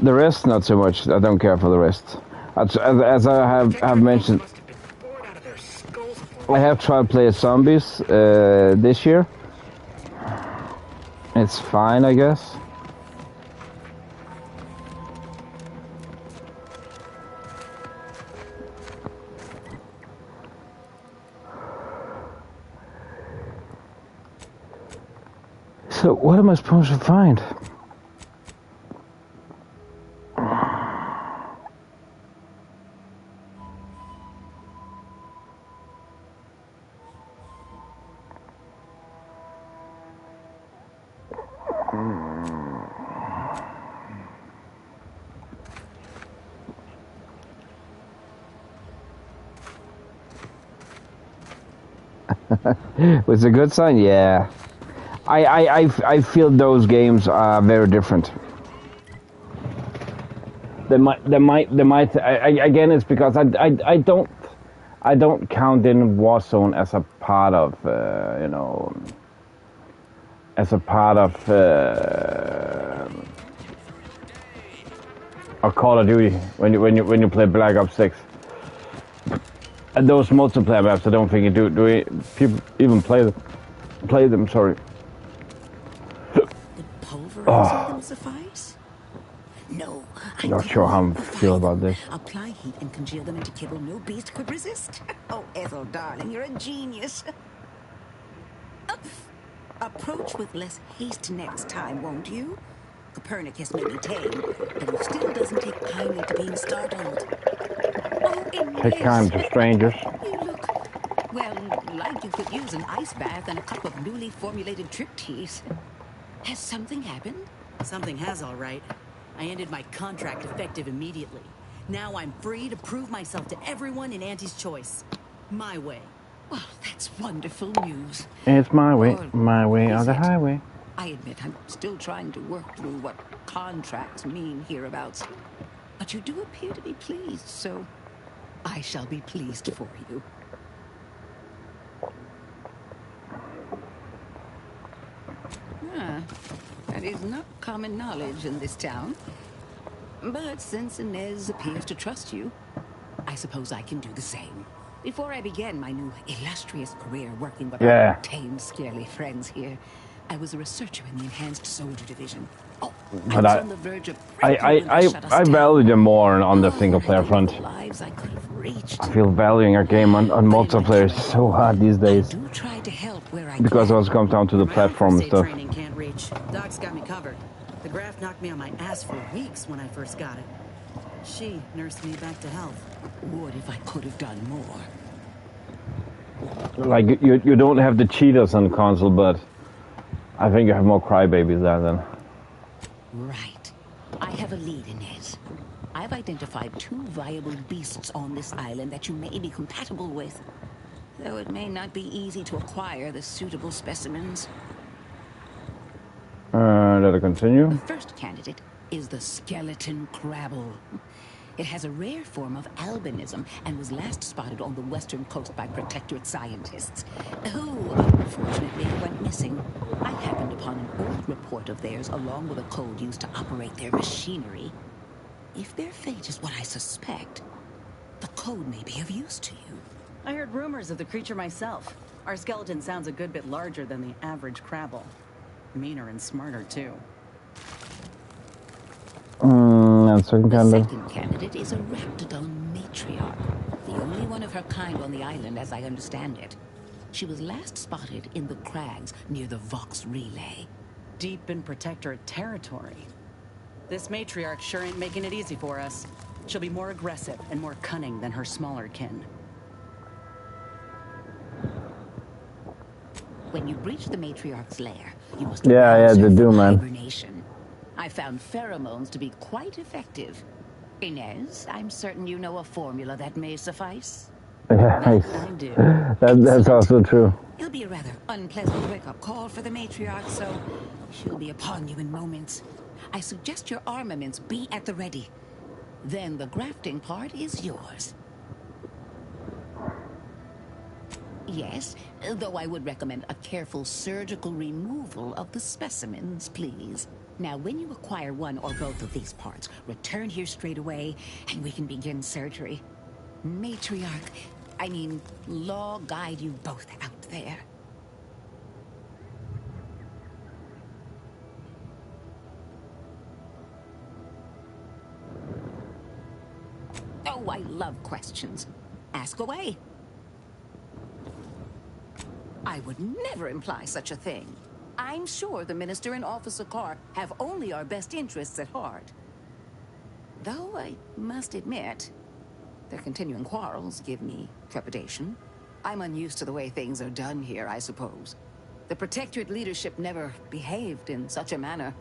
The rest, not so much. I don't care for the rest. As I have mentioned, I have tried to play zombies this year. It's fine, I guess. So what am I supposed to find? Was it a good sign? Yeah. I feel those games are very different. They might. Again, it's because I don't count in Warzone as a part of as a part of a Call of Duty when you play Black Ops 6. And those multiplayer maps, I don't think you do people even play them. Sorry. Pulverize them suffice? No. I'm not sure how I feel about this. Apply heat and congeal them into kibble no beast could resist. Oh, Ethel, darling, you're a genius. Approach with less haste next time, won't you? Copernicus may be tame, but he still doesn't take kindly to being startled. Oh, Take kind to strangers. You look, well, like you could use an ice bath and a cup of newly formulated trip teas. Has something happened? Something has, all right. I ended my contract effective immediately. Now I'm free to prove myself to everyone in Auntie's choice. My way. Well, that's wonderful news. It's my way on the highway. I admit I'm still trying to work through what contracts mean hereabouts. But you do appear to be pleased, so I shall be pleased for you. That is not common knowledge in this town. But since Inez appears to trust you, I suppose I can do the same. Before I began my new illustrious career working with our tame, scarily friends here, I was a researcher in the Enhanced Soldier Division. Oh, but I value them more on the single player front. I feel valuing our game on multiplayer is so hard these days. Because it also comes down to the platform and stuff. Training can't reach. Doc's got me covered. The graft knocked me on my ass for weeks when I first got it. She nursed me back to health. Would if I could have done more. Like, you don't have the cheaters on console, but I think you have more crybabies there then. Right. I have a lead, Inez. I've identified 2 viable beasts on this island that you may be compatible with. Though it may not be easy to acquire the suitable specimens. Let it continue. The first candidate is the skeleton crabble. It has a rare form of albinism and was last spotted on the western coast by Protectorate scientists, who, unfortunately, went missing. I happened upon an old report of theirs along with a code used to operate their machinery. If their fate is what I suspect, the code may be of use to you. I heard rumors of the creature myself. Our skeleton sounds a good bit larger than the average crabble. Meaner and smarter, too. And second candidate. The second candidate is a Raptidon matriarch, the only one of her kind on the island as I understand it. She was last spotted in the crags near the Vox Relay. Deep in Protectorate territory. This matriarch sure ain't making it easy for us. She'll be more aggressive and more cunning than her smaller kin. When you breach the matriarch's lair, you must they do, man. Hibernation. I found pheromones to be quite effective. Inez, I'm certain you know a formula that may suffice. Yeah, I do. That's also true. It'll be a rather unpleasant wake-up call for the matriarch, so she'll be upon you in moments. I suggest your armaments be at the ready. Then the grafting part is yours. Yes, though I would recommend a careful surgical removal of the specimens, please. Now, when you acquire one or both of these parts, return here straight away, and we can begin surgery. Law guide you both out there. Oh, I love questions. Ask away. I would never imply such a thing. I'm sure the Minister and Officer Carr have only our best interests at heart. Though I must admit, their continuing quarrels give me trepidation. I'm unused to the way things are done here, I suppose. The Protectorate leadership never behaved in such a manner.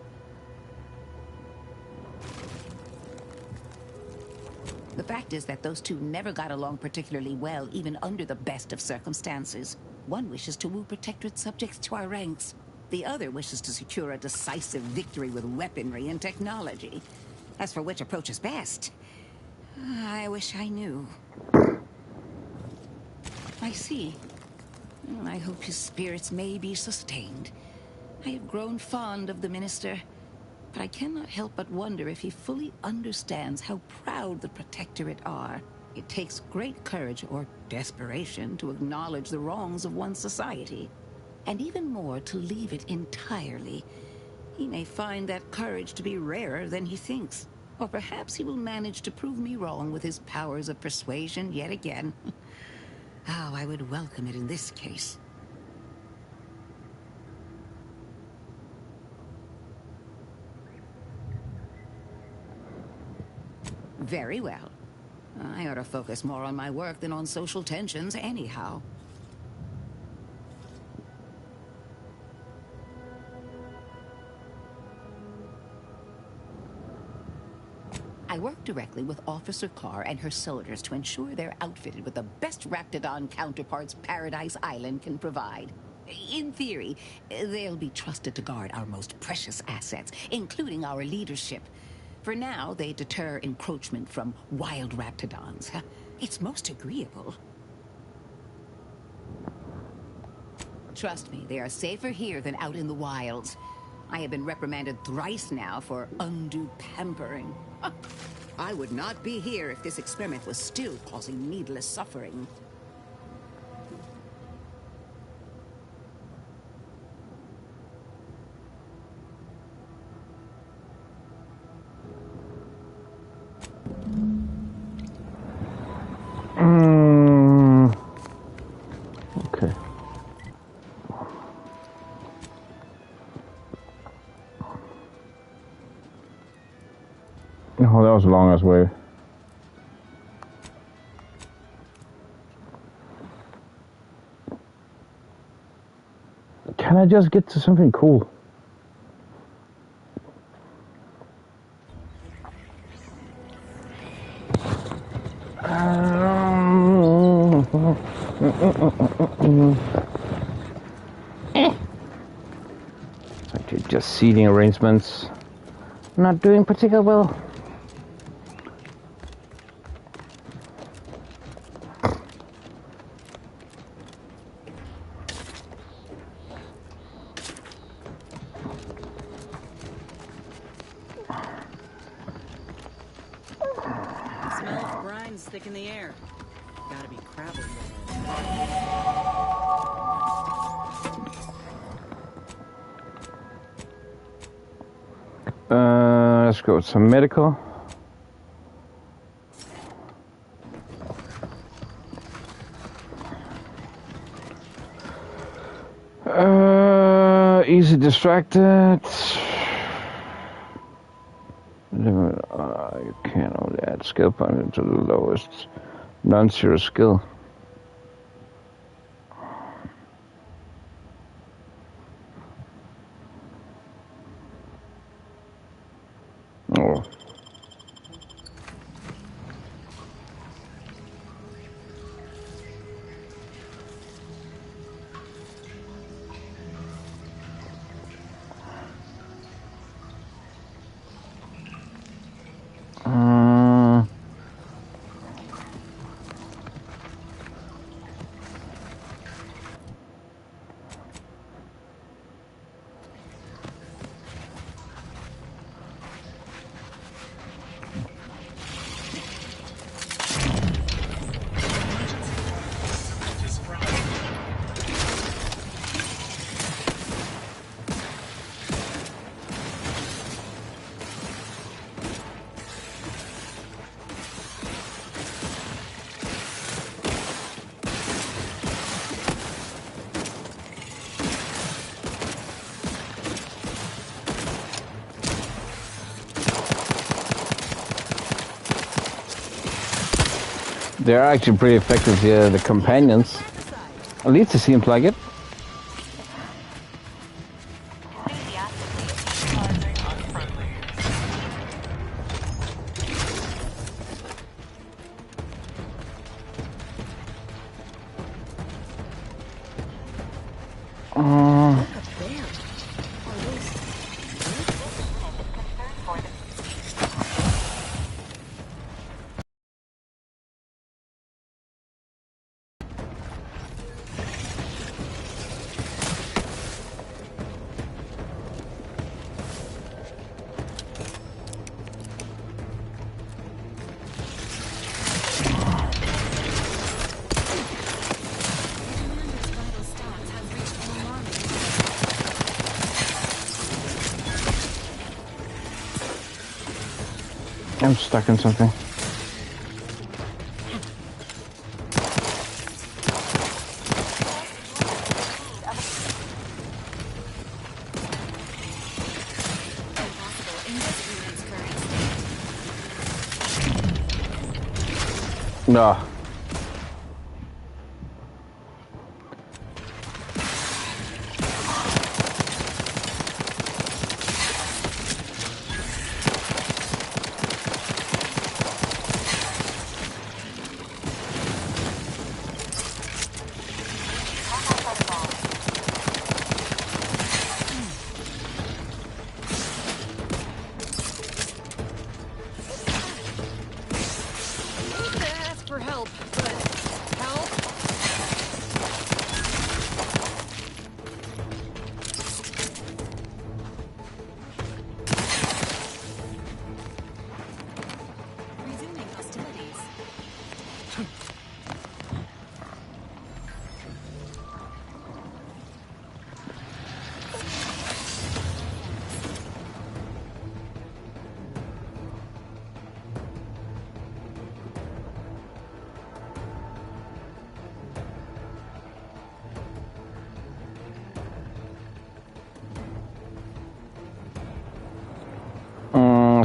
The fact is that those 2 never got along particularly well, even under the best of circumstances. One wishes to woo Protectorate subjects to our ranks. The other wishes to secure a decisive victory with weaponry and technology. As for which approach is best, I wish I knew. I see. I hope his spirits may be sustained. I have grown fond of the Minister, but I cannot help but wonder if he fully understands how proud the Protectorate are. It takes great courage or desperation to acknowledge the wrongs of one's society, and even more to leave it entirely. He may find that courage to be rarer than he thinks, or perhaps he will manage to prove me wrong with his powers of persuasion yet again. How I would welcome it in this case. Very well. I ought to focus more on my work than on social tensions anyhow. I work directly with Officer Carr and her soldiers to ensure they're outfitted with the best Raptidon counterparts Paradise Island can provide. In theory, they'll be trusted to guard our most precious assets, including our leadership. For now, they deter encroachment from wild Raptidons. It's most agreeable. Trust me, they are safer here than out in the wilds. I have been reprimanded thrice now for undue pampering. I would not be here if this experiment was still causing needless suffering. Okay. Oh, that was a long ass way. Can I just get to something cool? It's actually just seating arrangements. Not doing particularly well. Smell of brine's thick in the air. Gotta be crabble. Let's go with some medical. Easy distracted. You can only add skill point to the lowest non-zero skill. Oh. They're actually pretty effective here, the companions. At least it seems like it. I'm stuck in something. No. For help.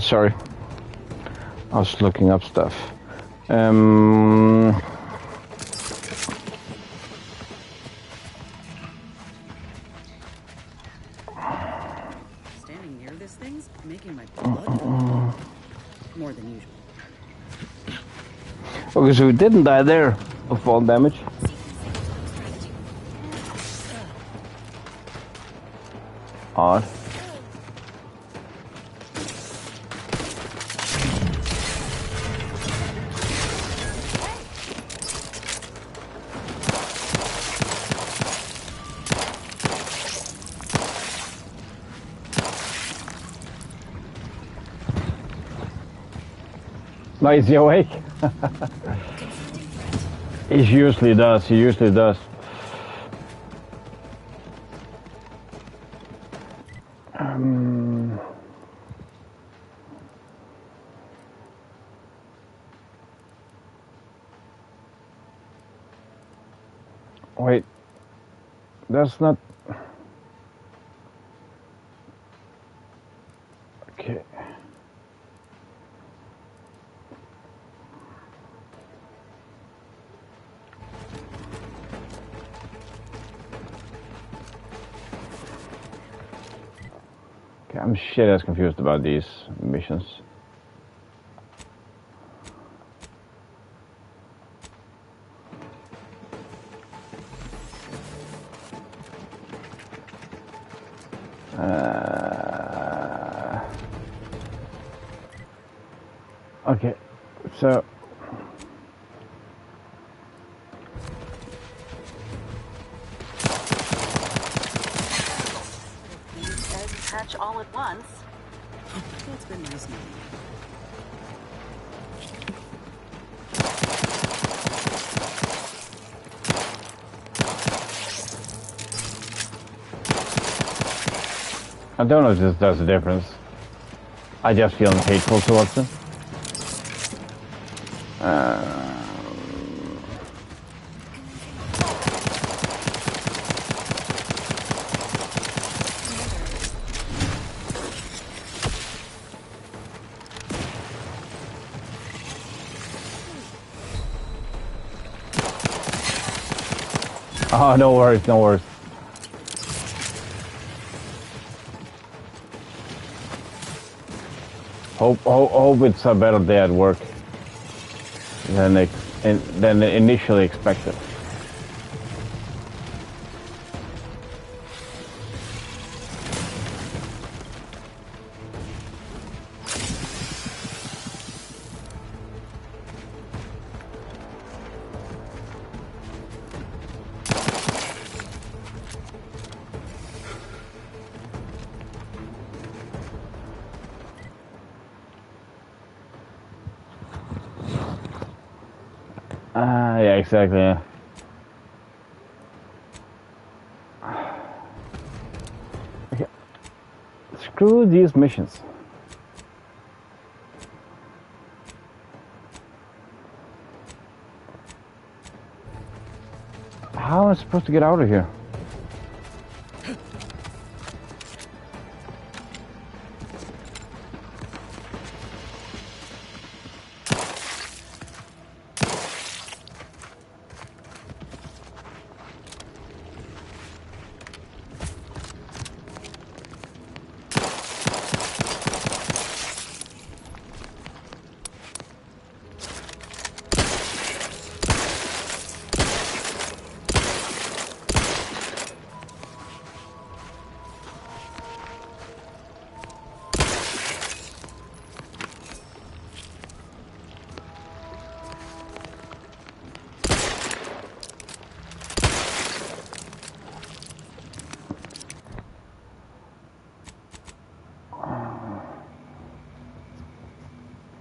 sorry. I was looking up stuff. Standing near this thing's making my blood boil. More than usual. Okay, so we didn't die there of fall damage. Odd. No, is he awake? He usually does. He usually does. Wait, that's not. Okay. Okay, I'm shit as confused about these missions. Okay, so Hatch all at once. It's been nice knowing I don't know if this does a difference. I just feel hateful towards them. Oh, no worries, no worries. Hope it's a better day at work than initially expected. Yeah, exactly. Yeah. Okay. Screw these missions. How am I supposed to get out of here?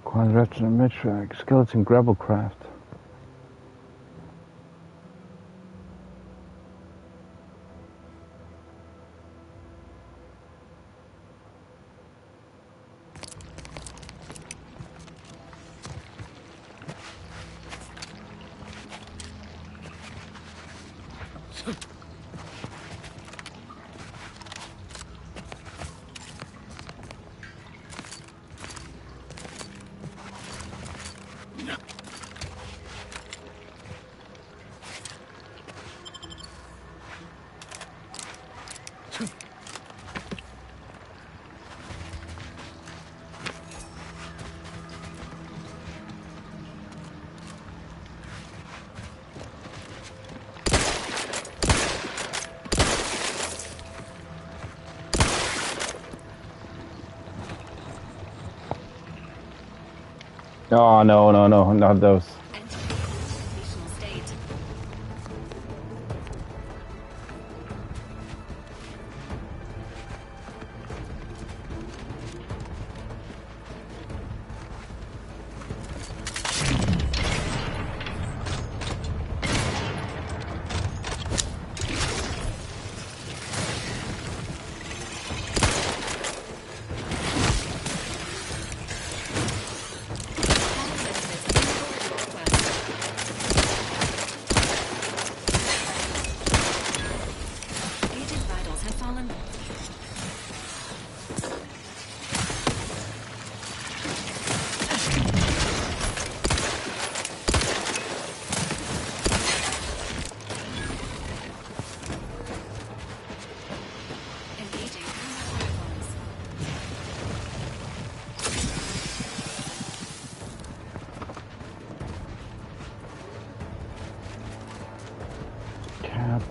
Quadratic skeleton gravel craft. Oh, no, no, no, not those.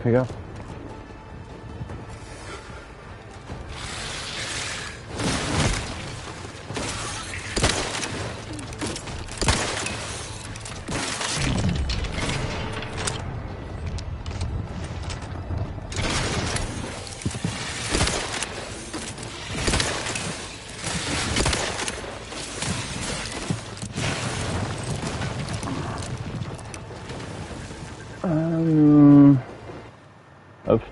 Pick up. Oops.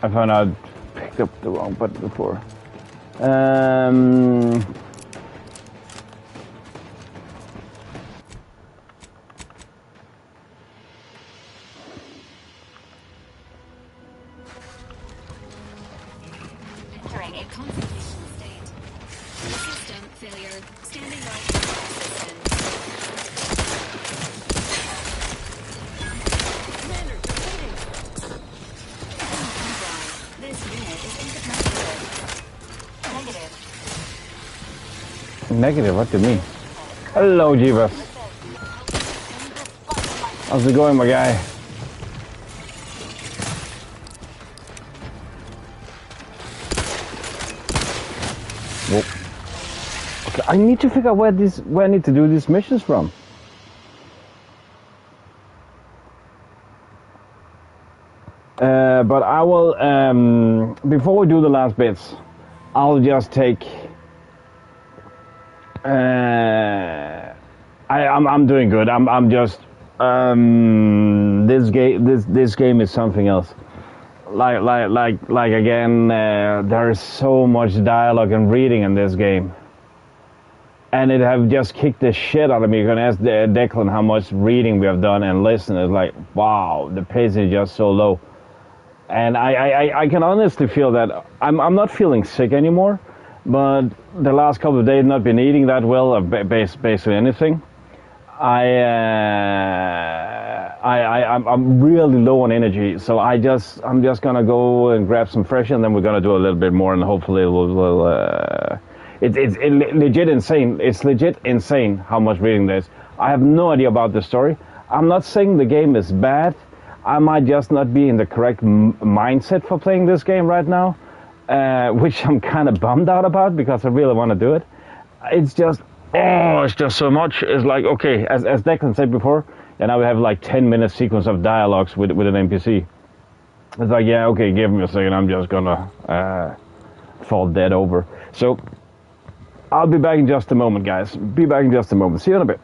I found out I picked up the wrong button before. Entering a concentration state. System failure. Standing by. Commander, defeating. This unit is incapacitated. Negative. Negative? What do you mean? Hello, Jeebus. How's it going, my guy? Whoa. Okay, I need to figure out where I need to do these missions from. But I will, before we do the last bits, I'll just take. I'm doing good. I'm just. This game is something else. Like again, there is so much dialogue and reading in this game, and it have just kicked the shit out of me. You're gonna ask Declan how much reading we have done and listen. It's like, wow, the pace is just so low. And I can honestly feel that I'm not feeling sick anymore, but the last couple of days not been eating that well, basically anything. I'm really low on energy, so I'm just gonna go and grab some fresh, and then we're gonna do a little bit more, and hopefully it's legit insane. It's legit insane how much reading there is. I have no idea about the story. I'm not saying the game is bad. I might just not be in the correct mindset for playing this game right now, which I'm kind of bummed out about because I really want to do it. It's just, it's just so much. It's like, okay, as Declan said before, and now we have like 10-minute sequence of dialogues with an NPC. It's like, yeah, okay, give me a second. I'm just gonna fall dead over. So I'll be back in just a moment, guys. Be back in just a moment. See you in a bit.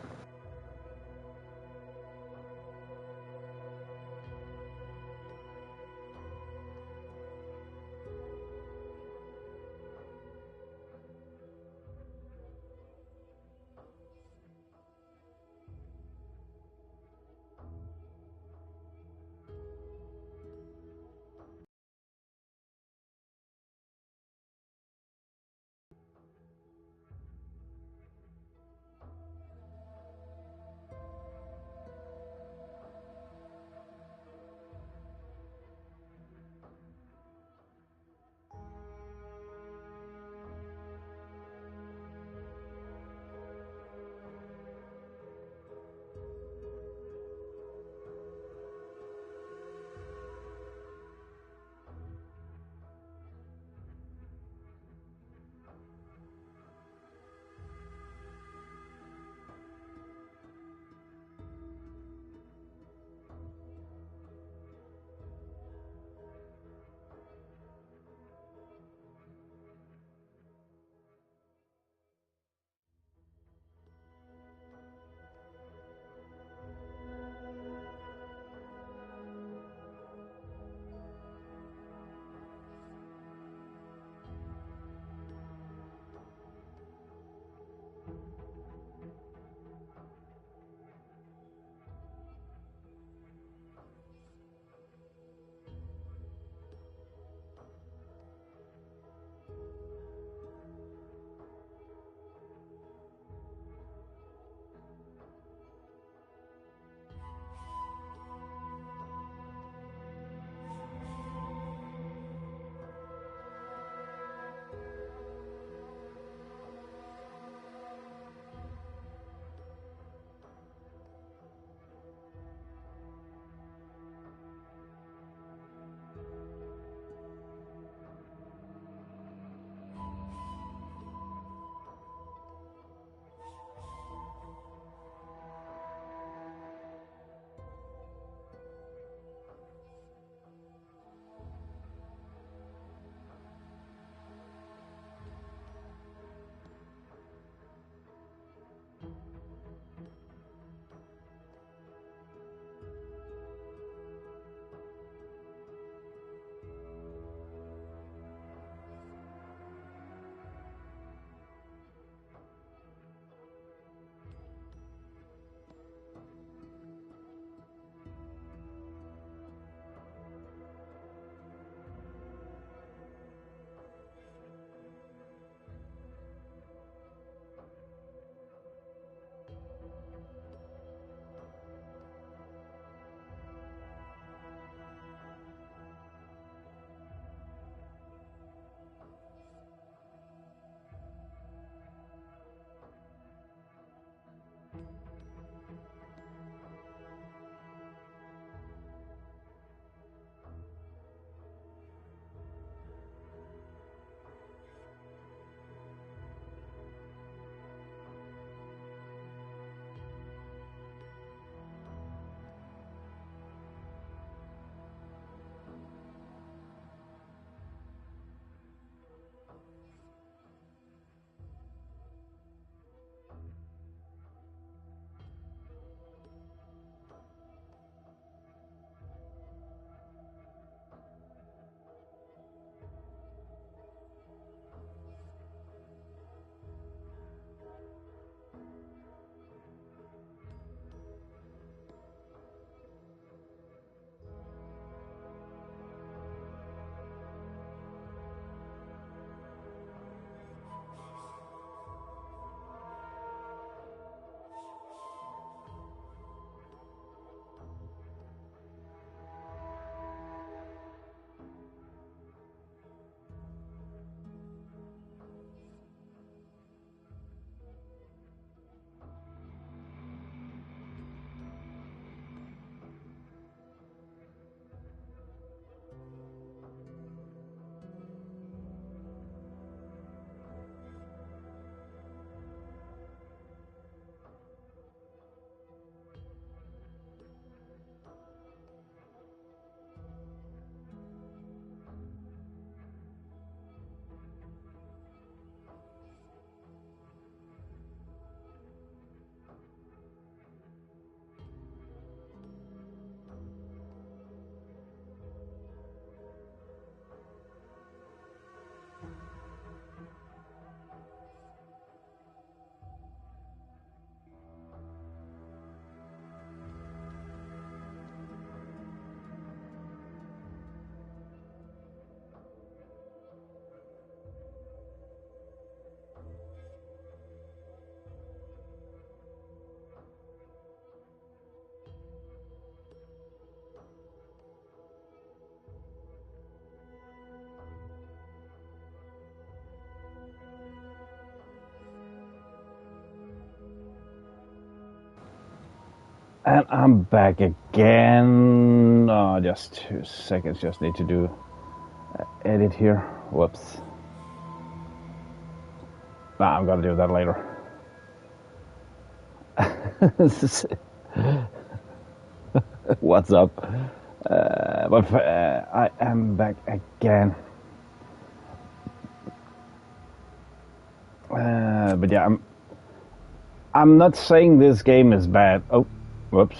And I'm back again. Oh, just 2 seconds. Just need to do edit here. Whoops. Nah, I'm gonna do that later. What's up? But I am back again. But yeah, I'm not saying this game is bad. Oh, whoops.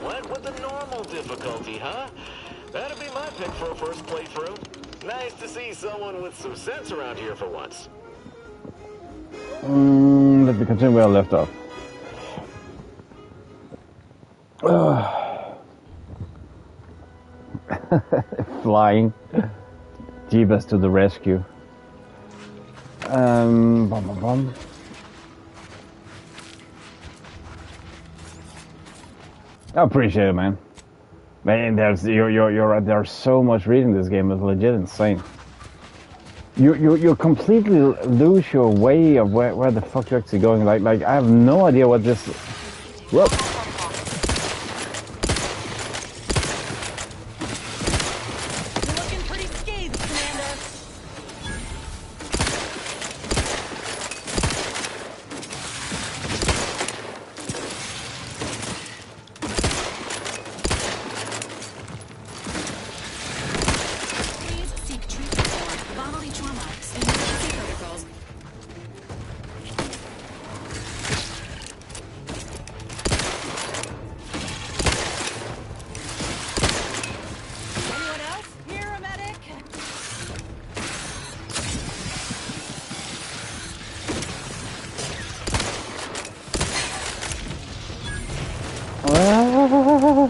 Went with the normal difficulty, huh? That'd be my pick for a first playthrough. Nice to see someone with some sense around here for once. Let me continue where I left off. Flying. Jeebus to the rescue. Bum, bum, bum. I appreciate it, man. Man, you're right. There's so much reading this game. It's legit insane. You completely lose your way of where the fuck you're actually going. Like I have no idea what this. Whoa.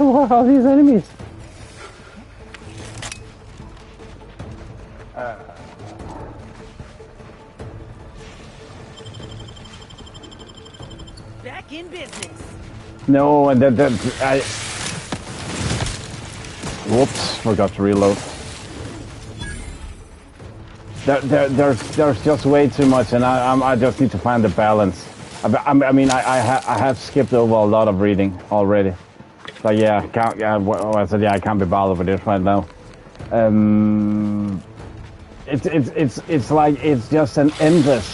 What are these enemies? Back in business. No, and that I. Whoops! Forgot to reload. There's just way too much, and I just need to find the balance. I mean, I have skipped over a lot of reading already. So yeah, I said I can't be bothered with this right now. It's like it's just an endless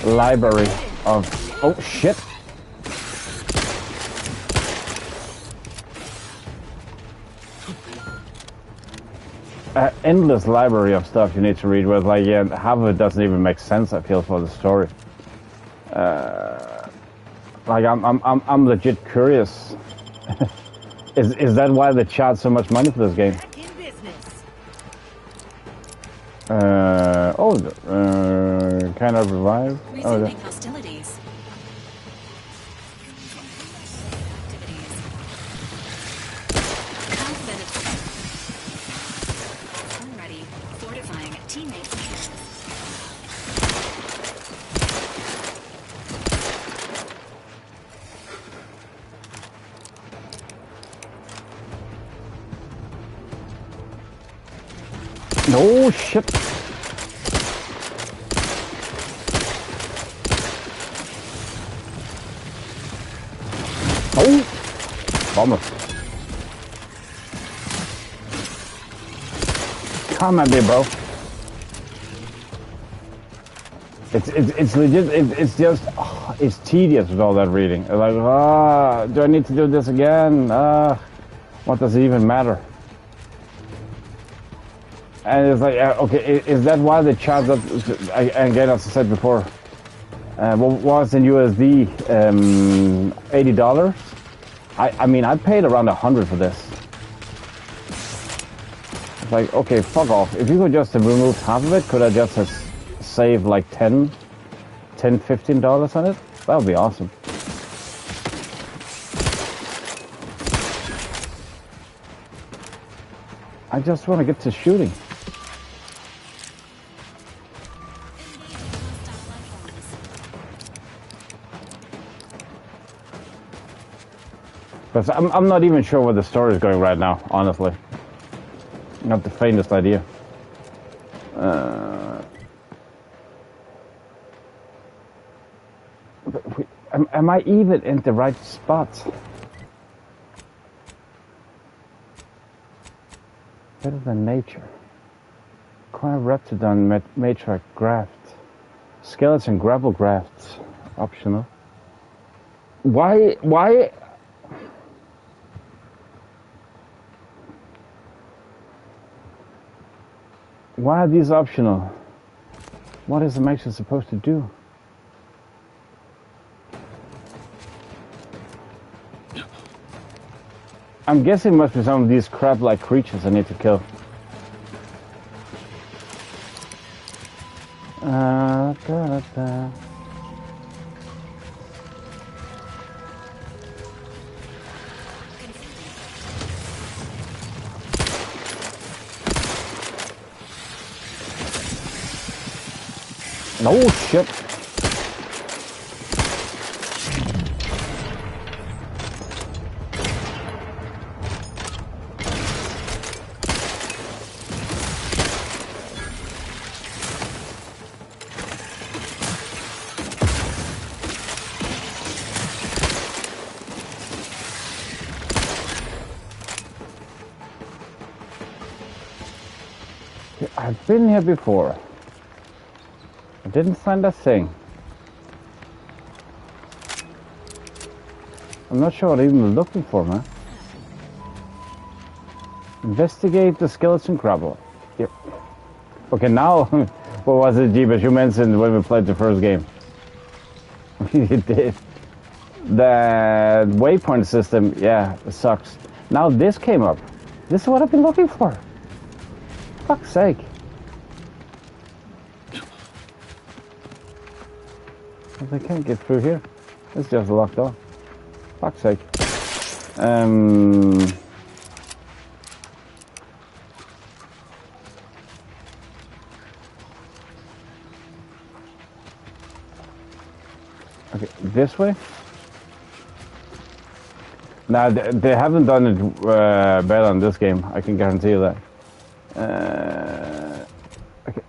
library of shit. Endless library of stuff you need to read. Where like half of it doesn't even make sense. I feel for the story. Like I'm legit curious. Is that why they charge so much money for this game? Kind of revive. Resuming hostilities. Already fortifying teammates. No shit. Oh, bummer. Come at me, bro. It's legit. It's just it's tedious with all that reading. Like, do I need to do this again? What does it even matter? And it's like, okay, is that why they charge up? Again, as I said before, what was in USD? $80. I mean, I paid around 100 for this. It's like, okay, fuck off. If you could just have removed half of it, could I just have saved like $10, $15 on it? That would be awesome. I just want to get to shooting. But I'm not even sure where the story is going right now, honestly. Not the faintest idea. Am Am I even in the right spot? Better than nature. Acquire Reptidon matriarch graft. Skeleton gravel grafts. Optional. Why are these optional? What is the matrix supposed to do? I'm guessing it must be some of these crab-like creatures I need to kill. Oh shit. I've been here before. I didn't find a thing. I'm not sure what I'm even looking for, man. Investigate the skeleton gravel. Yep. Okay, now, what was it, Jeebus, you mentioned when we played the first game? You did. The waypoint system, yeah, it sucks. Now this came up. This is what I've been looking for. Fuck's sake. I can't get through here. It's just locked off. Fuck's sake. Okay, this way? Nah, they haven't done it better on this game. I can guarantee you that. Okay.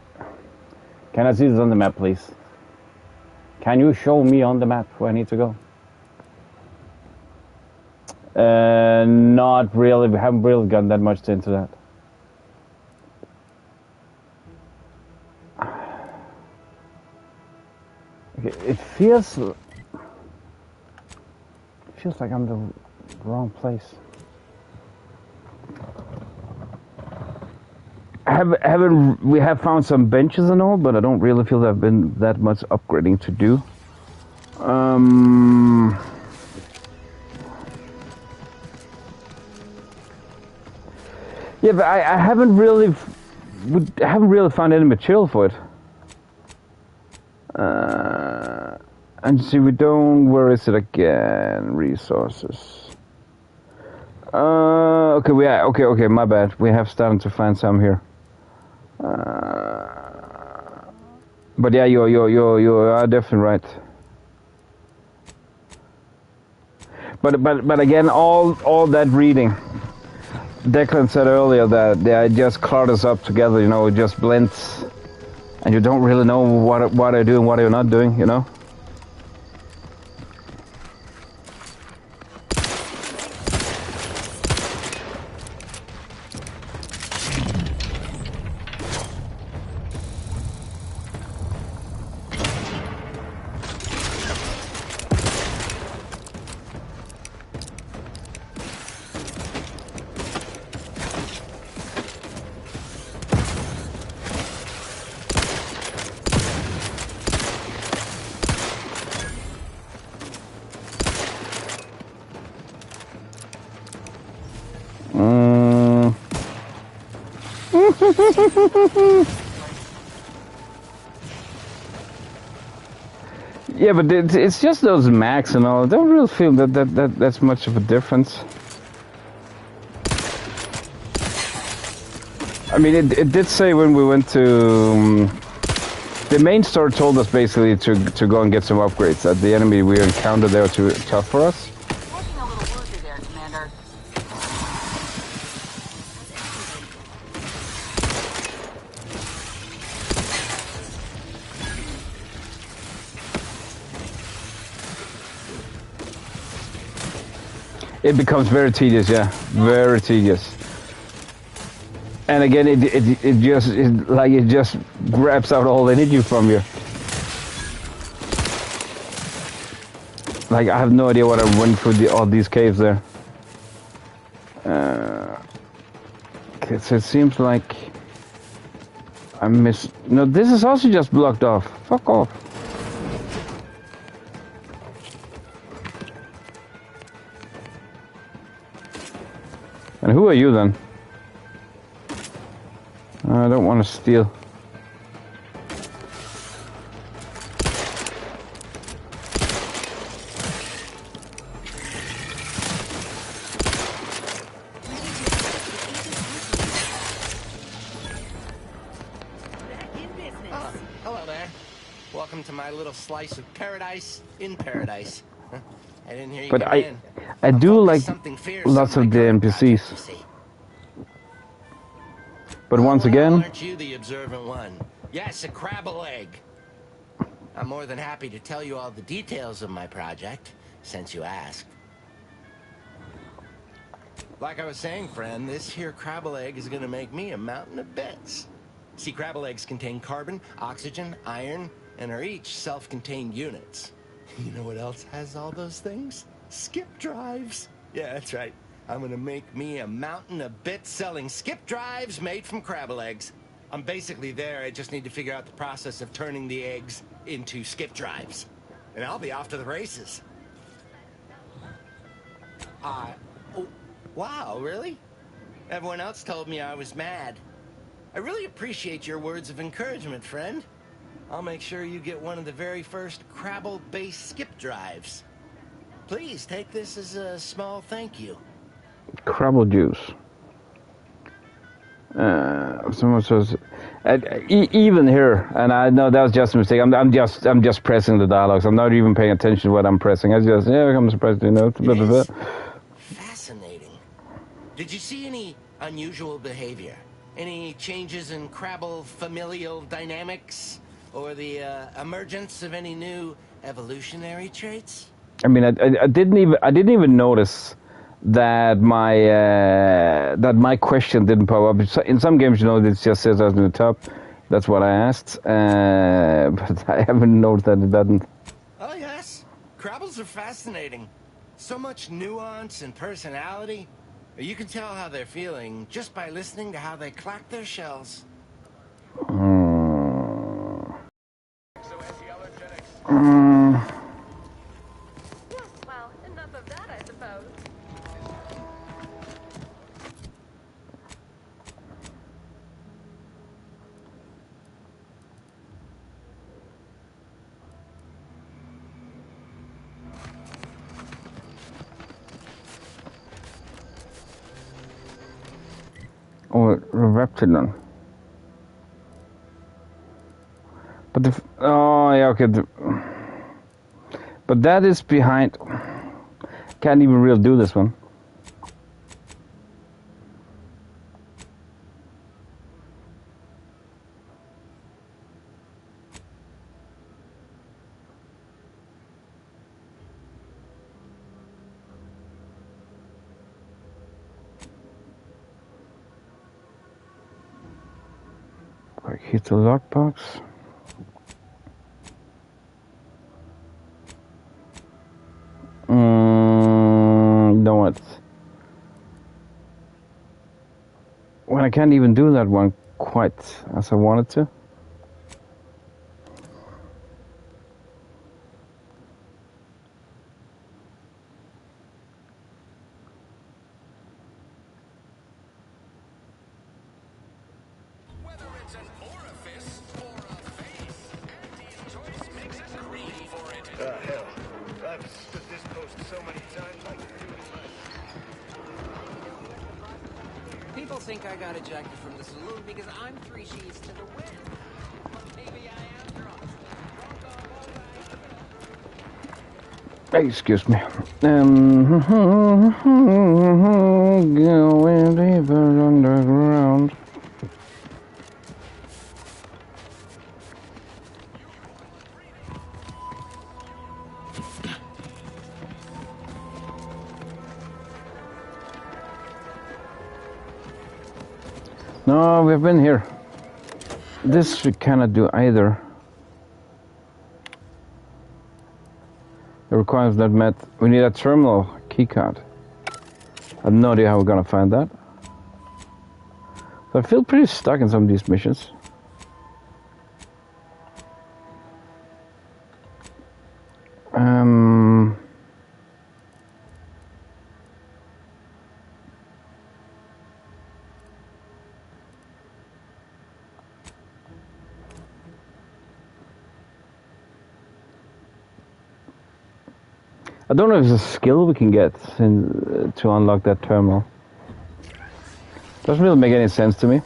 Can I see this on the map, please? Can you show me on the map where I need to go? Not really. We haven't really gotten that much into that. Okay, it feels like I'm the wrong place. We have found some benches and all, but I don't really feel there's been that much upgrading to do. Yeah, but I haven't really found any material for it. And see, we don't. Where is it again? Resources. Okay, okay. My bad. We have started to find some here. But yeah, you are definitely right. But again, all that reading. Declan said earlier that they just caught us up together. You know, it just blends, and you don't really know what I do and what you're not doing. You know. Yeah, but it's just those max and all. I don't really feel that's much of a difference. I mean, it did say when we went to the main store told us basically to go and get some upgrades. That the enemy we encountered there were too tough for us. It becomes very tedious, yeah, very tedious. And again, it just grabs out all the energy from you. Like, I have no idea what I went through all these caves there. So it seems like I missed. No, this is also just blocked off. Fuck off. And who are you then? I don't want to steal. Slice of paradise in paradise. Huh? I didn't hear you. But I do like lots of the NPCs. But once again, aren't you the observant one? Yes, a crabble egg. I'm more than happy to tell you all the details of my project, since you asked. Like I was saying, friend, this here crabble egg is gonna make me a mountain of bits. See, crabble eggs contain carbon, oxygen, iron, and are each self-contained units. You know what else has all those things? Skip drives. Yeah, that's right. I'm gonna make me a mountain of bits selling skip drives made from crabble eggs. I'm basically there. I just need to figure out the process of turning the eggs into skip drives. And I'll be off to the races. Oh, wow, really? Everyone else told me I was mad. I really appreciate your words of encouragement, friend. I'll make sure you get one of the very first crabble-based skip drives. Please take this as a small thank you. Crabble juice. Someone says, even here, and I know that was just a mistake. I'm just pressing the dialogues. I'm not even paying attention to what I'm pressing. I just I'm surprised, you know. Blah, blah, blah. Fascinating. Did you see any unusual behavior? Any changes in crabble familial dynamics? Or the emergence of any new evolutionary traits? I mean, I didn't even notice that my question didn't pop up. In some games, you know, it just says at the top. That's what I asked, but I haven't noticed that it doesn't. Oh yes, crabbles are fascinating. So much nuance and personality. You can tell how they're feeling just by listening to how they clack their shells. Well, enough of that, I suppose. Oh, Reptilon. But oh yeah, okay. But that is behind. Can't even really do this one. Like hit the lockbox. No, it's when I can't even do that one quite as I wanted to. Hell, I've stood this post so many times I can do as much. People think I got ejected from the saloon because I'm 3 sheets to the wind. But maybe I am drunk. Excuse me. Going deeper underground. No, we've been here. This we cannot do either. The requirements not met. We need a terminal keycard. I have no idea how we're gonna find that. So I feel pretty stuck in some of these missions. I don't know if there's a skill we can get to unlock that terminal. Doesn't really make any sense to me.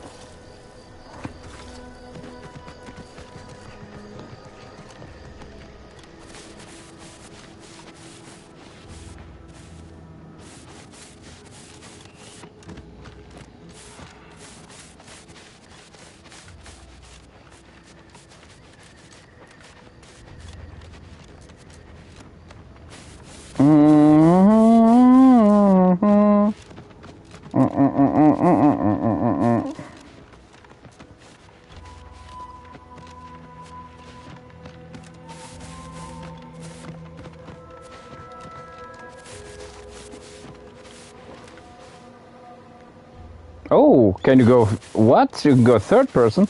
Oh, can you go... What? You can go third person?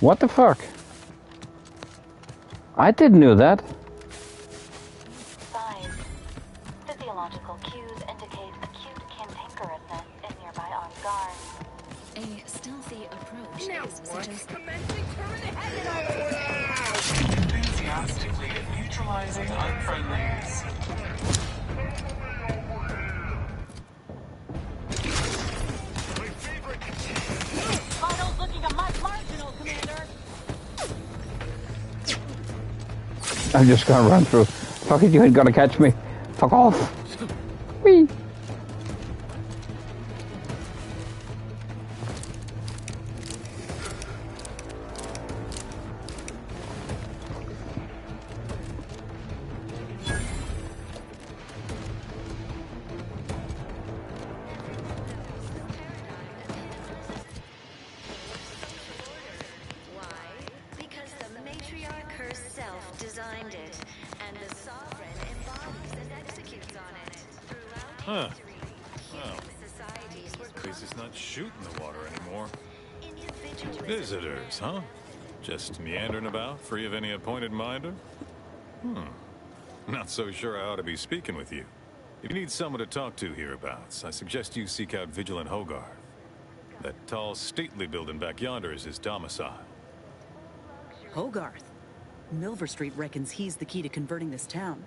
What the fuck? I didn't know that. Signs. Physiological cues indicate acute cantankerousness in nearby armed guards. A stealthy approach is suggested. Enthusiastically neutralizing unfriendlies. I'm just gonna run through. Fuck it, you ain't gonna catch me. Fuck off. Whee. Huh. Well, at least it's not shooting the water anymore. Visitors, huh? Just meandering about, free of any appointed minder? Not so sure I ought to be speaking with you. If you need someone to talk to hereabouts, I suggest you seek out Vigilant Hogarth. That tall, stately building back yonder is his domicile. Hogarth? Milver Street reckons he's the key to converting this town.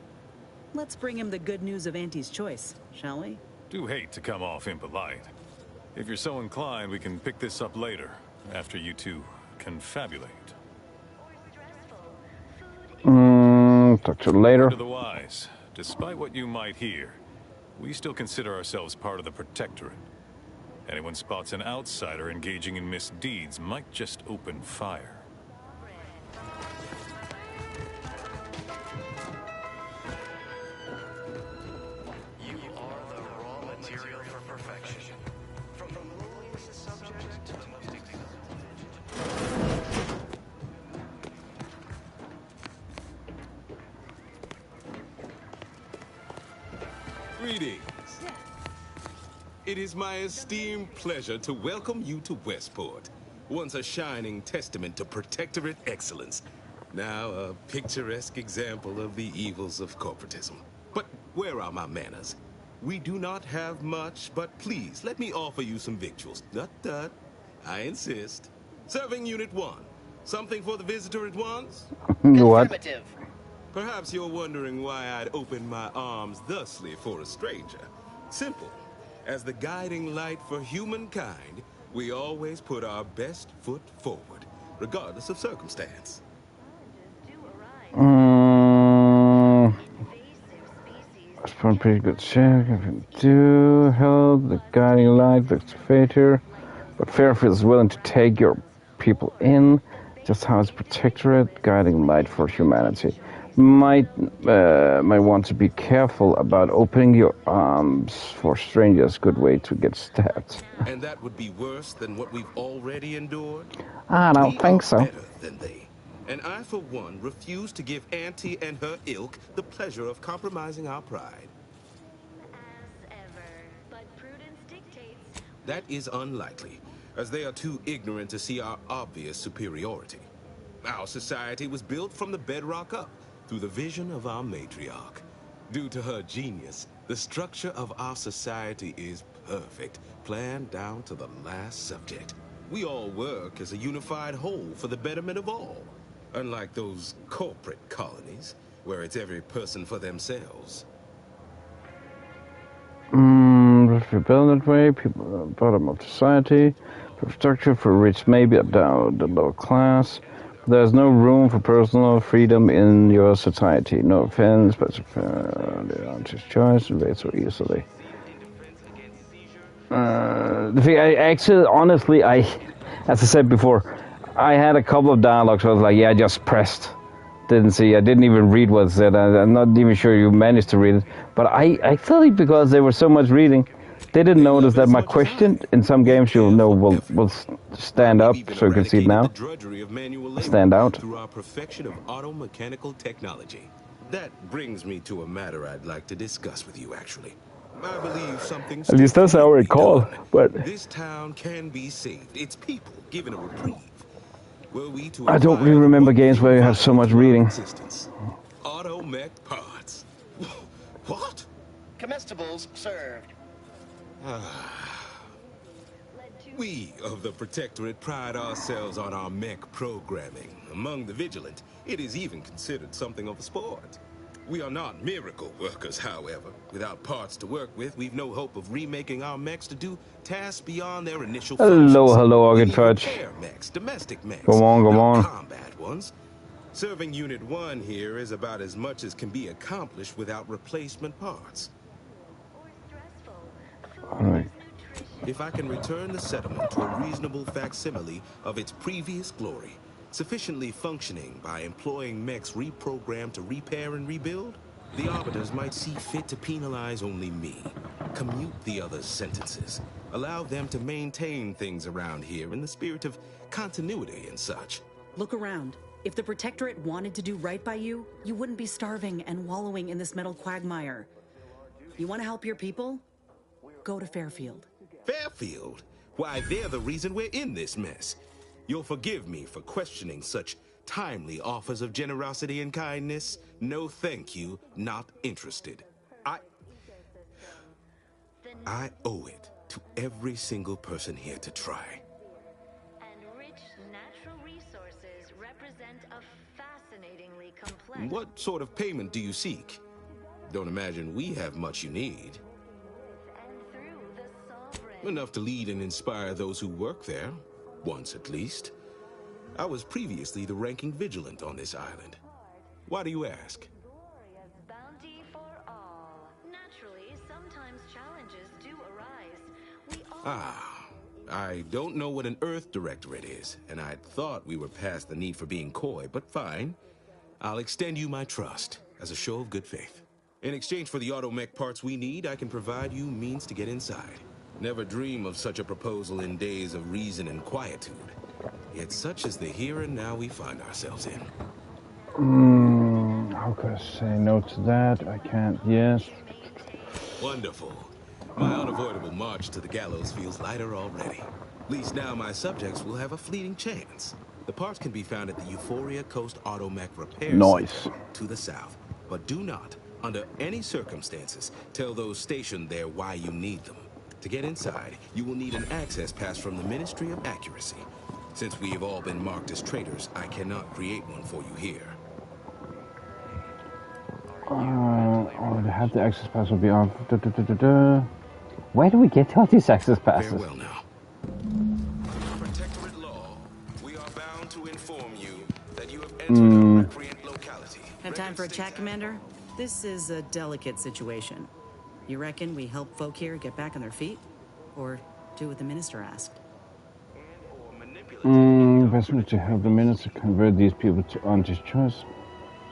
Let's bring him the good news of Auntie's choice, shall we? Do hate to come off impolite. If you're so inclined, we can pick this up later, after you two confabulate. Talk to you later. To the wise, despite what you might hear, we still consider ourselves part of the Protectorate. Anyone spots an outsider engaging in misdeeds might just open fire. Greetings. It is my esteemed pleasure to welcome you to Westport, once a shining testament to Protectorate excellence, now a picturesque example of the evils of corporatism. But where are my manners? We do not have much, but please let me offer you some victuals. Dut. I insist. Serving Unit 1. Something for the visitor at once? What? Affirmative. Perhaps you're wondering why I'd open my arms thusly for a stranger. Simple. As the guiding light for humankind, we always put our best foot forward, regardless of circumstance. That's one pretty good check. I can do help the guiding light, the fater, but Fairfield is willing to take your people in. Just how it's Protectorate, guiding light for humanity. might want to be careful about opening your arms for strangers. Good way to get stabbed. And that would be worse than what we've already endured? I don't think so. Better than they. And I, for one, refuse to give Auntie and her ilk the pleasure of compromising our pride. As ever, but prudence dictates. That is unlikely, as they are too ignorant to see our obvious superiority. Our society was built from the bedrock up, through the vision of our matriarch. Due to her genius, the structure of our society is perfect, planned down to the last subject. We all work as a unified whole for the betterment of all. Unlike those corporate colonies, where it's every person for themselves. If you build that way, people are bottom of society, structure for rich, maybe down the lower class. There's no room for personal freedom in your society. No offense, but they aren't his choice to so easily. Honestly, as I said before, I had a couple of dialogues where I was like, yeah, I just pressed. Didn't see, I didn't even read what it said. I'm not even sure you managed to read it. But I thought because there was so much reading, they didn't notice that my question in some games you'll know will stand up, so you can see it now. Stand out. Through our perfection of auto-mechanical technology. That brings me to a matter I'd like to discuss with you, actually. I believe something. At least that's how I recall. But this town can be saved. Its people given a reprieve. I don't really remember games where you have so much reading. Auto-mech parts. What? Comestibles served. We of the Protectorate pride ourselves on our mech programming. Among the vigilant, it is even considered something of a sport. We are not miracle workers, however. Without parts to work with, we've no hope of remaking our mechs to do tasks beyond their initial functions. Hello, Organ Fudge. Mechs, domestic mechs, come on. Combat ones. Serving Unit 1 here is about as much as can be accomplished without replacement parts. Alright. If I can return the settlement to a reasonable facsimile of its previous glory, sufficiently functioning by employing mechs reprogrammed to repair and rebuild, the arbiters might see fit to penalize only me, commute the others' sentences, allow them to maintain things around here in the spirit of continuity and such. Look around. If the Protectorate wanted to do right by you, you wouldn't be starving and wallowing in this metal quagmire. You want to help your people? Go to Fairfield. Fairfield? Why, they're the reason we're in this mess. You'll forgive me for questioning such timely offers of generosity and kindness. No thank you, not interested. I owe it to every single person here to try. And rich natural resources represent a fascinatingly complex... What sort of payment do you seek? Don't imagine we have much you need. Enough to lead and inspire those who work there. Once at least. I was previously the ranking vigilant on this island. Why do you ask? Bounty for all. Naturally, sometimes challenges do arise. I don't know what an Earth Directorate is, and I'd thought we were past the need for being coy, but fine. I'll extend you my trust as a show of good faith. In exchange for the automech parts we need, I can provide you means to get inside. Never dream of such a proposal in days of reason and quietude. Yet such is the here and now we find ourselves in. How could I say no to that? I can't, yes. Wonderful. My unavoidable march to the gallows feels lighter already. At least now my subjects will have a fleeting chance. The parts can be found at the Euphoria Coast Automech Repair Center to the south. But do not, under any circumstances, tell those stationed there why you need them. To get inside, you will need an access pass from the Ministry of Accuracy. Since we have all been marked as traitors, I cannot create one for you here. To have the access pass will be off. Where do we get all these access passes? Farewell now. Protectorate law, we are bound to inform you that you have entered a recreant locality. Have time for a chat, Commander? This is a delicate situation. You reckon we help folk here get back on their feet? Or do what the Minister asked? Best way to help the Minister convert these people to honest choice.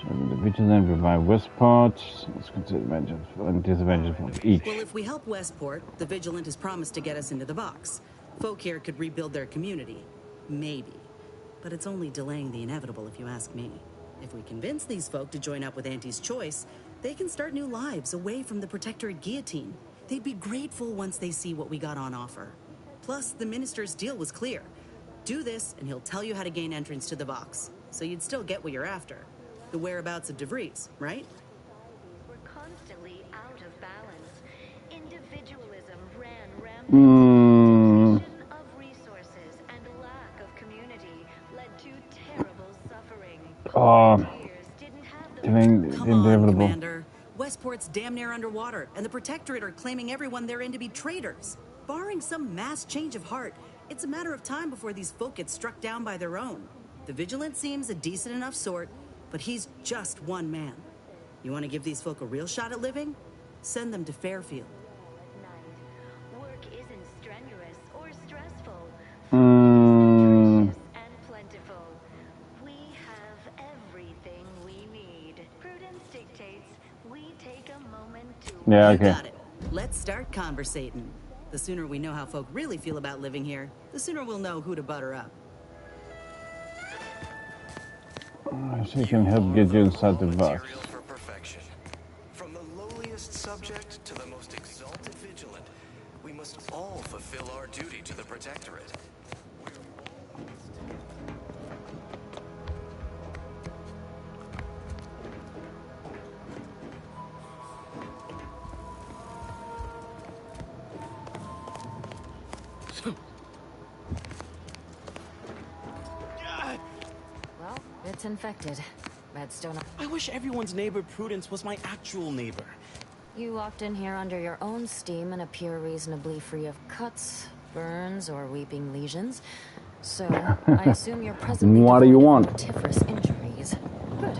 The Vigilant revive Westport. Let's consider advantages and disadvantages of each. Well, if we help Westport, the Vigilant has promised to get us into the box. Folk here could rebuild their community. Maybe. But it's only delaying the inevitable, if you ask me. If we convince these folk to join up with Auntie's choice, they can start new lives away from the Protectorate guillotine. They'd be grateful once they see what we got on offer. Plus, the minister's deal was clear. Do this, and he'll tell you how to gain entrance to the box. So you'd still get what you're after. The whereabouts of DeVries, right? We're constantly out of balance. Individualism ran rampant. Of resources and lack of community led to terrible suffering. Come on, Commander. Westport's damn near underwater, and the Protectorate are claiming everyone they're in to be traitors. Barring some mass change of heart, it's a matter of time before these folk get struck down by their own. The Vigilant seems a decent enough sort, but he's just one man. You want to give these folk a real shot at living? Send them to Fairfield. Work isn't strenuous or stressful. Mm. And plentiful. We have everything we need. Prudence dictates we take a moment to... Yeah, okay. You got it. Let's start conversating. The sooner we know how folk really feel about living here, the sooner we'll know who to butter up. So you can help get you inside the box. For perfection. From the lowliest subject to the most exalted vigilant, we must all fulfill our duty to the Protectorate. It's infected. Redstone. I wish everyone's neighbor Prudence was my actual neighbor. You walked in here under your own steam and appear reasonably free of cuts, burns, or weeping lesions. So, I assume you're presently what do you want? mortiferous injuries. Good.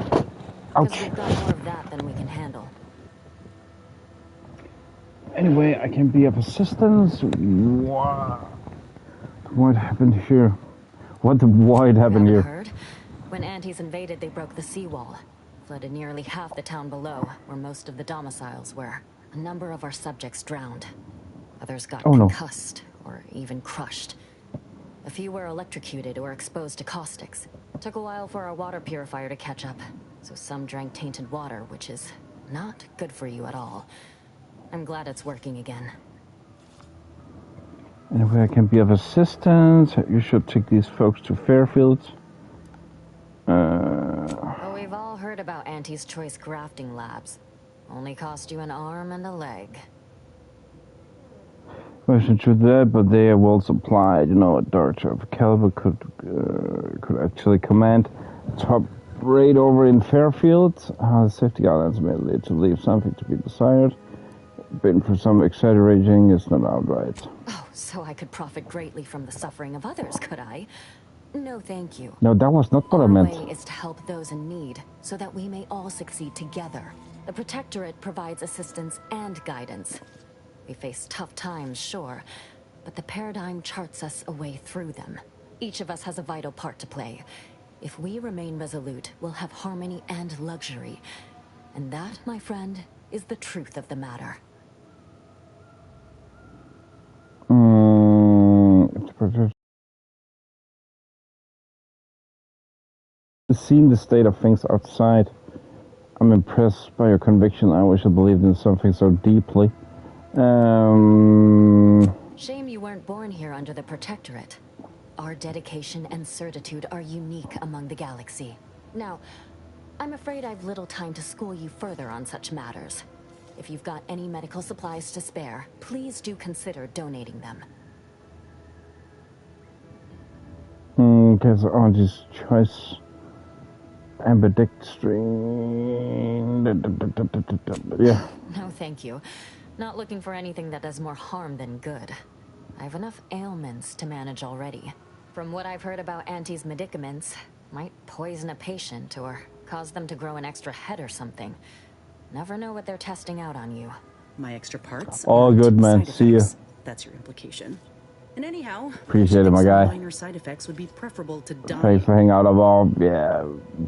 Because we've got more of that than we can handle. Anyway, I can be of assistance. What happened here? What happened here? Heard? When Antes invaded, they broke the seawall, flooded nearly half the town below, where most of the domiciles were. A number of our subjects drowned. Others got concussed, or even crushed. A few were electrocuted or exposed to caustics. Took a while for our water purifier to catch up, so some drank tainted water, which is not good for you at all. I'm glad it's working again. Anyway, I can be of assistance. You should take these folks to Fairfield. Well, we've all heard about Auntie's Choice grafting labs. Only cost you an arm and a leg. Question to that, but they are well supplied. You know, a Doctor of caliber could actually command top raid over in Fairfield. The safety guidelines may lead to leave something to be desired. Been for some exaggerating, it's not outright. Oh, so I could profit greatly from the suffering of others, could I? No, thank you. No, that was not what I meant. Our way is to help those in need, so that we may all succeed together. The Protectorate provides assistance and guidance. We face tough times, sure, but the paradigm charts us a way through them. Each of us has a vital part to play. If we remain resolute, we'll have harmony and luxury. And that, my friend, is the truth of the matter. Seeing the state of things outside, I'm impressed by your conviction. I wish I believed in something so deeply. Shame you weren't born here under the Protectorate. Our dedication and certitude are unique among the galaxy. Now, I'm afraid I've little time to school you further on such matters. If you've got any medical supplies to spare, please do consider donating them. Okay, so Auntie's Choice. Ambidextrine. Yeah. No, thank you. Not looking for anything that does more harm than good. I have enough ailments to manage already. From what I've heard about Auntie's medicaments, might poison a patient or cause them to grow an extra head or something. Never know what they're testing out on you. My extra parts? All good, man. See ya. That's your implication. And anyhow, appreciate it, my guy. Minor side effects would be preferable to dying. Thanks for hanging out about, yeah,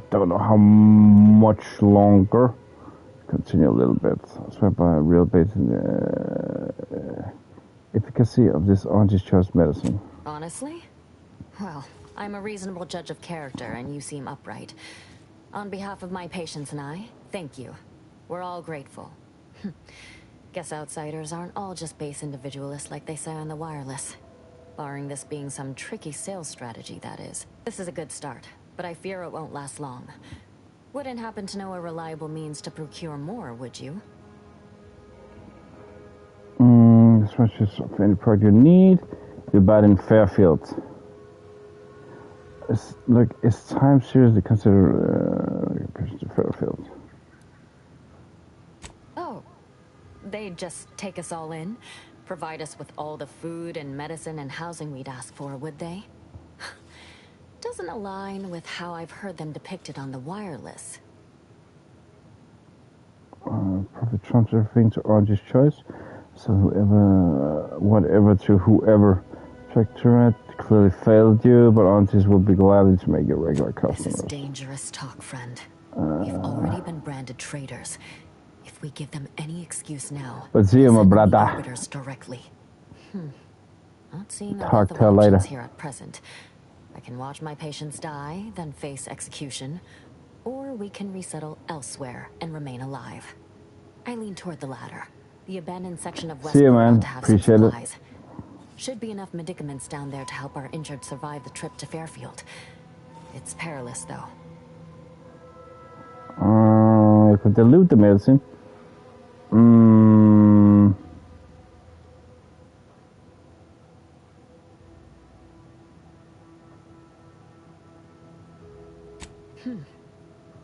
don't know how much longer. Continue a little bit. I swear by a real bit in the efficacy of this auntie's choice medicine. Honestly? Well, I'm a reasonable judge of character, and you seem upright. On behalf of my patients and I, thank you. We're all grateful. Guess outsiders aren't all just base individualists like they say on the wireless. Barring this being some tricky sales strategy, that is. This is a good start, but I fear it won't last long. Wouldn't happen to know a reliable means to procure more, would you? As much as of any product you need, you buy it in Fairfield. It's time seriously consider Fairfield. Oh, they'd just take us all in? Provide us with all the food and medicine and housing we'd ask for, would they? Doesn't align with how I've heard them depicted on the wireless. Profit trumps everything to Auntie's choice. So whatever to whoever. Protectorate clearly failed you, but Aunties will be glad to make you regular customers. This is dangerous talk, friend. We've already been branded traitors. If we give them any excuse now, but see you, my brother. Arbiters directly. Not seeing a Talk lot of to you later. options here at present. I can watch my patients die, then face execution, or we can resettle elsewhere and remain alive. I lean toward the latter. The abandoned section of Westport see you, man. to have Appreciate some it. supplies. Should be enough medicaments down there to help our injured survive the trip to Fairfield. It's perilous, though. You could dilute the medicine.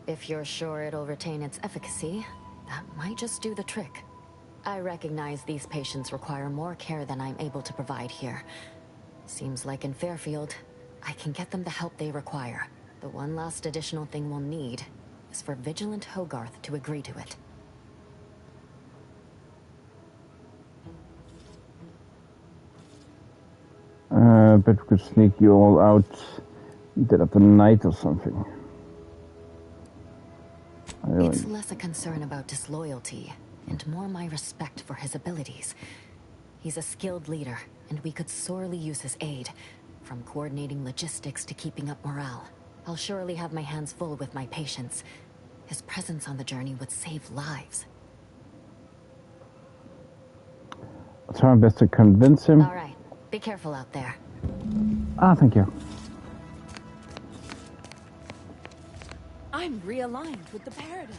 If you're sure it'll retain its efficacy, that might just do the trick. I recognize these patients require more care than I'm able to provide here. Seems like in Fairfield, I can get them the help they require. The one last additional thing we'll need is for Vigilant Hogarth to agree to it. I bet we could sneak you all out dead of the night or something. It's less a concern about disloyalty and more my respect for his abilities. He's a skilled leader, and we could sorely use his aid, from coordinating logistics to keeping up morale. I'll surely have my hands full with my patients. His presence on the journey would save lives. I'll try my best to convince him. All right. Be careful out there. Thank you. I'm realigned with the paradigm.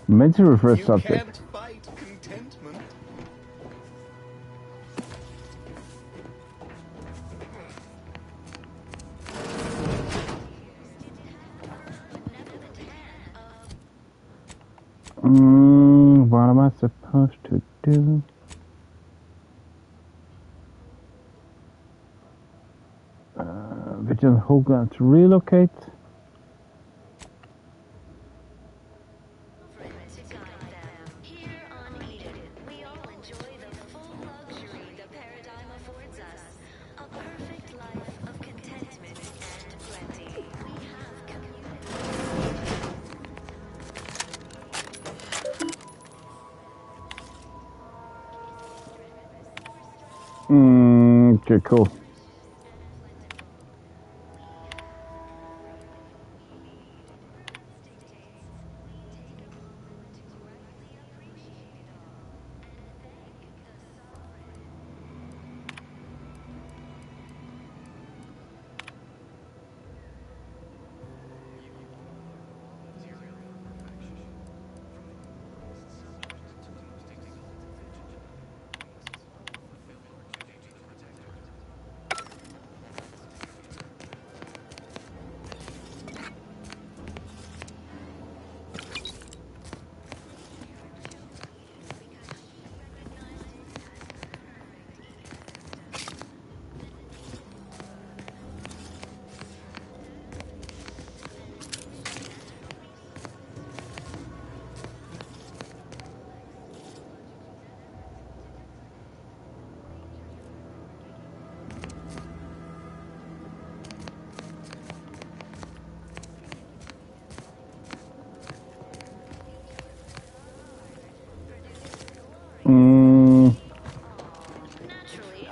Meant to reverse subject. Can't fight contentment. What am I supposed to do? Vigilant Hogarth to relocate. Okay, cool.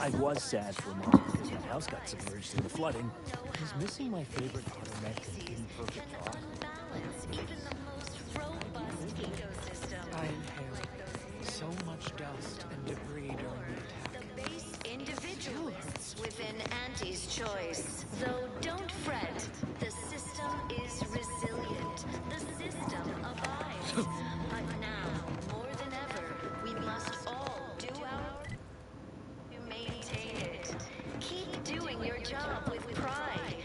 I was sad for a moment because my house got submerged in the flooding. I was missing my favorite automatic and imperfect dog. I inhaled so much dust and debris during the attack. Individuals within Auntie's choice. Though don't fret, the system is resilient. The system abides. But now, more than ever, we must all do our to maintain it. Keep doing your job with pride.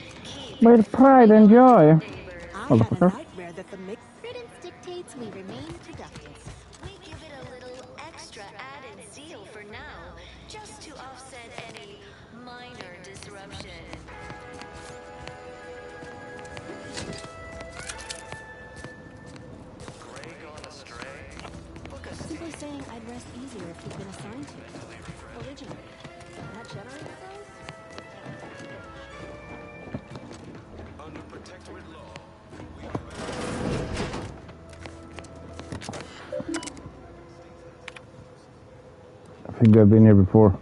With pride and joy. I had a nightmare that the prudence dictates we remain productive. We give it a little extra added zeal for now, just to offset any minor disruption. Gray gone astray? Simply saying I'd rest easier if you'd been assigned to it. Originally. That generator froze? Under protectorate law, I think I've been here before.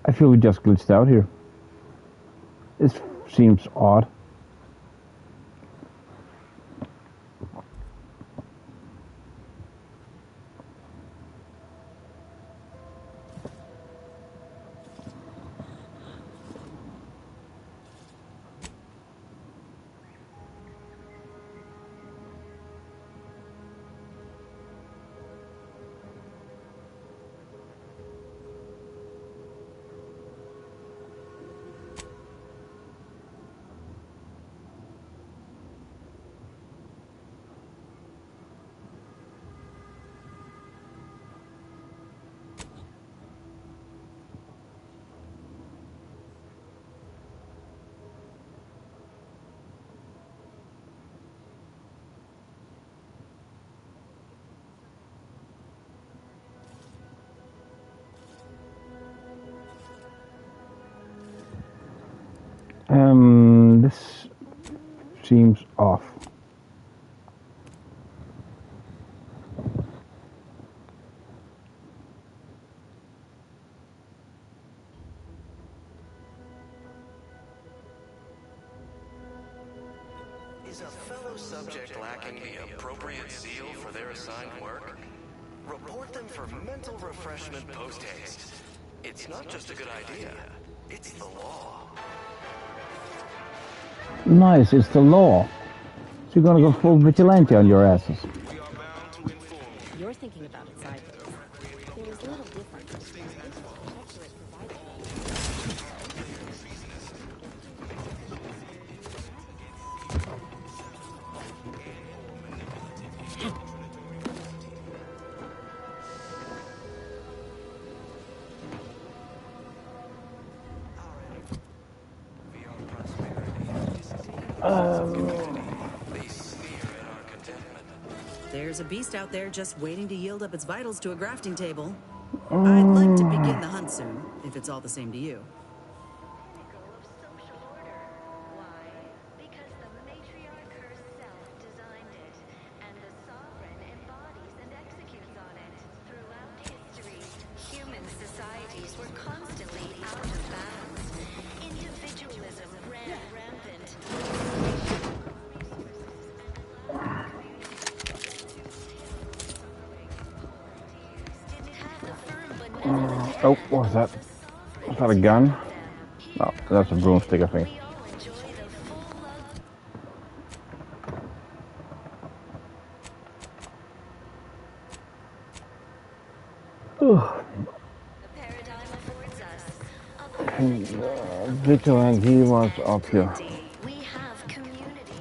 I feel we just glitched out here. This seems odd. This seems off. Is a fellow subject lacking the appropriate zeal for their assigned work? Report them for mental refreshment post-haste. It's not just a good idea, it's the law. Nice, it's the law. So you're gonna go full vigilante on your asses. You're thinking about it sideways. There is little difference. There's a beast out there just waiting to yield up its vitals to a grafting table. I'd like to begin the hunt soon, if it's all the same to you. Human societies were constantly out of balance. Individualism ran rampant. Oh, what was that? Was that a gun? No, that's a broomstick, I think. Victor and he was up here. We have community.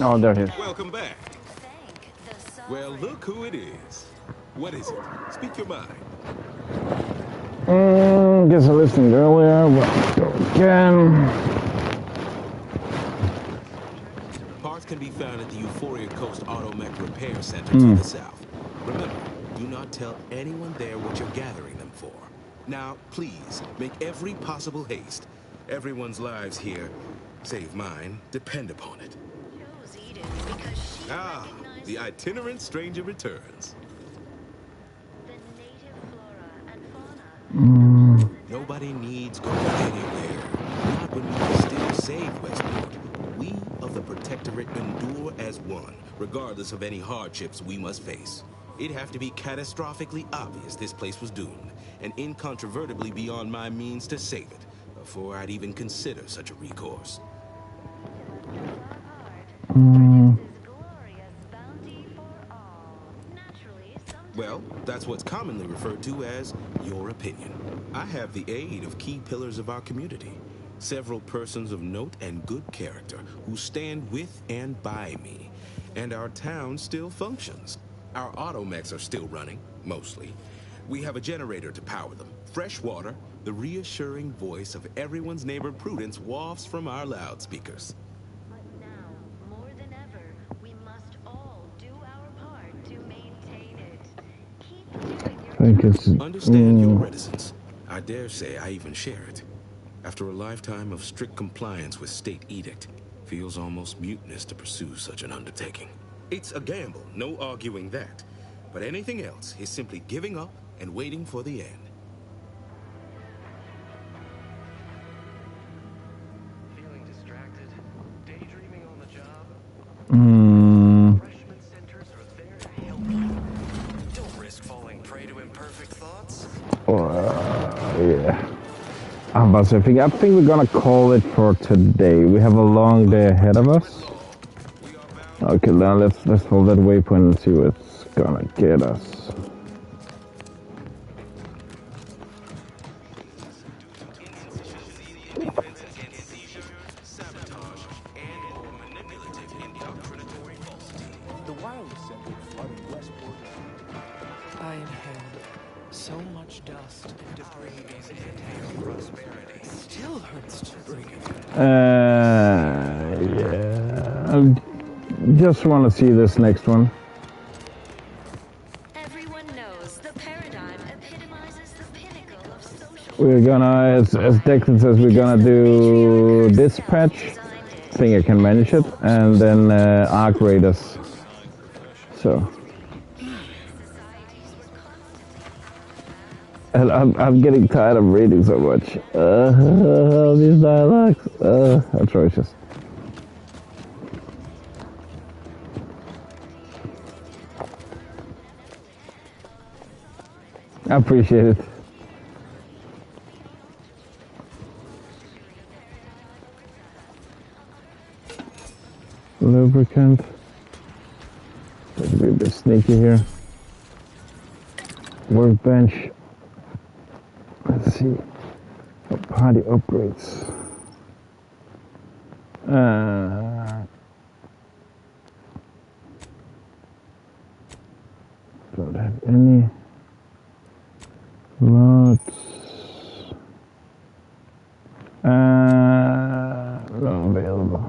Oh, there he is. Welcome back. Well, look who it is. What is it? Speak your mind. Guess I listened earlier. Let's go again. Parts can be found at the Euphoria Coast Automech Repair Center to the south. Remember, do not tell anyone there what you're gathering them for. Now, please, make every possible haste. Everyone's lives here, save mine, depend upon it. Ah, the itinerant stranger returns. Nobody needs go anywhere. Not when we can still save Westport. We of the Protectorate endure as one, regardless of any hardships we must face. It'd have to be catastrophically obvious this place was doomed, and incontrovertibly beyond my means to save it, before I'd even consider such a recourse. Well, that's what's commonly referred to as your opinion. I have the aid of key pillars of our community, several persons of note and good character who stand with and by me, and our town still functions. Our automechs are still running, mostly. We have a generator to power them, fresh water, the reassuring voice of everyone's neighbor Prudence wafts from our loudspeakers. Understand your reticence. I dare say I even share it. After a lifetime of strict compliance with state edict, feels almost mutinous to pursue such an undertaking. It's a gamble, no arguing that. But anything else is simply giving up and waiting for the end. Feeling distracted? Daydreaming on the job? Refreshment centers are there to help you. Don't risk falling prey to imperfect thoughts. Yeah. I think we're gonna call it for today. We have a long day ahead of us. Okay, now let's hold that waypoint and see what's gonna get us. The wireless center flooding Westport. I inhaled so much dust and debris and prosperity. Still hurts to breathe. Yeah. I just want to see this next one. Everyone knows the paradigm epitomizes the pinnacle of social. We're gonna, as Declan says, we're gonna do dispatch. I think I can manage it, and then arc raiders. So. And I'm getting tired of reading so much. These dialogues. Atrocious. I appreciate it. Lubricant. Let's be a bit sneaky here. Workbench. Let's see. Party upgrades. Don't have any lots. Not available.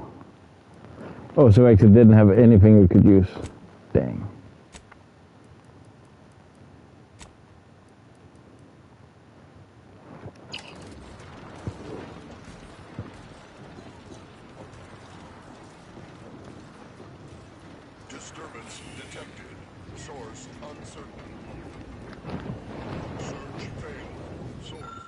Oh, so I actually didn't have anything we could use. Dang. Disturbance detected. Source uncertain. Search failed. Source.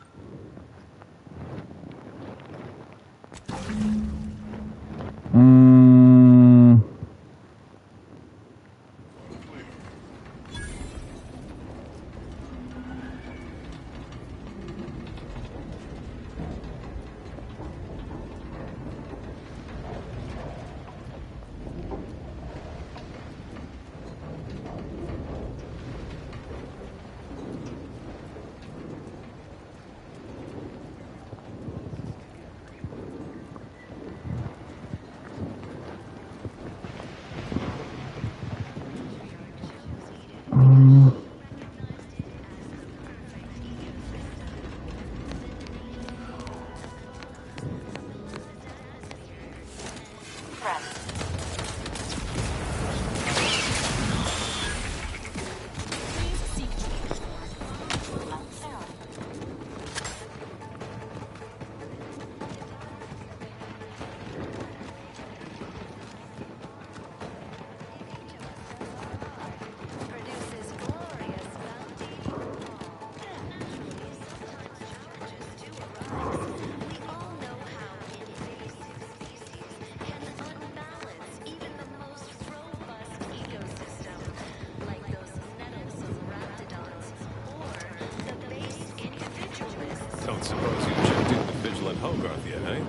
Don't suppose you checked in with Vigilant Hogarth yet, eh?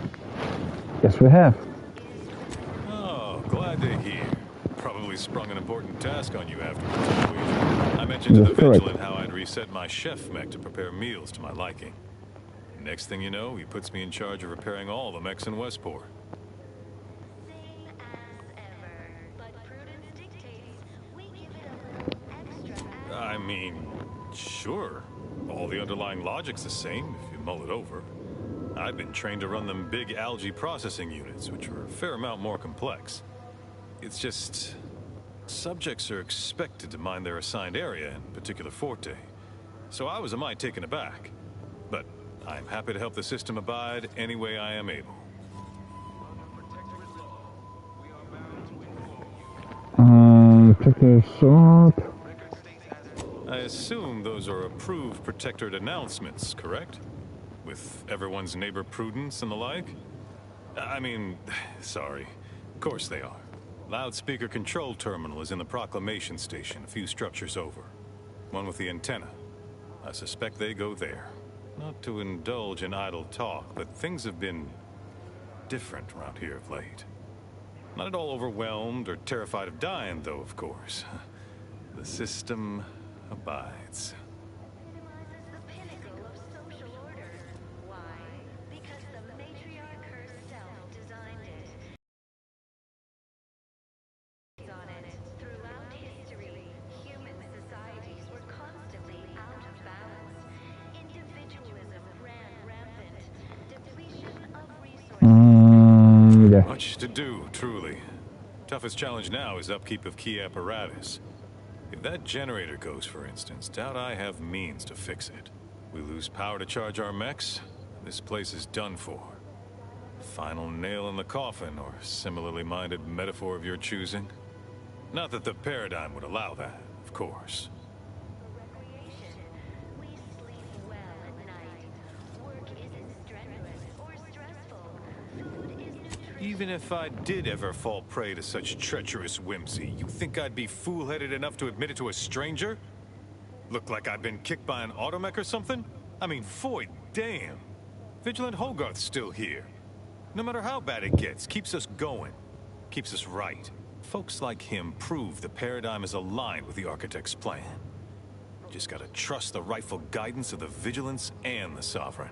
Yes, we have. Oh, glad to hear. Probably sprung an important task on you afterwards. I mentioned to the Vigilant how I'd reset my chef mech to prepare meals to my liking. Next thing you know, he puts me in charge of repairing all the mechs in Westport. I mean, sure. All the underlying logic's the same, if you mull it over. I've been trained to run them big algae processing units, which are a fair amount more complex. It's just... subjects are expected to mind their assigned area and particular forte. So I was a mite taken aback. But I'm happy to help the system abide any way I am able. Check this out. I assume those are approved Protectorate announcements, correct? With everyone's neighbor prudence and the like? I mean, sorry. Of course they are. Loudspeaker control terminal is in the proclamation station, a few structures over. One with the antenna. I suspect they go there. Not to indulge in idle talk, but things have been different around here of late. Not at all overwhelmed or terrified of dying, though, of course. The system abides. Yeah. Much to do, truly. Toughest challenge now is upkeep of key apparatus. If that generator goes, for instance, doubt I have means to fix it. We lose power to charge our mechs, this place is done for. Final nail in the coffin, or similarly minded metaphor of your choosing. Not that the paradigm would allow that, of course. Even if I did ever fall prey to such treacherous whimsy, you think I'd be fool-headed enough to admit it to a stranger? Look like I've been kicked by an automech or something? I mean, void damn. Vigilant Hogarth's still here. No matter how bad it gets, keeps us going. Keeps us right. Folks like him prove the paradigm is aligned with the Architect's plan. Just gotta trust the rightful guidance of the Vigilance and the Sovereign.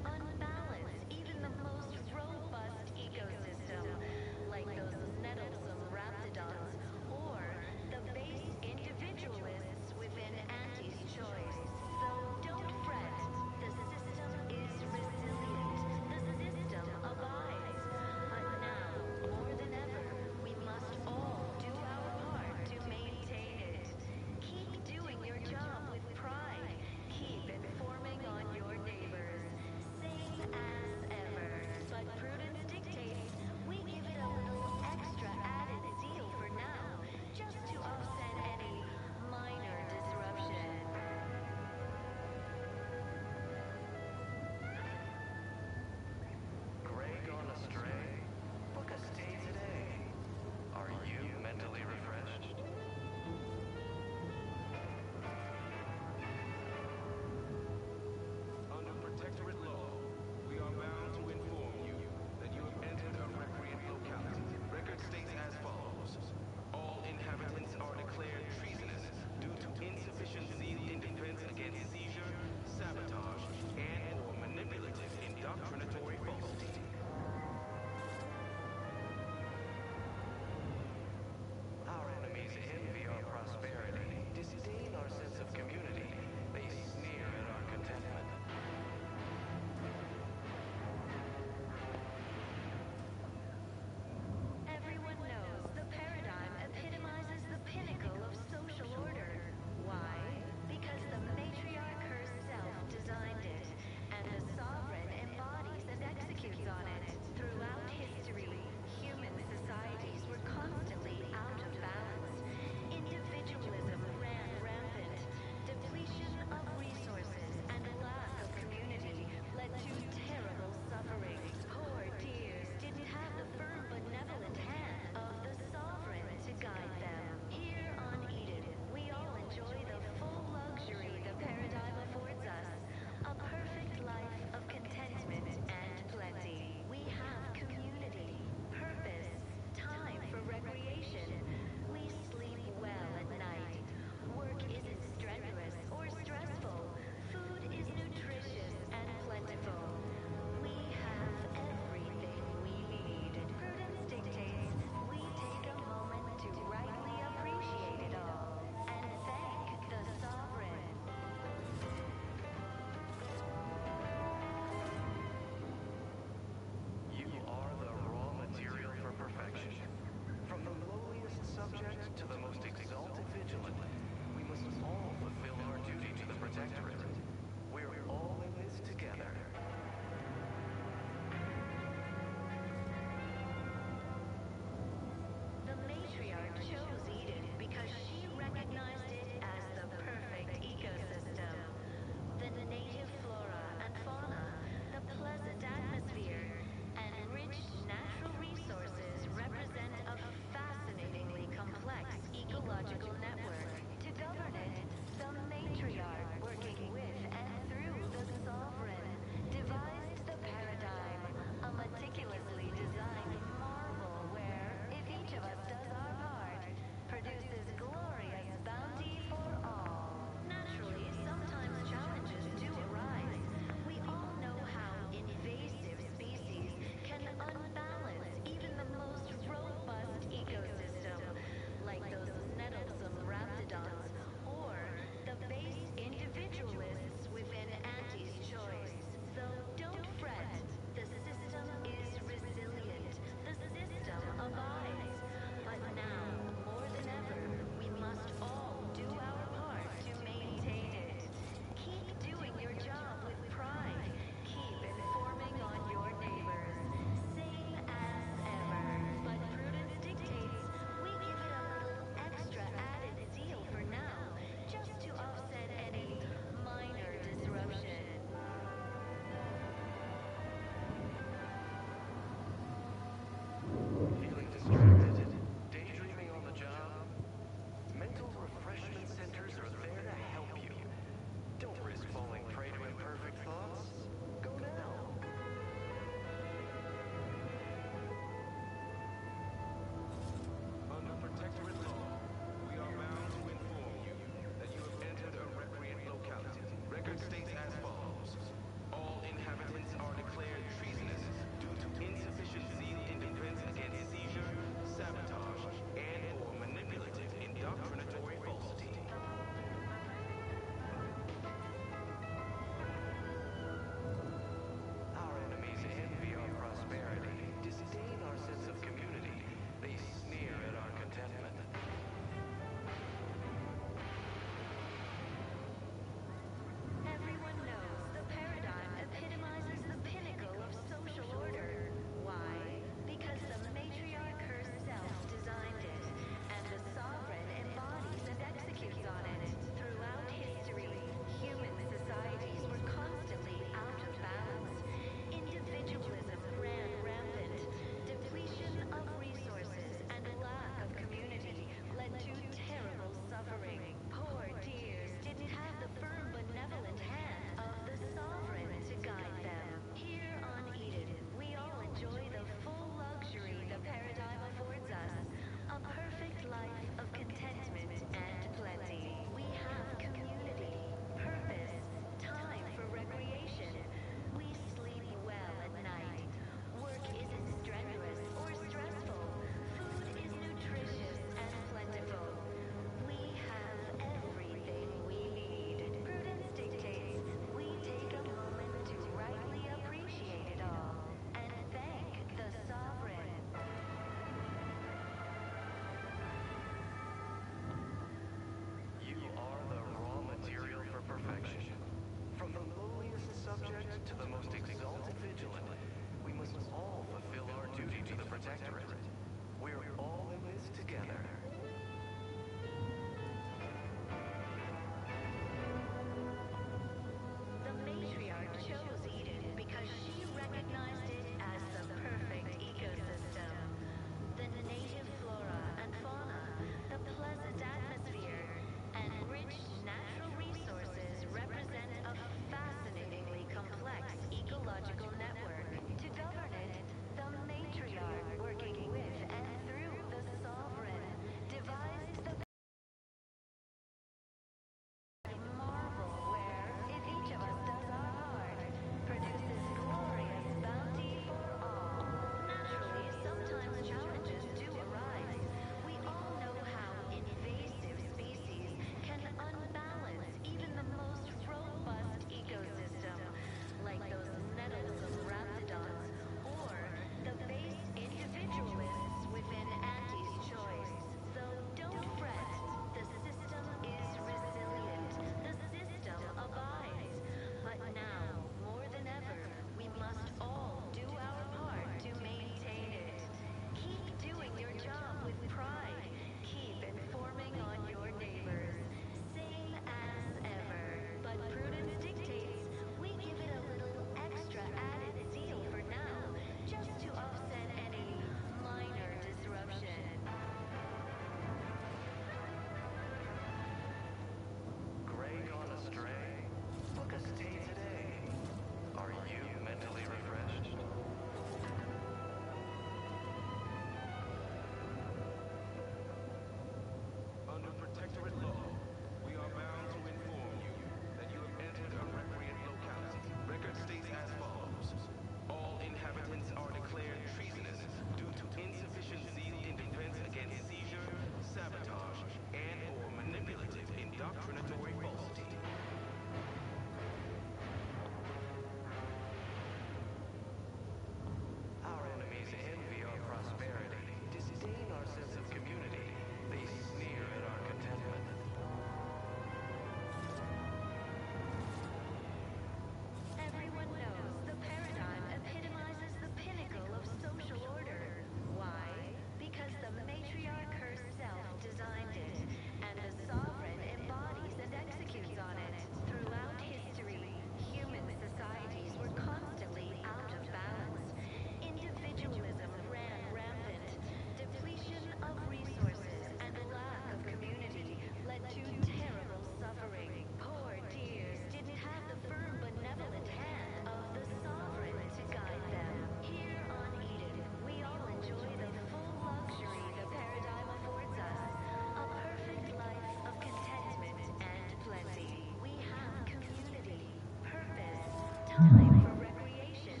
time for recreation.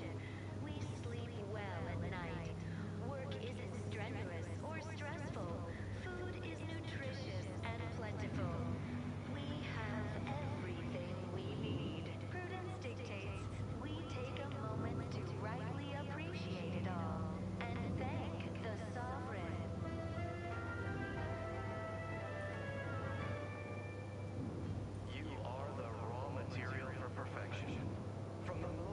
We sleep well at night. Work isn't strenuous or stressful. Food is nutritious and plentiful. We have everything we need. Prudence dictates we take a moment to rightly appreciate it all and thank the sovereign. You are the raw material for perfection. From the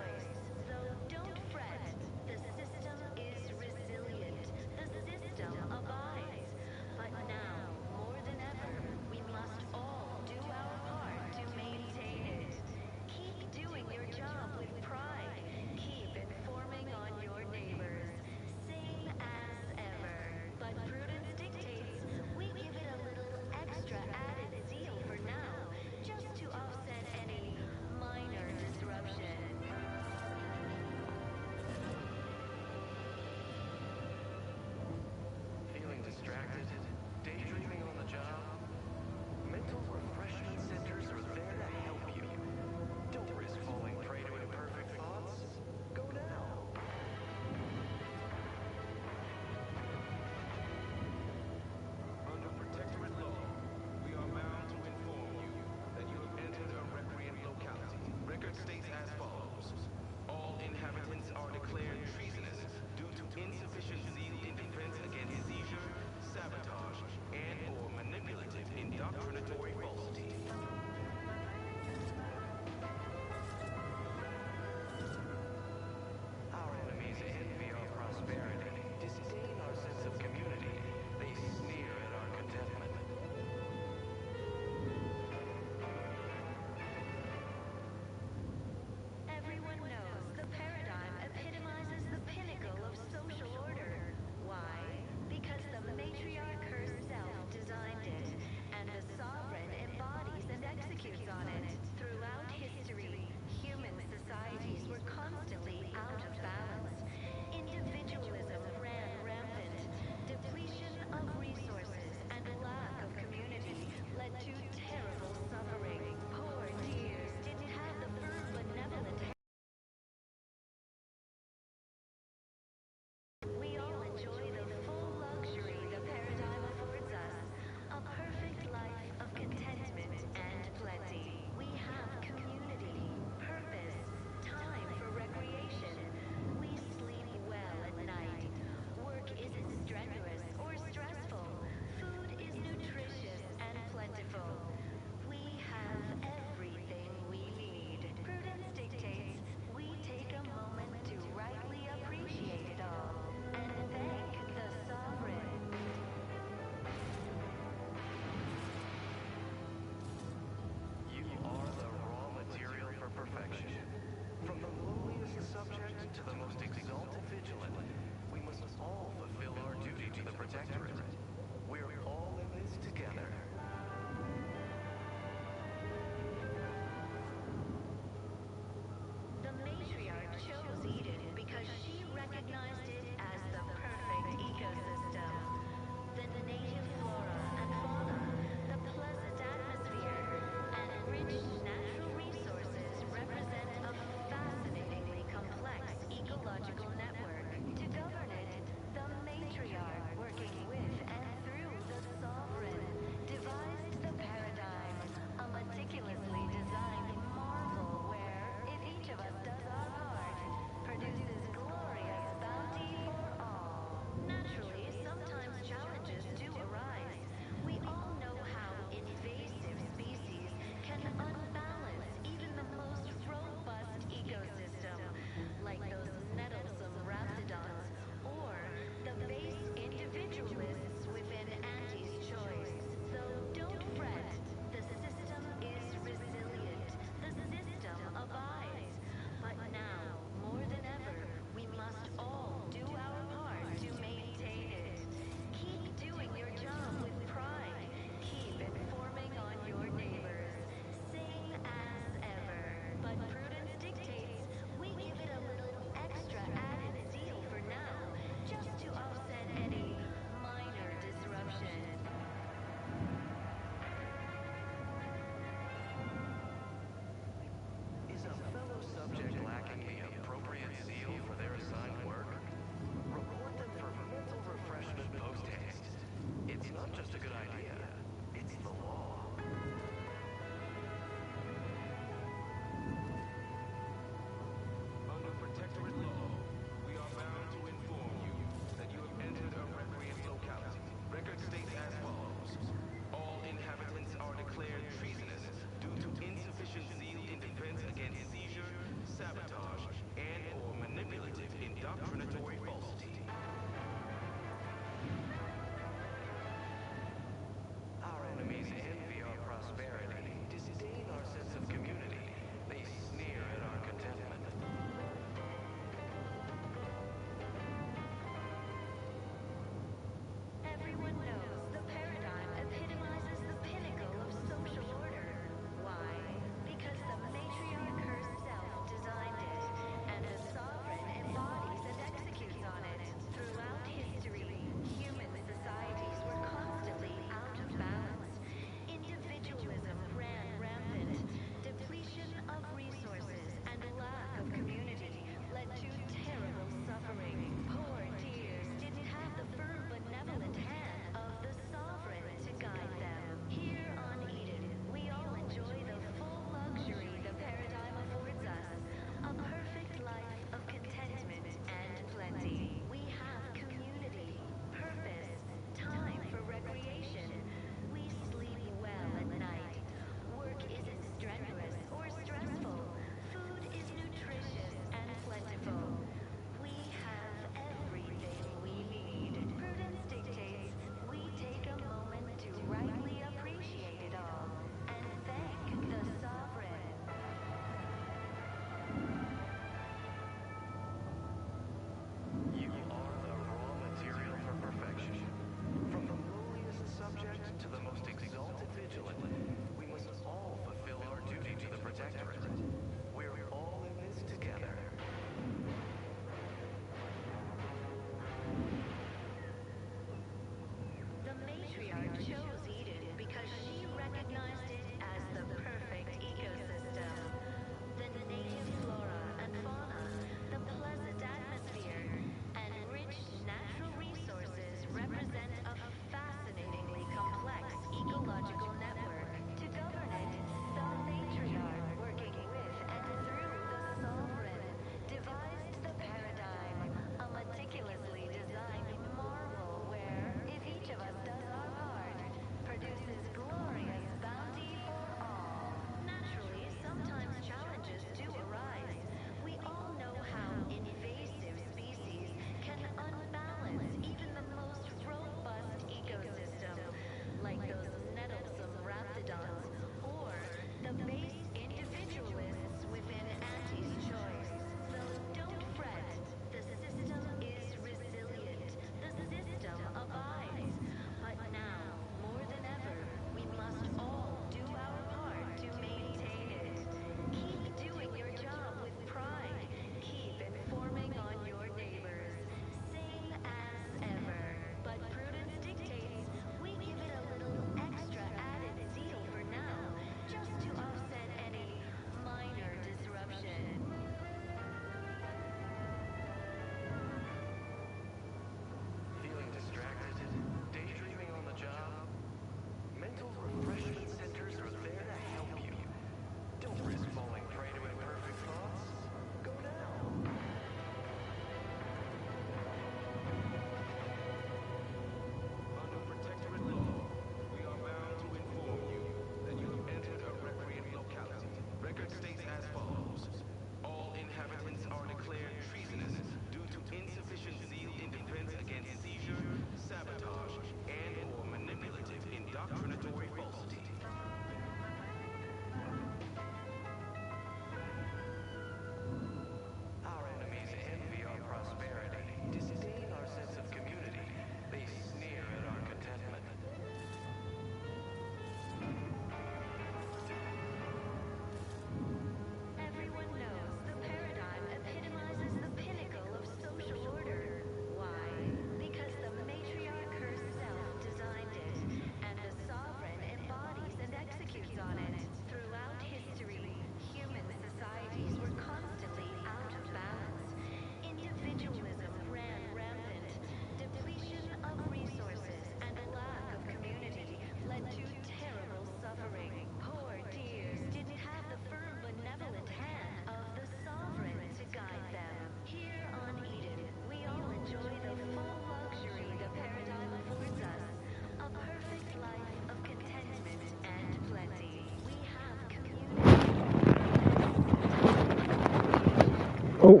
Oh,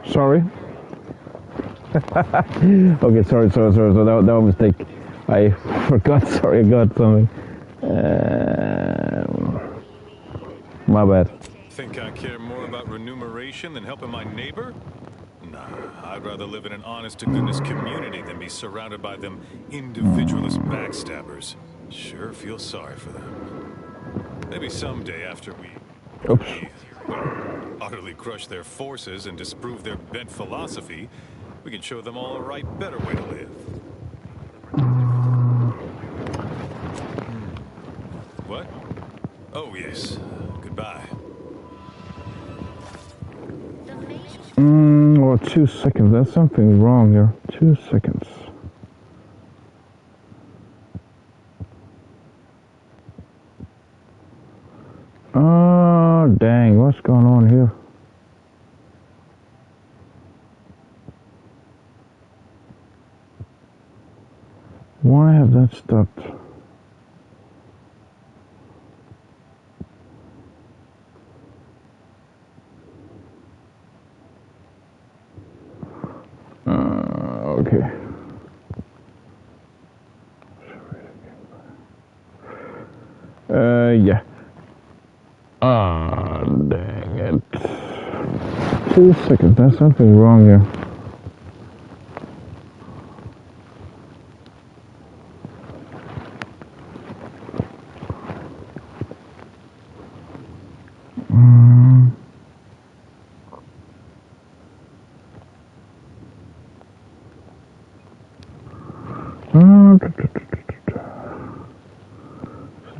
sorry. Okay, sorry. So that was a mistake. I forgot. Sorry, I got something. My bad. Think I care more about remuneration than helping my neighbor? Nah, I'd rather live in an honest-to-goodness community than be surrounded by them individualist backstabbers. Sure feel sorry for them. Maybe someday after we utterly crush their forces and disprove their bent philosophy, we can show them all a right, better way to live. What? Oh, yes. Goodbye. Oh, 2 seconds. There's something wrong here. 2 seconds. Oh, dang. What's going on here? Why have that stopped? Okay. Yeah. Ah, dang it. 2 seconds. There's something wrong here.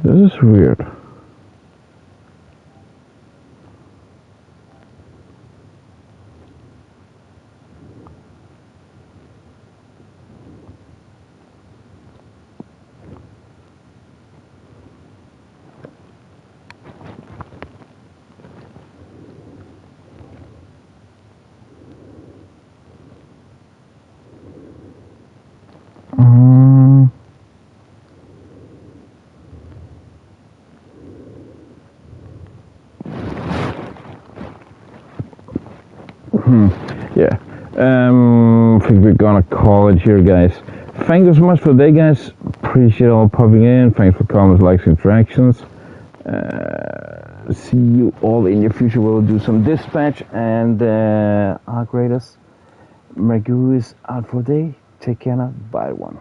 This is weird. Yeah. I think we're gonna call it here, guys. Thank you so much for the day, guys. Appreciate all popping in. Thanks for comments, likes, interactions. See you all in your future. We'll do some dispatch and our greatest Magoo is out for the day. Take care now. Bye, everyone.